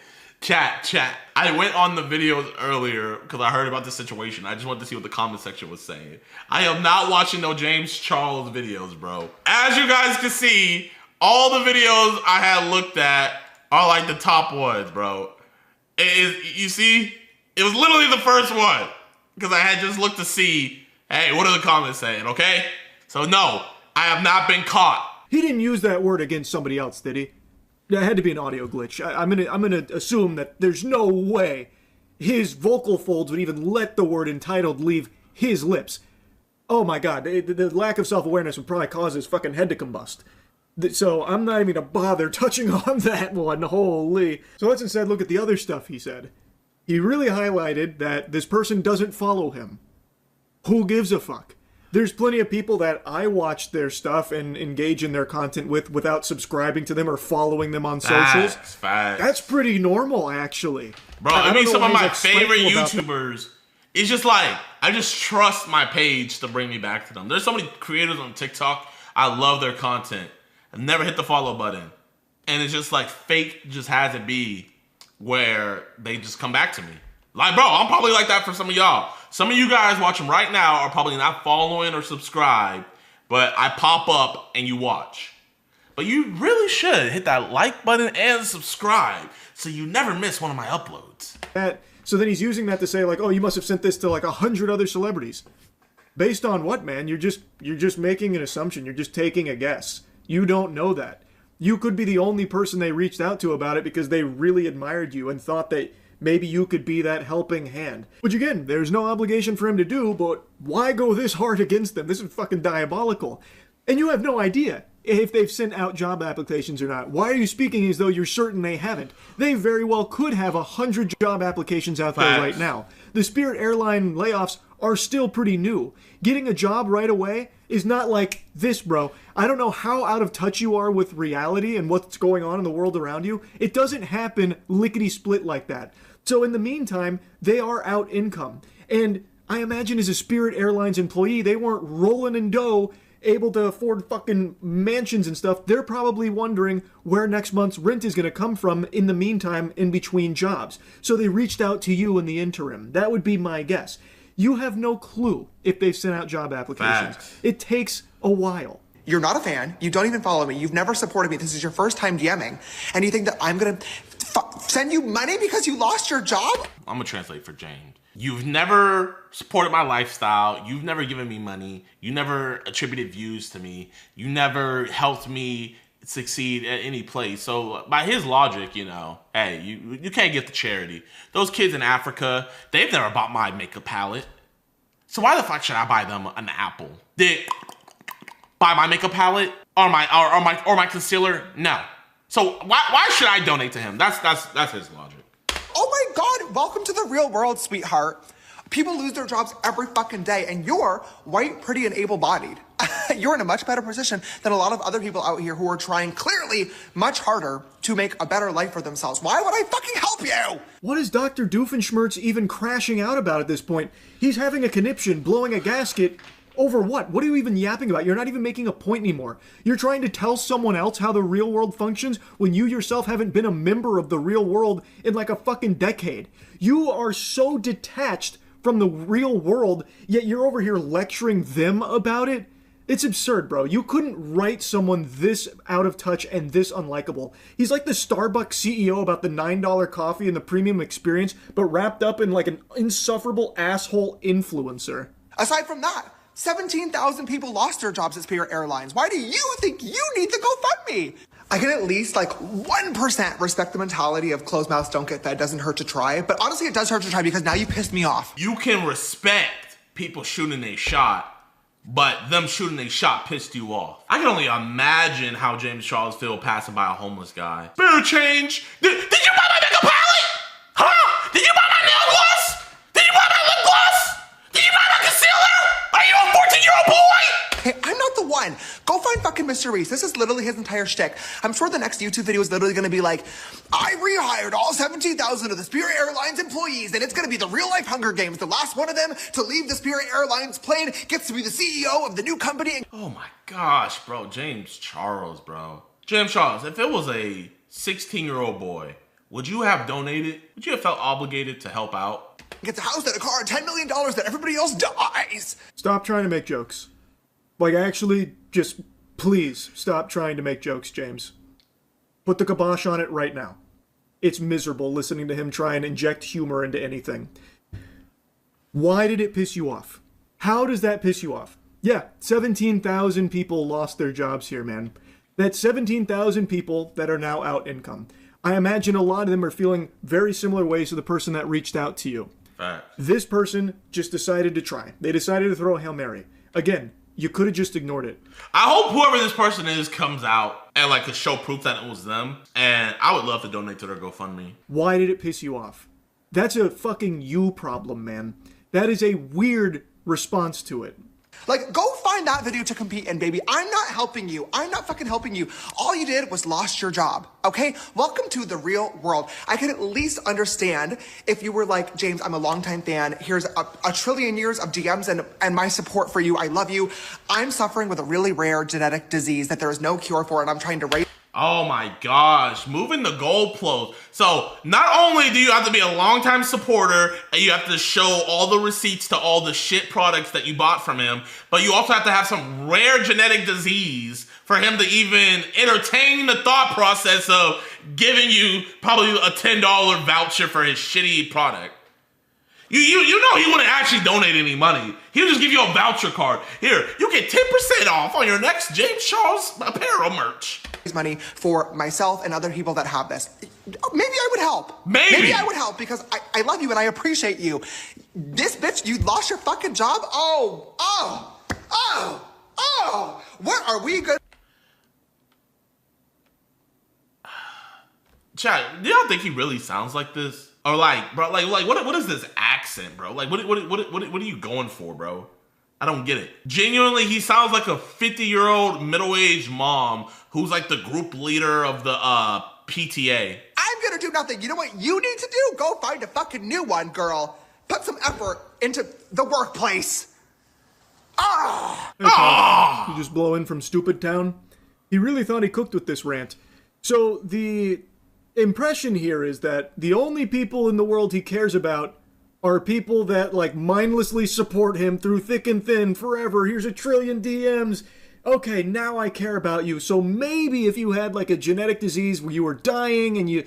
Chat. I went on the videos earlier because I heard about the situation. I just wanted to see what the comment section was saying. I am not watching no James Charles videos, bro. As you guys can see, all the videos I had looked at are like the top ones, bro. You see? It was literally the first one because I had just looked to see, hey, what are the comments saying, okay? So no, I have not been caught. He didn't use that word against somebody else, did he? That had to be an audio glitch. I'm gonna assume that there's no way his vocal folds would even let the word entitled leave his lips. Oh my god, the lack of self-awareness would probably cause his fucking head to combust. So I'm not even gonna bother touching on that one, holy. So let's instead look at the other stuff he said. He really highlighted that this person doesn't follow him. Who gives a fuck? There's plenty of people that I watch their stuff and engage in their content without subscribing to them or following them on socials. Facts. That's pretty normal, actually. Bro, I mean, some of my favorite YouTubers, it's just like, I just trust my page to bring me back to them. There's so many creators on TikTok, I love their content. I've never hit the follow button. And it's just like, fate just has it be where they just come back to me. Like, bro, I'm probably like that for some of y'all. Some of you guys watching right now are probably not following or subscribed, but I pop up and you watch. But you really should hit that like button and subscribe so you never miss one of my uploads. So then he's using that to say like, oh, you must have sent this to like 100 other celebrities. Based on what, man? You're just making an assumption. You're just taking a guess. You don't know that. You could be the only person they reached out to about it because they really admired you and thought that maybe you could be that helping hand. Which again, there's no obligation for him to do, but why go this hard against them? This is fucking diabolical. And you have no idea. if they've sent out job applications or not. Why are you speaking as though you're certain they haven't? They very well could have 100 job applications out there right now. The Spirit Airline layoffs are still pretty new. Getting a job right away is not like this, bro. I don't know how out of touch you are with reality and what's going on in the world around you. It doesn't happen lickety-split like that. So in the meantime, they are out income. And I imagine as a Spirit Airlines employee, they weren't rolling in dough, able to afford fucking mansions and stuff. They're probably wondering where next month's rent is going to come from in the meantime in between jobs. So they reached out to you in the interim. That would be my guess. You have no clue if they've sent out job applications. Facts. It takes a while. You're not a fan. You don't even follow me. You've never supported me. This is your first time DMing. And you think that I'm going to send you money because you lost your job? I'm going to translate for James. You've never supported my lifestyle. You've never given me money. You never attributed views to me. You never helped me succeed at any place. So by his logic, you know, hey, you can't get the charity. Those kids in Africa, they've never bought my makeup palette. So why the fuck should I buy them an apple? Did buy my makeup palette or my concealer? No. So why should I donate to him? That's his logic. Oh my God, welcome to the real world, sweetheart. People lose their jobs every fucking day, and you're white, pretty, and able-bodied. You're in a much better position than a lot of other people out here who are trying clearly much harder to make a better life for themselves. Why would I fucking help you? What is Dr. Doofenshmirtz even crashing out about at this point? He's having a conniption, blowing a gasket. Over what? What are you even yapping about? You're not even making a point anymore. You're trying to tell someone else how the real world functions when you yourself haven't been a member of the real world in like a fucking decade. You are so detached from the real world, yet you're over here lecturing them about it? It's absurd, bro. You couldn't write someone this out of touch and this unlikable. He's like the Starbucks CEO about the $9 coffee and the premium experience, but wrapped up in like an insufferable asshole influencer. Aside from that, 17,000 people lost their jobs at Spirit Airlines. Why do you think you need the GoFundMe? I can at least like 1% respect the mentality of closed mouths don't get fed, doesn't hurt to try. But honestly, it does hurt to try because now you pissed me off. You can respect people shooting a shot, but them shooting a shot pissed you off. I can only imagine how James Charles feel passing by a homeless guy. Spirit change. Did you buy my makeup palette? Huh? Did you buy my nail gloss? Did you buy my lip gloss? Did you buy my concealer? Are you a 14-year-old boy? Hey, I'm not the one. Go find fucking MrBeast. This is literally his entire shtick. I'm sure the next YouTube video is literally going to be like, I rehired all 17,000 of the Spirit Airlines employees, and it's going to be the real-life Hunger Games. The last one of them to leave the Spirit Airlines plane gets to be the CEO of the new company. Oh my gosh, bro. James Charles, bro. James Charles, if it was a 16-year-old boy, would you have donated? Would you have felt obligated to help out? Gets a house and a car and $10 million that everybody else dies. Stop trying to make jokes. Like, actually, just please stop trying to make jokes, James. Put the kibosh on it right now. It's miserable listening to him try and inject humor into anything. Why did it piss you off? How does that piss you off? Yeah, 17,000 people lost their jobs here, man. That's 17,000 people that are now out income. I imagine a lot of them are feeling very similar ways to the person that reached out to you. Fact. This person just decided to try. They decided to throw a Hail Mary. Again, you could have just ignored it. I hope whoever this person is comes out and like to show proof that it was them. And I would love to donate to their GoFundMe. Why did it piss you off? That's a fucking you problem, man. That is a weird response to it. Like, go find that video to compete in, baby. I'm not helping you. I'm not fucking helping you. All you did was lost your job, okay? Welcome to the real world. I can at least understand if you were like, James, I'm a longtime fan. Here's a trillion years of DMs and my support for you. I love you. I'm suffering with a really rare genetic disease that there is no cure for, and I'm trying to raise... Oh my gosh, moving the goalpost. So not only do you have to be a longtime supporter and you have to show all the receipts to all the shit products that you bought from him, but you also have to have some rare genetic disease for him to even entertain the thought process of giving you probably a $10 voucher for his shitty product. You know he wouldn't actually donate any money. He'll just give you a voucher card. Here, you get 10% off on your next James Charles apparel merch. Money for myself and other people that have this. Maybe I would help. Maybe I would help because I love you and I appreciate you. This bitch, you lost your fucking job? Oh. What are we good? Chat, do y'all think he really sounds like this? Or like, bro, like what is this accent, bro? Like, what are you going for, bro? I don't get it. Genuinely, he sounds like a 50-year-old middle-aged mom who's like the group leader of the PTA. I'm gonna do nothing. You know what you need to do? Go find a fucking new one, girl. Put some effort into the workplace. You just blow in from Stupid Town? He really thought he cooked with this rant. So the impression here is that the only people in the world he cares about are people that like mindlessly support him through thick and thin forever. Here's a trillion DMs. Okay, now I care about you. So maybe if you had like a genetic disease where you were dying and you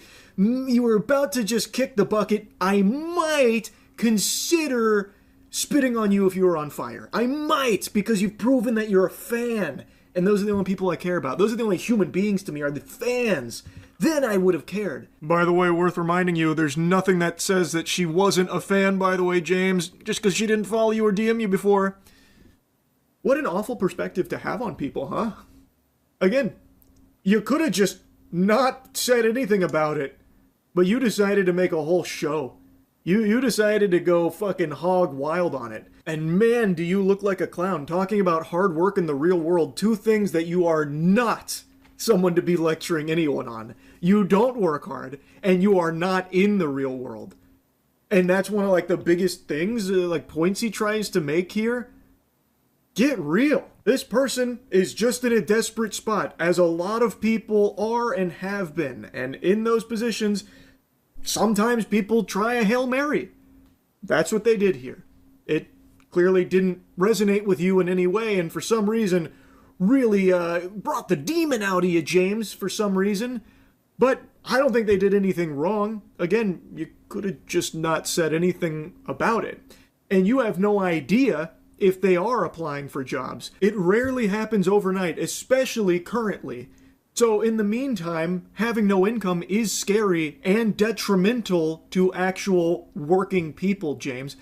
were about to just kick the bucket, I might consider spitting on you if you were on fire. I might, because you've proven that you're a fan. And those are the only people I care about. Those are the only human beings to me, are the fans. Then I would have cared. By the way, worth reminding you, there's nothing that says that she wasn't a fan, by the way, James, just because she didn't follow you or DM you before. What an awful perspective to have on people, huh? Again, you could have just not said anything about it, but you decided to make a whole show. You decided to go fucking hog wild on it. And man, do you look like a clown talking about hard work in the real world. Two things that you are not someone to be lecturing anyone on. You don't work hard, and you are not in the real world. And that's one of like the biggest things, like points he tries to make here. Get real. This person is just in a desperate spot, as a lot of people are and have been. And in those positions, sometimes people try a Hail Mary. That's what they did here. It clearly didn't resonate with you in any way, and for some reason really brought the demon out of you, James, for some reason. But I don't think they did anything wrong. Again, you could have just not said anything about it. And you have no idea if they are applying for jobs. It rarely happens overnight, especially currently. So in the meantime, having no income is scary and detrimental to actual working people, James.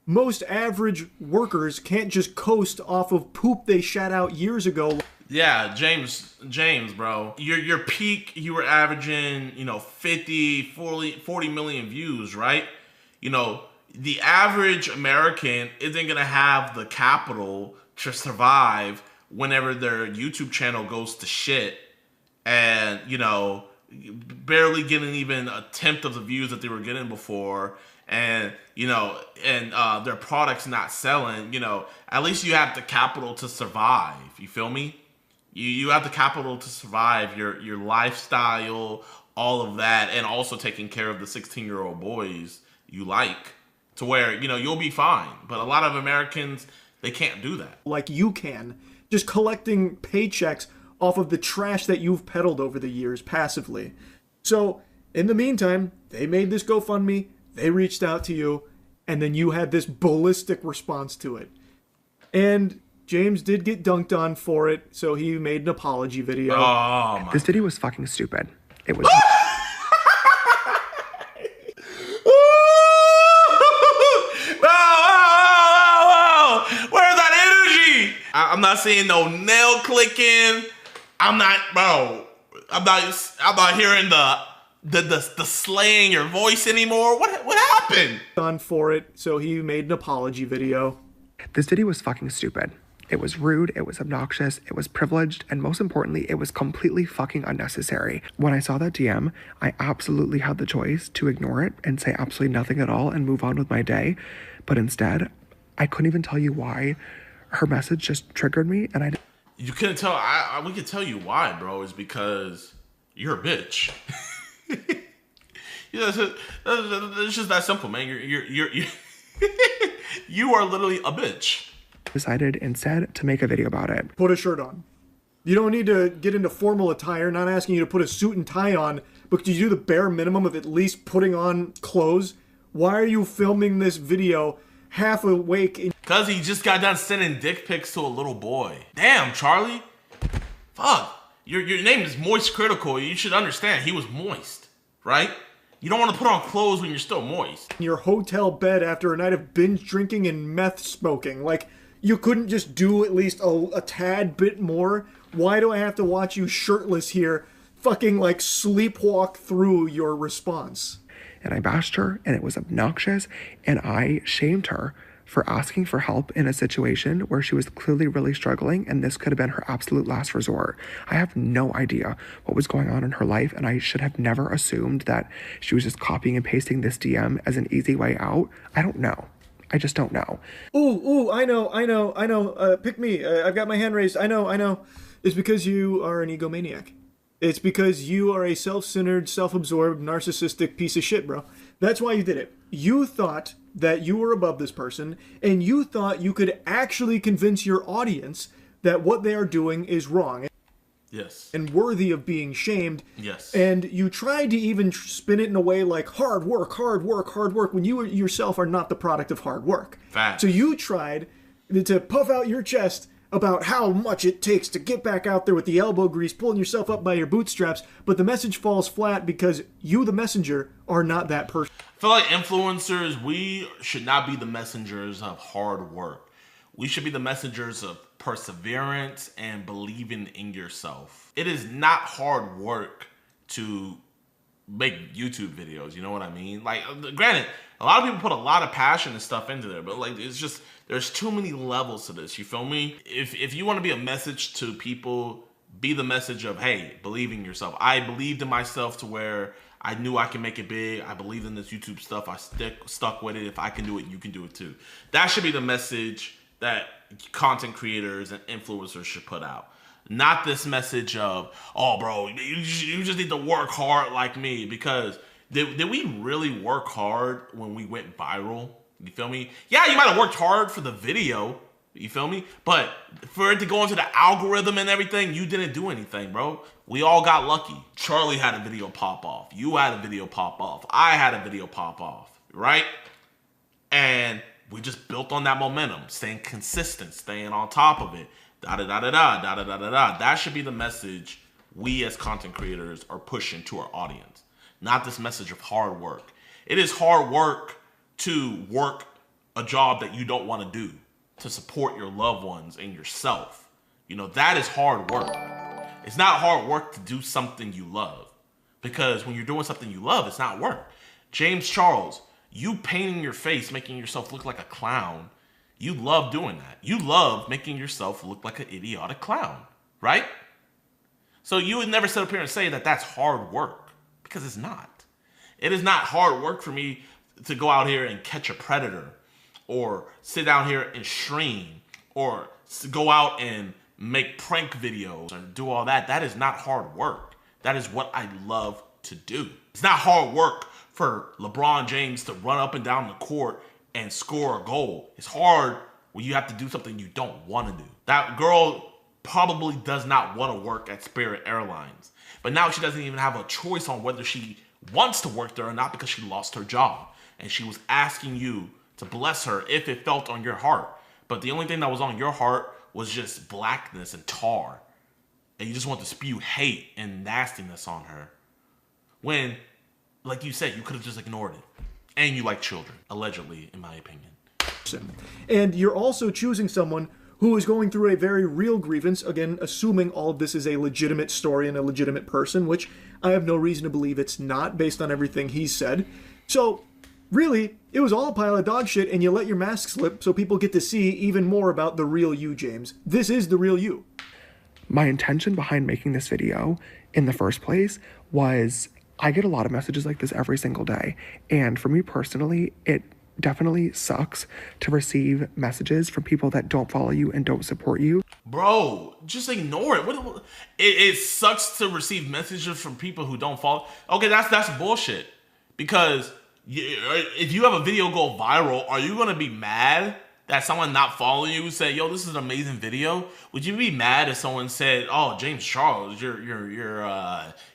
Most average workers can't just coast off of poop they shat out years ago. Yeah, James, bro. Your peak, you were averaging, 50, 40 million views, right? The average American isn't going to have the capital to survive whenever their YouTube channel goes to shit and, barely getting even a tenth of the views that they were getting before, and, their product's not selling. At least you have the capital to survive. You feel me? You have the capital to survive your lifestyle, all of that, and also taking care of the 16-year-old boys you like, to where, you'll be fine. But a lot of Americans, they can't do that. Like you can, just collecting paychecks off of the trash that you've peddled over the years passively. So, in the meantime, they made this GoFundMe, they reached out to you, and then you had this ballistic response to it. And James did get dunked on for it, so he made an apology video. Oh, my. This video was fucking stupid. It was... Where's that energy? I'm not seeing no nail clicking. I'm not hearing the slaying your voice anymore. What happened? On for it, so he made an apology video. This video was fucking stupid. It was rude, it was obnoxious, it was privileged, and most importantly, it was completely fucking unnecessary. When I saw that DM, I absolutely had the choice to ignore it and say absolutely nothing at all and move on with my day. But instead, I couldn't even tell you why. Her message just triggered me, and I... You couldn't tell. We could tell you why, bro. Is because you're a bitch. It's just that simple, man. You are literally a bitch. Decided instead to make a video about it. Put a shirt on. You don't need to get into formal attire, not asking you to put a suit and tie on, but could you do the bare minimum of at least putting on clothes? Why are you filming this video half awake? Because he just got done sending dick pics to a little boy. Damn, Charlie. Fuck. Your name is Moist Critical. You should understand he was moist, right? You don't want to put on clothes when you're still moist. In your hotel bed after a night of binge drinking and meth smoking. Like, you couldn't just do at least a tad bit more? Why do I have to watch you shirtless here fucking like sleepwalk through your response. And I bashed her, and it was obnoxious, and I shamed her for asking for help in a situation where she was clearly really struggling, and this could have been her absolute last resort. I have no idea what was going on in her life, and I should have never assumed that she was just copying and pasting this DM as an easy way out. I don't know. I just don't know. Ooh, I know. Pick me. I've got my hand raised. I know. It's because you are an egomaniac. It's because you are a self-centered, self-absorbed, narcissistic piece of shit, bro. That's why you did it. You thought that you were above this person, and you thought you could actually convince your audience that what they are doing is wrong. Yes. And worthy of being shamed. Yes. And you tried to even spin it in a way like hard work, when you yourself are not the product of hard work. Facts. So you tried to puff out your chest about how much it takes to get back out there with the elbow grease, pulling yourself up by your bootstraps, but the message falls flat because you, the messenger, are not that person. I feel like influencers, we should not be the messengers of hard work. We should be the messengers of perseverance and believing in yourself. It is not hard work to make YouTube videos, you know what I mean? Like, granted, a lot of people put a lot of passion and stuff into there, but like, it's just, there's too many levels to this, you feel me? If you want to be a message to people, be the message of, hey, believe in yourself. I believed in myself to where I knew I can make it big. I believed in this YouTube stuff. I stuck with it. If I can do it, you can do it too. That should be the message that content creators and influencers should put out. Not this message of, oh, bro, you just need to work hard like me. Because did we really work hard when we went viral? You feel me? Yeah, you might have worked hard for the video. You feel me? But for it to go into the algorithm and everything, you didn't do anything, bro. We all got lucky. Charlie had a video pop off. You had a video pop off. I had a video pop off, right? And we just built on that momentum, staying consistent, staying on top of it. Da-da-da-da-da, da-da-da-da-da. That should be the message we as content creators are pushing to our audience. Not this message of hard work. It is hard work to work a job that you don't want to do, to support your loved ones and yourself. You know, that is hard work. It's not hard work to do something you love. Because when you're doing something you love, it's not work. James Charles, you painting your face, making yourself look like a clown, you love doing that. You love making yourself look like an idiotic clown, right? So you would never sit up here and say that that's hard work, because it's not. It is not hard work for me to go out here and catch a predator, or sit down here and stream, or go out and make prank videos and do all that. That is not hard work. That is what I love to do. It's not hard work for LeBron James to run up and down the court and score a goal. It's hard when you have to do something you don't want to do. That girl probably does not want to work at Spirit Airlines, but now she doesn't even have a choice on whether she wants to work there or not, because she lost her job. And she was asking you to bless her if it felt on your heart. But the only thing that was on your heart was just blackness and tar. And you just want to spew hate and nastiness on her. When, like you said, you could have just ignored it. And you like children, allegedly, in my opinion. And you're also choosing someone who is going through a very real grievance, again, assuming all of this is a legitimate story and a legitimate person, which I have no reason to believe it's not, based on everything he's said. So, really, it was all a pile of dog shit, and you let your mask slip so people get to see even more about the real you, James. This is the real you. My intention behind making this video in the first place was, I get a lot of messages like this every single day. And for me personally, it definitely sucks to receive messages from people that don't follow you and don't support you. Bro, just ignore it. It sucks to receive messages from people who don't follow. Okay, that's bullshit. Because if you have a video go viral, are you going to be mad that someone not following you said, yo, this is an amazing video? Would you be mad if someone said, oh, James Charles, your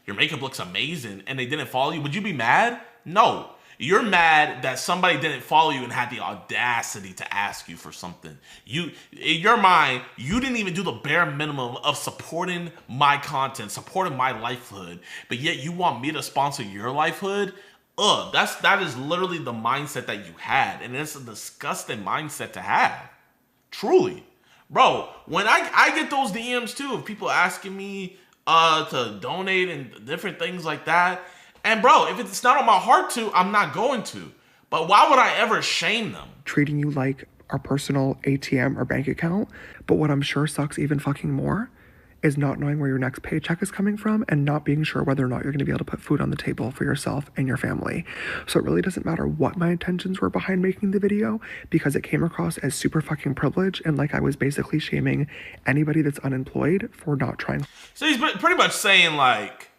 makeup looks amazing, and they didn't follow you? Would you be mad? No. You're mad that somebody didn't follow you and had the audacity to ask you for something. In your mind, you didn't even do the bare minimum of supporting my content, supporting my livelihood, but yet you want me to sponsor your livelihood? That is literally the mindset that you had, and it's a disgusting mindset to have. Truly. Bro, when I get those DMs too of people asking me to donate and different things like that. And bro, if it's not on my heart to, I'm not going to. But why would I ever shame them? Treating you like our personal ATM or bank account. But what I'm sure sucks even fucking more is not knowing where your next paycheck is coming from and not being sure whether or not you're going to be able to put food on the table for yourself and your family. So it really doesn't matter what my intentions were behind making the video, because it came across as super fucking privileged and like I was basically shaming anybody that's unemployed for not trying. So he's pretty much saying like,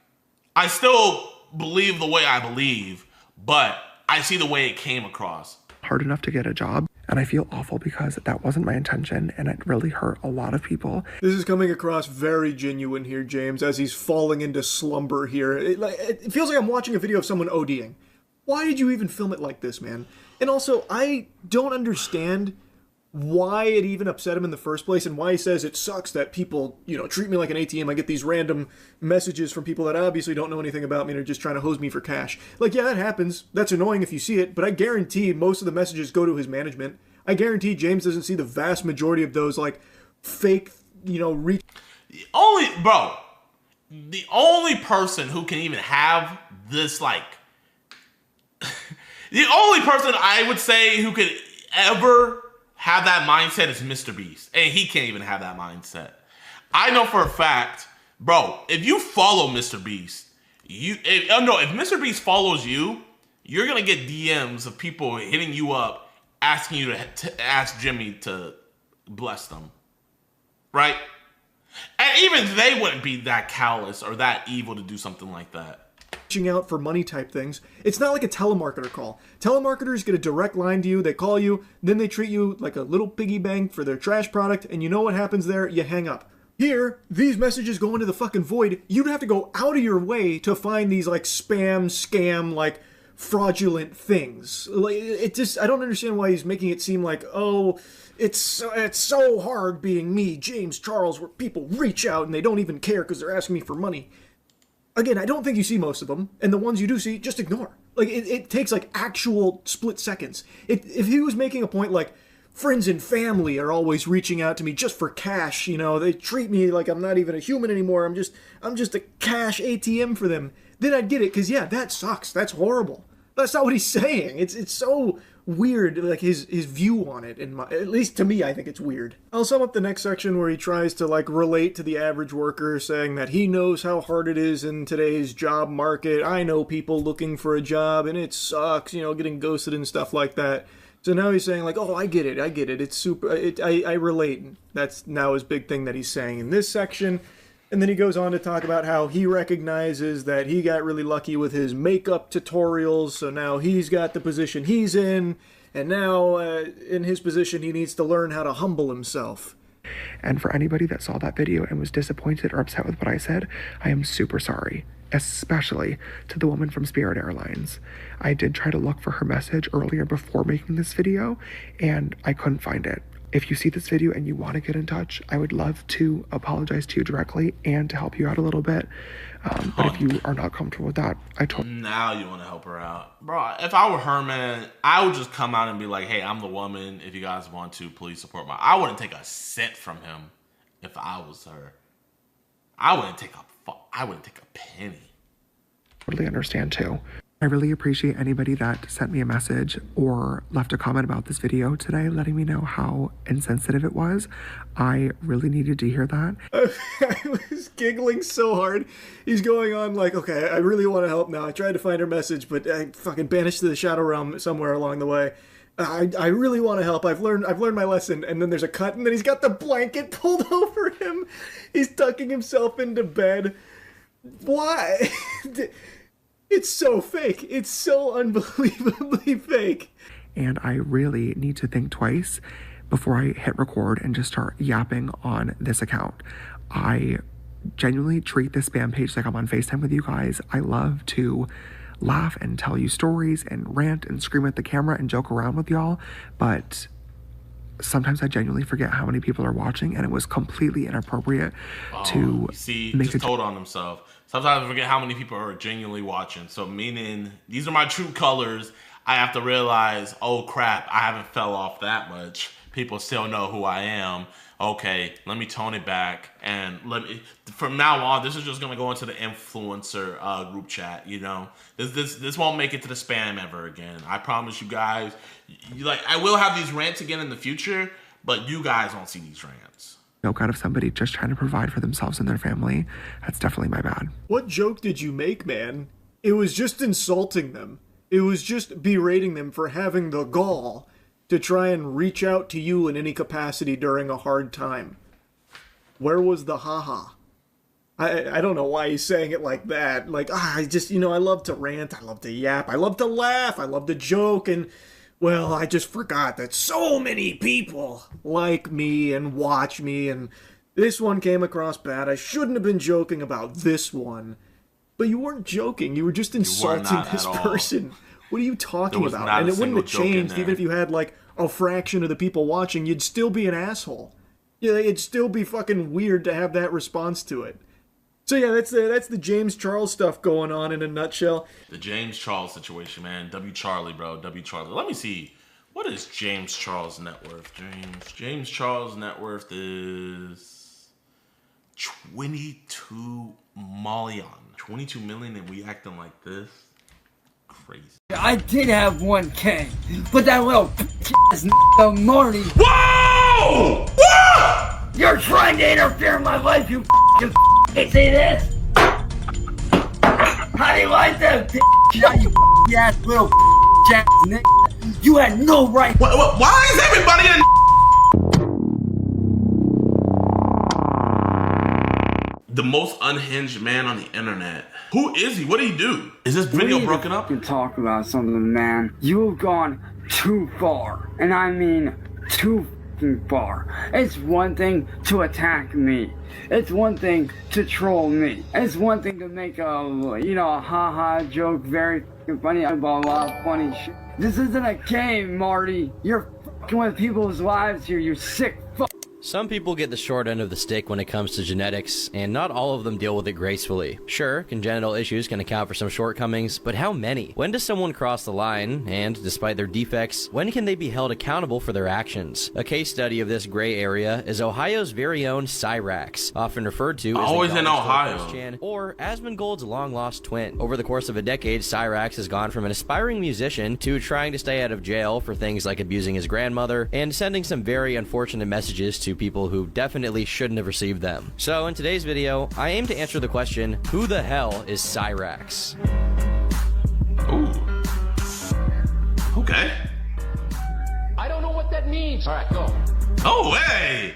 I still believe the way I believe, but I see the way it came across. Hard enough to get a job. And I feel awful because that wasn't my intention and it really hurt a lot of people. This is coming across very genuine here, James, as he's falling into slumber here. It feels like I'm watching a video of someone ODing. Why did you even film it like this, man? And also, I don't understand why it even upset him in the first place and why he says it sucks that people, you know, treat me like an ATM. I get these random messages from people that obviously don't know anything about me and are just trying to hose me for cash. Like, yeah, that happens. That's annoying if you see it, but I guarantee most of the messages go to his management. I guarantee James doesn't see the vast majority of those, like, fake, you know, the only person who can even have this, like, the only person I would say who could ever have that mindset is MrBeast, and he can't even have that mindset. I know for a fact, bro, if you follow MrBeast, if MrBeast follows you, you're gonna get DMs of people hitting you up, asking you to ask Jimmy to bless them, right? And even they wouldn't be that callous or that evil to do something like that. Reaching out for money type things. It's not like a telemarketer call. Telemarketers get a direct line to you, they call you, then they treat you like a little piggy bank for their trash product, and you know what happens there? You hang up. Here, these messages go into the fucking void. You'd have to go out of your way to find these like spam, scam, like fraudulent things. Like, it just, I don't understand why he's making it seem like, oh, it's so hard being me, James Charles, where people reach out and they don't even care because they're asking me for money. Again, I don't think you see most of them, and the ones you do see, just ignore. Like, it takes, like, actual split seconds. If he was making a point like, friends and family are always reaching out to me just for cash, you know, they treat me like I'm not even a human anymore, I'm just a cash ATM for them, then I'd get it, because, yeah, that sucks, that's horrible. That's not what he's saying. It's so weird, like, his view on it, at least to me, I think it's weird. I'll sum up the next section where he tries to, like, relate to the average worker, saying that he knows how hard it is in today's job market. I know people looking for a job, and it sucks, you know, getting ghosted and stuff like that. So now he's saying, like, oh, I get it, it's super, I relate. That's now his big thing that he's saying in this section. And then he goes on to talk about how he recognizes that he got really lucky with his makeup tutorials, so now he's got the position he's in, and now in his position he needs to learn how to humble himself. And for anybody that saw that video and was disappointed or upset with what I said, I am super sorry, especially to the woman from Spirit Airlines. I did try to look for her message earlier before making this video, and I couldn't find it. If you see this video and you want to get in touch, I would love to apologize to you directly and to help you out a little bit. But if you are not comfortable with that, Now you want to help her out. Bro, if I were her, man, I would just come out and be like, hey, I'm the woman. If you guys want to, please support my... I wouldn't take a cent from him if I was her. I wouldn't take a penny. Totally understand too. I really appreciate anybody that sent me a message or left a comment about this video today, letting me know how insensitive it was. I really needed to hear that. I was giggling so hard. He's going on like, okay, I really want to help now. I tried to find her message, but I fucking banished to the Shadow Realm somewhere along the way. I really want to help. I've learned my lesson. And then there's a cut, and then he's got the blanket pulled over him. He's tucking himself into bed. Why? It's so fake. It's so unbelievably fake. And I really need to think twice before I hit record and just start yapping on this account. I genuinely treat this spam page like I'm on FaceTime with you guys. I love to laugh and tell you stories and rant and scream at the camera and joke around with y'all, but sometimes I genuinely forget how many people are watching, and it was completely inappropriate to just told on himself. Sometimes I forget how many people are genuinely watching. So meaning, these are my true colors. I have to realize, oh crap, I haven't fell off that much people still know who I am. Okay, let me tone it back, and from now on, this is just gonna go into the influencer group chat. You know, this won't make it to the spam ever again. I promise you guys. I will have these rants again in the future, but you guys won't see these rants. Joke out of somebody just trying to provide for themselves and their family. That's definitely my bad. What joke did you make, man? It was just insulting them. It was just berating them for having the gall to try and reach out to you in any capacity during a hard time. Where was the haha? I don't know why he's saying it like that. I love to rant, I love to yap, I love to laugh, I love to joke, and, well, I just forgot that so many people like me and watch me, and this one came across bad. I shouldn't have been joking about this one. But you weren't joking, you were just insulting this person. What are you talking about? And it wouldn't have changed even if you had, a fraction of the people watching. You'd still be an asshole. Yeah, it'd still be fucking weird to have that response to it. So yeah, that's the James Charles stuff going on in a nutshell. The James Charles situation, man. W. Charlie, bro. W. Charlie. Let me see. What is James Charles' net worth? James Charles' net worth is 22 million. 22 million, and we acting like this? Crazy. I did have 1K, but that little ass Marty. Whoa! Whoa! You're trying to interfere in my life, you see this? How do you like that, you ass little ass nigga? You had no right. Why is everybody in? The most unhinged man on the internet. Who is he? What did he do? Is this video broken up? You talk about something, man. You've gone too far, and I mean too far. It's one thing to attack me. It's one thing to troll me. It's one thing to make a ha-ha joke, very funny about a lot of funny shit. This isn't a game, Marty. You're fucking with people's lives here, you sick fuck. Some people get the short end of the stick when it comes to genetics, and not all of them deal with it gracefully. Sure, congenital issues can account for some shortcomings, but how many? When does someone cross the line, and despite their defects, when can they be held accountable for their actions? A case study of this gray area is Ohio's very own Cyrax, often referred to as always in Ohio, or Asmongold's long-lost twin. Over the course of a decade, Cyrax has gone from an aspiring musician to trying to stay out of jail for things like abusing his grandmother, and sending some very unfortunate messages to people who definitely shouldn't have received them. So in today's video, I aim to answer the question, who the hell is Cyrax? Ooh. Okay. I don't know what that means. All right, go. Oh, hey!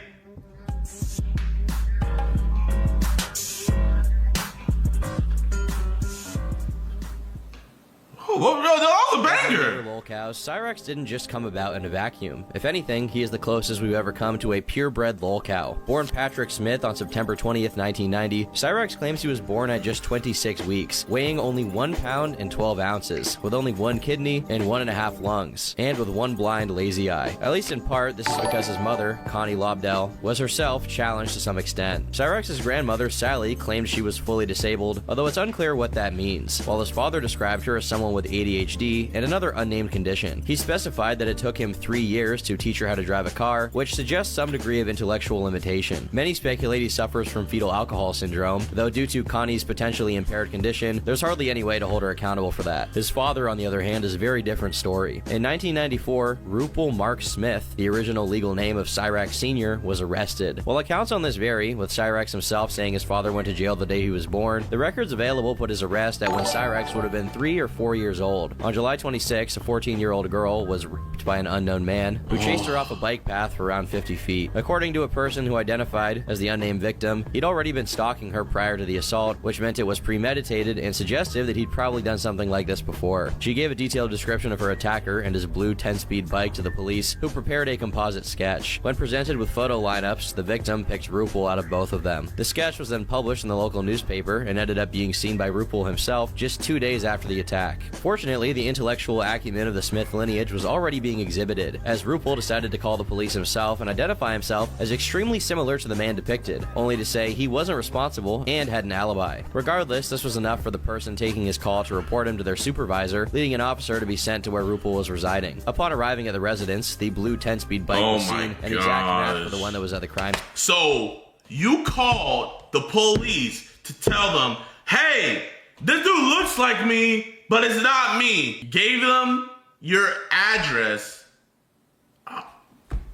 Oh, that was a banger! Lolcows, Cyrax didn't just come about in a vacuum. If anything, he is the closest we've ever come to a purebred lolcow. Born Patrick Smith on September 20th, 1990, Cyrax claims he was born at just 26 weeks, weighing only 1 pound and 12 ounces, with only 1 kidney and 1.5 lungs, and with 1 blind lazy eye. At least in part, this is because his mother, Connie Lobdell, was herself challenged to some extent. Cyrax's grandmother, Sally, claimed she was fully disabled, although it's unclear what that means, while his father described her as someone with ADHD and another unnamed condition. He specified that it took him 3 years to teach her how to drive a car, which suggests some degree of intellectual limitation. Many speculate he suffers from fetal alcohol syndrome, though due to Connie's potentially impaired condition, there's hardly any way to hold her accountable for that. His father, on the other hand, is a very different story. In 1994, Rupal Mark Smith, the original legal name of Cyrax Sr., was arrested. While accounts on this vary, with Cyrax himself saying his father went to jail the day he was born, the records available put his arrest at when Cyrax would have been 3 or 4 years old. On July 26, a 14-year-old girl was raped by an unknown man who chased her off a bike path for around 50 feet. According to a person who identified as the unnamed victim, he'd already been stalking her prior to the assault, which meant it was premeditated and suggestive that he'd probably done something like this before. She gave a detailed description of her attacker and his blue 10-speed bike to the police, who prepared a composite sketch. When presented with photo lineups, the victim picked Rupal out of both of them. The sketch was then published in the local newspaper and ended up being seen by Rupal himself just 2 days after the attack. Unfortunately, the intellectual acumen of the Smith lineage was already being exhibited, as Rupel decided to call the police himself and identify himself as extremely similar to the man depicted, only to say he wasn't responsible and had an alibi. Regardless, this was enough for the person taking his call to report him to their supervisor, leading an officer to be sent to where Rupel was residing. Upon arriving at the residence, the blue 10-speed bike was seen, an exact match for the one that was at the crime. So, you called the police to tell them, hey, this dude looks like me, but it's not me. Gave them your address.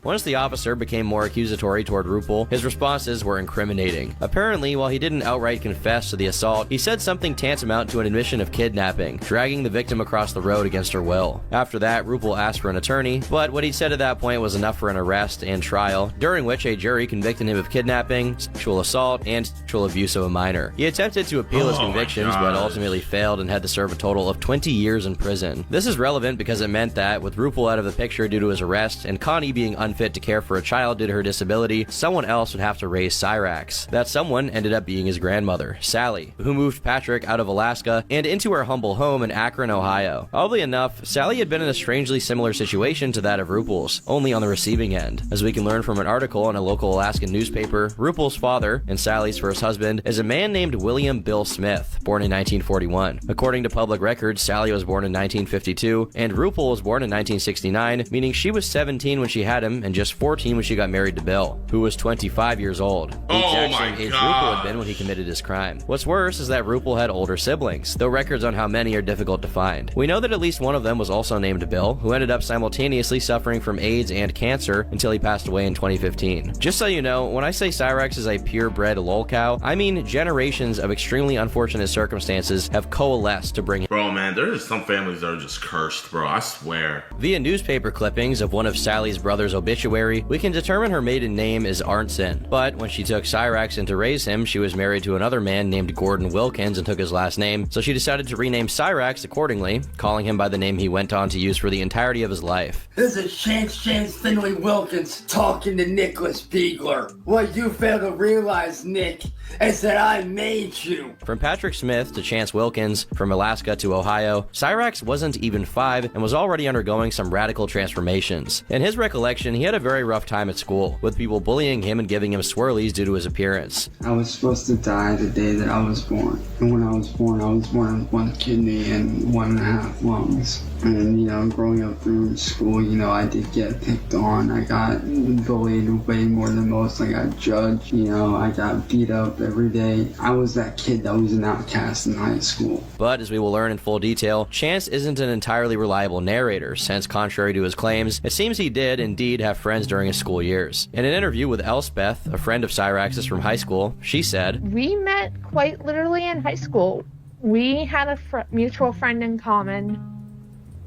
Once the officer became more accusatory toward Rupel, his responses were incriminating. Apparently, while he didn't outright confess to the assault, he said something tantamount to an admission of kidnapping, dragging the victim across the road against her will. After that, Rupel asked for an attorney, but what he said at that point was enough for an arrest and trial, during which a jury convicted him of kidnapping, sexual assault, and sexual abuse of a minor. He attempted to appeal his convictions, but ultimately failed and had to serve a total of 20 years in prison. This is relevant because it meant that, with Rupel out of the picture due to his arrest, and Connie being unfit to care for a child due to her disability, someone else would have to raise Cyrax. That someone ended up being his grandmother, Sally, who moved Patrick out of Alaska and into her humble home in Akron, Ohio. Oddly enough, Sally had been in a strangely similar situation to that of Rupel's, only on the receiving end. As we can learn from an article in a local Alaskan newspaper, Rupel's father, and Sally's first husband, is a man named William Bill Smith, born in 1941. According to public records, Sally was born in 1952, and Rupel was born in 1969, meaning she was 17 when she had him and just 14 when she got married to Bill, who was 25 years old. The exact same age Rupel had been when he committed his crime. What's worse is that Rupel had older siblings, though records on how many are difficult to find. We know that at least one of them was also named Bill, who ended up simultaneously suffering from AIDS and cancer until he passed away in 2015. Just so you know, when I say Cyrax is a purebred lolcow, I mean generations of extremely unfortunate circumstances have coalesced to bring him. Bro, man, there's some families that are just cursed, bro, I swear. Via newspaper clippings of one of Sally's brother's obituary, we can determine her maiden name is Arntzen, but when she took Cyrax in to raise him, she was married to another man named Gordon Wilkins and took his last name, so she decided to rename Cyrax accordingly, calling him by the name he went on to use for the entirety of his life. This is Chance Finley Wilkins talking to Nicholas Beagler. What you fail to realize, Nick, is that I made you. From Patrick Smith to Chance Wilkins, from Alaska to Ohio, Cyrax wasn't even 5 and was already undergoing some radical transformations. In his recollection, he had a very rough time at school, with people bullying him and giving him swirlies due to his appearance. I was supposed to die the day that I was born. And when I was born with 1 kidney and 1.5 lungs. And, you know, growing up through school, you know, I did get picked on. I got bullied way more than most. I got judged, you know, I got beat up every day. I was that kid that was an outcast in high school. But, as we will learn in full detail, Chance isn't an entirely reliable narrator, since contrary to his claims, it seems he did indeed have friends during his school years. In an interview with Elspeth, a friend of Cyrax's from high school, she said, "We met quite literally in high school. We had a mutual friend in common,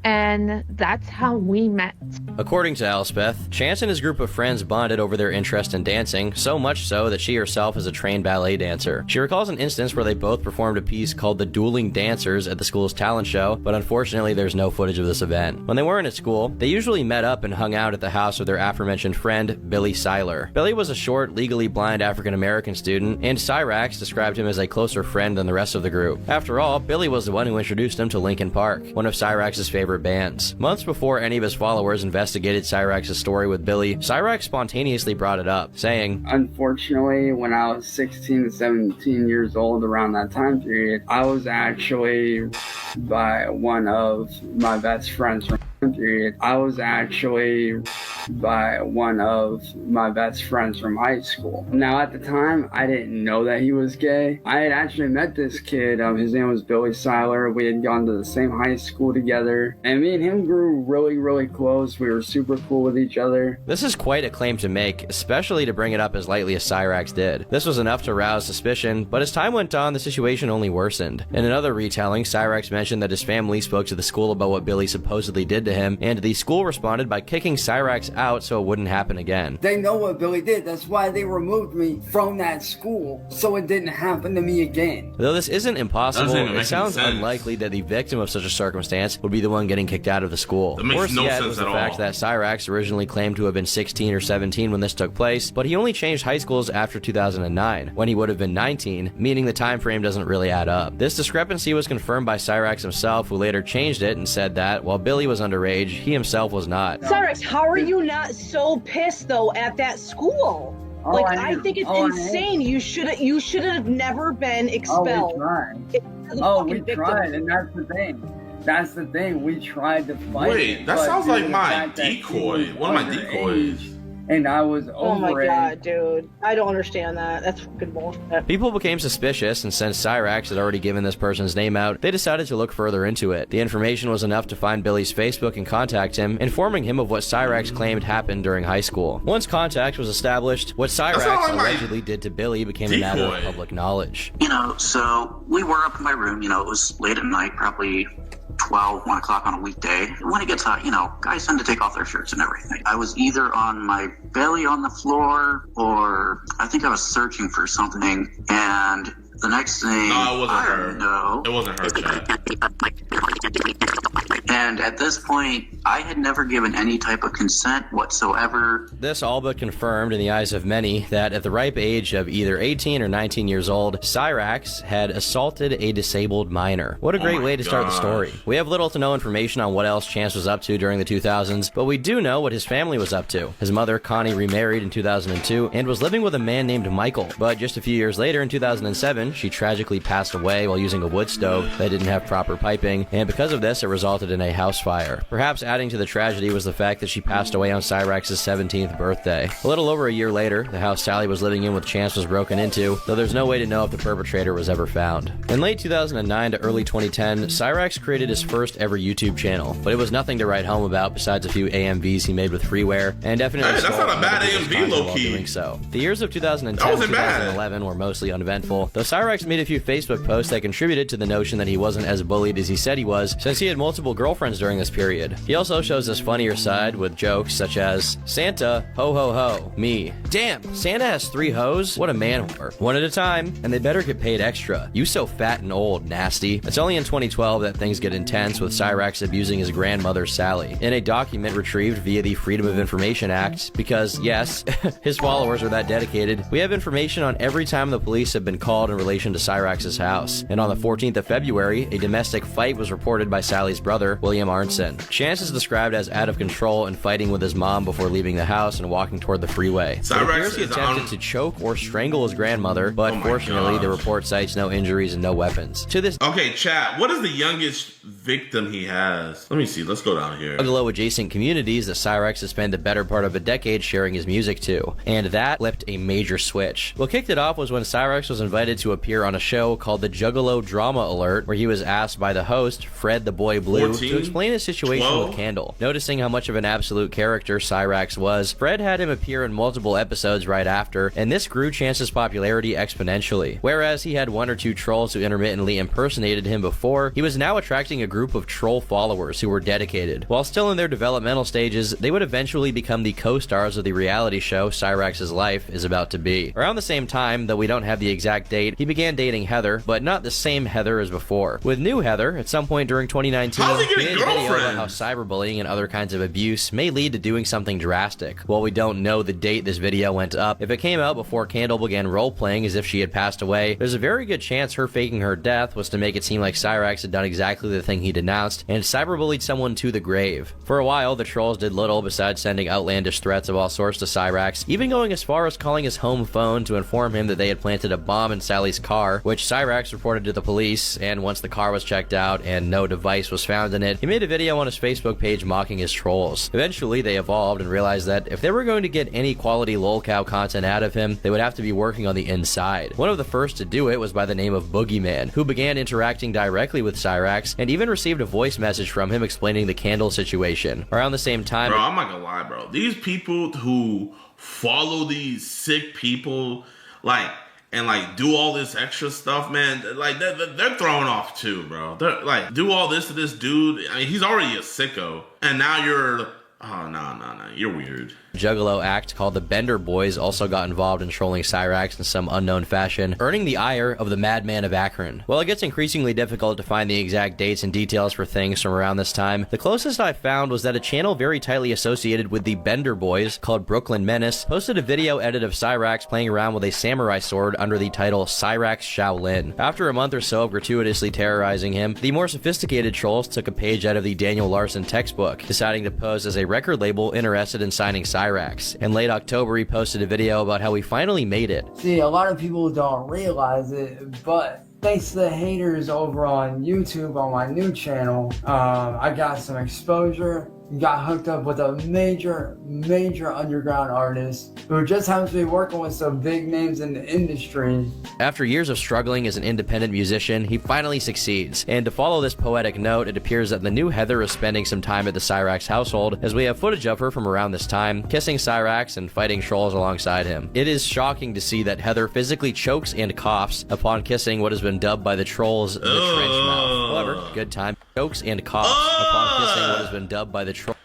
and that's how we met." According to Elspeth, Chance and his group of friends bonded over their interest in dancing, so much so that she herself is a trained ballet dancer. She recalls an instance where they both performed a piece called The Dueling Dancers at the school's talent show, but unfortunately there's no footage of this event. When they weren't at school, they usually met up and hung out at the house of their aforementioned friend, Billy Seiler. Billy was a short, legally blind African-American student, and Cyrax described him as a closer friend than the rest of the group. After all, Billy was the one who introduced him to Linkin Park, one of Cyrax's favorite bands. Months before any of his followers investigated Cyrax's story with Billy, Cyrax spontaneously brought it up, saying, "Unfortunately, when I was 16 to 17 years old, around that time period, I was actually by one of my best friends from high school. Now, at the time, I didn't know that he was gay. I had actually met this kid. His name was Billy Seiler. We had gone to the same high school together, and me and him grew really, really close. We were super cool with each other." This is quite a claim to make, especially to bring it up as lightly as Cyrax did. This was enough to rouse suspicion, but as time went on, the situation only worsened. In another retelling, Cyrax mentioned that his family spoke to the school about what Billy supposedly did to him, and the school responded by kicking Cyrax out so it wouldn't happen again. They know what Billy did. That's why they removed me from that school, so it didn't happen to me again. Though this isn't impossible, Doesn't even it make sounds any sense. unlikely that the victim of such a circumstance would be the one getting kicked out of the school. That makes Worse no yet sense was the at fact all. that Cyrax originally claimed to have been 16 or 17 when this took place, but he only changed high schools after 2009, when he would have been 19, meaning the time frame doesn't really add up. This discrepancy was confirmed by Cyrax himself, who later changed it and said that, while Billy was underage, he himself was not. Cyrax, how are you not so pissed though at that school? Oh, Like I I am. think it's Oh, I am. insane. You should have never been expelled. We tried, and that's the thing. That's the thing. We tried to fight. Wait, it, that but sounds due to like the my fact that he decoy. was One of my underage, decoys. And I was Oh my over it. god, dude. I don't understand that. That's fucking bullshit. People became suspicious, and since Cyrax had already given this person's name out, they decided to look further into it. The information was enough to find Billy's Facebook and contact him, informing him of what Cyrax claimed happened during high school. Once contact was established, what Cyrax allegedly did to Billy became a matter of public knowledge. You know, so we were up in my room, you know, it was late at night, probably 12, 1 o'clock on a weekday. When it gets hot, you know, guys tend to take off their shirts and everything. I was either on my belly on the floor, or I think I was searching for something, and the next thing No, it wasn't I her. know, It wasn't her, chat. and at this point, I had never given any type of consent whatsoever. This all but confirmed in the eyes of many that at the ripe age of either 18 or 19 years old, Cyrax had assaulted a disabled minor. What a great way to start the story. We have little to no information on what else Chance was up to during the 2000s, but we do know what his family was up to. His mother, Connie, remarried in 2002 and was living with a man named Michael. But just a few years later, in 2007, she tragically passed away while using a wood stove that didn't have proper piping, and because of this, it resulted in a house fire. Perhaps adding to the tragedy was the fact that she passed away on Cyrax's 17th birthday. A little over a year later, the house Sally was living in with Chance was broken into, though there's no way to know if the perpetrator was ever found. In late 2009 to early 2010, Cyrax created his first ever YouTube channel, but it was nothing to write home about besides a few AMVs he made with freeware, and definitely Hey, that's not a bad AMV, low-key. doing so. The years of 2010 That and wasn't bad. 2011 were mostly uneventful, though Cyrax made a few Facebook posts that contributed to the notion that he wasn't as bullied as he said he was, since he had multiple girlfriends during this period. He also shows his funnier side with jokes such as, Santa, ho ho ho, me. Damn, Santa has 3 hoes? What a man whore. One at a time, and they better get paid extra. You so fat and old, nasty. It's only in 2012 that things get intense, with Cyrax abusing his grandmother, Sally, in a document retrieved via the Freedom of Information Act, because, yes, his followers are that dedicated. We have information on every time the police have been called in relation to Cyrax's house, and on the 14th of February, a domestic fight was reported by Sally's brother, William Arnson. Chance is described as out of control and fighting with his mom before leaving the house and walking toward the freeway. It appears he attempted to choke or strangle his grandmother, but fortunately, the report cites no injuries and no weapons. To this Okay, chat, what is the youngest victim he has? Let me see, let's go down here. Juggalo adjacent communities that Cyrax has spent the better part of a decade sharing his music to, and that flipped a major switch. What kicked it off was when Cyrax was invited to appear on a show called the Juggalo Drama Alert, where he was asked by the host, Fred the Boy Blue, 14? to explain his situation 12? with Candle. Noticing how much of an absolute character Cyrax was, Fred had him appear in multiple episodes right after, and this grew Chance's popularity exponentially. Whereas he had 1 or 2 trolls who intermittently impersonated him before, he was now attracting a group of troll followers who were dedicated. While still in their developmental stages, they would eventually become the co-stars of the reality show Cyrax's life is about to be. Around the same time, though we don't have the exact date, he began dating Heather, but not the same Heather as before. With new Heather, at some point during 2019, How's he he getting made a video about girlfriends? how cyberbullying and other kinds of abuse may lead to doing something drastic. While we don't know the date this video went up, if it came out before Candle began role-playing as if she had passed away, there's a very good chance her faking her death was to make it seem like Cyrax had done exactly the thing he denounced and cyberbullied someone to the grave. For a while, the trolls did little besides sending outlandish threats of all sorts to Cyrax, even going as far as calling his home phone to inform him that they had planted a bomb in Sally's car, which Cyrax reported to the police, and once the car was checked out and no device was found in it, he made a video on his Facebook page mocking his trolls. Eventually, they evolved and realized that if they were going to get any quality lolcow content out of him, they would have to be working on the inside. One of the first to do it was by the name of Pokimane, who began interacting directly with Cyrax and even received a voice message from him explaining the Candle situation. Around the same time, Bro, I'm not gonna lie, bro. These people who follow these sick people, and do all this extra stuff, man, they're thrown off too, bro. They're do all this to this dude. I mean, he's already a sicko, and now you're Oh, no, you're weird. Juggalo act called the Bender Boys also got involved in trolling Cyrax in some unknown fashion, earning the ire of the Madman of Akron. While it gets increasingly difficult to find the exact dates and details for things from around this time, the closest I found was that a channel very tightly associated with the Bender Boys, called Brooklyn Menace, posted a video edit of Cyrax playing around with a samurai sword under the title Cyrax Shaolin. After a month or so of gratuitously terrorizing him, the more sophisticated trolls took a page out of the Daniel Larson textbook, deciding to pose as a record label interested in signing Cyrax. In late October, he posted a video about how he finally made it. See, a lot of people don't realize it, but thanks to the haters over on YouTube on my new channel, I got some exposure, got hooked up with a major underground artist who just happens to be working with some big names in the industry. After years of struggling as an independent musician, he finally succeeds. And to follow this poetic note, it appears that the new Heather is spending some time at the Cyrax household, as we have footage of her from around this time, kissing Cyrax and fighting trolls alongside him. It is shocking to see that Heather physically chokes and coughs upon kissing what has been dubbed by the trolls the trench mouth. However, good time, chokes and coughs upon kissing what has been dubbed by the trolls.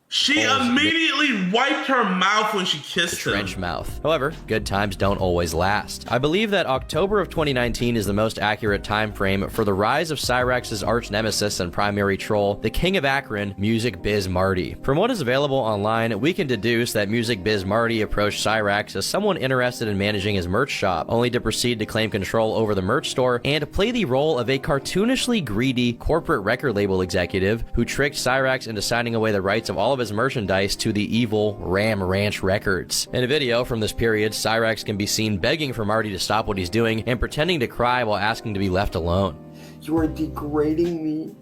She immediately wiped her mouth when she kissed him. Trench mouth. However, good times don't always last. I believe that October of 2019 is the most accurate time frame for the rise of Cyrax's arch nemesis and primary troll, the King of Akron, Music Biz Marty. From what is available online, we can deduce that Music Biz Marty approached Cyrax as someone interested in managing his merch shop, only to proceed to claim control over the merch store and play the role of a cartoonishly greedy corporate record label executive who tricked Cyrax into signing away the rights of all of his merchandise to the evil Ram Ranch Records. In a video from this period, Cyrax can be seen begging for Marty to stop what he's doing and pretending to cry while asking to be left alone. You are degrading me.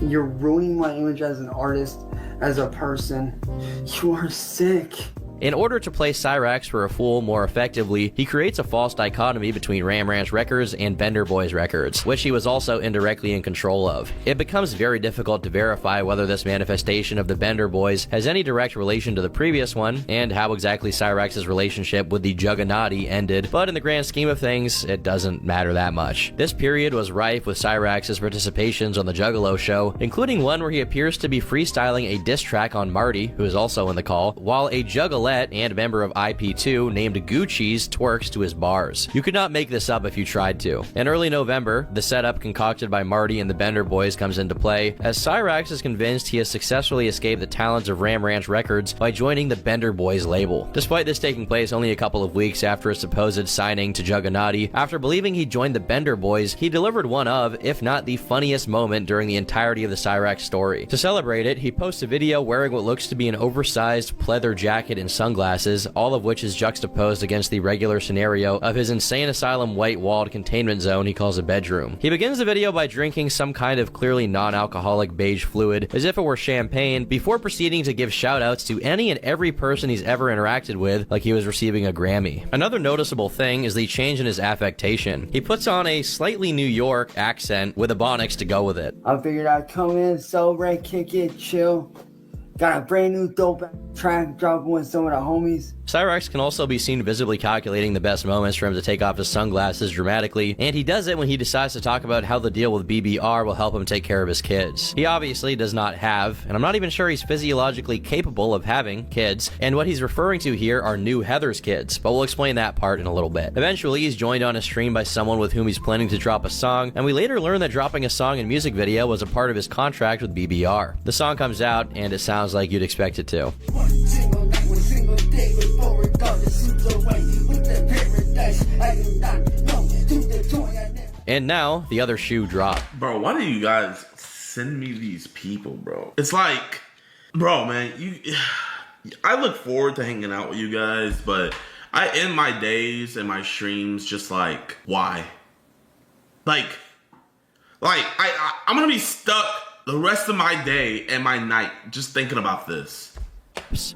You're ruining my image as an artist, as a person. You are sick. In order to play Cyrax for a fool more effectively, he creates a false dichotomy between Ram Ranch Records and Bender Boys Records, which he was also indirectly in control of. It becomes very difficult to verify whether this manifestation of the Bender Boys has any direct relation to the previous one, and how exactly Cyrax's relationship with the Juggernaut ended, but in the grand scheme of things, it doesn't matter that much. This period was rife with Cyrax's participations on the Juggalo show, including one where he appears to be freestyling a diss track on Marty, who is also in the call, while a Juggalo and member of IP2 named Gucci's twerks to his bars. You could not make this up if you tried to. In early November, the setup concocted by Marty and the Bender Boys comes into play, as Cyrax is convinced he has successfully escaped the talons of Ram Ranch Records by joining the Bender Boys label. Despite this taking place only a couple of weeks after his supposed signing to Juggernaut, after believing he joined the Bender Boys, he delivered one of, if not the funniest moment during the entirety of the Cyrax story. To celebrate it, he posts a video wearing what looks to be an oversized pleather jacket and sunglasses, all of which is juxtaposed against the regular scenario of his insane asylum white-walled containment zone he calls a bedroom. He begins the video by drinking some kind of clearly non-alcoholic beige fluid, as if it were champagne, before proceeding to give shout-outs to any and every person he's ever interacted with, like he was receiving a Grammy. Another noticeable thing is the change in his affectation. He puts on a slightly New York accent with ebonics to go with it. I figured I'd come in, celebrate, kick it, chill. Got a brand new dope track dropping with some of the homies. Cyrax can also be seen visibly calculating the best moments for him to take off his sunglasses dramatically, and he does it when he decides to talk about how the deal with BBR will help him take care of his kids. He obviously does not have, and I'm not even sure he's physiologically capable of having, kids, and what he's referring to here are new Heather's kids, but we'll explain that part in a little bit. Eventually, he's joined on a stream by someone with whom he's planning to drop a song, and we later learn that dropping a song and music video was a part of his contract with BBR. The song comes out, and it sounds like you'd expect it to. And now, the other shoe dropped. Bro, why do you guys send me these people, bro? It's like, bro, man, I look forward to hanging out with you guys, but I end my days and my streams just like, why? Like I'm gonna be stuck the rest of my day and my night just thinking about this.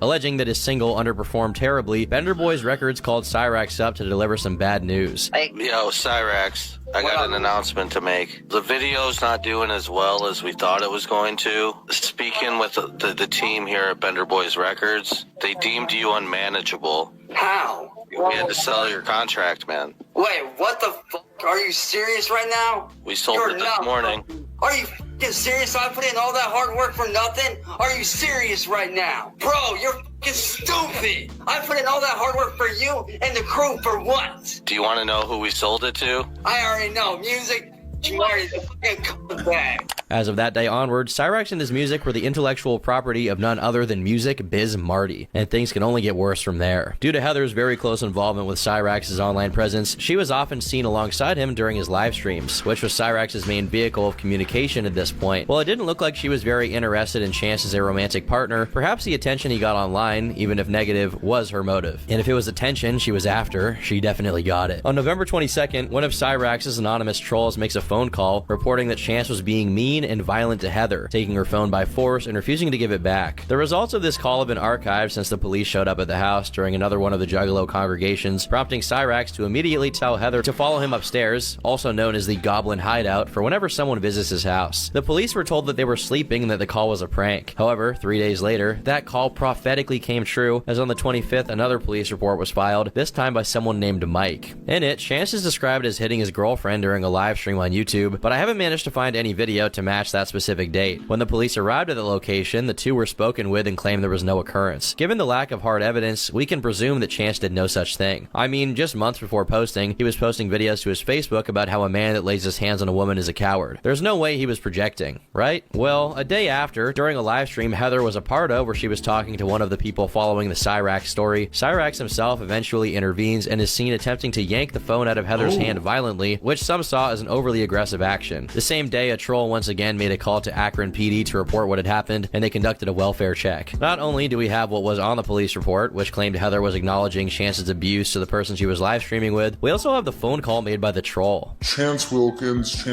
Alleging that his single underperformed terribly, Bender Boys Records called Cyrax up to deliver some bad news. Yo, Cyrax, I got an announcement to make. The video's not doing as well as we thought it was going to. Speaking with the team here at Bender Boys Records, they deemed you unmanageable. How? We had to sell your contract, man. Wait, what the fuck? Are you serious right now? We sold it this morning. Are you fucking serious? I put in all that hard work for nothing? Are you serious right now? Bro, you're fucking stupid. I put in all that hard work for you and the crew for what? Do you want to know who we sold it to? I already know. Music, Marty, the fucking comeback. As of that day onward, Cyrax and his music were the intellectual property of none other than Music Biz Marty, and things can only get worse from there. Due to Heather's very close involvement with Cyrax's online presence, she was often seen alongside him during his live streams, which was Cyrax's main vehicle of communication at this point. While it didn't look like she was very interested in Chance as a romantic partner, perhaps the attention he got online, even if negative, was her motive. And if it was attention she was after, she definitely got it. On November 22nd, one of Cyrax's anonymous trolls makes a phone call reporting that Chance was being mean and violent to Heather, taking her phone by force and refusing to give it back. The results of this call have been archived since the police showed up at the house during another one of the Juggalo congregations, prompting Cyrax to immediately tell Heather to follow him upstairs, also known as the Goblin Hideout, for whenever someone visits his house. The police were told that they were sleeping and that the call was a prank. However, 3 days later, that call prophetically came true, as on the 25th another police report was filed, this time by someone named Mike. In it, Chance is described as hitting his girlfriend during a live stream on YouTube, but I haven't managed to find any video to match that specific date. When the police arrived at the location, the two were spoken with and claimed there was no occurrence. Given the lack of hard evidence, we can presume that Chance did no such thing. I mean, just months before posting, he was posting videos to his Facebook about how a man that lays his hands on a woman is a coward. There's no way he was projecting, right? Well, a day after, during a live stream Heather was a part of where she was talking to one of the people following the Cyrax story, Cyrax himself eventually intervenes and is seen attempting to yank the phone out of Heather's hand violently, which some saw as an overly aggressive action. The same day, a troll once again made a call to Akron PD to report what had happened, and they conducted a welfare check. Not only do we have what was on the police report, which claimed Heather was acknowledging Chance's abuse to the person she was live streaming with, we also have the phone call made by the troll. Chance J. Wilkins,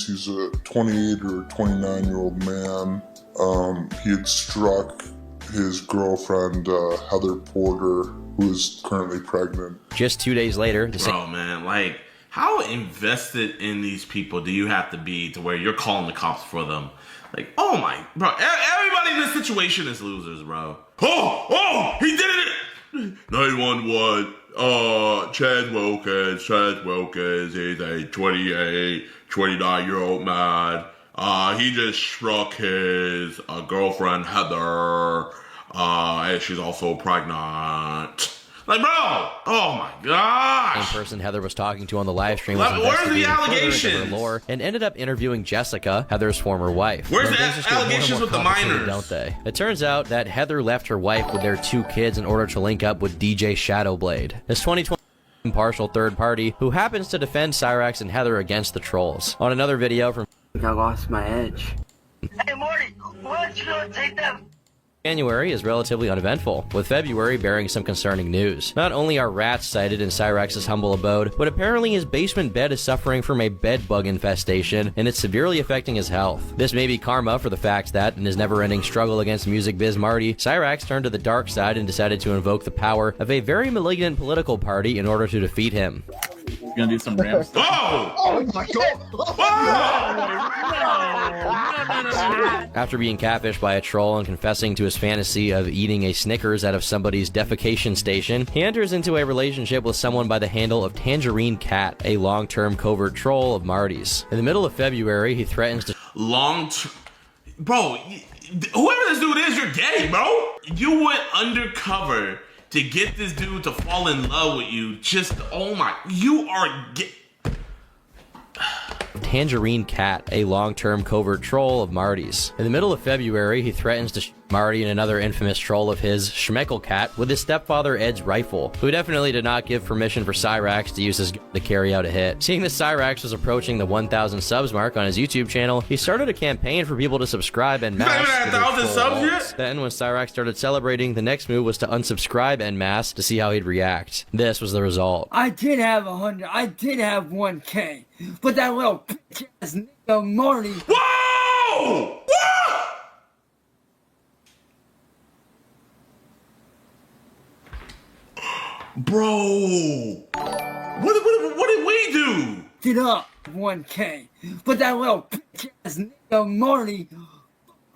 he's a 28 or 29-year-old man. He had struck his girlfriend, Heather Porter, who is currently pregnant. Just 2 days later, Bro, man, like, how invested in these people do you have to be to where you're calling the cops for them? Like, oh my, bro, everybody in this situation is losers, bro. Oh, he did it! 911, Chad Wilkins, he's a 29-year-old man. He just struck his girlfriend, Heather, and she's also pregnant. Like, bro, oh my gosh. The person Heather was talking to on the live stream was where's the investigating further into allegations? her lore and ended up interviewing Jessica, Heather's former wife. Where's And the things just get more and allegations more with the complicated, minors? Don't they? It turns out that Heather left her wife with their 2 kids in order to link up with DJ Shadowblade, this 2020 impartial third party who happens to defend Cyrax and Heather against the trolls. On another video from I lost my edge. Hey, Marty, why don't you go take that January is relatively uneventful, with February bearing some concerning news. Not only are rats sighted in Cyrax's humble abode, but apparently his basement bed is suffering from a bed bug infestation, and it's severely affecting his health. This may be karma for the fact that, in his never-ending struggle against Music Biz Marty, Cyrax turned to the dark side and decided to invoke the power of a very malignant political party in order to defeat him. You're gonna do some random stuff. Oh my god! After being catfished by a troll and confessing to his fantasy of eating a Snickers out of somebody's defecation station, he enters into a relationship with someone by the handle of Tangerine Cat, a long-term covert troll of Marty's. In the middle of February, he threatens to Bro, whoever this dude is, you're gay, bro. You went undercover to get this dude to fall in love with you. Just, oh my, you are gay. Tangerine Cat, a long-term covert troll of Marty's. In the middle of February, he threatens to shoot Marty and another infamous troll of his, Schmeckle Cat, with his stepfather Ed's rifle, who definitely did not give permission for Cyrax to use his gun to carry out a hit. Seeing that Cyrax was approaching the 1,000 subs mark on his YouTube channel, he started a campaign for people to subscribe en masse. He's not even at 1,000 subs yet? Then, when Cyrax started celebrating, the next move was to unsubscribe en masse to see how he'd react. This was the result. I did have 100. I did have 1K, but that little bitch ass nigga Marty. Whoa! What? Bro, what did we do? Get up 1K, but that little bitch ass nigga Marty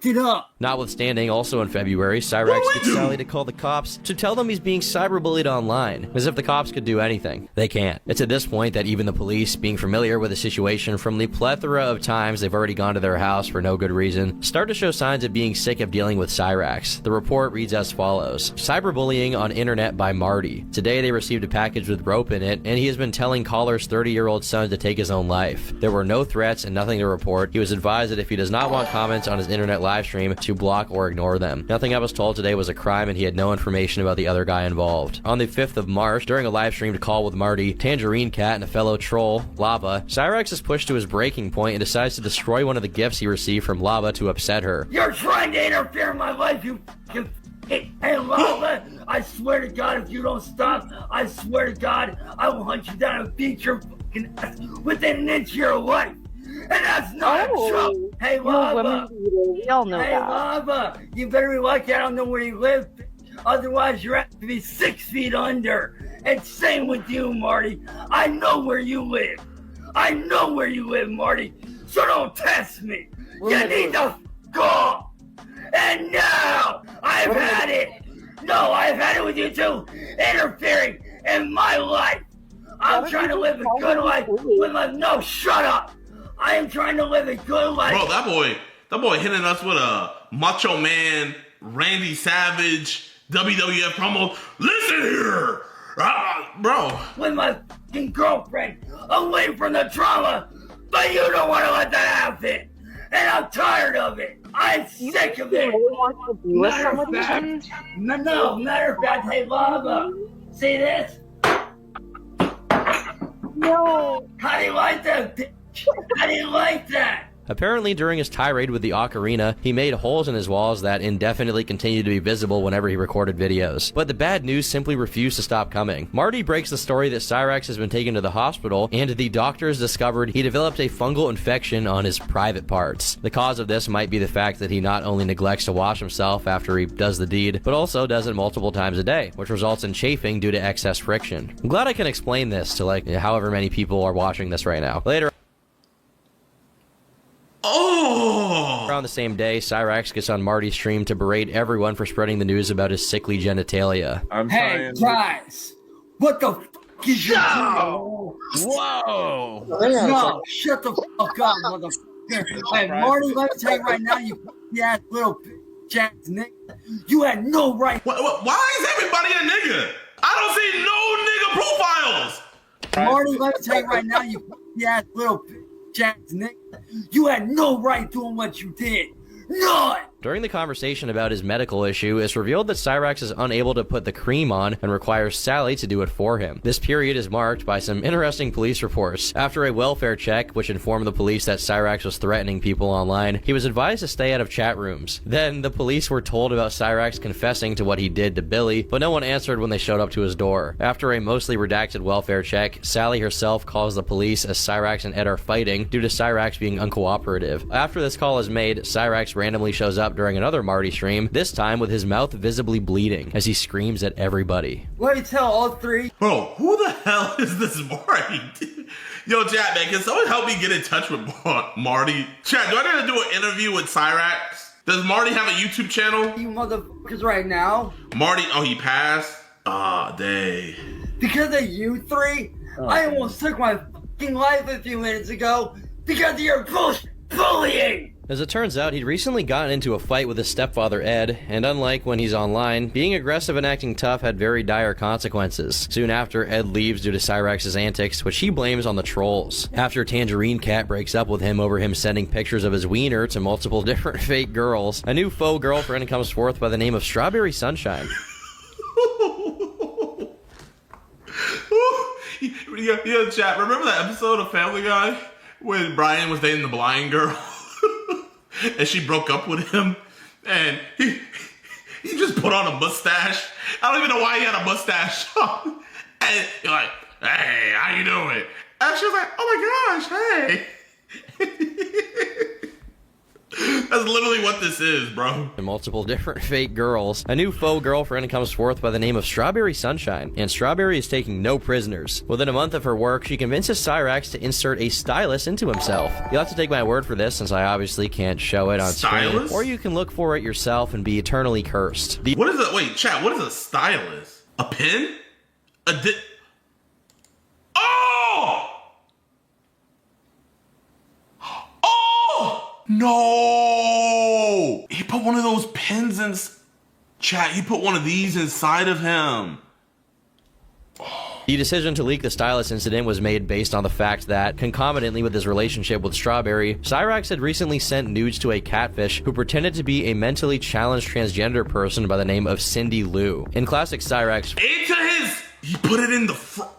it up. Notwithstanding, also in February, Cyrax gets Sally to call the cops to tell them he's being cyberbullied online, as if the cops could do anything. They can't. It's at this point that even the police, being familiar with the situation from the plethora of times they've already gone to their house for no good reason, start to show signs of being sick of dealing with Cyrax. The report reads as follows. Cyberbullying on internet by Marty. Today they received a package with rope in it, and he has been telling caller's 30-year-old son to take his own life. There were no threats and nothing to report. He was advised that if he does not want comments on his internet live stream, to block or ignore them. Nothing I was told today was a crime, and he had no information about the other guy involved. On the 5th of March, during a live streamed call with Marty, Tangerine Cat, and a fellow troll, Lava, Cyrax is pushed to his breaking point and decides to destroy one of the gifts he received from Lava to upset her. You're trying to interfere in my life, you f***ing... Hey, Lava, I swear to God, if you don't stop, I swear to God, I will hunt you down and beat your fucking ass within an inch of your life. And that's not a joke. Hey, Lava. We all know hey, that. Lava, you better be lucky I don't know where you live. Otherwise, you're have to be 6 feet under. And same with you, Marty. I know where you live. I know where you live, Marty. So don't test me. You need to f*** off. And now, I've had it. No, I've had it with you two interfering in my life. I'm trying to live a good life with my... No, shut up. I am trying to live a good life. Bro, that boy hitting us with a Macho Man, Randy Savage, WWF promo. Listen here, bro. With my f***ing girlfriend, away from the drama, but you don't want to let that happen. And I'm tired of it. I'm sick of it. Matter of fact, hey, Lava, see this? No. How do you like that, bitch? How do you like that? Apparently, during his tirade with the ocarina, he made holes in his walls that indefinitely continued to be visible whenever he recorded videos. But the bad news simply refused to stop coming. Marty breaks the story that Cyrax has been taken to the hospital, and the doctors discovered he developed a fungal infection on his private parts. The cause of this might be the fact that he not only neglects to wash himself after he does the deed, but also does it multiple times a day, which results in chafing due to excess friction. I'm glad I can explain this to however many people are watching this right now. Later. Oh! Around the same day, Cyrax gets on Marty's stream to berate everyone for spreading the news about his sickly genitalia. Hey, guys! What the f*** is your deal? Whoa! No, shut the fuck up, motherfucker. Hey, Marty, let me tell you right now, you ass little bitch ass nigga. You had no right. Why is everybody a nigga? I don't see no nigga profiles! Marty, let me tell you right now, you ass little bitch ass nigga. You had no right doing what you did. None! During the conversation about his medical issue, it's revealed that Cyrax is unable to put the cream on and requires Sally to do it for him. This period is marked by some interesting police reports. After a welfare check, which informed the police that Cyrax was threatening people online, he was advised to stay out of chat rooms. Then, the police were told about Cyrax confessing to what he did to Billy, but no one answered when they showed up to his door. After a mostly redacted welfare check, Sally herself calls the police as Cyrax and Ed are fighting due to Cyrax being uncooperative. After this call is made, Cyrax randomly shows up during another Marty stream, this time with his mouth visibly bleeding as he screams at everybody. Let me tell all three. Bro, who the hell is this Marty? Yo, chat, man, can someone help me get in touch with Marty? Chat, do I gotta do an interview with Cyrax? Does Marty have a YouTube channel? You motherfuckers right now. Marty, oh, he passed? Ah, dang. Because of you three, I almost took my fucking life a few minutes ago because of your bullshit bullying. As it turns out, he'd recently gotten into a fight with his stepfather Ed, and unlike when he's online, being aggressive and acting tough had very dire consequences. Soon after, Ed leaves due to Cyrax's antics, which he blames on the trolls. After Tangerine Cat breaks up with him over him sending pictures of his wiener to multiple different fake girls, a new faux girlfriend comes forth by the name of Strawberry Sunshine. Yo, chat, remember that episode of Family Guy when Brian was dating the blind girl? And she broke up with him, and he just put on a mustache. I don't even know why he had a mustache. And you're like, hey, how you doing? And she was like, oh my gosh, hey. That's literally what this is, bro. And multiple different fake girls. A new faux girlfriend comes forth by the name of Strawberry Sunshine, and Strawberry is taking no prisoners. Within a month of her work, she convinces Cyrax to insert a stylus into himself. You'll have to take my word for this, since I obviously can't show it on screen. Or you can look for it yourself and be eternally cursed. What is it? Wait, chat, what is a stylus? A pin? Oh! Oh! No! He put one of those pins in... Chat, he put one of these inside of him. The decision to leak the stylus incident was made based on the fact that, concomitantly with his relationship with Strawberry, Cyrax had recently sent nudes to a catfish who pretended to be a mentally challenged transgender person by the name of Cindy Lou. In classic Cyrax He put it in the front.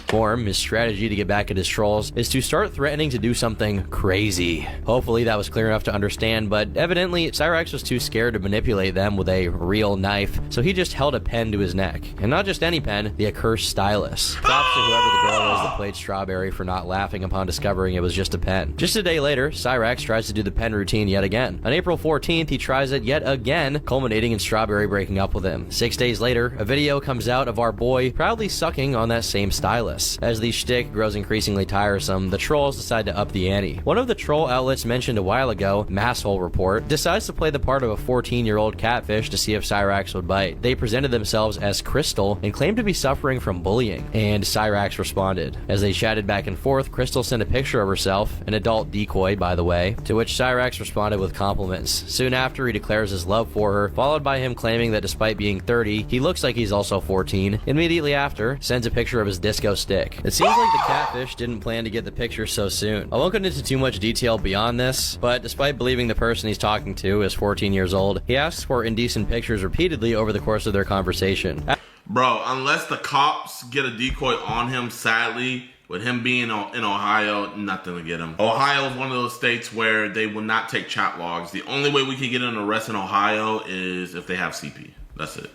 form, his strategy to get back at his trolls is to start threatening to do something crazy. Hopefully that was clear enough to understand, but evidently Cyrax was too scared to manipulate them with a real knife, so he just held a pen to his neck. And not just any pen, the accursed stylus. Props to whoever the girl was that played Strawberry for not laughing upon discovering it was just a pen. Just a day later, Cyrax tries to do the pen routine yet again. On April 14th, he tries it yet again, culminating in Strawberry breaking up with him. 6 days later, a video comes out of our boy proudly sucking on that same stylus. As the shtick grows increasingly tiresome, the trolls decide to up the ante. One of the troll outlets mentioned a while ago, Masshole Report, decides to play the part of a 14-year-old catfish to see if Cyrax would bite. They presented themselves as Crystal and claimed to be suffering from bullying, and Cyrax responded. As they chatted back and forth, Crystal sent a picture of herself, an adult decoy by the way, to which Cyrax responded with compliments. Soon after, he declares his love for her, followed by him claiming that despite being 30, he looks like he's also 14. Immediately after, sends a picture of his disco stick. It seems like the catfish didn't plan to get the picture so soon. I won't get into too much detail beyond this, but despite believing the person he's talking to is 14 years old, he asks for indecent pictures repeatedly over the course of their conversation. Bro, unless the cops get a decoy on him, sadly, with him being in Ohio, nothing to get him. Ohio is one of those states where they will not take chat logs. The only way we can get an arrest in Ohio is if they have CP. That's it.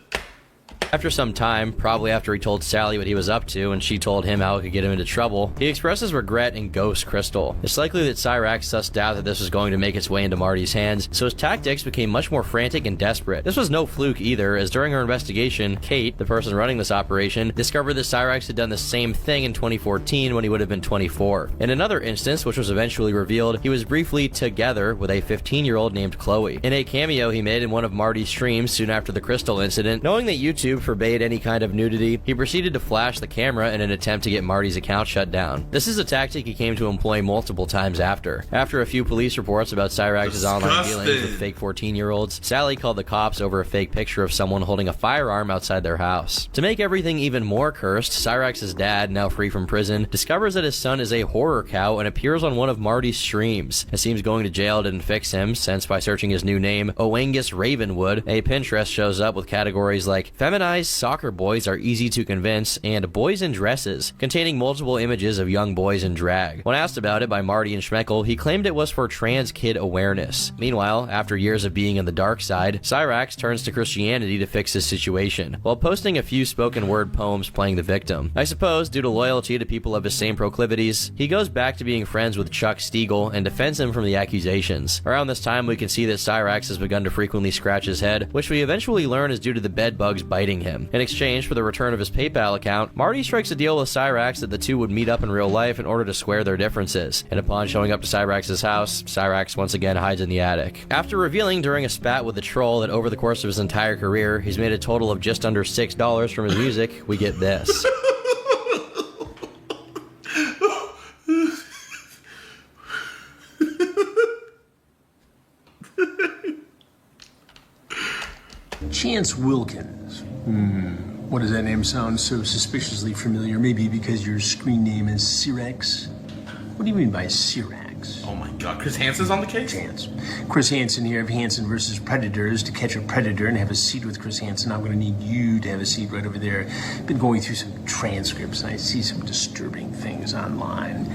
After some time, probably after he told Sally what he was up to and she told him how it could get him into trouble, he expresses regret and ghosts Crystal. It's likely that Cyrax sussed out that this was going to make its way into Marty's hands, so his tactics became much more frantic and desperate. This was no fluke either, as during her investigation, Kate, the person running this operation, discovered that Cyrax had done the same thing in 2014 when he would have been 24. In another instance, which was eventually revealed, he was briefly together with a 15-year-old named Chloe. In a cameo he made in one of Marty's streams soon after the Crystal incident, knowing that YouTube forbade any kind of nudity, he proceeded to flash the camera in an attempt to get Marty's account shut down. This is a tactic he came to employ multiple times after. After a few police reports about Cyrax's online dealings with fake 14-year-olds, Sally called the cops over a fake picture of someone holding a firearm outside their house. To make everything even more cursed, Cyrax's dad, now free from prison, discovers that his son is a horror cow and appears on one of Marty's streams. It seems going to jail didn't fix him, since by searching his new name, Oangus Ravenwood, a Pinterest shows up with categories like feminized soccer boys are easy to convince and boys in dresses, containing multiple images of young boys in drag. When asked about it by Marty and Schmeckel, he claimed it was for trans kid awareness. Meanwhile, after years of being in the dark side, Cyrax turns to Christianity to fix his situation, while posting a few spoken word poems playing the victim. I suppose, due to loyalty to people of his same proclivities, he goes back to being friends with Chuck Stiegel and defends him from the accusations. Around this time, we can see that Cyrax has begun to frequently scratch his head, which we eventually learn is due to the bed bugs biting him. In exchange for the return of his PayPal account, Marty strikes a deal with Cyrax that the two would meet up in real life in order to square their differences, and upon showing up to Cyrax's house, Cyrax once again hides in the attic. After revealing during a spat with the troll that over the course of his entire career, he's made a total of just under $6 from his music, we get this. Chance Wilkins. What does that name sound so suspiciously familiar? Maybe because your screen name is Cyrax? What do you mean by Cyrax? Oh my god, Chris Hansen's on the case? Chance. Chris Hansen here of Hansen vs. Predators. To catch a predator and have a seat with Chris Hansen, I'm gonna need you to have a seat right over there. Been going through some transcripts and I see some disturbing things online.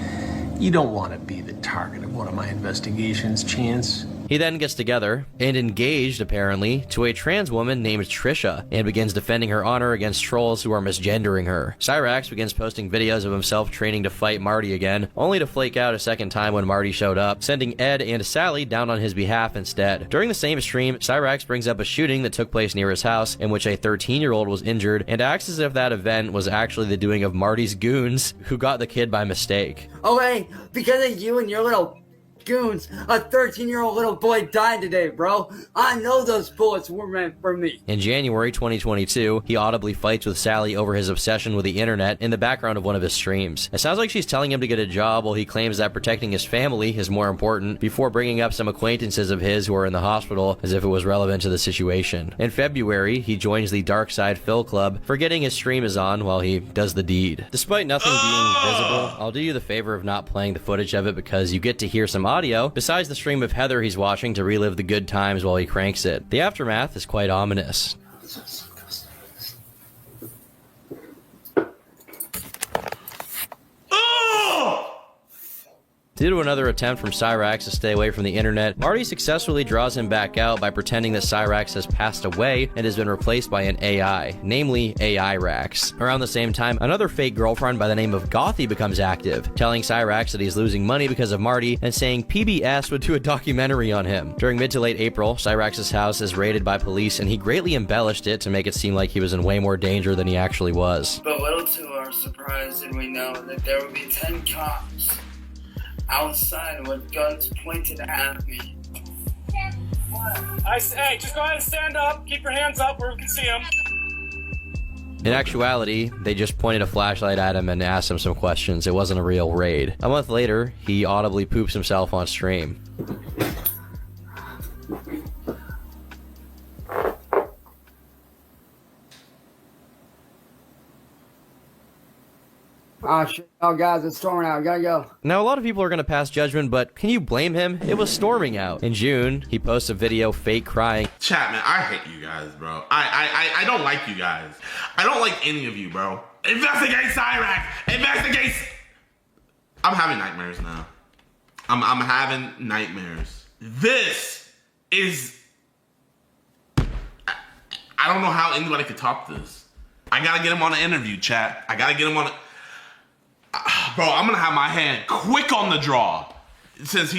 You don't want to be the target of one of my investigations, Chance. He then gets together, and engaged apparently, to a trans woman named Trisha, and begins defending her honor against trolls who are misgendering her. Cyrax begins posting videos of himself training to fight Marty again, only to flake out a second time when Marty showed up, sending Ed and Sally down on his behalf instead. During the same stream, Cyrax brings up a shooting that took place near his house, in which a 13-year-old was injured, and acts as if that event was actually the doing of Marty's goons, who got the kid by mistake. Oh hey, because of you and your little goons, a 13-year-old little boy died today, bro. I know those bullets were meant for me. In January 2022, he audibly fights with Sally over his obsession with the internet in the background of one of his streams. It sounds like she's telling him to get a job while he claims that protecting his family is more important, before bringing up some acquaintances of his who are in the hospital as if it was relevant to the situation. In February, he joins the Dark Side Phil Club, forgetting his stream is on while he does the deed. Despite nothing being visible, I'll do you the favor of not playing the footage of it because you get to hear some audio, besides the stream of Heather he's watching to relive the good times while he cranks it. The aftermath is quite ominous. Due to another attempt from Cyrax to stay away from the internet, Marty successfully draws him back out by pretending that Cyrax has passed away and has been replaced by an AI, namely AI-Rax. Around the same time, another fake girlfriend by the name of Gothy becomes active, telling Cyrax that he's losing money because of Marty and saying PBS would do a documentary on him. During mid to late April, Cyrax's house is raided by police and he greatly embellished it to make it seem like he was in way more danger than he actually was. But little to our surprise did we know that there would be 10 cops outside with guns pointed at me. Hey, just go ahead and stand up. Keep your hands up where we can see them. In actuality, they just pointed a flashlight at him and asked him some questions. It wasn't a real raid. A month later, he audibly poops himself on stream. Oh shit, oh guys, it's storming out, gotta go. Now, a lot of people are going to pass judgment, but can you blame him? It was storming out. In June, he posts a video fake crying. Chat, man, I hate you guys, bro. I don't like you guys. I don't like any of you, bro. Investigate Cyrax! Investigate! I'm having nightmares now. I'm having nightmares. This is... I don't know how anybody could top this. I gotta get him on an interview, chat. I gotta get him on a... Bro, I'm gonna have my hand quick on the draw. Since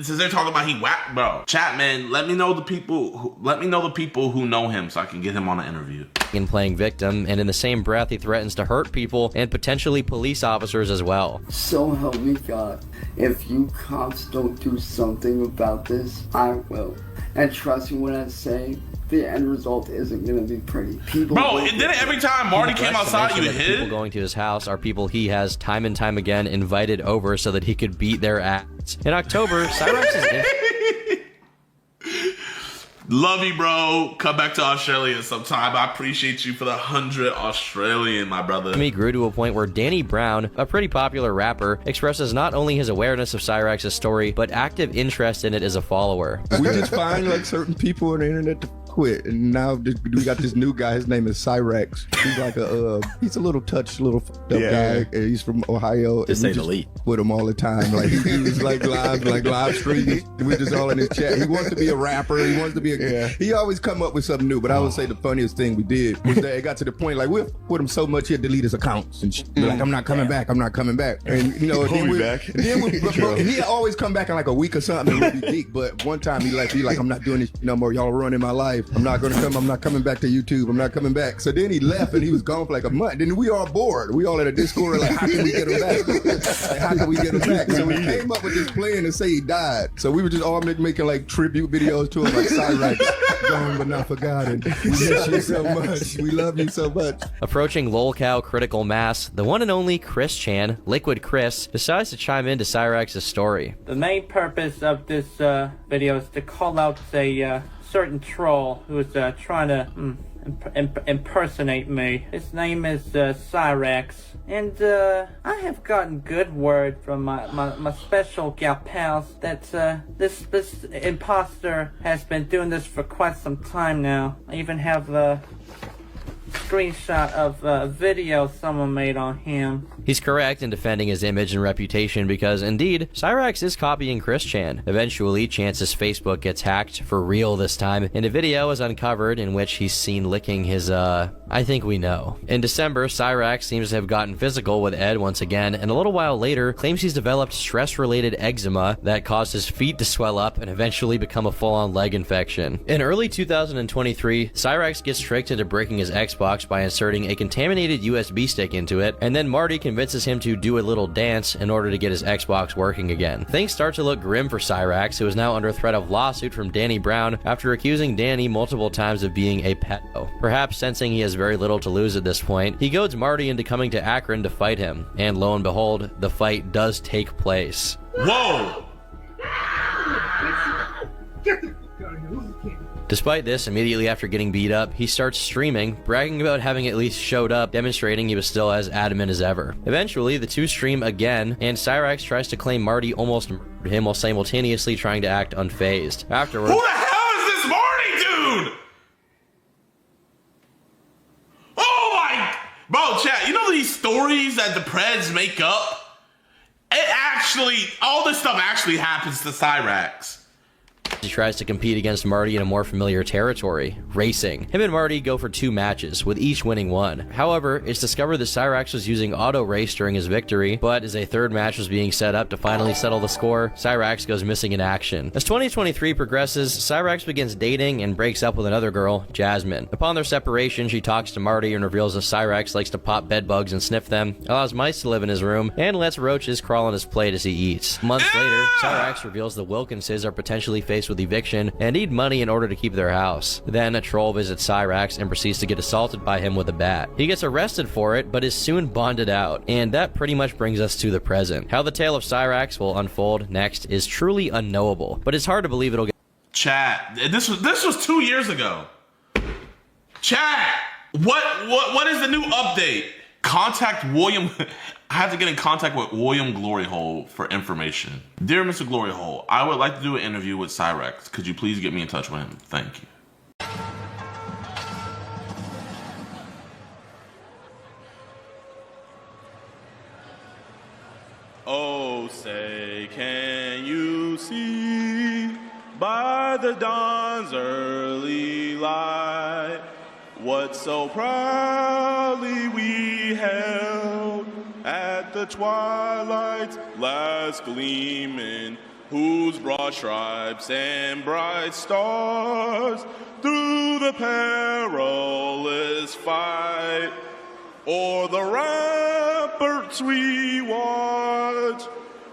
they're talking about he whacked, bro. Chat, man, let me know the people who know him so I can get him on an interview. In playing victim, and in the same breath he threatens to hurt people and potentially police officers as well. So help me God, if you cops don't do something about this, I will. And trust me when I say, the end result isn't gonna be pretty. People bro, and then every time Marty came outside, you hit. People going to his house are people he has time and time again invited over so that he could beat their ass. In October, Cyrax is love you, bro. Come back to Australia sometime. I appreciate you for the 100 Australian, my brother. He grew to a point where Danny Brown, a pretty popular rapper, expresses not only his awareness of Cyrax's story, but active interest in it as a follower. We just find like certain people on the internet to quit, and now we got this new guy. His name is Cyrax. He's like he's a little touched, little fucked up guy. And he's from Ohio. To say the least. With him all the time. Like he was like live streaming. We just all in his chat. He wants to be a rapper. He wants to be a. He always come up with something new. But I would say the funniest thing we did was that it got to the point like we'll put him so much he'll delete his accounts and be like, I'm not coming back. I'm not coming back. And you know, and he'd always come back in like a week or something and we'd be geek. But one time he like I'm not doing this no more. Y'all ruining my life. I'm not coming back to YouTube. I'm not coming back. So then he left and he was gone for like a month. Then we all bored. We all at a Discord like, how can we get him back? How can we get him back? So we came up with this plan to say he died. So we were just all making like tribute videos to him like Cyrax, gone but not forgotten. We miss you so much. We love you so much. Approaching LolCow critical mass, the one and only Chris Chan, Liquid Chris, decides to chime into Cyrax's story. The main purpose of this video is to call out a certain troll who is trying to impersonate me. His name is Cyrax, and I have gotten good word from my special gal pals that this imposter has been doing this for quite some time now. I even have screenshot of a video someone made on him. He's correct in defending his image and reputation because, indeed, Cyrax is copying Chris Chan. Eventually, Chance's Facebook gets hacked, for real this time, and a video is uncovered in which he's seen licking his, I think we know. In December, Cyrax seems to have gotten physical with Ed once again, and a little while later, claims he's developed stress-related eczema that caused his feet to swell up and eventually become a full-on leg infection. In early 2023, Cyrax gets tricked into breaking his Xbox by inserting a contaminated USB stick into it, and then Marty convinces him to do a little dance in order to get his Xbox working again. Things start to look grim for Cyrax, who is now under threat of lawsuit from Danny Brown after accusing Danny multiple times of being a pedo. Perhaps sensing he has very little to lose at this point, he goads Marty into coming to Akron to fight him, and lo and behold, the fight does take place. Whoa! Despite this, immediately after getting beat up, he starts streaming, bragging about having at least showed up, demonstrating he was still as adamant as ever. Eventually, the two stream again, and Cyrax tries to claim Marty almost murdered him while simultaneously trying to act unfazed. Afterwards, who the hell is this Marty dude? Oh my... Bro, chat, you know these stories that the Preds make up? It actually... all this stuff actually happens to Cyrax. he tries to compete against Marty in a more familiar territory, racing. Him and Marty go for 2 matches, with each winning one. However, it's discovered that Cyrax was using auto race during his victory, but as a 3rd match was being set up to finally settle the score, Cyrax goes missing in action. As 2023 progresses, Cyrax begins dating and breaks up with another girl, Jasmine. Upon their separation, she talks to Marty and reveals that Cyrax likes to pop bedbugs and sniff them, allows mice to live in his room, and lets roaches crawl on his plate as he eats. Months later, Cyrax reveals the Wilkinses are potentially faced with eviction and need money in order to keep their house. Then a troll visits Cyrax and proceeds to get assaulted by him with a bat. He gets arrested for it, but is soon bonded out, and that pretty much brings us to the present. How the tale of Cyrax will unfold next is truly unknowable, but it's hard to believe it'll get— Chat, this was 2 years ago. Chat, what is the new update? Contact William. I have to get in contact with William Gloryhole for information. Dear Mr. Gloryhole, I would like to do an interview with Cyrax. Could you please get me in touch with him? Thank you. Oh, say, can you see by the dawn's early light what so proudly we held at the twilight's last gleaming, whose broad stripes and bright stars through the perilous fight o'er the ramparts we watched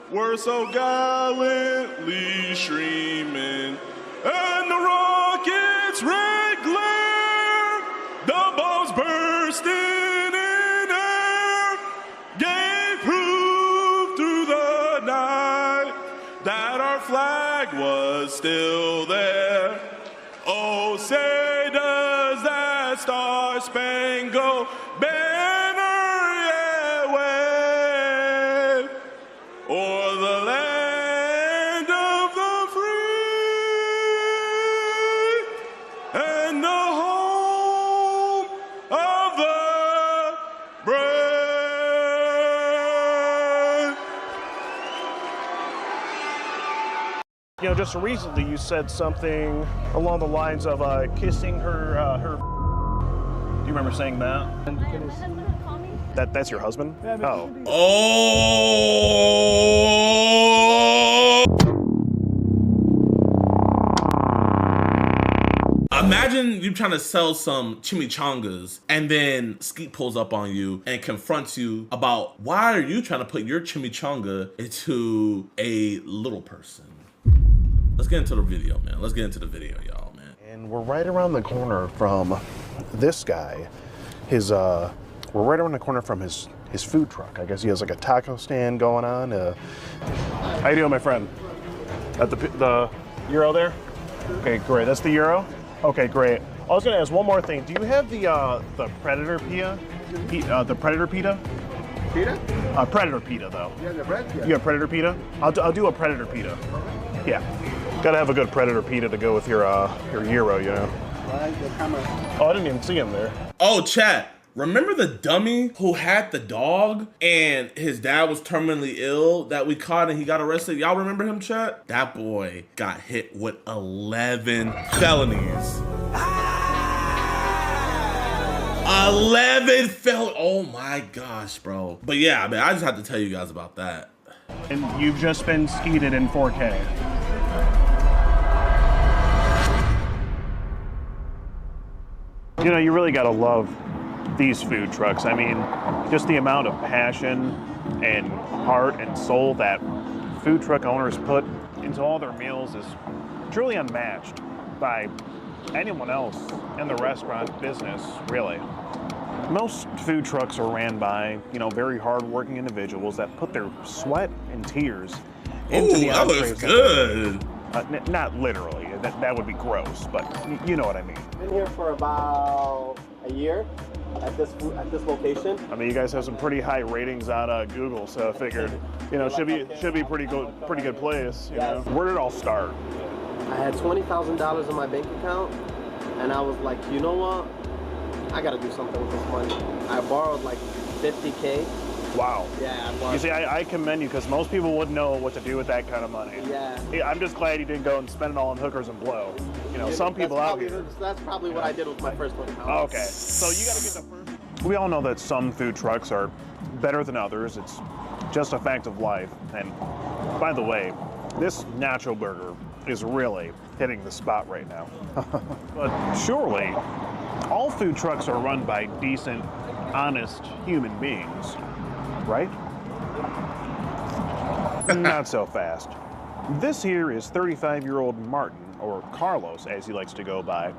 were so gallantly streaming, and the rocket's red glare, the bombs bursting in air, gave proof through the night that our flag was still there. Oh, say does that star-spangled banner yet wave o'er the land of the free and the home of the brave. You know, just recently you said something along the lines of kissing her. Do you remember saying that? That's your husband? Oh. Oh! Imagine you trying to sell some chimichangas and then Skeet pulls up on you and confronts you about why are you trying to put your chimichanga into a little person. Let's get into the video, man. Let's get into the video, y'all, man. And we're right around the corner from this guy. We're right around the corner from his food truck. I guess he has like a taco stand going on. How you doing, my friend? At the Euro there? Okay, great. That's the Euro? Okay, great. I was gonna ask one more thing. Do you have the Predator pita? The Predator pita? Pita? Predator pita, though. Yeah, the red pita. You have Predator pita? I'll do a Predator pita. Yeah. Gotta have a good Predator pita to go with your Euro, you know. Oh, I didn't even see him there. Oh, chat. Remember the dummy who had the dog and his dad was terminally ill that we caught and he got arrested? Y'all remember him, chat? That boy got hit with 11 felonies. 11 felonies. Oh my gosh, bro. But yeah, man, I just have to tell you guys about that. And you've just been skeeted in 4K. You know, you really gotta love these food trucks. I mean, just the amount of passion and heart and soul that food truck owners put into all their meals is truly unmatched by anyone else in the restaurant business, really. Most food trucks are ran by, you know, very hard-working individuals that put their sweat and tears into the that entrees. looks good. Not literally, that would be gross, but you know what I mean. Been here for about a year at this location. I mean, you guys have some pretty high ratings on Google, so I figured, you know, should be pretty good place. You know, where did it all start? I had $20,000 in my bank account, and I was like, you know what? I gotta do something with this money. I borrowed like $50K. Wow. Yeah, I borrowed. You see, I commend you because most people wouldn't know what to do with that kind of money. Yeah. I'm just glad you didn't go and spend it all on hookers and blow. You know, some people out here. That's probably what I did with my first $20,000. Okay, so you gotta get the first. We all know that some food trucks are better than others. It's just a fact of life. And by the way, this nacho burger is really hitting the spot right now. But surely, all food trucks are run by decent, honest human beings, right? Not so fast. This here is 35-year-old Martin, or Carlos as he likes to go by,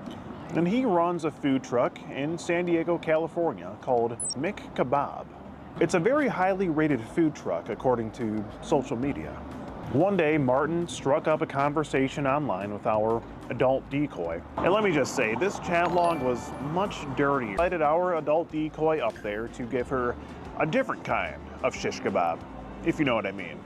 and he runs a food truck in San Diego, California called Mick Kebab. It's a very highly rated food truck according to social media. One day, Martin struck up a conversation online with our adult decoy. And let me just say, this chat log was much dirtier. I invited our adult decoy up there to give her a different kind of shish kebab, if you know what I mean.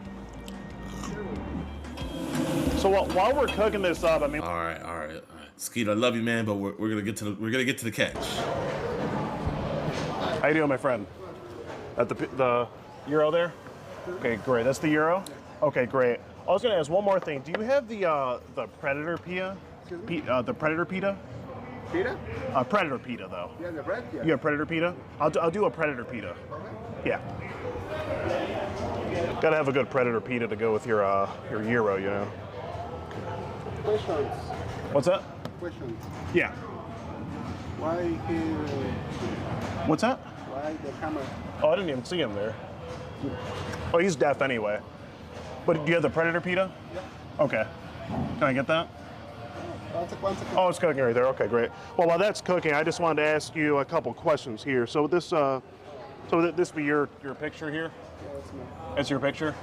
So while we're cooking this up, I mean... All right. Skeeter, I love you, man, but we're gonna get to the catch. How you doing, my friend? At the Euro there? Okay, great. That's the Euro? Okay, great. I was gonna ask one more thing. Do you have the Predator pita? The Predator pita? Pita? Predator pita, though. Yeah, the bread? Yeah. You have Predator pita? I'll do a Predator pita. Okay. Yeah. Gotta have a good Predator pita to go with your Euro, you know. Questions. What's that? Questions. Yeah. Why What's that? Why the camera? Oh, I didn't even see him there. Oh, he's deaf anyway. But do you have the Predator pita? Yeah. Okay. Can I get that? One second. Oh, it's cooking right there. Okay, great. Well, while that's cooking, I just wanted to ask you a couple questions here. So this be your picture here? Yeah, that's me. That's your picture?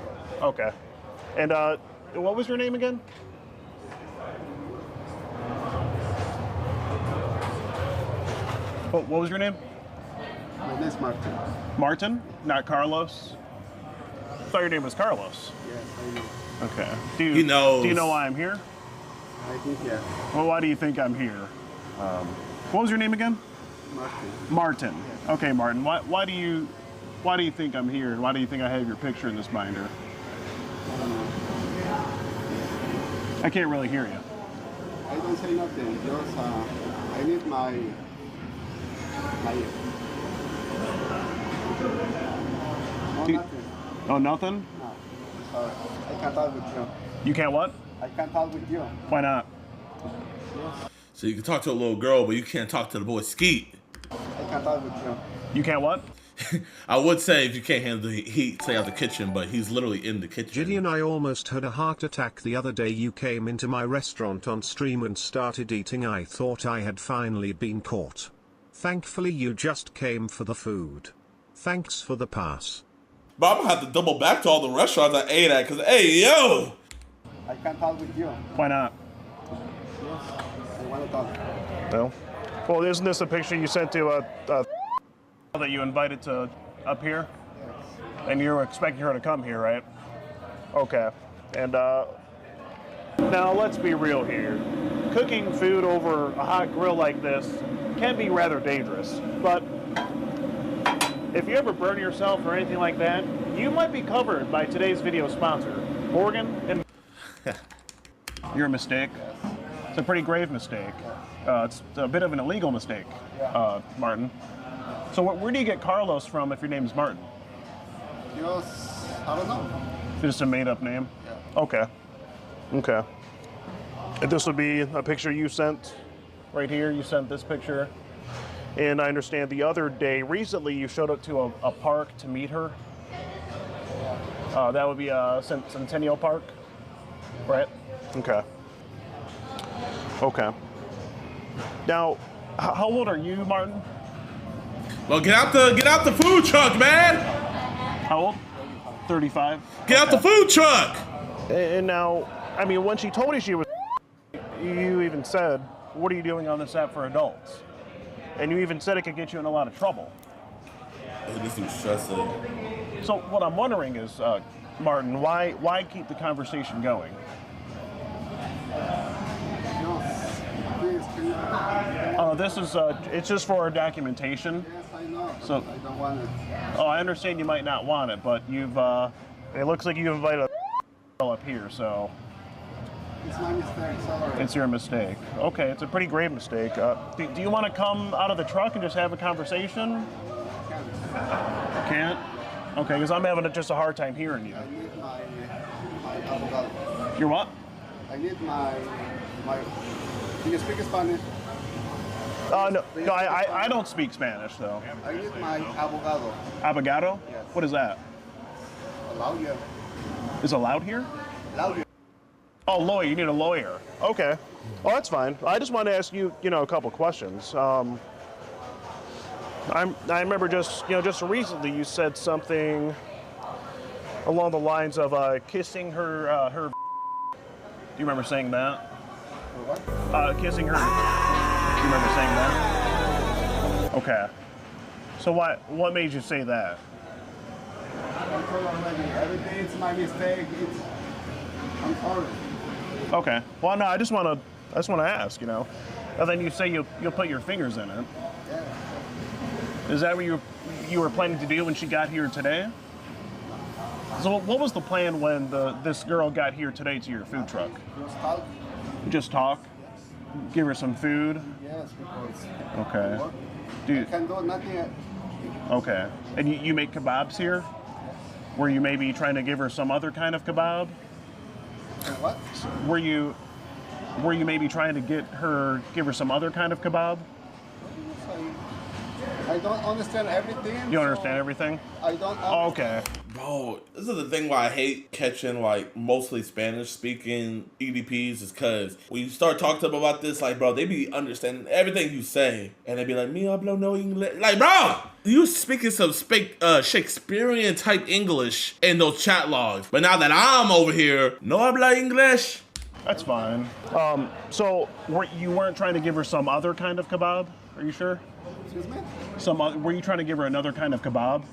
Okay. And what was your name again? What was your name? My name's Martin. Martin? Not Carlos? I thought your name was Carlos. Yes, I know. Okay. He knows. Do you know why I'm here? I think, yeah. Well, why do you think I'm here? What was your name again? Martin. Martin. Yes. Okay, Martin. Why do you think I'm here? And why do you think I have your picture in this binder? I don't know. I can't really hear you. I don't say nothing. Just I need my nothing. Oh, nothing? No. I can't talk with you. You can't what? I can't talk with you. Why not? So you can talk to a little girl, but you can't talk to the boy Skeet. I can't talk with you. You can't what? I would say if you can't handle the heat, stay out the kitchen, but he's literally in the kitchen. JiDion, I almost had a heart attack the other day. You came into my restaurant on stream and started eating. I thought I had finally been caught. Thankfully you just came for the food. Thanks for the pass. But I'm gonna have to double back to all the restaurants I ate at, cause hey, yo! I can't talk with you. Why not? Yes, I want to talk. No. Well, isn't this a picture you sent to that you invited to up here? Yes. And you're expecting her to come here, right? Okay. And now let's be real here. cooking food over a hot grill like this can be rather dangerous. But if you ever burn yourself or anything like that, you might be covered by today's video sponsor, Morgan and... You're a mistake. It's a pretty grave mistake. It's a bit of an illegal mistake, Martin. So where do you get Carlos from if your name's Martin? I don't know. Just a made-up name? Yeah. Okay. Okay. And this would be a picture you sent right here. You sent this picture. And I understand the other day, recently, you showed up to a park to meet her. That would be Centennial Park, right? Okay. Okay. Now, how old are you, Martin? Well, get out the food truck, man. How old? 35. Get out the food truck. And now, I mean, when she told you she was, you even said, "What are you doing on this app for adults?" And you even said it could get you in a lot of trouble. This is stressing. So what I'm wondering is, Martin, why keep the conversation going? This is it's just for our documentation. Yes, I know. So I don't want it. Oh, I understand you might not want it, but you've it looks like you invited a up here, so It's my mistake, sorry. it's your mistake. Okay, it's a pretty grave mistake. Do you want to come out of the truck and just have a conversation? Can't? Okay, because I'm having just a hard time hearing you. I need my avocado. You're what? I need my. Can you speak Spanish? No, I don't speak Spanish, though. I need my avocado. Abogado? Yes. What is that? Allowed here. Is allowed here? Allowed here. Oh, lawyer. You need a lawyer. Okay. Oh, that's fine. I just wanted to ask you, a couple questions. I remember just recently you said something along the lines of kissing her. Do you remember saying that? What? Kissing her. Do you remember saying that? Okay. So what made you say that? I'm sorry already. Everything is my mistake. I'm sorry. Okay. Well, no, I just want to ask, And then you say you'll put your fingers in it. Yeah. Is that what you were planning to do when she got here today? So what was the plan when this girl got here today to your food truck? Just talk. Just talk? Give her some food? Yes, because. Okay. I can do nothing. Okay. And you make kebabs here? Were you maybe trying to give her some other kind of kebab? What? Were you maybe trying to give her some other kind of kebab? I don't understand everything. You don't understand everything? I don't understand. Oh, okay. Bro, this is the thing why I hate catching like mostly Spanish speaking EDPs is because when you start talking to them about this, like, bro, they be understanding everything you say. And they be like, me hablo no English. Like, bro, you speaking some Shakespearean type English in those chat logs. But now that I'm over here, no habla English. That's fine. So you weren't trying to give her some other kind of kebab? Are you sure? Excuse me? Were you trying to give her another kind of kebab?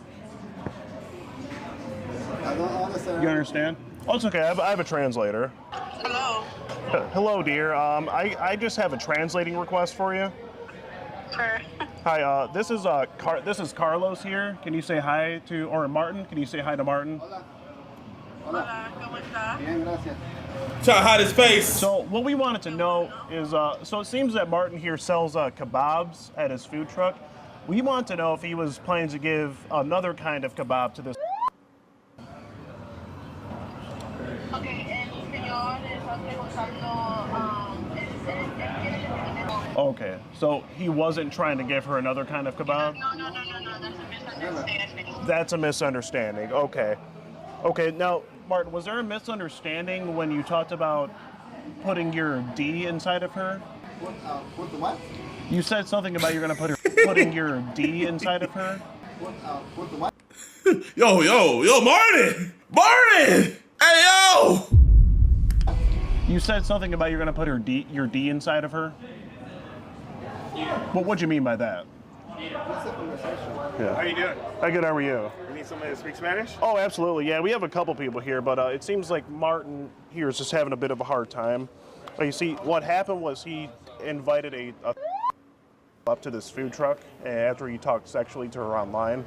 I don't understand. You understand? Oh, it's okay. I have a translator. Hello. Hello, dear. I just have a translating request for you. Sure. Hi. This is Carlos here. Can you say hi to Martin? Can you say hi to Martin? Hola. Hola. ¿Cómo está? Bien, gracias. Try to hide his face. So what we wanted to know is, so it seems that Martin here sells kebabs at his food truck. We want to know if he was planning to give another kind of kebab to this. Okay, so he wasn't trying to give her another kind of kebab? No, That's that's a misunderstanding. a misunderstanding. Okay. Okay, now, Martin, was there a misunderstanding when you talked about putting your D inside of her? Put the what? You said something about you're going to putting your D inside of her? Put the what? Yo, Martin! Martin! Hey, yo! You said something about you're going to put your D inside of her? What'd you mean by that? Yeah. How you doing? Hi, good. How are you? You need somebody to speak Spanish? Oh, absolutely. Yeah, we have a couple people here, but it seems like Martin here is just having a bit of a hard time. Oh, you see, what happened was he invited a up to this food truck after he talked sexually to her online.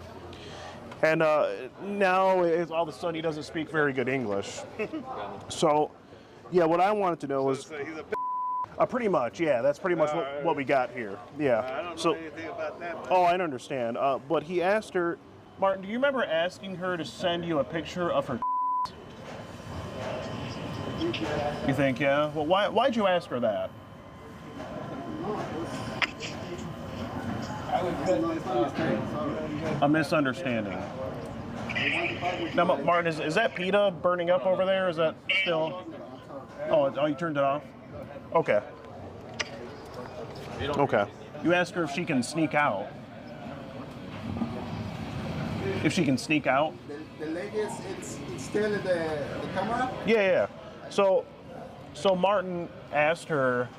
And now, all of a sudden, he doesn't speak very good English. So, yeah, what I wanted to know was... So he's a pretty much, yeah. That's pretty much what we got here. Yeah. I don't know anything about that. Oh, I understand. But he asked her... Martin, do you remember asking her to send you a picture of her... You think, yeah? Well, why'd you ask her that? A misunderstanding. Now, Martin, is that PETA burning up over there? Is that still... Oh, you turned it off? Okay. Okay. You asked her if she can sneak out. If she can sneak out? The lady it's still in the camera? Yeah. So Martin asked her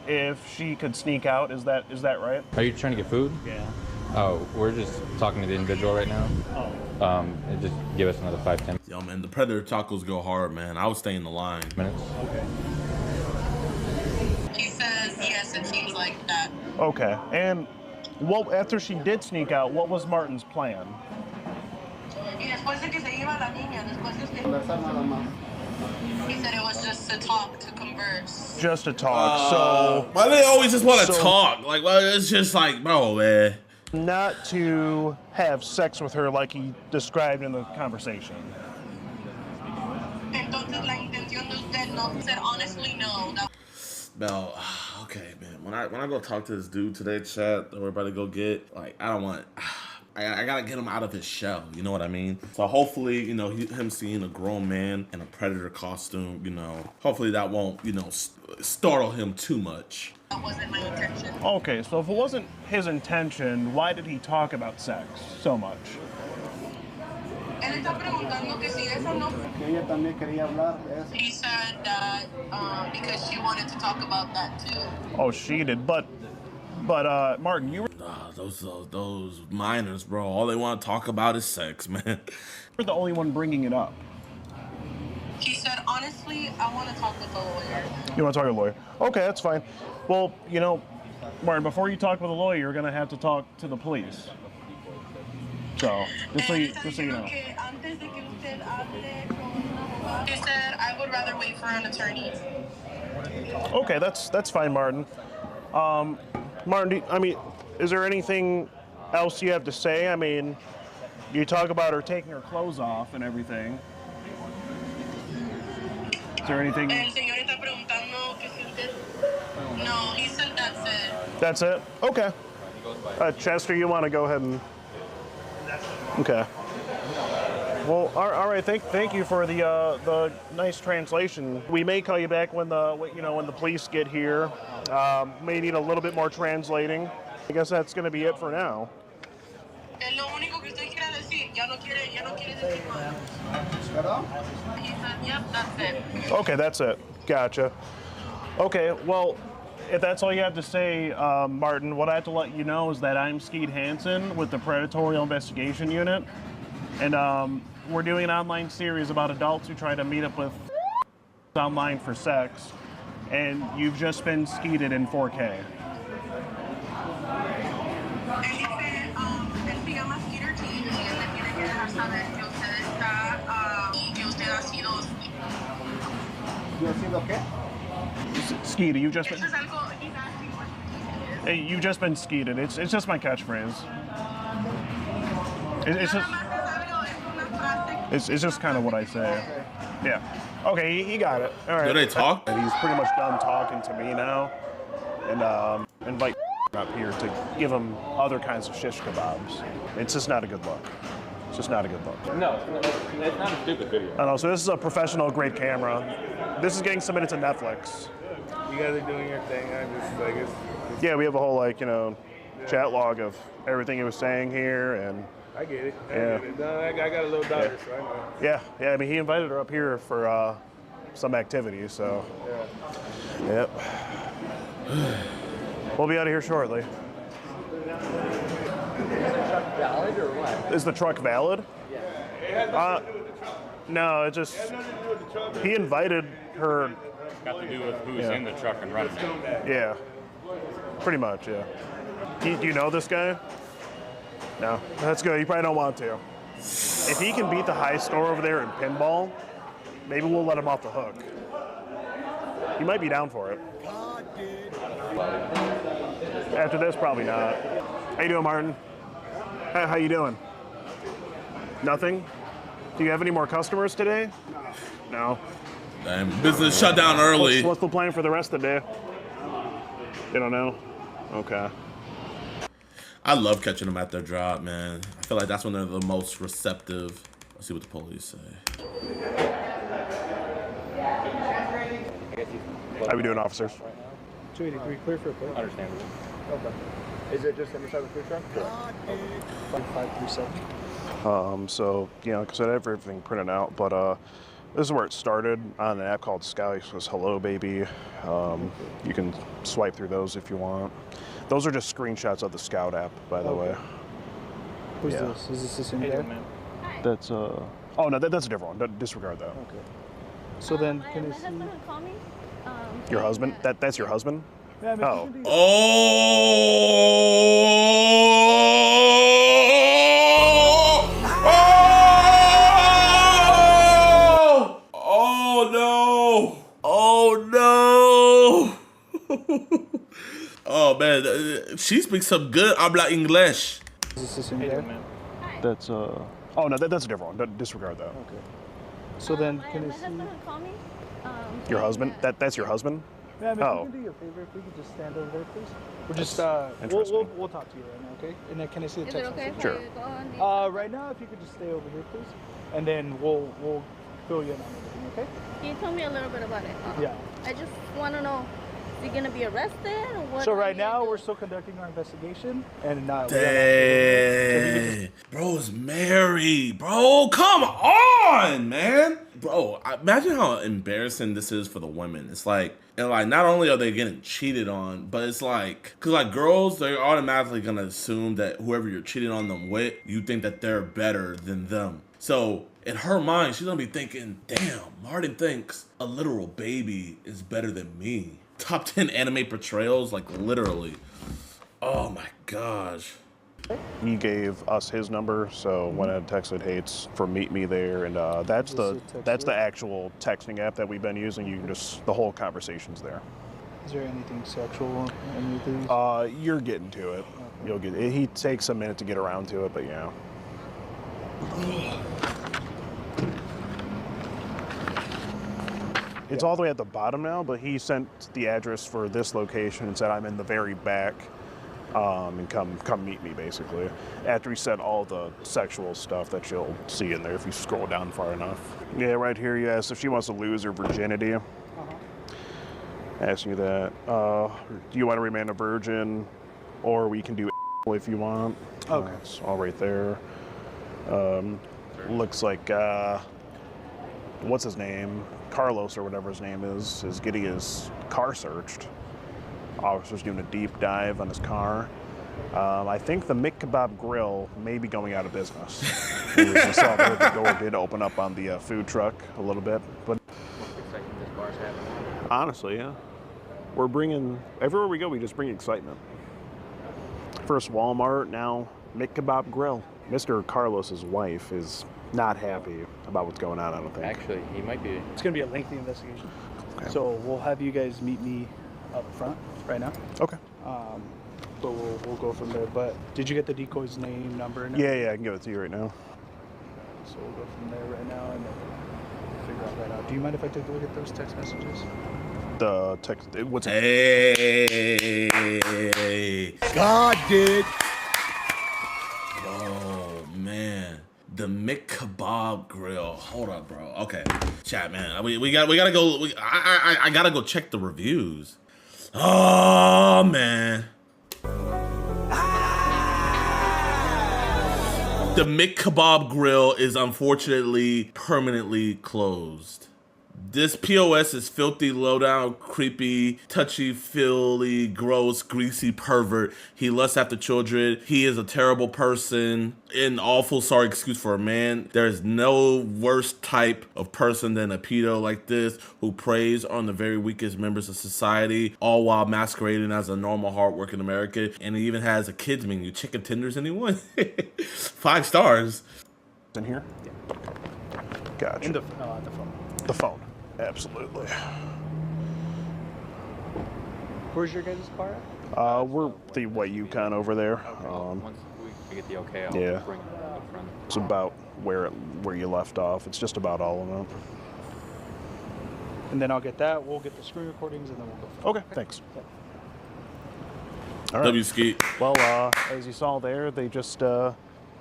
if she could sneak out. Is that right? Are you trying to get food? Yeah. Oh, we're just talking to the individual right now. Oh. Just give us another 5-10 Yo, man, the Predator tacos go hard, man. I would stay in the line. minutes. Okay. He says yes, it seems like that. Okay. And after she did sneak out, what was Martin's plan? Y después de que se iba la niña, después de que... He said it was just to talk, to converse. Just to talk. So why they always just want to talk? Like, well, it's just like, bro, man. Not to have sex with her like he described in the conversation. Entonces la intención de usted no said honestly no. No, okay, man. When I go talk to this dude today, chat, that we're about to go get, like, I don't want. I gotta get him out of his shell, you know what I mean? So hopefully, you know, him seeing a grown man in a Predator costume, you know, hopefully that won't, you know, startle him too much. That wasn't my intention. Okay, so if it wasn't his intention, why did he talk about sex so much? Él está preguntando que si eso no. Que ella también quería hablar de eso. He said that because she wanted to talk about that too. Oh, she did, but Martin, you were those minors, bro. All they want to talk about is sex, man. You're the only one bringing it up. He said, honestly, I want to talk with a lawyer. You want to talk to a lawyer? Okay, that's fine. Well, you know, Martin, before you talk with a lawyer, you're gonna have to talk to the police. So, just so you know. He said, I would rather wait for an attorney. Okay, that's fine, Martin. Martin, is there anything else you have to say? I mean, you talk about her taking her clothes off and everything. Is there anything? El señor está preguntando que si usted... No, he said that's it. That's it? Okay. Chester, you want to go ahead and... Okay. Well, all right. Thank you for the nice translation. We may call you back when the police get here. May need a little bit more translating. I guess that's going to be it for now. Es lo único que usted quiere decir. Ya no quiere decir más. He said, yep, that's it. Okay, that's it. Gotcha. Okay, well, if that's all you have to say, Martin, what I have to let you know is that I'm Skeet Hansen with the Predatorial Investigation Unit, and we're doing an online series about adults who try to meet up with online for sex, and you've just been skeeted in 4K. Él se llama Skeeter y él le tiene que dejar saber que usted está y que usted ha sido... ¿Yo he sido qué? Skeeted, you've just been... Eso es algo... He's asking what he is. Hey, you've just been skeeted. It's just my catchphrase. It's just kind of what I say. Yeah. Okay, he got it. All right. Do they talk? And he's pretty much done talking to me now, and invite up here to give him other kinds of shish kebabs. It's just not a good look. It's just not a good look. No, it's not a stupid video. I know. So this is a professional grade camera. This is getting submitted to Netflix. You guys are doing your thing. I guess. Yeah, we have a whole chat log of everything he was saying here, and I get it. Yeah. No, I got a little daughter, so I know. Yeah. I mean, he invited her up here for some activity, so. Yeah. Yep. We'll be out of here shortly. Valid or what? Is the truck valid? Yeah. No, it just he invited her got to do with who's in the truck and running it. Yeah, pretty much, yeah. Do you know this guy? No, that's good. You probably don't want to. If he can beat the high score over there in pinball, maybe we'll let him off the hook. He might be down for it. After this, probably not. How you doing, Martin? How you doing? Nothing? Do you have any more customers today? No. Damn, business shut down early. What's the plan for the rest of the day? You don't know? Okay. I love catching them at their job, man. I feel like that's when they're the most receptive. Let's see what the police say. How we doing, officers? 283 clear for a plate. Understandable. Okay. Is it just inside the food truck? Correct. 5537. So, you know, because I have everything printed out, but this is where it started on an app called Scout. It was Hello Baby. You can swipe through those if you want. Those are just screenshots of the Scout app, by the way. Who's this? Is this the same guy? That's oh no, that's a different one. Disregard that. Okay. So then, can you see your husband? That's your husband? Yeah, I mean, oh. Oh no! Oh no! Oh man, she speaks some good habla English. Is this the same guy? That's oh no, that's a different one. Disregard that. Okay. So then, can you see your husband? That's your husband? Yeah, I mean, oh. if you can do you a favor, if we could just stand over there, please. We're just we'll talk to you right now, okay? And then can I see the text message? Sure. Right now, if you could just stay over here, please, and then we'll fill you in on everything, okay? Can you tell me a little bit about it? Yeah. I just want to know, is he gonna be arrested or what? So right now we're still conducting our investigation, and Dang. Bro's married, bro. Come on, man. Bro, imagine how embarrassing this is for the women. It's like, and like, not only are they getting cheated on, but it's like, cause like girls, they're automatically gonna assume that whoever you're cheating on them with, you think that they're better than them. So in her mind, she's gonna be thinking, damn, Martin thinks a literal baby is better than me. Top 10 anime portrayals, like literally. Oh my gosh. He gave us his number, so when I texted Hates for meet me there, and that's the actual texting app that we've been using. You can just the whole conversation's there. Is there anything sexual in anything? You're getting to it. Okay. You'll get it. He takes a minute to get around to it, but yeah. It's all the way at the bottom now, but he sent the address for this location and said I'm in the very back, and come meet me basically. After he said all the sexual stuff that you'll see in there if you scroll down far enough. Yeah, right here you asked if she wants to lose her virginity. Asking you that. Do you want to remain a virgin, or we can do if you want. Okay. It's all right there. Looks like what's his name? Carlos or whatever his name is getting his car searched. Officers doing a deep dive on his car. I think the Mick Kebab Grill may be going out of business. We saw that the door did open up on the food truck a little bit, but honestly, yeah, we're bringing everywhere we go. We just bring excitement. First Walmart, now Mick Kebab Grill. Mr. Carlos's wife is not happy about what's going on, I don't think. Actually, he might be. It's going to be a lengthy investigation. Okay. So we'll have you guys meet me up front right now. Okay. But we'll go from there. But did you get the decoy's name, number, and Yeah, I can give it to you right now. So we'll go from there right now and then figure out right out. Do you mind if I take a look at those text messages? The text, what's Hey. God did. Oh man, the Mick Kebab Grill. Hold up, bro. Okay, chat, man. We gotta go. I gotta go check the reviews. Oh man, the Mick Kebab Grill is unfortunately permanently closed. This POS is filthy, low-down, creepy, touchy-feely, gross, greasy pervert. He lusts after children. He is a terrible person. An awful sorry excuse for a man. There is no worse type of person than a pedo like this who preys on the very weakest members of society, all while masquerading as a normal, hardworking American. And he even has a kids menu, chicken tenders, anyone? 5 stars. In here? Yeah. Gotcha. In the phone. The phone. Absolutely. Where's your guys' car at? We're the Yukon over there. Once we get the okay, I'll Yeah. bring it up front. It's about where you left off. It's just about all of them. And then I'll get that. We'll get the screen recordings, and then we'll go. Okay, thanks. Yeah. All right. W Skeet. Well, as you saw there, they just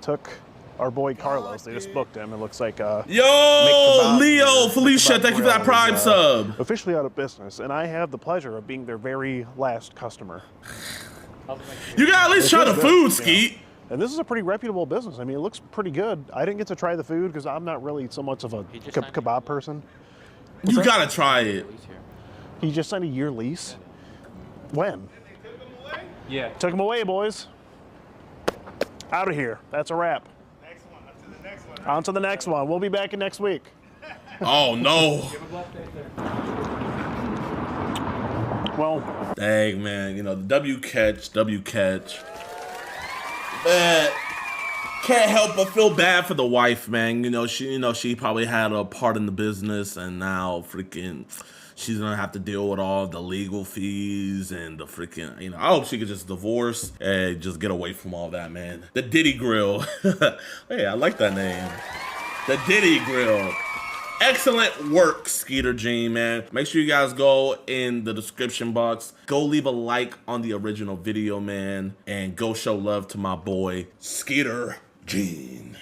took our boy Carlos. They just booked him. It looks like Yo, Leo, Felicia, thank you for that Prime sub. Officially out of business, and I have the pleasure of being their very last customer. You gotta at least try the food, Skeet. Yeah. And this is a pretty reputable business. I mean, it looks pretty good. I didn't get to try the food because I'm not really so much of a kebab person. You gotta try it. He just signed a year lease? When? Yeah. Took him away, boys. Out of here. That's a wrap. On to the next one. We'll be back in next week. Oh, no. Well. Dang, man. You know, the W catch. Man, can't help but feel bad for the wife, man. She probably had a part in the business, and now freaking she's gonna have to deal with all the legal fees and the freaking, I hope she could just divorce and just get away from all that, man. The Diddy Grill. Hey, I like that name. The Diddy Grill. Excellent work, Skeeter Gene, man. Make sure you guys go in the description box. Go leave a like on the original video, man. And go show love to my boy, Skeeter Gene.